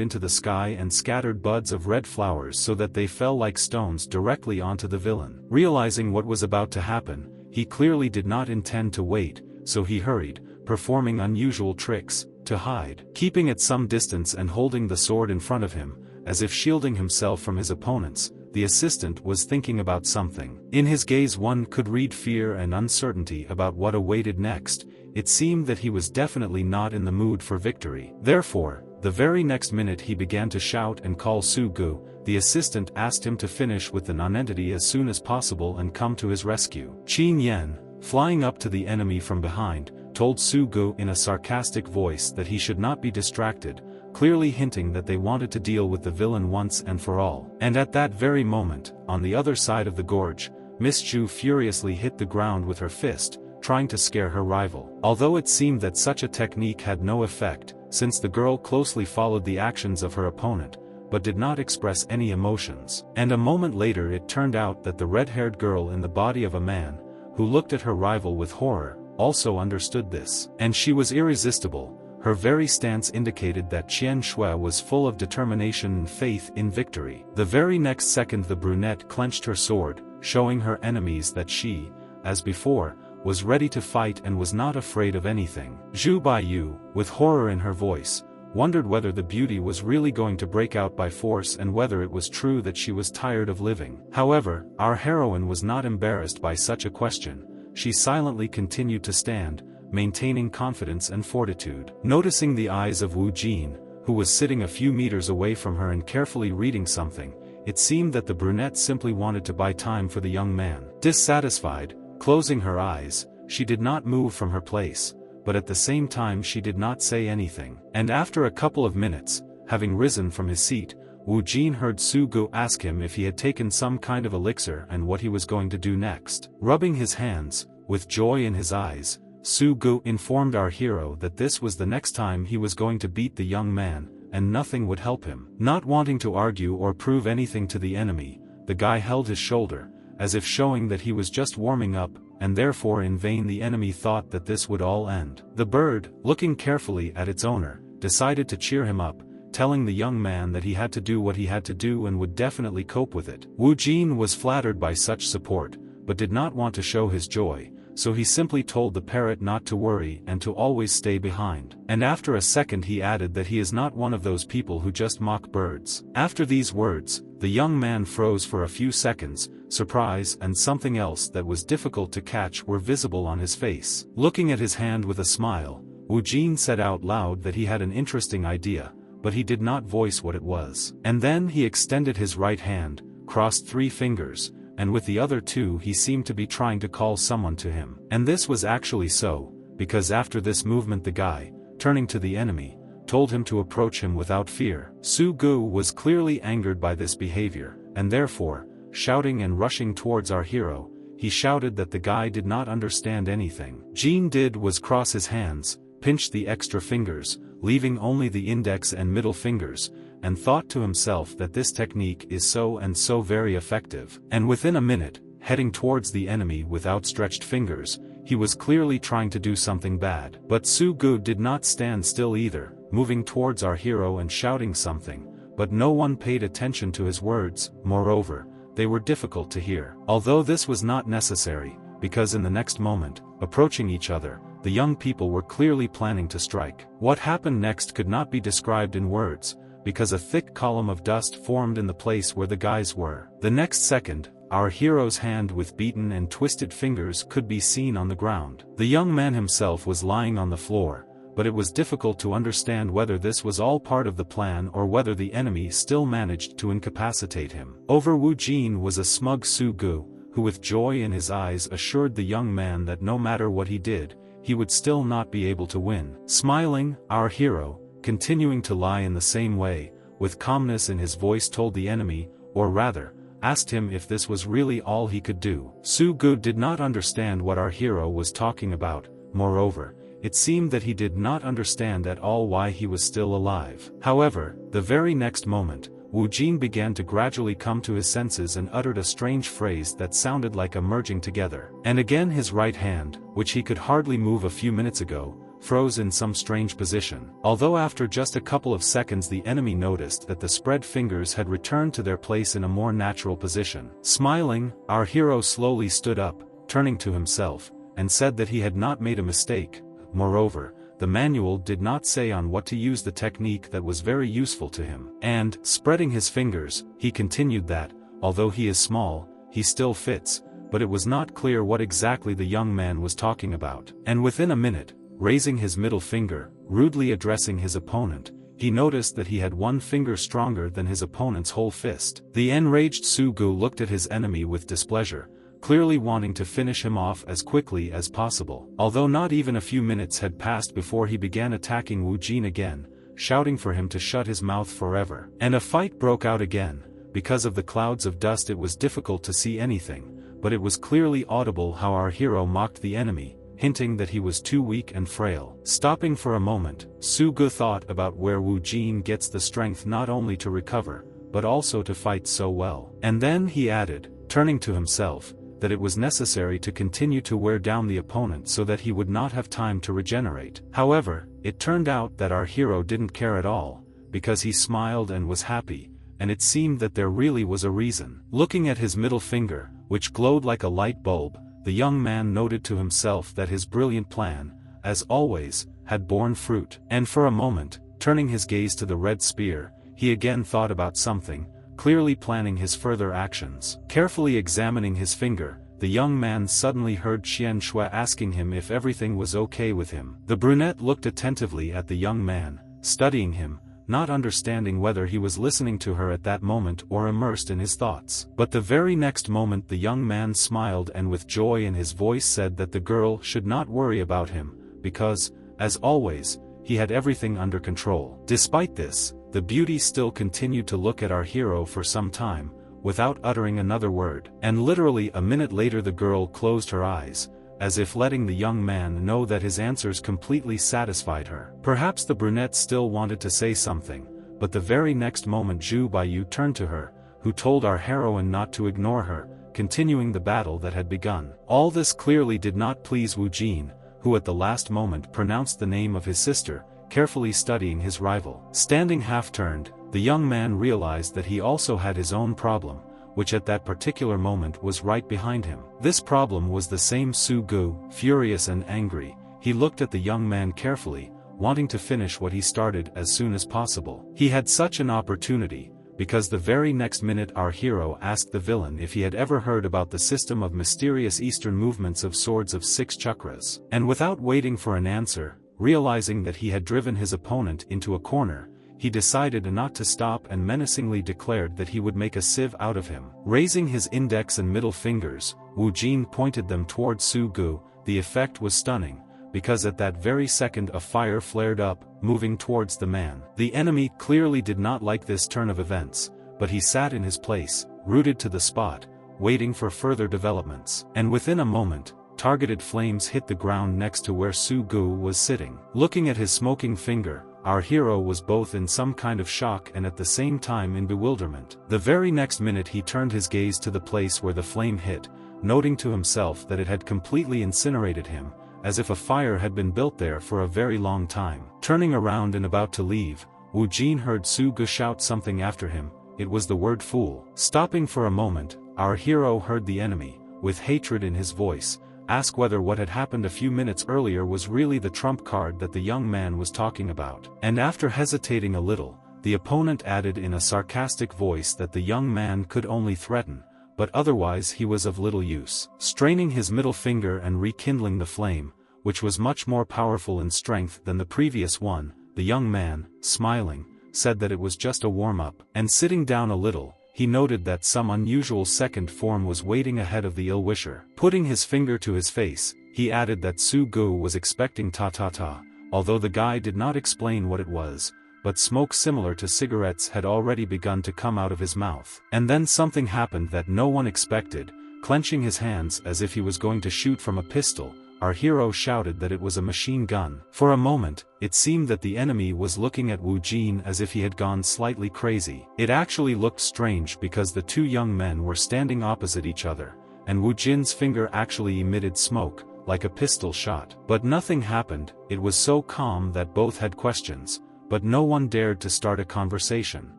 into the sky and scattered buds of red flowers so that they fell like stones directly onto the villain. Realizing what was about to happen, he clearly did not intend to wait, so he hurried, performing unusual tricks, to hide. Keeping at some distance and holding the sword in front of him, as if shielding himself from his opponents, the assistant was thinking about something. In his gaze one could read fear and uncertainty about what awaited next. It seemed that he was definitely not in the mood for victory. Therefore, the very next minute he began to shout and call Su Gu. The assistant asked him to finish with the nonentity as soon as possible and come to his rescue. Qin Yan, flying up to the enemy from behind, told Su Gu in a sarcastic voice that he should not be distracted, clearly hinting that they wanted to deal with the villain once and for all. And at that very moment, on the other side of the gorge, Miss Zhu furiously hit the ground with her fist, trying to scare her rival. Although it seemed that such a technique had no effect, since the girl closely followed the actions of her opponent, but did not express any emotions. And a moment later it turned out that the red-haired girl in the body of a man, who looked at her rival with horror, also understood this. And she was irresistible. Her very stance indicated that Qian Shui was full of determination and faith in victory. The very next second the brunette clenched her sword, showing her enemies that she, as before, was ready to fight and was not afraid of anything. Zhu Baiyu, with horror in her voice, wondered whether the beauty was really going to break out by force and whether it was true that she was tired of living. However, our heroine was not embarrassed by such a question. She silently continued to stand, maintaining confidence and fortitude. Noticing the eyes of Wu Jin, who was sitting a few meters away from her and carefully reading something, it seemed that the brunette simply wanted to buy time for the young man. Dissatisfied, closing her eyes, she did not move from her place, but at the same time she did not say anything. And after a couple of minutes, having risen from his seat, Wu Jin heard Su Gu ask him if he had taken some kind of elixir and what he was going to do next. Rubbing his hands, with joy in his eyes, Su Gu informed our hero that this was the next time he was going to beat the young man, and nothing would help him. Not wanting to argue or prove anything to the enemy, the guy held his shoulder, as if showing that he was just warming up, and therefore in vain the enemy thought that this would all end. The bird, looking carefully at its owner, decided to cheer him up, telling the young man that he had to do what he had to do and would definitely cope with it. Wu Jin was flattered by such support, but did not want to show his joy, so he simply told the parrot not to worry and to always stay behind. And after a second he added that he is not one of those people who just mock birds. After these words, the young man froze for a few seconds. Surprise and something else that was difficult to catch were visible on his face. Looking at his hand with a smile, Wu Jin said out loud that he had an interesting idea, but he did not voice what it was. And then he extended his right hand, crossed 3 fingers, and with the other 2 he seemed to be trying to call someone to him. And this was actually so, because after this movement the guy, turning to the enemy, told him to approach him without fear. Su Gu was clearly angered by this behavior, and therefore, shouting and rushing towards our hero, he shouted that the guy did not understand anything. Jin did was cross his hands, pinch the extra fingers, leaving only the index and middle fingers, and thought to himself that this technique is so and so very effective. And within a minute, heading towards the enemy with outstretched fingers, he was clearly trying to do something bad. But Su Gu did not stand still either, moving towards our hero and shouting something, but no one paid attention to his words. Moreover, they were difficult to hear. Although this was not necessary, because in the next moment, approaching each other, the young people were clearly planning to strike. What happened next could not be described in words, because a thick column of dust formed in the place where the guys were. The next second, our hero's hand with beaten and twisted fingers could be seen on the ground. The young man himself was lying on the floor, but it was difficult to understand whether this was all part of the plan or whether the enemy still managed to incapacitate him. Over Wu Jin was a smug Su Gu, who with joy in his eyes assured the young man that no matter what he did, he would still not be able to win. Smiling, our hero, continuing to lie in the same way, with calmness in his voice told the enemy, or rather, asked him if this was really all he could do. Su Gu did not understand what our hero was talking about. Moreover, it seemed that he did not understand at all why he was still alive. However, the very next moment, Wu Jin began to gradually come to his senses and uttered a strange phrase that sounded like a merging together. And again his right hand, which he could hardly move a few minutes ago, froze in some strange position. Although after just a couple of seconds the enemy noticed that the spread fingers had returned to their place in a more natural position. Smiling, our hero slowly stood up, turning to himself, and said that he had not made a mistake. Moreover, the manual did not say on what to use the technique that was very useful to him. And, spreading his fingers, he continued that, although he is small, he still fits, but it was not clear what exactly the young man was talking about. And within a minute, raising his middle finger, rudely addressing his opponent, he noticed that he had one finger stronger than his opponent's whole fist. The enraged Su Gu looked at his enemy with displeasure, clearly wanting to finish him off as quickly as possible. Although not even a few minutes had passed before he began attacking Wu Jin again, shouting for him to shut his mouth forever. And a fight broke out again. Because of the clouds of dust it was difficult to see anything, but it was clearly audible how our hero mocked the enemy, hinting that he was too weak and frail. Stopping for a moment, Sugu thought about where Wu Jin gets the strength not only to recover, but also to fight so well. And then he added, turning to himself, that it was necessary to continue to wear down the opponent so that he would not have time to regenerate. However, it turned out that our hero didn't care at all, because he smiled and was happy, and it seemed that there really was a reason. Looking at his middle finger, which glowed like a light bulb, the young man noted to himself that his brilliant plan, as always, had borne fruit. And for a moment, turning his gaze to the red spear, he again thought about something, clearly planning his further actions. Carefully examining his finger, the young man suddenly heard Qian Shui asking him if everything was okay with him. The brunette looked attentively at the young man, studying him, not understanding whether he was listening to her at that moment or immersed in his thoughts. But the very next moment the young man smiled and with joy in his voice said that the girl should not worry about him, because, as always, he had everything under control. Despite this, the beauty still continued to look at our hero for some time, without uttering another word. And literally a minute later the girl closed her eyes, as if letting the young man know that his answers completely satisfied her. Perhaps the brunette still wanted to say something, but the very next moment Zhu Baiyu turned to her, who told our heroine not to ignore her, continuing the battle that had begun. All this clearly did not please Wu Jin, who at the last moment pronounced the name of his sister, carefully studying his rival. Standing half-turned, the young man realized that he also had his own problem, which at that particular moment was right behind him. This problem was the same Su Gu. Furious and angry, he looked at the young man carefully, wanting to finish what he started as soon as possible. He had such an opportunity, because the very next minute our hero asked the villain if he had ever heard about the system of mysterious Eastern movements of swords of 6 chakras. And without waiting for an answer, realizing that he had driven his opponent into a corner, he decided not to stop and menacingly declared that he would make a sieve out of him. Raising his index and middle fingers, Wu Jin pointed them toward Su Gu. The effect was stunning, because at that very second a fire flared up, moving towards the man. The enemy clearly did not like this turn of events, but he sat in his place, rooted to the spot, waiting for further developments. And within a moment, targeted flames hit the ground next to where Su Gu was sitting. Looking at his smoking finger, our hero was both in some kind of shock and at the same time in bewilderment. The very next minute he turned his gaze to the place where the flame hit, noting to himself that it had completely incinerated him, as if a fire had been built there for a very long time. Turning around and about to leave, Wu Jin heard Su Gu shout something after him. It was the word fool. Stopping for a moment, our hero heard the enemy, with hatred in his voice, ask whether what had happened a few minutes earlier was really the trump card that the young man was talking about. And after hesitating a little, the opponent added in a sarcastic voice that the young man could only threaten, but otherwise he was of little use. Straining his middle finger and rekindling the flame, which was much more powerful in strength than the previous one, the young man, smiling, said that it was just a warm-up. And sitting down a little, he noted that some unusual second form was waiting ahead of the ill-wisher. Putting his finger to his face, he added that Su Gu was expecting ta-ta-ta, although the guy did not explain what it was, but smoke similar to cigarettes had already begun to come out of his mouth. And then something happened that no one expected. Clenching his hands as if he was going to shoot from a pistol, our hero shouted that it was a machine gun. For a moment, it seemed that the enemy was looking at Wu Jin as if he had gone slightly crazy. It actually looked strange because the two young men were standing opposite each other, and Wu Jin's finger actually emitted smoke, like a pistol shot. But nothing happened. It was so calm that both had questions, but no one dared to start a conversation.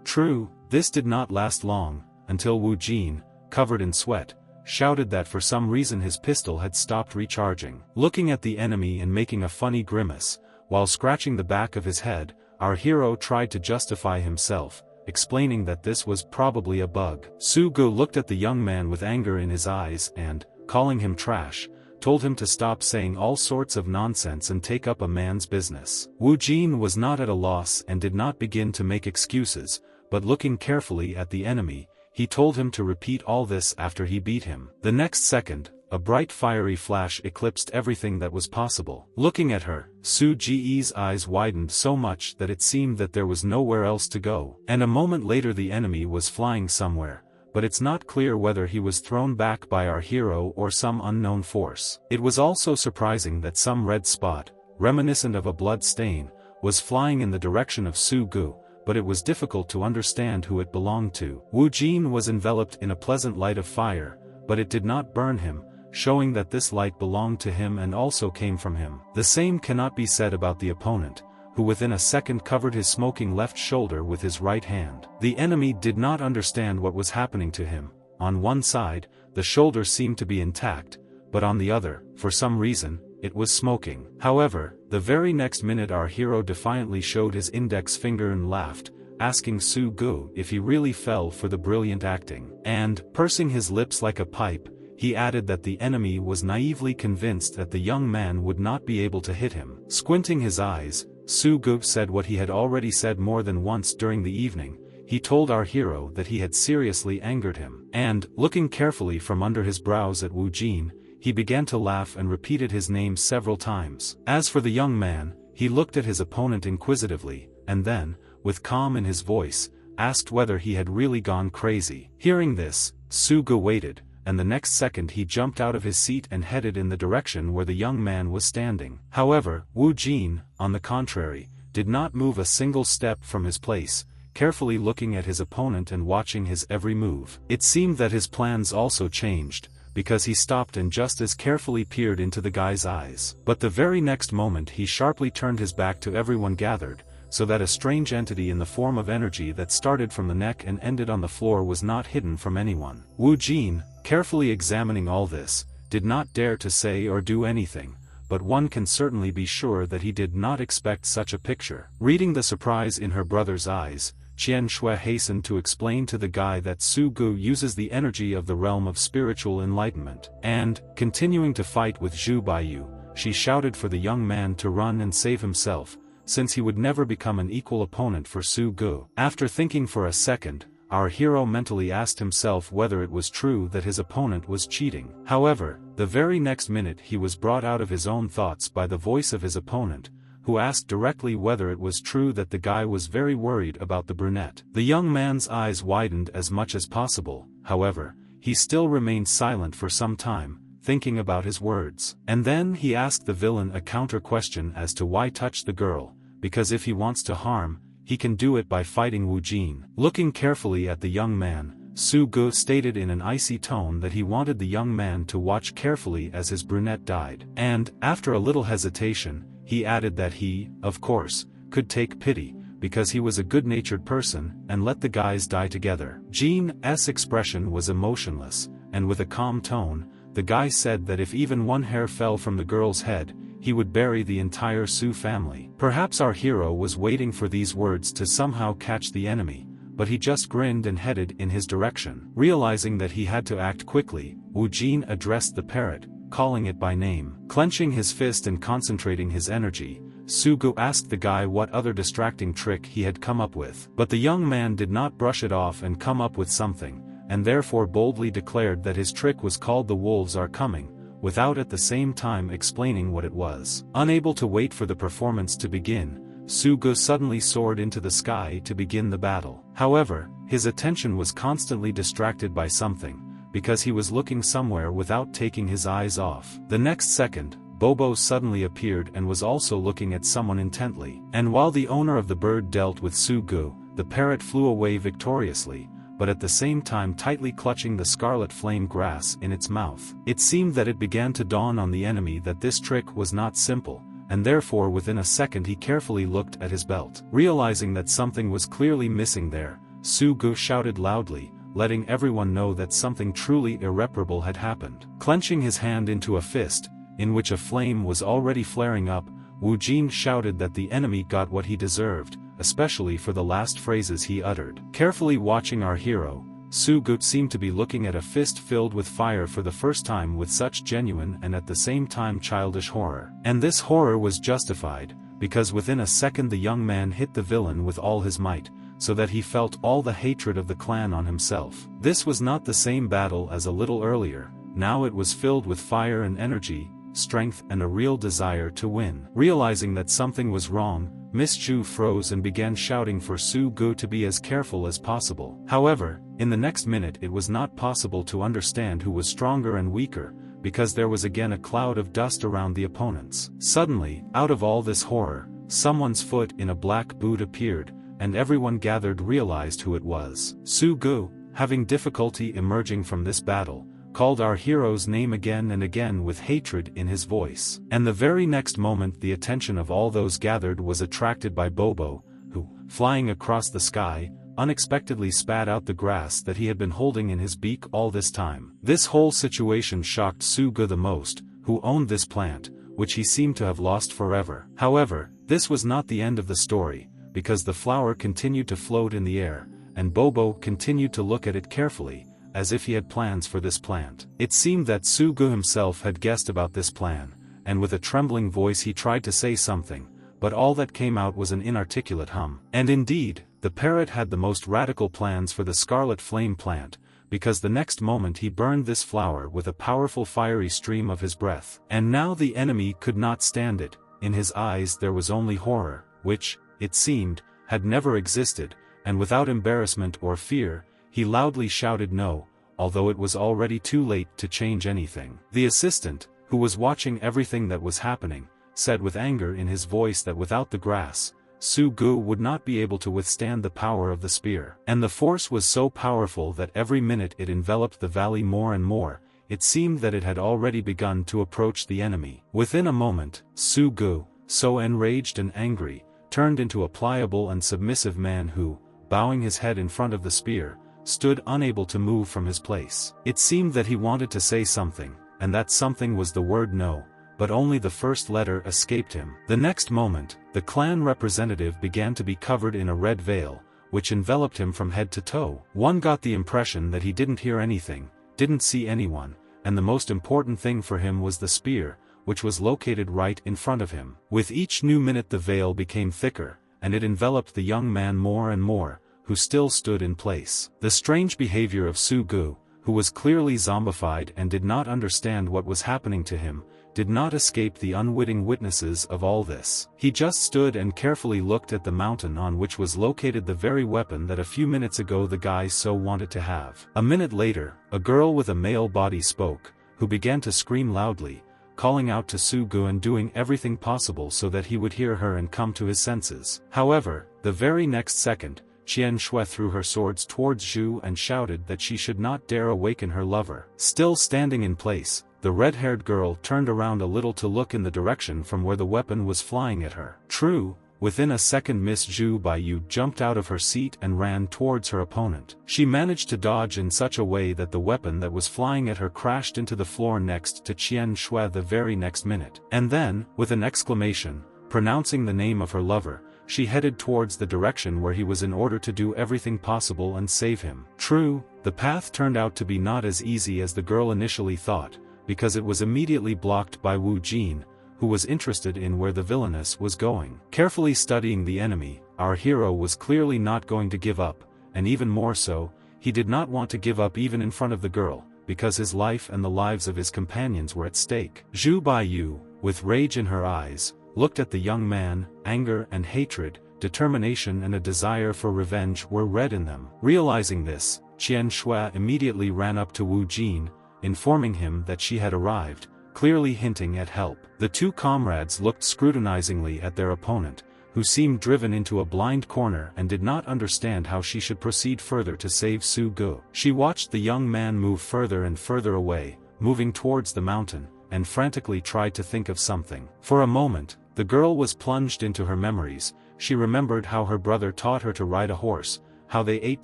True, this did not last long, until Wu Jin, covered in sweat, shouted that for some reason his pistol had stopped recharging. Looking at the enemy and making a funny grimace, while scratching the back of his head, our hero tried to justify himself, explaining that this was probably a bug. Su Gu looked at the young man with anger in his eyes and, calling him trash, told him to stop saying all sorts of nonsense and take up a man's business. Wu Jin was not at a loss and did not begin to make excuses, but looking carefully at the enemy, he told him to repeat all this after he beat him. The next second, a bright fiery flash eclipsed everything that was possible. Looking at her, Su Ji's eyes widened so much that it seemed that there was nowhere else to go. And a moment later the enemy was flying somewhere, but it's not clear whether he was thrown back by our hero or some unknown force. It was also surprising that some red spot, reminiscent of a blood stain, was flying in the direction of Su Gu, but it was difficult to understand who it belonged to. Wu Jin was enveloped in a pleasant light of fire, but it did not burn him, showing that this light belonged to him and also came from him. The same cannot be said about the opponent, who within a second covered his smoking left shoulder with his right hand. The enemy did not understand what was happening to him. On one side, the shoulder seemed to be intact, but on the other, for some reason, it was smoking. However, the very next minute our hero defiantly showed his index finger and laughed, asking Su Gu if he really fell for the brilliant acting. And, pursing his lips like a pipe, he added that the enemy was naively convinced that the young man would not be able to hit him. Squinting his eyes, Su Gu said what he had already said more than once during the evening. He told our hero that he had seriously angered him. And, looking carefully from under his brows at Wu Jin, he began to laugh and repeated his name several times. As for the young man, he looked at his opponent inquisitively, and then, with calm in his voice, asked whether he had really gone crazy. Hearing this, Su Gu waited, and the next second he jumped out of his seat and headed in the direction where the young man was standing. However, Wu Jin, on the contrary, did not move a single step from his place, carefully looking at his opponent and watching his every move. It seemed that his plans also changed, because he stopped and just as carefully peered into the guy's eyes. But the very next moment he sharply turned his back to everyone gathered, so that a strange entity in the form of energy that started from the neck and ended on the floor was not hidden from anyone. Wu Jin, carefully examining all this, did not dare to say or do anything, but one can certainly be sure that he did not expect such a picture. Reading the surprise in her brother's eyes, Qian Shui hastened to explain to the guy that Su Gu uses the energy of the realm of spiritual enlightenment, and, continuing to fight with Zhu Baiyu, she shouted for the young man to run and save himself, since he would never become an equal opponent for Su Gu. After thinking for a second, our hero mentally asked himself whether it was true that his opponent was cheating. However, the very next minute he was brought out of his own thoughts by the voice of his opponent, who asked directly whether it was true that the guy was very worried about the brunette. The young man's eyes widened as much as possible, however, he still remained silent for some time, thinking about his words. And then he asked the villain a counter-question as to why touch the girl, because if he wants to harm, he can do it by fighting Wu Jin. Looking carefully at the young man, Su Gu stated in an icy tone that he wanted the young man to watch carefully as his brunette died. And, after a little hesitation, he added that he, of course, could take pity, because he was a good-natured person, and let the guys die together. Jin's expression was emotionless, and with a calm tone, the guy said that if even one hair fell from the girl's head, he would bury the entire Su family. Perhaps our hero was waiting for these words to somehow catch the enemy, but he just grinned and headed in his direction. Realizing that he had to act quickly, Wu Jin addressed the parrot, calling it by name. Clenching his fist and concentrating his energy, Su Gu asked the guy what other distracting trick he had come up with. But the young man did not brush it off and come up with something, and therefore boldly declared that his trick was called "The Wolves Are Coming," without at the same time explaining what it was. Unable to wait for the performance to begin, Su Gu suddenly soared into the sky to begin the battle. However, his attention was constantly distracted by something, because he was looking somewhere without taking his eyes off. The next second, Bobo suddenly appeared and was also looking at someone intently. And while the owner of the bird dealt with Su Gu, the parrot flew away victoriously, but at the same time tightly clutching the scarlet flame grass in its mouth. It seemed that it began to dawn on the enemy that this trick was not simple, and therefore within a second he carefully looked at his belt. Realizing that something was clearly missing there, Su Gu shouted loudly, letting everyone know that something truly irreparable had happened. Clenching his hand into a fist, in which a flame was already flaring up, Wu Jin shouted that the enemy got what he deserved, especially for the last phrases he uttered. Carefully watching our hero, Su Gu seemed to be looking at a fist filled with fire for the first time with such genuine and at the same time childish horror. And this horror was justified, because within a second the young man hit the villain with all his might, so that he felt all the hatred of the clan on himself. This was not the same battle as a little earlier, now it was filled with fire and energy, strength and a real desire to win. Realizing that something was wrong, Miss Ju froze and began shouting for Su-gu to be as careful as possible. However, in the next minute it was not possible to understand who was stronger and weaker, because there was again a cloud of dust around the opponents. Suddenly, out of all this horror, someone's foot in a black boot appeared, and everyone gathered realized who it was. Su-gu, having difficulty emerging from this battle, called our hero's name again and again with hatred in his voice. And the very next moment the attention of all those gathered was attracted by Bobo, who, flying across the sky, unexpectedly spat out the grass that he had been holding in his beak all this time. This whole situation shocked Su-gu the most, who owned this plant, which he seemed to have lost forever. However, this was not the end of the story, because the flower continued to float in the air, and Bobo continued to look at it carefully, as if he had plans for this plant. It seemed that Su-gu himself had guessed about this plan, and with a trembling voice he tried to say something, but all that came out was an inarticulate hum. And indeed, the parrot had the most radical plans for the scarlet flame plant, because the next moment he burned this flower with a powerful fiery stream of his breath. And now the enemy could not stand it. In his eyes there was only horror, which, it seemed, had never existed, and without embarrassment or fear, he loudly shouted no, although it was already too late to change anything. The assistant, who was watching everything that was happening, said with anger in his voice that without the grass, Su-gu would not be able to withstand the power of the spear. And the force was so powerful that every minute it enveloped the valley more and more. It seemed that it had already begun to approach the enemy. Within a moment, Su-gu, so enraged and angry, turned into a pliable and submissive man who, bowing his head in front of the spear, stood unable to move from his place. It seemed that he wanted to say something, and that something was the word no, but only the first letter escaped him. The next moment, the clan representative began to be covered in a red veil, which enveloped him from head to toe. One got the impression that he didn't hear anything, didn't see anyone, and the most important thing for him was the spear, which was located right in front of him. With each new minute the veil became thicker, and it enveloped the young man more and more, who still stood in place. The strange behavior of Su-gu, who was clearly zombified and did not understand what was happening to him, did not escape the unwitting witnesses of all this. He just stood and carefully looked at the mountain on which was located the very weapon that a few minutes ago the guy so wanted to have. A minute later, a girl with a male body spoke, who began to scream loudly, calling out to Su-gu and doing everything possible so that he would hear her and come to his senses. However, the very next second, Qian Shui threw her swords towards Zhu and shouted that she should not dare awaken her lover. Still standing in place, the red-haired girl turned around a little to look in the direction from where the weapon was flying at her. True, within a second Miss Zhu Baiyu jumped out of her seat and ran towards her opponent. She managed to dodge in such a way that the weapon that was flying at her crashed into the floor next to Qian Shui the very next minute. And then, with an exclamation, pronouncing the name of her lover, she headed towards the direction where he was in order to do everything possible and save him. True, the path turned out to be not as easy as the girl initially thought, because it was immediately blocked by Wu Jin, who was interested in where the villainess was going. Carefully studying the enemy, our hero was clearly not going to give up, and even more so, he did not want to give up even in front of the girl, because his life and the lives of his companions were at stake. Zhu Baiyu, with rage in her eyes, looked at the young man. Anger and hatred, determination and a desire for revenge were red in them. Realizing this, Qian Shui immediately ran up to Wu Jin, informing him that she had arrived, clearly hinting at help. The two comrades looked scrutinizingly at their opponent, who seemed driven into a blind corner and did not understand how she should proceed further to save Su-gu. She watched the young man move further and further away, moving towards the mountain, and frantically tried to think of something. For a moment, the girl was plunged into her memories. She remembered how her brother taught her to ride a horse, how they ate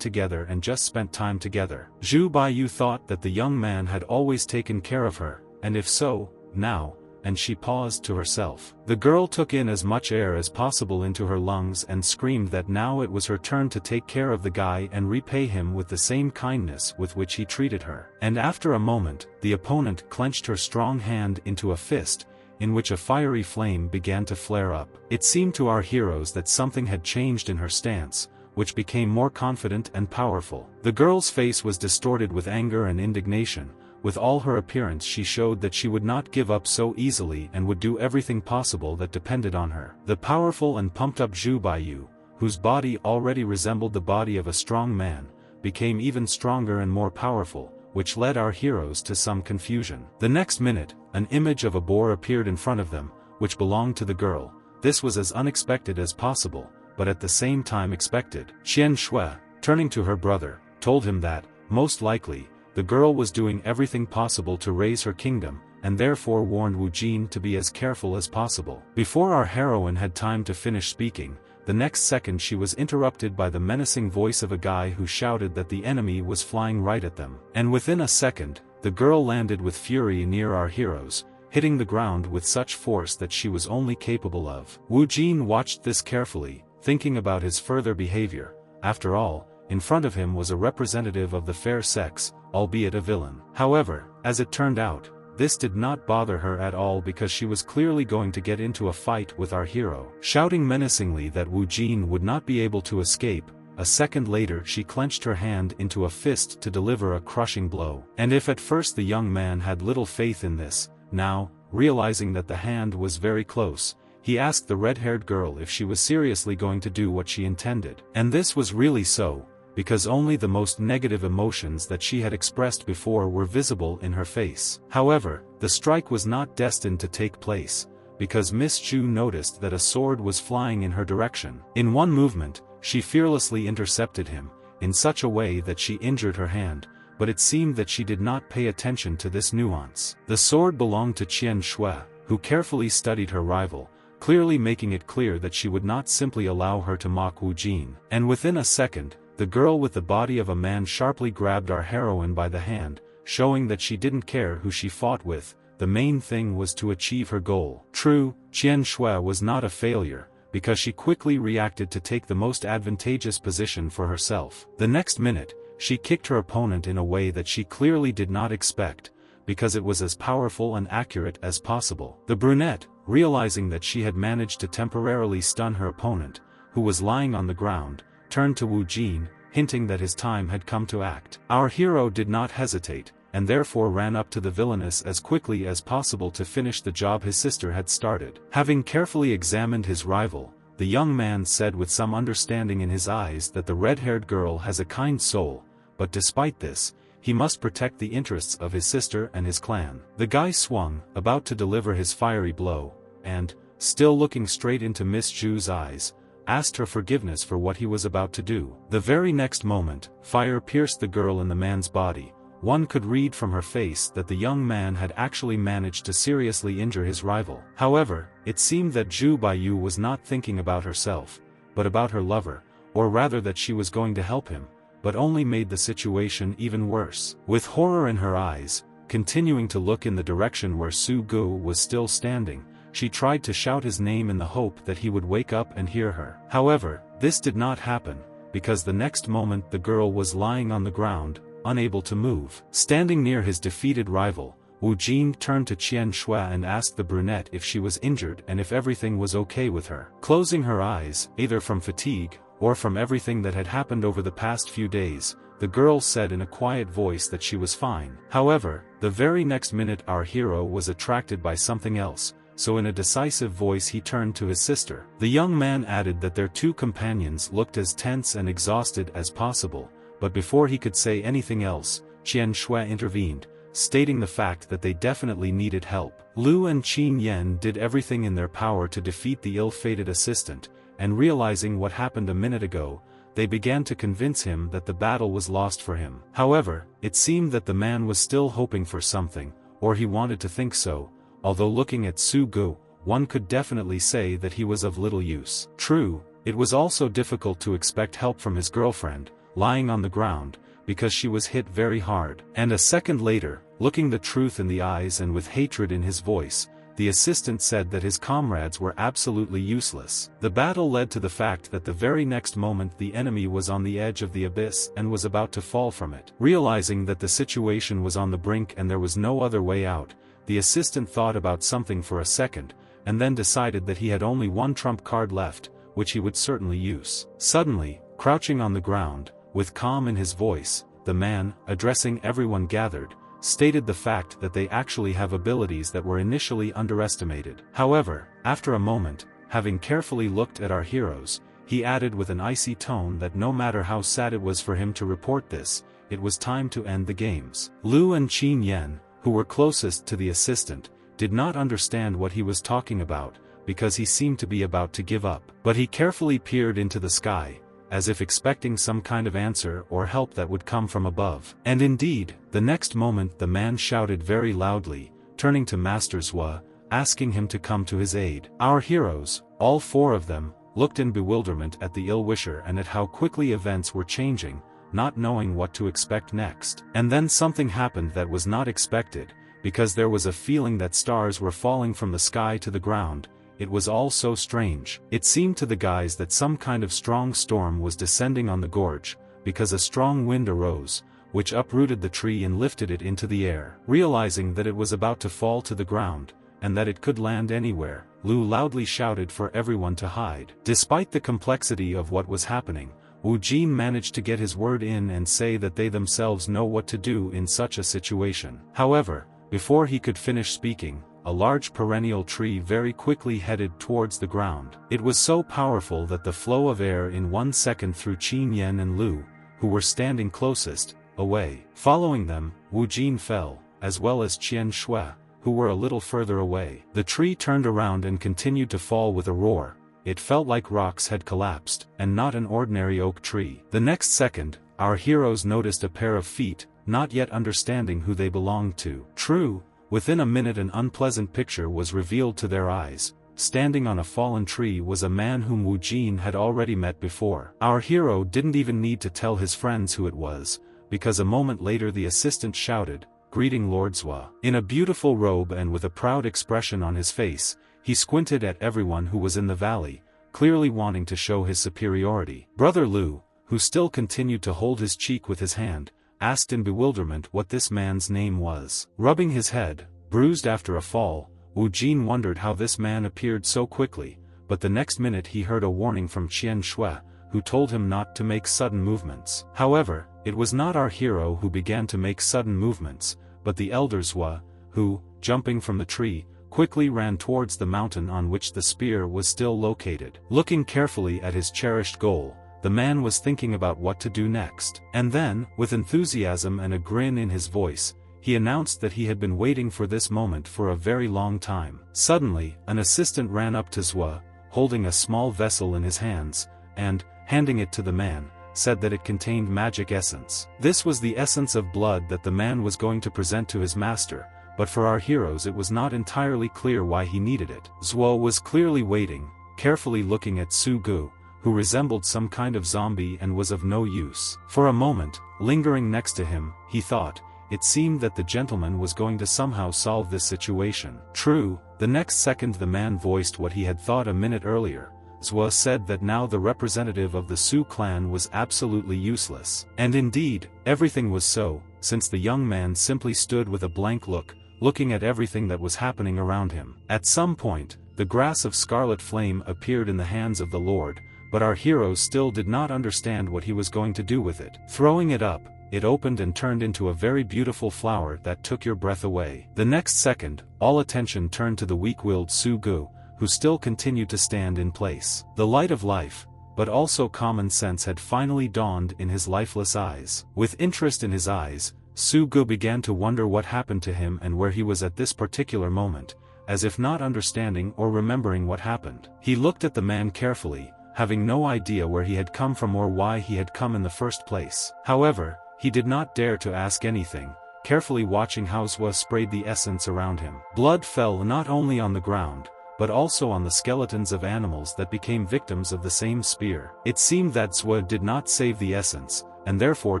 together and just spent time together. Zhu Baiyu thought that the young man had always taken care of her, and if so, now, and she paused to herself. The girl took in as much air as possible into her lungs and screamed that now it was her turn to take care of the guy and repay him with the same kindness with which he treated her. And after a moment, the opponent clenched her strong hand into a fist, in which a fiery flame began to flare up. It seemed to our heroes that something had changed in her stance, which became more confident and powerful. The girl's face was distorted with anger and indignation, with all her appearance she showed that she would not give up so easily and would do everything possible that depended on her. The powerful and pumped-up Zhu Baiyu, whose body already resembled the body of a strong man, became even stronger and more powerful, which led our heroes to some confusion. The next minute, an image of a boar appeared in front of them, which belonged to the girl. This was as unexpected as possible, but at the same time expected. Qian Shui, turning to her brother, told him that, most likely, the girl was doing everything possible to raise her kingdom, and therefore warned Wu Jin to be as careful as possible. Before our heroine had time to finish speaking, the next second she was interrupted by the menacing voice of a guy who shouted that the enemy was flying right at them. And within a second, the girl landed with fury near our heroes, hitting the ground with such force that she was only capable of. Wu Jin watched this carefully, thinking about his further behavior. After all, in front of him was a representative of the fair sex, albeit a villain. However, as it turned out, this did not bother her at all because she was clearly going to get into a fight with our hero. Shouting menacingly that Wu Jin would not be able to escape, a second later she clenched her hand into a fist to deliver a crushing blow. And if at first the young man had little faith in this, now, realizing that the hand was very close, he asked the red-haired girl if she was seriously going to do what she intended. And this was really so, because only the most negative emotions that she had expressed before were visible in her face. However, the strike was not destined to take place, because Miss Zhu noticed that a sword was flying in her direction. In one movement, she fearlessly intercepted him, in such a way that she injured her hand, but it seemed that she did not pay attention to this nuance. The sword belonged to Qian Shui, who carefully studied her rival, clearly making it clear that she would not simply allow her to mock Wu Jin. And within a second, the girl with the body of a man sharply grabbed our heroine by the hand, showing that she didn't care who she fought with. The main thing was to achieve her goal. True, Qian Shui was not a failure, because she quickly reacted to take the most advantageous position for herself. The next minute, she kicked her opponent in a way that she clearly did not expect, because it was as powerful and accurate as possible. The brunette, realizing that she had managed to temporarily stun her opponent, who was lying on the ground, turned to Wu Jin, hinting that his time had come to act. Our hero did not hesitate, and therefore ran up to the villainess as quickly as possible to finish the job his sister had started. Having carefully examined his rival, the young man said with some understanding in his eyes that the red-haired girl has a kind soul, but despite this, he must protect the interests of his sister and his clan. The guy swung, about to deliver his fiery blow, and, still looking straight into Miss Zhu's eyes, asked her forgiveness for what he was about to do. The very next moment, fire pierced the girl in the man's body. One could read from her face that the young man had actually managed to seriously injure his rival. However, it seemed that Zhu Baiyu was not thinking about herself, but about her lover, or rather that she was going to help him, but only made the situation even worse. With horror in her eyes, continuing to look in the direction where Su Gu was still standing, she tried to shout his name in the hope that he would wake up and hear her. However, this did not happen, because the next moment the girl was lying on the ground, unable to move. Standing near his defeated rival, Wu Jin turned to Qian Shui and asked the brunette if she was injured and if everything was okay with her. Closing her eyes, either from fatigue, or from everything that had happened over the past few days, the girl said in a quiet voice that she was fine. However, the very next minute our hero was attracted by something else, so in a decisive voice he turned to his sister. The young man added that their two companions looked as tense and exhausted as possible, but before he could say anything else, Qian Shui intervened, stating the fact that they definitely needed help. Lu and Qin Yan did everything in their power to defeat the ill-fated assistant, and realizing what happened a minute ago, they began to convince him that the battle was lost for him. However, it seemed that the man was still hoping for something, or he wanted to think so. Although looking at Su Gu, one could definitely say that he was of little use. True, it was also difficult to expect help from his girlfriend, lying on the ground, because she was hit very hard. And a second later, looking the truth in the eyes and with hatred in his voice, the assistant said that his comrades were absolutely useless. The battle led to the fact that the very next moment the enemy was on the edge of the abyss and was about to fall from it. Realizing that the situation was on the brink and there was no other way out, the assistant thought about something for a second, and then decided that he had only one trump card left, which he would certainly use. Suddenly, crouching on the ground, with calm in his voice, the man, addressing everyone gathered, stated the fact that they actually have abilities that were initially underestimated. However, after a moment, having carefully looked at our heroes, he added with an icy tone that no matter how sad it was for him to report this, it was time to end the games. Lu and Qin Yen, who were closest to the assistant, did not understand what he was talking about, because he seemed to be about to give up. But he carefully peered into the sky, as if expecting some kind of answer or help that would come from above. And indeed, the next moment the man shouted very loudly, turning to Master Zhua, asking him to come to his aid. Our heroes, all four of them, looked in bewilderment at the ill-wisher and at how quickly events were changing, not knowing what to expect next. And then something happened that was not expected, because there was a feeling that stars were falling from the sky to the ground. It was all so strange. It seemed to the guys that some kind of strong storm was descending on the gorge, because a strong wind arose, which uprooted the tree and lifted it into the air. Realizing that it was about to fall to the ground, and that it could land anywhere, Lu loudly shouted for everyone to hide. Despite the complexity of what was happening, Wu Jin managed to get his word in and say that they themselves know what to do in such a situation. However, before he could finish speaking, a large perennial tree very quickly headed towards the ground. It was so powerful that the flow of air in 1 second threw Qin Yen and Lu, who were standing closest, away. Following them, Wu Jin fell, as well as Qian Shui, who were a little further away. The tree turned around and continued to fall with a roar. It felt like rocks had collapsed, and not an ordinary oak tree. The next second, our heroes noticed a pair of feet, not yet understanding who they belonged to. True, within a minute an unpleasant picture was revealed to their eyes. Standing on a fallen tree was a man whom Wu Jin had already met before. Our hero didn't even need to tell his friends who it was, because a moment later the assistant shouted, "Greeting Lord Zhua." In a beautiful robe and with a proud expression on his face, he squinted at everyone who was in the valley, clearly wanting to show his superiority. Brother Lu, who still continued to hold his cheek with his hand, asked in bewilderment what this man's name was. Rubbing his head, bruised after a fall, Wu Jin wondered how this man appeared so quickly, but the next minute he heard a warning from Qian Shui, who told him not to make sudden movements. However, it was not our hero who began to make sudden movements, but the elder Zhua, who, jumping from the tree, quickly ran towards the mountain on which the spear was still located. Looking carefully at his cherished goal, the man was thinking about what to do next. And then, with enthusiasm and a grin in his voice, he announced that he had been waiting for this moment for a very long time. Suddenly, an assistant ran up to Zhua, holding a small vessel in his hands, and, handing it to the man, said that it contained magic essence. This was the essence of blood that the man was going to present to his master, but for our heroes it was not entirely clear why he needed it. Zhuo was clearly waiting, carefully looking at Su Gu, who resembled some kind of zombie and was of no use. For a moment, lingering next to him, he thought, it seemed that the gentleman was going to somehow solve this situation. True, the next second the man voiced what he had thought a minute earlier. Zhua said that now the representative of the Su clan was absolutely useless. And indeed, everything was so, since the young man simply stood with a blank look, looking at everything that was happening around him. At some point, the grass of scarlet flame appeared in the hands of the Lord, but our hero still did not understand what he was going to do with it. Throwing it up, it opened and turned into a very beautiful flower that took your breath away. The next second, all attention turned to the weak-willed Su Gu, who still continued to stand in place. The light of life, but also common sense had finally dawned in his lifeless eyes. With interest in his eyes, Su Gu began to wonder what happened to him and where he was at this particular moment, as if not understanding or remembering what happened. He looked at the man carefully, having no idea where he had come from or why he had come in the first place. However, he did not dare to ask anything, carefully watching how Zhua sprayed the essence around him. Blood fell not only on the ground, but also on the skeletons of animals that became victims of the same spear. It seemed that Zhua did not save the essence, and therefore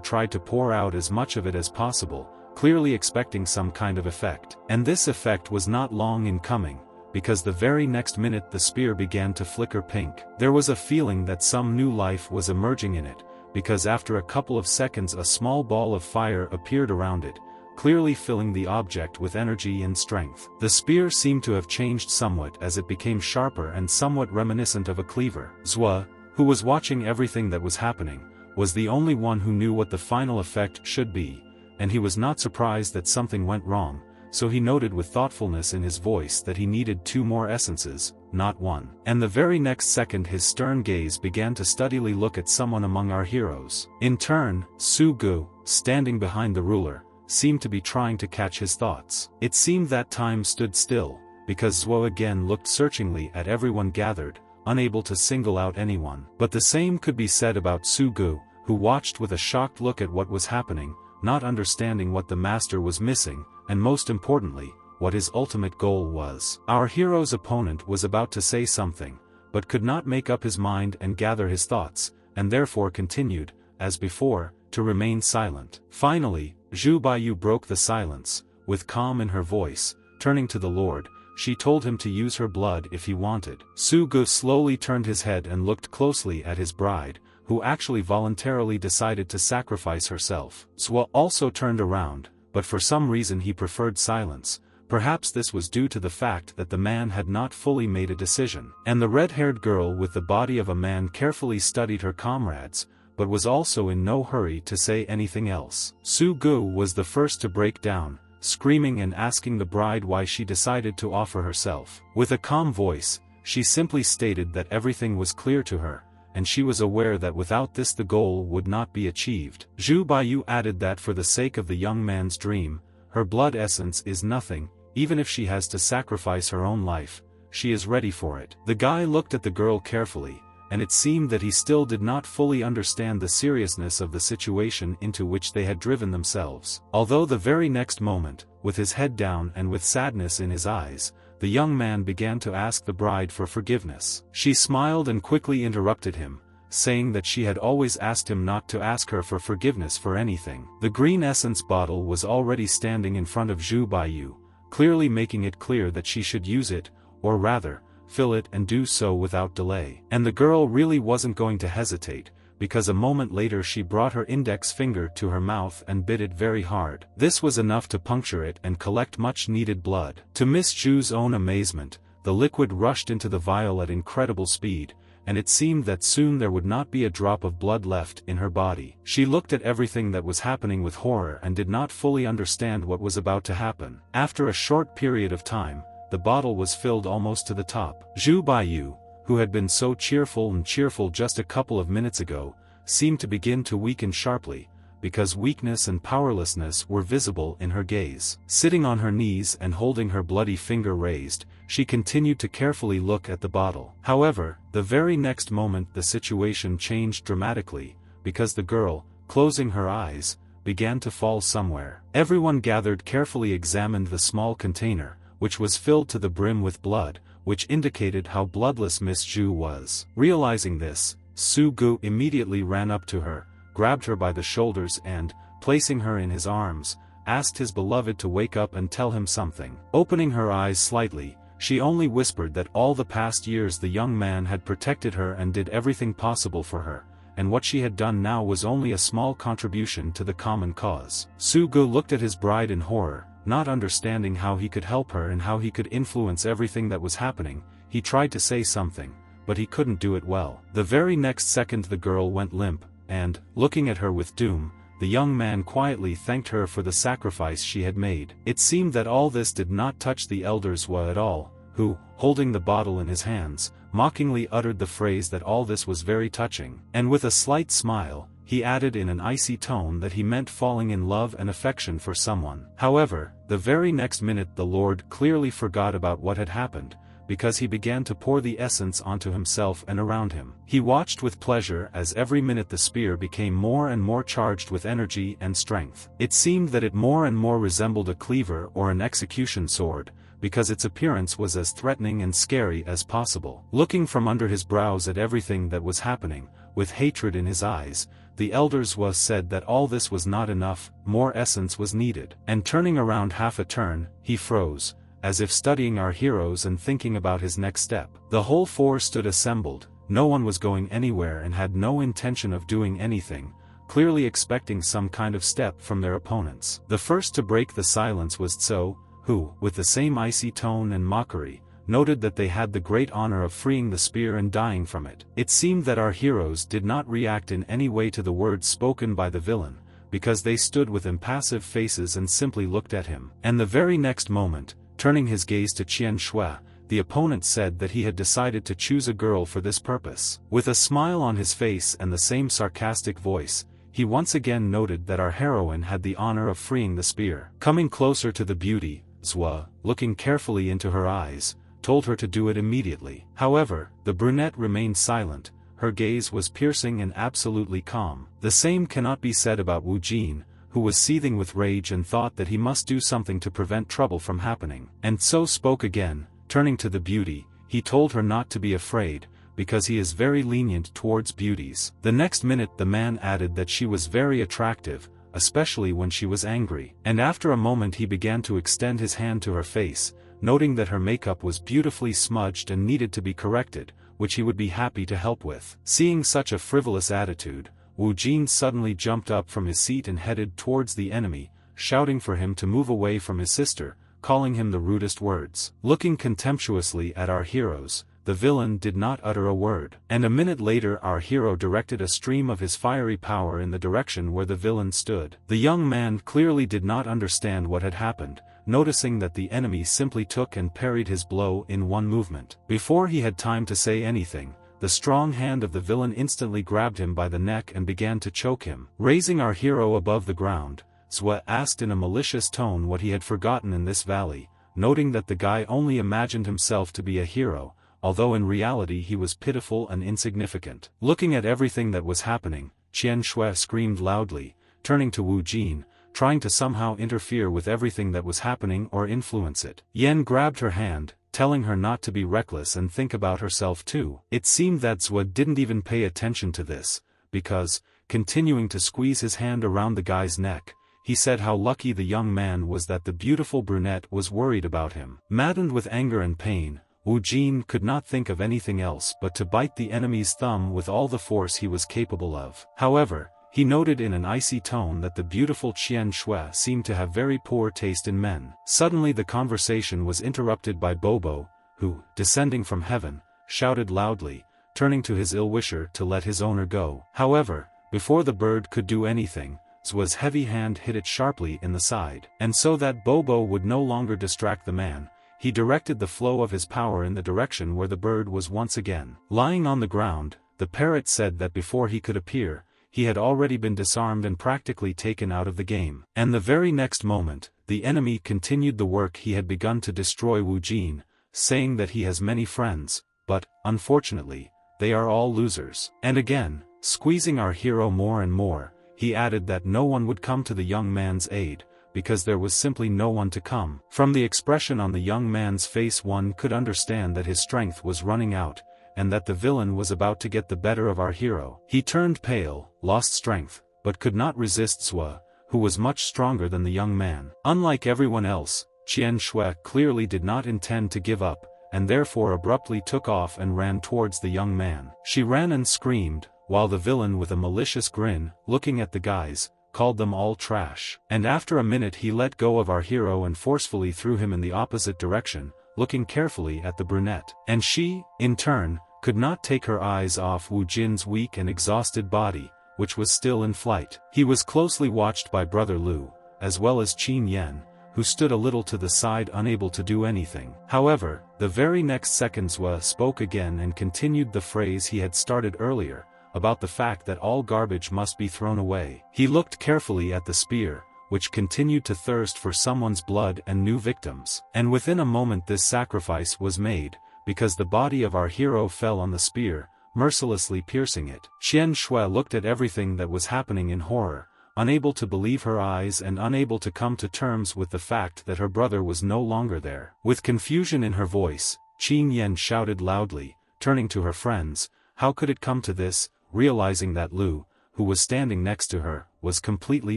tried to pour out as much of it as possible, clearly expecting some kind of effect. And this effect was not long in coming, because the very next minute the spear began to flicker pink. There was a feeling that some new life was emerging in it, because after a couple of seconds a small ball of fire appeared around it, clearly filling the object with energy and strength. The spear seemed to have changed somewhat as it became sharper and somewhat reminiscent of a cleaver. Zhua, who was watching everything that was happening, was the only one who knew what the final effect should be, and he was not surprised that something went wrong, so he noted with thoughtfulness in his voice that he needed 2 more essences, not 1. And the very next second his stern gaze began to steadily look at someone among our heroes. In turn, Sugu, standing behind the ruler, seemed to be trying to catch his thoughts. It seemed that time stood still, because Zhuo again looked searchingly at everyone gathered, unable to single out anyone. But the same could be said about Sugu, who watched with a shocked look at what was happening, not understanding what the master was missing, and most importantly, what his ultimate goal was. Our hero's opponent was about to say something, but could not make up his mind and gather his thoughts, and therefore continued, as before, to remain silent. Finally, Zhu Baiyu broke the silence, with calm in her voice. Turning to the Lord, she told him to use her blood if he wanted. Su Gu slowly turned his head and looked closely at his bride, who actually voluntarily decided to sacrifice herself. Zhuo also turned around, but for some reason he preferred silence. Perhaps this was due to the fact that the man had not fully made a decision. And the red-haired girl with the body of a man carefully studied her comrades, but was also in no hurry to say anything else. Su Gu was the first to break down, screaming and asking the bride why she decided to offer herself. With a calm voice, she simply stated that everything was clear to her, and she was aware that without this the goal would not be achieved. Zhu Baiyu added that for the sake of the young man's dream, her blood essence is nothing, even if she has to sacrifice her own life, she is ready for it. The guy looked at the girl carefully, and it seemed that he still did not fully understand the seriousness of the situation into which they had driven themselves. Although the very next moment, with his head down and with sadness in his eyes, the young man began to ask the bride for forgiveness. She smiled and quickly interrupted him, saying that she had always asked him not to ask her for forgiveness for anything. The green essence bottle was already standing in front of Zhu Baiyu, clearly making it clear that she should use it, or rather, fill it and do so without delay. And the girl really wasn't going to hesitate, because a moment later she brought her index finger to her mouth and bit it very hard. This was enough to puncture it and collect much needed blood. To Miss Zhu's own amazement, the liquid rushed into the vial at incredible speed, and it seemed that soon there would not be a drop of blood left in her body. She looked at everything that was happening with horror and did not fully understand what was about to happen. After a short period of time, the bottle was filled almost to the top. Zhu Baiyu, who had been so cheerful just a couple of minutes ago, seemed to begin to weaken sharply, because weakness and powerlessness were visible in her gaze. Sitting on her knees and holding her bloody finger raised, she continued to carefully look at the bottle. However, the very next moment the situation changed dramatically, because the girl, closing her eyes, began to fall somewhere. Everyone gathered carefully examined the small container, which was filled to the brim with blood, which indicated how bloodless Miss Zhu was. Realizing this, Su Gu immediately ran up to her, grabbed her by the shoulders and, placing her in his arms, asked his beloved to wake up and tell him something. Opening her eyes slightly, she only whispered that all the past years the young man had protected her and did everything possible for her, and what she had done now was only a small contribution to the common cause. Su Gu looked at his bride in horror, not understanding how he could help her and how he could influence everything that was happening. He tried to say something, but he couldn't do it well. The very next second the girl went limp, and, looking at her with doom, the young man quietly thanked her for the sacrifice she had made. It seemed that all this did not touch the elder Zhuo at all, who, holding the bottle in his hands, mockingly uttered the phrase that all this was very touching. And with a slight smile, he added in an icy tone that he meant falling in love and affection for someone. However, the very next minute the Lord clearly forgot about what had happened, because he began to pour the essence onto himself and around him. He watched with pleasure as every minute the spear became more and more charged with energy and strength. It seemed that it more and more resembled a cleaver or an execution sword, because its appearance was as threatening and scary as possible. Looking from under his brows at everything that was happening, with hatred in his eyes, the elder Zhuo said that all this was not enough, more essence was needed. And turning around half a turn, he froze, as if studying our heroes and thinking about his next step. The whole four stood assembled, no one was going anywhere and had no intention of doing anything, clearly expecting some kind of step from their opponents. The first to break the silence was Zhou, who, with the same icy tone and mockery, noted that they had the great honor of freeing the spear and dying from it. It seemed that our heroes did not react in any way to the words spoken by the villain, because they stood with impassive faces and simply looked at him. And the very next moment, turning his gaze to Qian Shui, the opponent said that he had decided to choose a girl for this purpose. With a smile on his face and the same sarcastic voice, he once again noted that our heroine had the honor of freeing the spear. Coming closer to the beauty, Zhua, looking carefully into her eyes, told her to do it immediately. However, the brunette remained silent, her gaze was piercing and absolutely calm. The same cannot be said about Wu Jin, who was seething with rage and thought that he must do something to prevent trouble from happening. And so spoke again. Turning to the beauty, he told her not to be afraid, because he is very lenient towards beauties. The next minute the man added that she was very attractive, especially when she was angry. And after a moment he began to extend his hand to her face, noting that her makeup was beautifully smudged and needed to be corrected, which he would be happy to help with. Seeing such a frivolous attitude, Wu Jin suddenly jumped up from his seat and headed towards the enemy, shouting for him to move away from his sister, calling him the rudest words. Looking contemptuously at our heroes, the villain did not utter a word. And a minute later our hero directed a stream of his fiery power in the direction where the villain stood. The young man clearly did not understand what had happened, noticing that the enemy simply took and parried his blow in one movement. Before he had time to say anything, the strong hand of the villain instantly grabbed him by the neck and began to choke him. Raising our hero above the ground, Zhua asked in a malicious tone what he had forgotten in this valley, noting that the guy only imagined himself to be a hero, although in reality he was pitiful and insignificant. Looking at everything that was happening, Qian Shui screamed loudly, turning to Wu Jin, trying to somehow interfere with everything that was happening or influence it. Yan grabbed her hand, telling her not to be reckless and think about herself too. It seemed that Zhua didn't even pay attention to this, because, continuing to squeeze his hand around the guy's neck, he said how lucky the young man was that the beautiful brunette was worried about him. Maddened with anger and pain, Wu Jin could not think of anything else but to bite the enemy's thumb with all the force he was capable of. However, he noted in an icy tone that the beautiful Qian Shui seemed to have very poor taste in men. Suddenly the conversation was interrupted by Bobo, who, descending from heaven, shouted loudly, turning to his ill-wisher to let his owner go. However, before the bird could do anything, Zhua's heavy hand hit it sharply in the side. And so that Bobo would no longer distract the man, he directed the flow of his power in the direction where the bird was once again. Lying on the ground, the parrot said that before he could appear, he had already been disarmed and practically taken out of the game. And the very next moment, the enemy continued the work he had begun to destroy Wu Jin, saying that he has many friends, but, unfortunately, they are all losers. And again, squeezing our hero more and more, he added that no one would come to the young man's aid, because there was simply no one to come. From the expression on the young man's face one could understand that his strength was running out, and that the villain was about to get the better of our hero. He turned pale, lost strength, but could not resist Zhua, who was much stronger than the young man. Unlike everyone else, Qian Shui clearly did not intend to give up, and therefore abruptly took off and ran towards the young man. She ran and screamed, while the villain with a malicious grin, looking at the guys, called them all trash. And after a minute he let go of our hero and forcefully threw him in the opposite direction, looking carefully at the brunette. And she, in turn, could not take her eyes off Wu Jin's weak and exhausted body, which was still in flight. He was closely watched by Brother Lu, as well as Qin Yan, who stood a little to the side unable to do anything. However, the very next second Zhua spoke again and continued the phrase he had started earlier, about the fact that all garbage must be thrown away. He looked carefully at the spear, which continued to thirst for someone's blood and new victims. And within a moment this sacrifice was made, because the body of our hero fell on the spear, mercilessly piercing it. Qian Shui looked at everything that was happening in horror, unable to believe her eyes and unable to come to terms with the fact that her brother was no longer there. With confusion in her voice, Qin Yan shouted loudly, turning to her friends, how could it come to this, realizing that Lu, who was standing next to her, was completely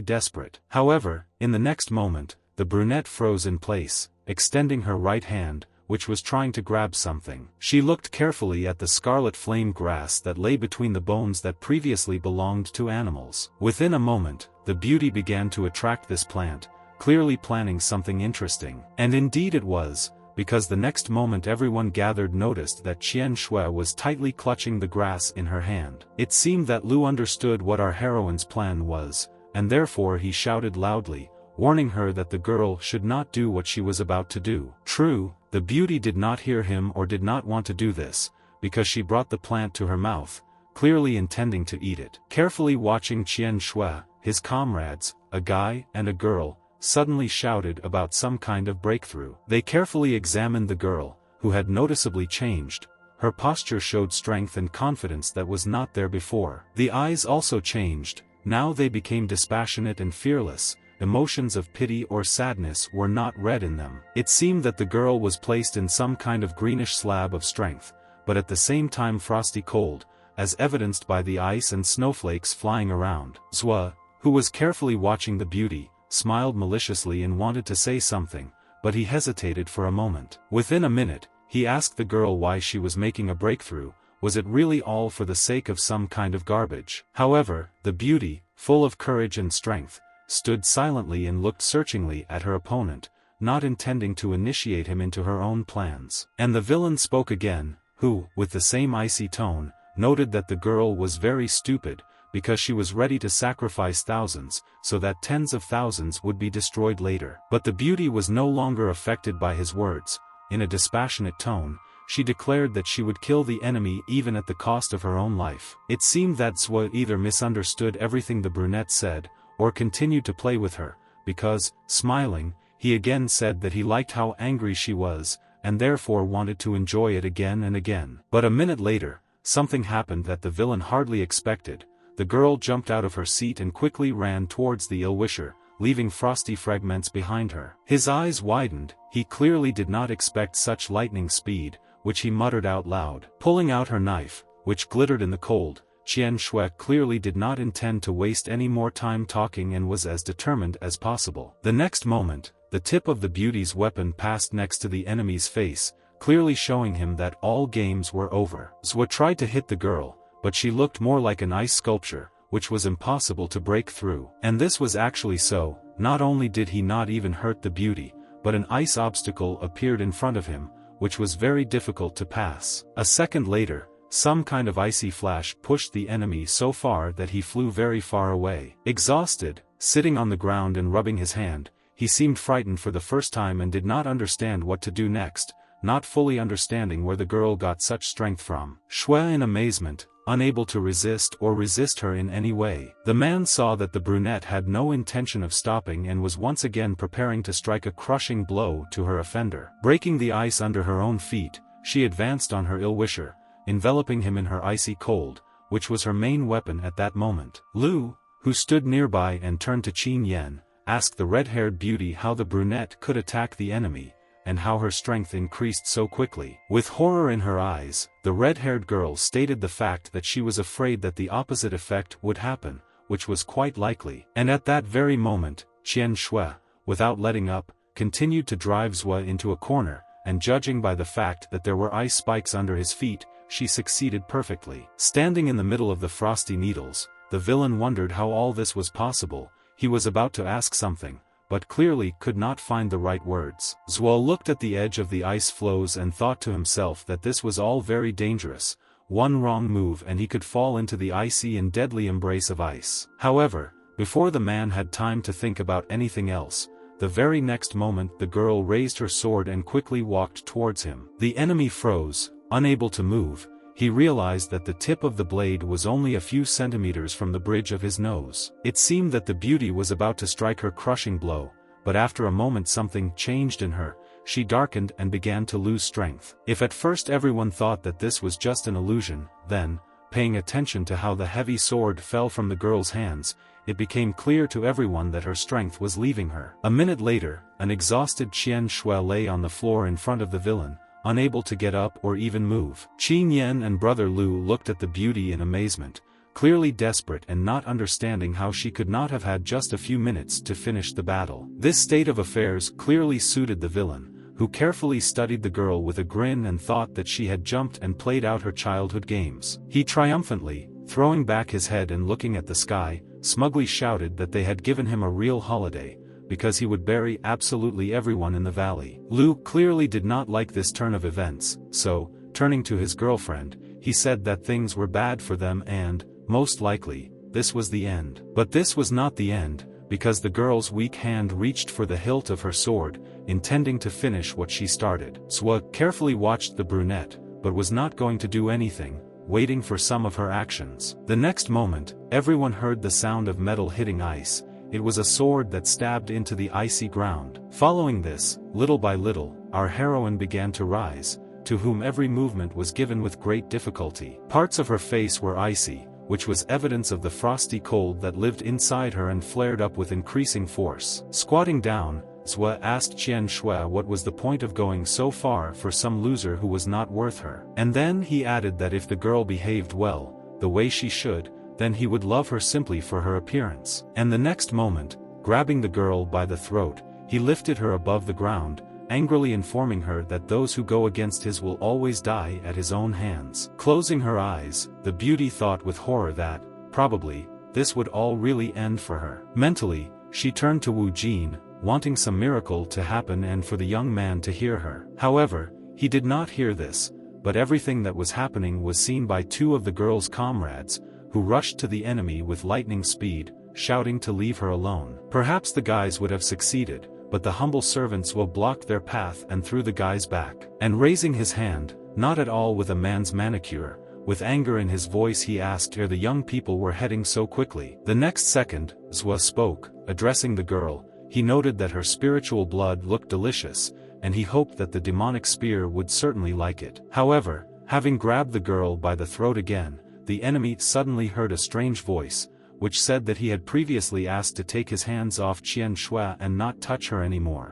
desperate. However, in the next moment, the brunette froze in place, extending her right hand, which was trying to grab something. She looked carefully at the scarlet flame grass that lay between the bones that previously belonged to animals. Within a moment, the beauty began to attract this plant, clearly planning something interesting. And indeed it was, because the next moment everyone gathered noticed that Qian Shui was tightly clutching the grass in her hand. It seemed that Lu understood what our heroine's plan was, and therefore he shouted loudly, warning her that the girl should not do what she was about to do. True, the beauty did not hear him or did not want to do this, because she brought the plant to her mouth, clearly intending to eat it. Carefully watching Qian Shui, his comrades, a guy and a girl, suddenly shouted about some kind of breakthrough. They carefully examined the girl, who had noticeably changed. Her posture showed strength and confidence that was not there before. The eyes also changed, now they became dispassionate and fearless. Emotions of pity or sadness were not read in them. It seemed that the girl was placed in some kind of greenish slab of strength, but at the same time frosty cold, as evidenced by the ice and snowflakes flying around. Zhua, who was carefully watching the beauty, smiled maliciously and wanted to say something, but he hesitated for a moment. Within a minute, he asked the girl why she was making a breakthrough. Was it really all for the sake of some kind of garbage? However, the beauty, full of courage and strength, stood silently and looked searchingly at her opponent, not intending to initiate him into her own plans. And the villain spoke again, who, with the same icy tone, noted that the girl was very stupid, because she was ready to sacrifice thousands, so that tens of thousands would be destroyed later. But the beauty was no longer affected by his words. In a dispassionate tone, she declared that she would kill the enemy even at the cost of her own life. It seemed that Zhua either misunderstood everything the brunette said, or continued to play with her, because, smiling, he again said that he liked how angry she was, and therefore wanted to enjoy it again and again. But a minute later, something happened that the villain hardly expected. The girl jumped out of her seat and quickly ran towards the ill-wisher, leaving frosty fragments behind her. His eyes widened, he clearly did not expect such lightning speed, which he muttered out loud. Pulling out her knife, which glittered in the cold, Qian Shui clearly did not intend to waste any more time talking and was as determined as possible. The next moment, the tip of the beauty's weapon passed next to the enemy's face, clearly showing him that all games were over. Zhua tried to hit the girl, but she looked more like an ice sculpture, which was impossible to break through. And this was actually so. Not only did he not even hurt the beauty, but an ice obstacle appeared in front of him, which was very difficult to pass. A second later, some kind of icy flash pushed the enemy so far that he flew very far away. Exhausted, sitting on the ground and rubbing his hand, he seemed frightened for the first time and did not understand what to do next, not fully understanding where the girl got such strength from. Shui in amazement, unable to resist her in any way. The man saw that the brunette had no intention of stopping and was once again preparing to strike a crushing blow to her offender. Breaking the ice under her own feet, she advanced on her ill-wisher, enveloping him in her icy cold, which was her main weapon at that moment. Lu, who stood nearby and turned to Qin Yan, asked the red-haired beauty how the brunette could attack the enemy, and how her strength increased so quickly. With horror in her eyes, the red-haired girl stated the fact that she was afraid that the opposite effect would happen, which was quite likely. And at that very moment, Qian Shui, without letting up, continued to drive Zhua into a corner, and judging by the fact that there were ice spikes under his feet, she succeeded perfectly. Standing in the middle of the frosty needles, the villain wondered how all this was possible. He was about to ask something, but clearly could not find the right words. Zhua looked at the edge of the ice floes and thought to himself that this was all very dangerous. One wrong move and he could fall into the icy and deadly embrace of ice. However, before the man had time to think about anything else, the very next moment the girl raised her sword and quickly walked towards him. The enemy froze, unable to move. He realized that the tip of the blade was only a few centimeters from the bridge of his nose. It seemed that the beauty was about to strike her crushing blow, but after a moment something changed in her. She darkened and began to lose strength. If at first everyone thought that this was just an illusion, then, paying attention to how the heavy sword fell from the girl's hands, it became clear to everyone that her strength was leaving her. A minute later, an exhausted Qian Shui lay on the floor in front of the villain, unable to get up or even move. Qin Yan and brother Lu looked at the beauty in amazement, clearly desperate and not understanding how she could not have had just a few minutes to finish the battle. This state of affairs clearly suited the villain, who carefully studied the girl with a grin and thought that she had jumped and played out her childhood games. He triumphantly, throwing back his head and looking at the sky, smugly shouted that they had given him a real holiday, because he would bury absolutely everyone in the valley. Lu clearly did not like this turn of events, so, turning to his girlfriend, he said that things were bad for them and, most likely, this was the end. But this was not the end, because the girl's weak hand reached for the hilt of her sword, intending to finish what she started. Swa carefully watched the brunette, but was not going to do anything, waiting for some of her actions. The next moment, everyone heard the sound of metal hitting ice. It was a sword that stabbed into the icy ground. Following this, little by little, our heroine began to rise, to whom every movement was given with great difficulty. Parts of her face were icy, which was evidence of the frosty cold that lived inside her and flared up with increasing force. Squatting down, Zhua asked Qian Shui what was the point of going so far for some loser who was not worth her. And then he added that if the girl behaved well, the way she should, then he would love her simply for her appearance. And the next moment, grabbing the girl by the throat, he lifted her above the ground, angrily informing her that those who go against his will always die at his own hands. Closing her eyes, the beauty thought with horror that, probably, this would all really end for her. Mentally, she turned to Wu Jin, wanting some miracle to happen and for the young man to hear her. However, he did not hear this, but everything that was happening was seen by two of the girl's comrades, who rushed to the enemy with lightning speed, shouting to leave her alone. Perhaps the guys would have succeeded, but the humble servants will block their path and threw the guys back. And raising his hand, not at all with a man's manicure, with anger in his voice he asked where the young people were heading so quickly. The next second, Zhua spoke, addressing the girl. He noted that her spiritual blood looked delicious, and he hoped that the demonic spear would certainly like it. However, having grabbed the girl by the throat again, the enemy suddenly heard a strange voice, which said that he had previously asked to take his hands off Qian Shui and not touch her anymore.